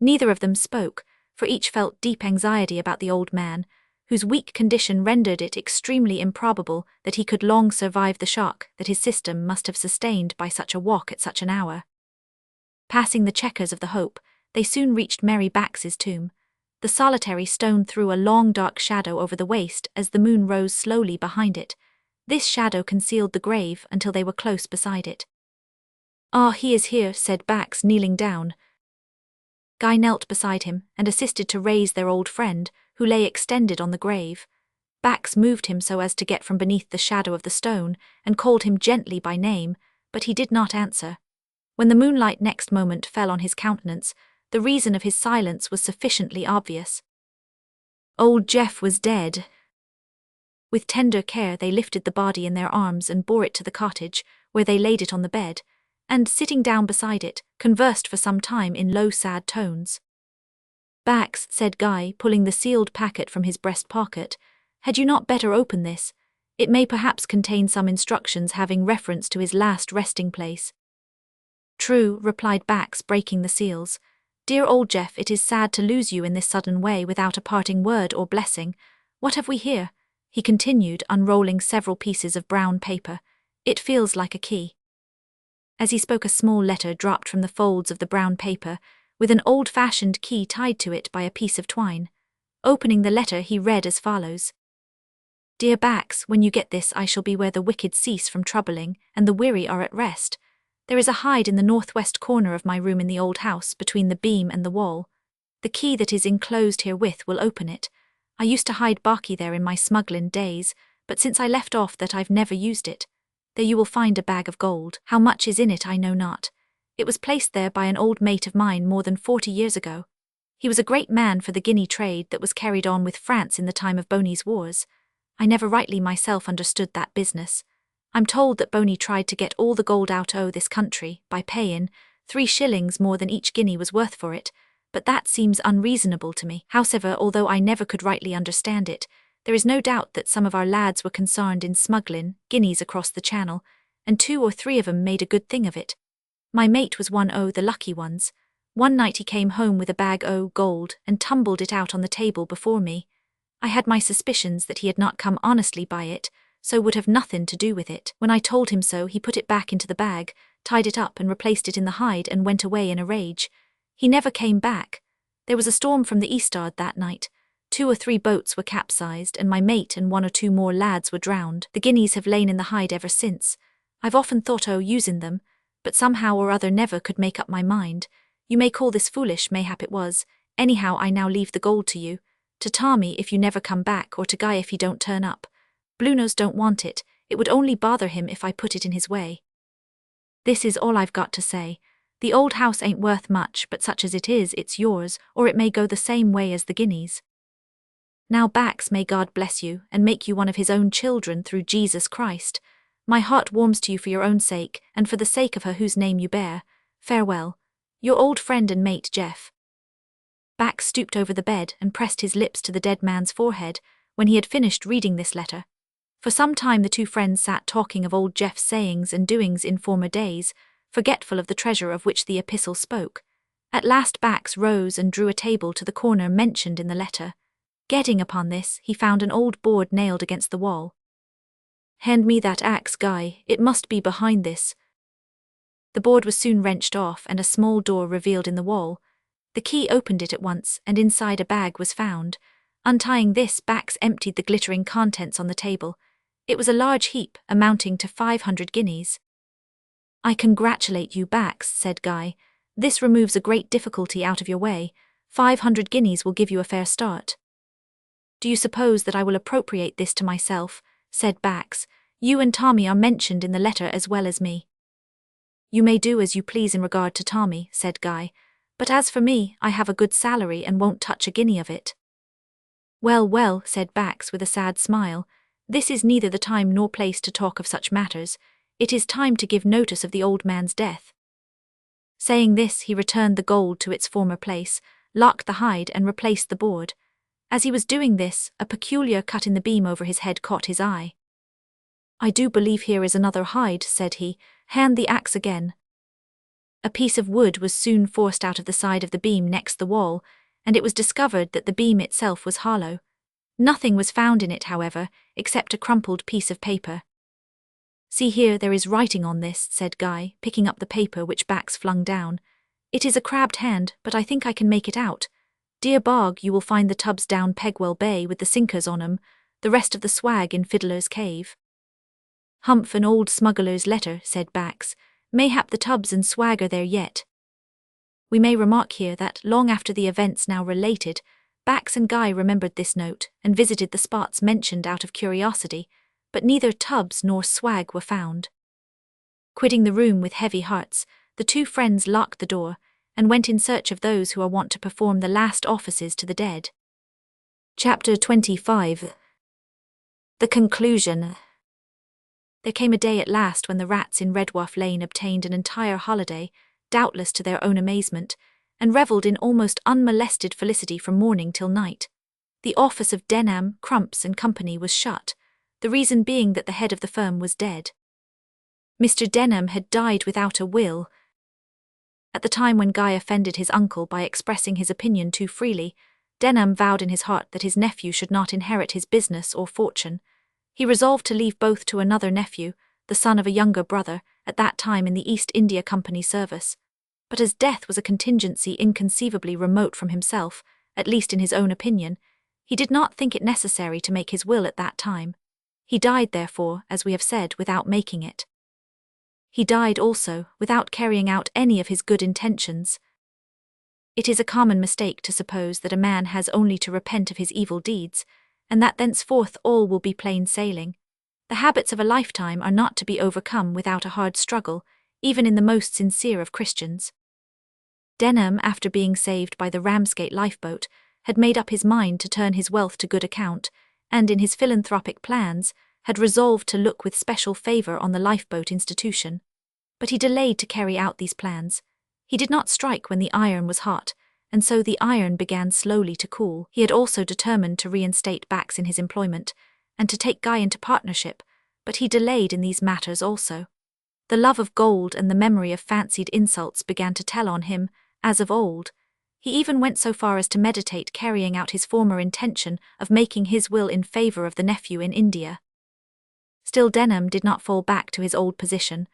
Neither of them spoke, for each felt deep anxiety about the old man, whose weak condition rendered it extremely improbable that he could long survive the shock that his system must have sustained by such a walk at such an hour. Passing the chequers of the Hope, they soon reached Mary Bax's tomb. The solitary stone threw a long dark shadow over the waste as the moon rose slowly behind it. This shadow concealed the grave until they were close beside it. "Ah, he is here," said Bax, kneeling down. Guy knelt beside him and assisted to raise their old friend, who lay extended on the grave. Bax moved him so as to get from beneath the shadow of the stone, and called him gently by name, but he did not answer. When the moonlight next moment fell on his countenance, the reason of his silence was sufficiently obvious. Old Jeff was dead. With tender care they lifted the body in their arms and bore it to the cottage, where they laid it on the bed, and, sitting down beside it, conversed for some time in low, sad tones. "Bax," said Guy, pulling the sealed packet from his breast pocket, "had you not better open this? It may perhaps contain some instructions having reference to his last resting place." "True," replied Bax, breaking the seals. "Dear old Jeff, it is sad to lose you in this sudden way without a parting word or blessing. What have we here?" he continued, unrolling several pieces of brown paper. "It feels like a key." As he spoke, a small letter dropped from the folds of the brown paper, with an old-fashioned key tied to it by a piece of twine. Opening the letter, he read as follows. "Dear Bax, when you get this, I shall be where the wicked cease from troubling, and the weary are at rest. There is a hide in the northwest corner of my room in the old house, between the beam and the wall. The key that is enclosed herewith will open it. I used to hide Barky there in my smugglin' days, but since I left off that I've never used it. There you will find a bag of gold. How much is in it I know not. It was placed there by an old mate of mine more than 40 years ago. He was a great man for the guinea trade that was carried on with France in the time of Boney's wars. I never rightly myself understood that business. I'm told that Boney tried to get all the gold out o' this country by payin' 3 shillings more than each guinea was worth for it, but that seems unreasonable to me. Howsever, although I never could rightly understand it, there is no doubt that some of our lads were concerned in smugglin' guineas across the channel, and 2 or 3 of 'em made a good thing of it. My mate was one o' the lucky ones. One night he came home with a bag o' gold and tumbled it out on the table before me. I had my suspicions that he had not come honestly by it, so would have nothing to do with it. When I told him so, he put it back into the bag, tied it up and replaced it in the hide and went away in a rage. He never came back. There was a storm from the east'ard that night. 2 or 3 boats were capsized, and my mate and 1 or 2 more lads were drowned. The guineas have lain in the hide ever since. I've often thought o' using them, but somehow or other never could make up my mind. You may call this foolish, mayhap it was. Anyhow, I now leave the gold to you. To Tommy if you never come back, or to Guy if he don't turn up. Bluenose don't want it. It would only bother him if I put it in his way. This is all I've got to say. The old house ain't worth much, but such as it is, it's yours, or it may go the same way as the guineas. Now Bax, may God bless you, and make you one of his own children through Jesus Christ. My heart warms to you for your own sake, and for the sake of her whose name you bear. Farewell. Your old friend and mate, Jeff. Bax stooped over the bed and pressed his lips to the dead man's forehead when he had finished reading this letter. For some time the two friends sat talking of old Jeff's sayings and doings in former days, forgetful of the treasure of which the epistle spoke. At last Bax rose and drew a table to the corner mentioned in the letter. Getting upon this, he found an old board nailed against the wall. "Hand me that axe, Guy, it must be behind this." The board was soon wrenched off and a small door revealed in the wall. The key opened it at once, and inside a bag was found. Untying this, Bax emptied the glittering contents on the table. It was a large heap, amounting to 500 guineas. "I congratulate you, Bax," said Guy. "This removes a great difficulty out of your way. 500 guineas will give you a fair start." "Do you suppose that I will appropriate this to myself?" said Bax. "You and Tommy are mentioned in the letter as well as me." "You may do as you please in regard to Tommy," said Guy. "But as for me, I have a good salary and won't touch a guinea of it." "Well, well," said Bax with a sad smile, "this is neither the time nor place to talk of such matters. It is time to give notice of the old man's death." Saying this, he returned the gold to its former place, locked the hide and replaced the board. As he was doing this, a peculiar cut in the beam over his head caught his eye. "I do believe here is another hide," said he. "Hand the axe again." A piece of wood was soon forced out of the side of the beam next the wall, and it was discovered that the beam itself was hollow. Nothing was found in it, however, except a crumpled piece of paper. "See here, there is writing on this," said Guy, picking up the paper which Bax flung down. "It is a crabbed hand, but I think I can make it out. 'Dear Bog, you will find the tubs down Pegwell Bay with the sinkers on 'em, the rest of the swag in Fiddler's Cave.'" "Humph, an old smuggler's letter," said Bax. "Mayhap the tubs and swag are there yet." We may remark here that, long after the events now related, Bax and Guy remembered this note and visited the spots mentioned out of curiosity, but neither tubs nor swag were found. Quitting the room with heavy hearts, the two friends locked the door and went in search of those who are wont to perform the last offices to the dead. Chapter 25. The Conclusion. There came a day at last when the rats in Redwharf Lane obtained an entire holiday, doubtless to their own amazement, and revelled in almost unmolested felicity from morning till night. The office of Denham, Crumps and Company was shut, the reason being that the head of the firm was dead. Mr. Denham had died without a will. At the time when Guy offended his uncle by expressing his opinion too freely, Denham vowed in his heart that his nephew should not inherit his business or fortune. He resolved to leave both to another nephew, the son of a younger brother, at that time in the East India Company's service. But as death was a contingency inconceivably remote from himself, at least in his own opinion, he did not think it necessary to make his will at that time. He died, therefore, as we have said, without making it. He died also without carrying out any of his good intentions. It is a common mistake to suppose that a man has only to repent of his evil deeds, and that thenceforth all will be plain sailing. The habits of a lifetime are not to be overcome without a hard struggle, even in the most sincere of Christians. Denham, after being saved by the Ramsgate lifeboat, had made up his mind to turn his wealth to good account, and in his philanthropic plans, had resolved to look with special favour on the lifeboat institution. But he delayed to carry out these plans. He did not strike when the iron was hot, and so the iron began slowly to cool. He had also determined to reinstate Bax in his employment, and to take Guy into partnership, but he delayed in these matters also. The love of gold and the memory of fancied insults began to tell on him, as of old. He even went so far as to meditate carrying out his former intention of making his will in favour of the nephew in India. Still Denham did not fall back to his old position.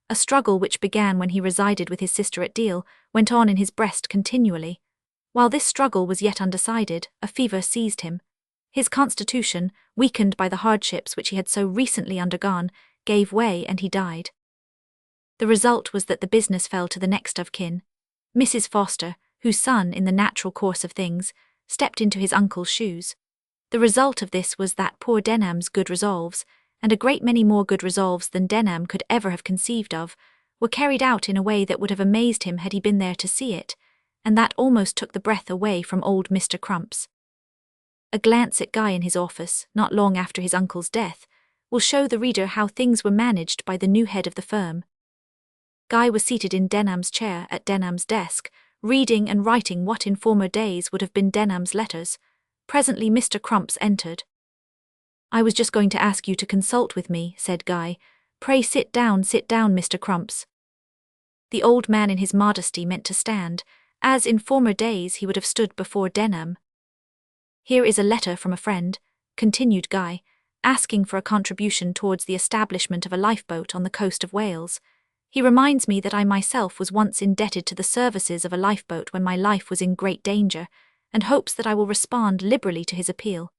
A struggle which began when he resided with his sister at Deal went on in his breast continually. While this struggle was yet undecided, a fever seized him. His constitution, weakened by the hardships which he had so recently undergone, gave way and he died. The result was that the business fell to the next of kin. Mrs. Foster, whose son, in the natural course of things, stepped into his uncle's shoes. The result of this was that poor Denham's good resolves, and a great many more good resolves than Denham could ever have conceived of, were carried out in a way that would have amazed him had he been there to see it, and that almost took the breath away from old Mr. Crumps. A glance at Guy in his office, not long after his uncle's death, will show the reader how things were managed by the new head of the firm. Guy was seated in Denham's chair at Denham's desk, reading and writing what in former days would have been Denham's letters. Presently Mr. Crumps entered. "I was just going to ask you to consult with me," said Guy. "Pray sit down, Mr. Crumps." The old man in his modesty meant to stand, as in former days he would have stood before Denham. "Here is a letter from a friend," continued Guy, asking for a contribution towards the establishment of a lifeboat on the coast of Wales. "He reminds me that I myself was once indebted to the services of a lifeboat when my life was in great danger, and hopes that I will respond liberally to his appeal.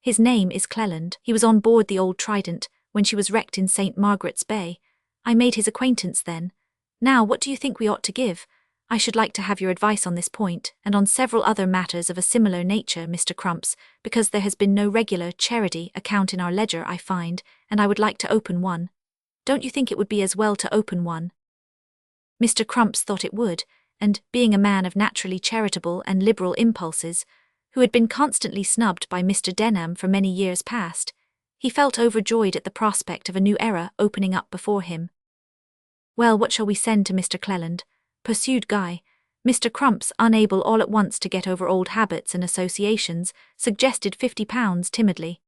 His name is Cleland. He was on board the old Trident when she was wrecked in St. Margaret's Bay. I made his acquaintance then. Now, what do you think we ought to give? I should like to have your advice on this point, and on several other matters of a similar nature, Mr. Crumps, because there has been no regular charity account in our ledger, I find, and I would like to open one. Don't you think it would be as well to open one?" Mr. Crumps thought it would, and, being a man of naturally charitable and liberal impulses, who had been constantly snubbed by Mr. Denham for many years past, he felt overjoyed at the prospect of a new era opening up before him. "Well, what shall we send to Mr. Cleland?" pursued Guy. Mr. Crumps, unable all at once to get over old habits and associations, suggested £50 timidly.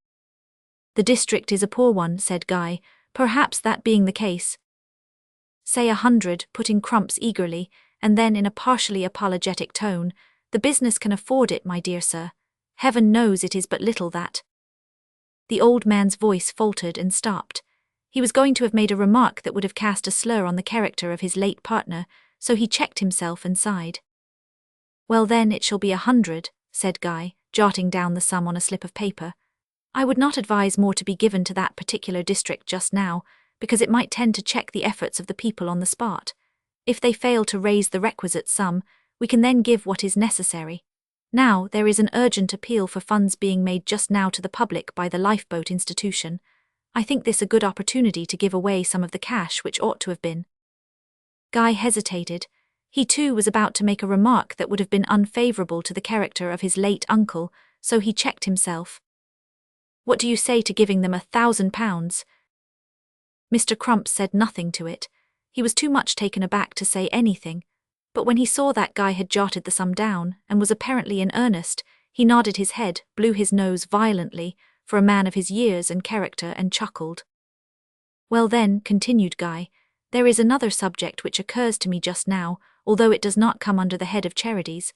"The district is a poor one," said Guy, "perhaps that being the case." "Say 100, put in Crumps eagerly, and then in a partially apologetic tone, "The business can afford it, my dear sir. Heaven knows it is but little that—" The old man's voice faltered and stopped. He was going to have made a remark that would have cast a slur on the character of his late partner, so he checked himself and sighed. "Well then, it shall be 100, said Guy, jotting down the sum on a slip of paper. "I would not advise more to be given to that particular district just now, because it might tend to check the efforts of the people on the spot. If they fail to raise the requisite sum, we can then give what is necessary. Now, there is an urgent appeal for funds being made just now to the public by the Lifeboat Institution. I think this a good opportunity to give away some of the cash which ought to have been." Guy hesitated. He too was about to make a remark that would have been unfavourable to the character of his late uncle, so he checked himself. "What do you say to giving them £1,000? Mr. Crumps said nothing to it. He was too much taken aback to say anything, but when he saw that Guy had jotted the sum down, and was apparently in earnest, he nodded his head, blew his nose violently, for a man of his years and character, and chuckled. "Well then," continued Guy, "there is another subject which occurs to me just now, although it does not come under the head of charities.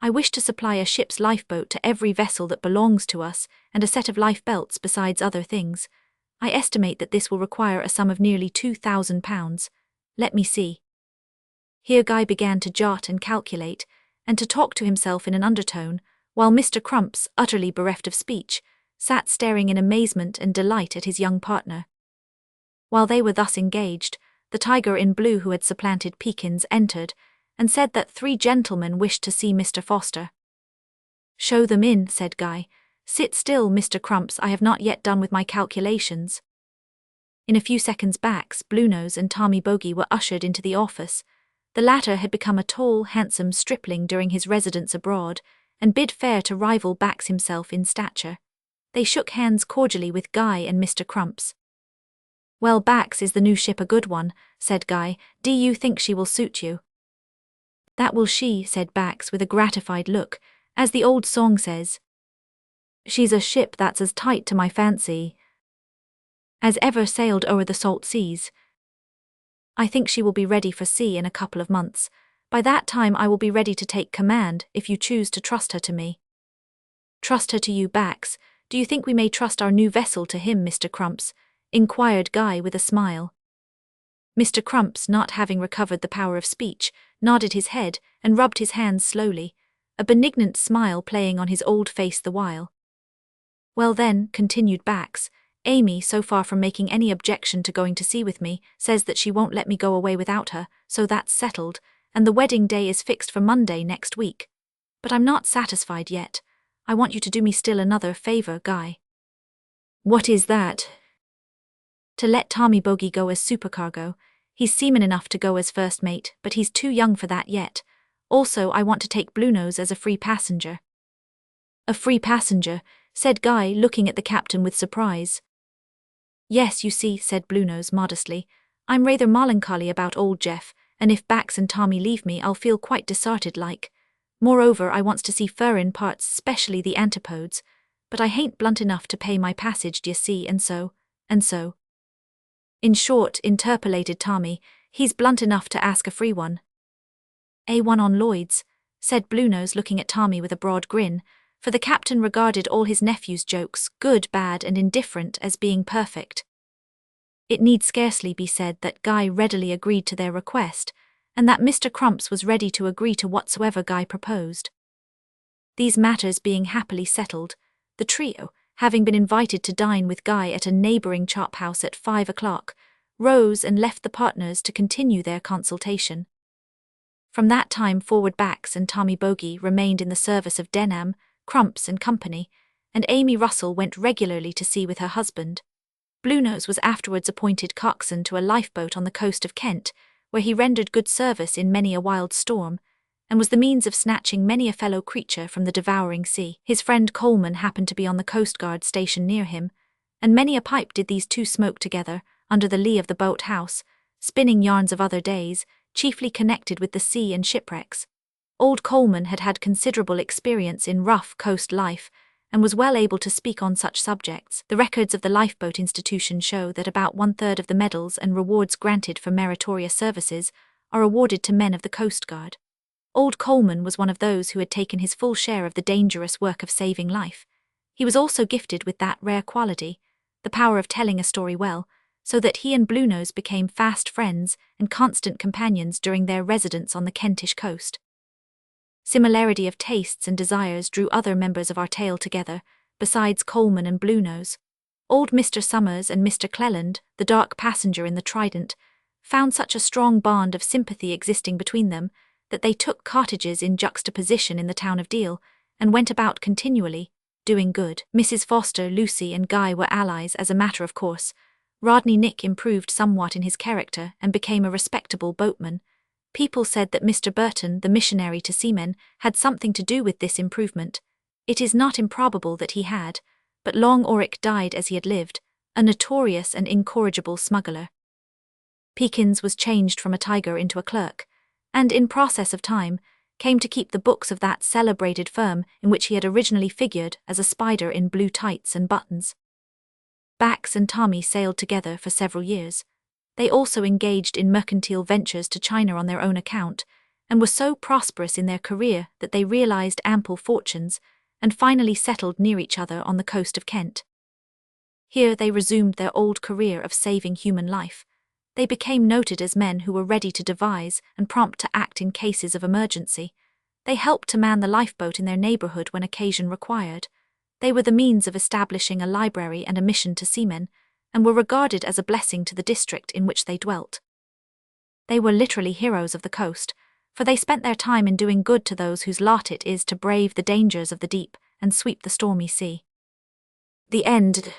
I wish to supply a ship's lifeboat to every vessel that belongs to us, and a set of life belts besides other things. I estimate that this will require a sum of nearly £2,000. Let me see." Here Guy began to jot and calculate, and to talk to himself in an undertone, while Mr. Crumps, utterly bereft of speech, sat staring in amazement and delight at his young partner. While they were thus engaged, the tiger in blue who had supplanted Peakins entered, and said that 3 gentlemen wished to see Mr. Foster. "Show them in," said Guy. "Sit still, Mr. Crumps, I have not yet done with my calculations." In a few seconds Bax, Bluenose and Tommy Bogey were ushered into the office. The latter had become a tall, handsome stripling during his residence abroad, and bid fair to rival Bax himself in stature. They shook hands cordially with Guy and Mr. Crumps. "Well, Bax, is the new ship a good one?" said Guy. "Do you think she will suit you?" "That will she," said Bax with a gratified look, "as the old song says. She's a ship that's as tight to my fancy as ever sailed o'er the salt seas. I think she will be ready for sea in a couple of months. By that time I will be ready to take command, if you choose to trust her to me." "Trust her to you, Bax? Do you think we may trust our new vessel to him, Mr. Crumps?" inquired Guy with a smile. Mr. Crumps, not having recovered the power of speech, nodded his head and rubbed his hands slowly, a benignant smile playing on his old face the while. "Well then," continued Bax, "Amy, so far from making any objection to going to sea with me, says that she won't let me go away without her, so that's settled, and the wedding day is fixed for Monday next week. But I'm not satisfied yet. I want you to do me still another favour, Guy." "What is that?" "To let Tommy Bogey go as supercargo. He's seaman enough to go as first mate, but he's too young for that yet. Also, I want to take Bluenose as a free passenger." "A free passenger," said Guy, looking at the captain with surprise. "Yes, you see," said Bluenose modestly, "I'm rather melancholy about old Jeff, and if Bax and Tommy leave me I'll feel quite disarted like. Moreover, I wants to see furrin parts, specially the antipodes, but I hain't blunt enough to pay my passage, d'ye see, and so. In short," interpolated Tommy, "he's blunt enough to ask a free one." "A1 on Lloyd's," said Bluenose, looking at Tommy with a broad grin, for the captain regarded all his nephew's jokes, good, bad, and indifferent, as being perfect. It need scarcely be said that Guy readily agreed to their request, and that Mr. Crumps was ready to agree to whatsoever Guy proposed. These matters being happily settled, the trio, having been invited to dine with Guy at a neighbouring chop house at 5 o'clock, rose and left the partners to continue their consultation. From that time forward, Bax and Tommy Bogey remained in the service of Denham, Crumps and Company, and Amy Russell went regularly to sea with her husband. Bluenose was afterwards appointed coxswain to a lifeboat on the coast of Kent, where he rendered good service in many a wild storm, and was the means of snatching many a fellow creature from the devouring sea. His friend Coleman happened to be on the coastguard station near him, and many a pipe did these two smoke together, under the lee of the boat house, spinning yarns of other days, chiefly connected with the sea and shipwrecks. Old Coleman had had considerable experience in rough coast life, and was well able to speak on such subjects. The records of the Lifeboat Institution show that about 1/3 of the medals and rewards granted for meritorious services are awarded to men of the Coast Guard. Old Coleman was one of those who had taken his full share of the dangerous work of saving life. He was also gifted with that rare quality, the power of telling a story well, so that he and Bluenose became fast friends and constant companions during their residence on the Kentish coast. Similarity of tastes and desires drew other members of our tale together, besides Coleman and Bluenose. Old Mr. Summers and Mr. Cleland, the dark passenger in the Trident, found such a strong bond of sympathy existing between them that they took cottages in juxtaposition in the town of Deal, and went about continually, doing good. Mrs. Foster, Lucy, and Guy were allies as a matter of course. Rodney Nick improved somewhat in his character and became a respectable boatman. People said that Mr. Burton, the missionary to seamen, had something to do with this improvement. It is not improbable that he had, but Long Oric died as he had lived, a notorious and incorrigible smuggler. Peakins was changed from a tiger into a clerk, and in process of time, came to keep the books of that celebrated firm in which he had originally figured as a spider in blue tights and buttons. Bax and Tommy sailed together for several years. They also engaged in mercantile ventures to China on their own account, and were so prosperous in their career that they realized ample fortunes, and finally settled near each other on the coast of Kent. Here they resumed their old career of saving human life. They became noted as men who were ready to devise and prompt to act in cases of emergency. They helped to man the lifeboat in their neighborhood when occasion required. They were the means of establishing a library and a mission to seamen, and were regarded as a blessing to the district in which they dwelt. They were literally heroes of the coast, for they spent their time in doing good to those whose lot it is to brave the dangers of the deep and sweep the stormy sea. The end.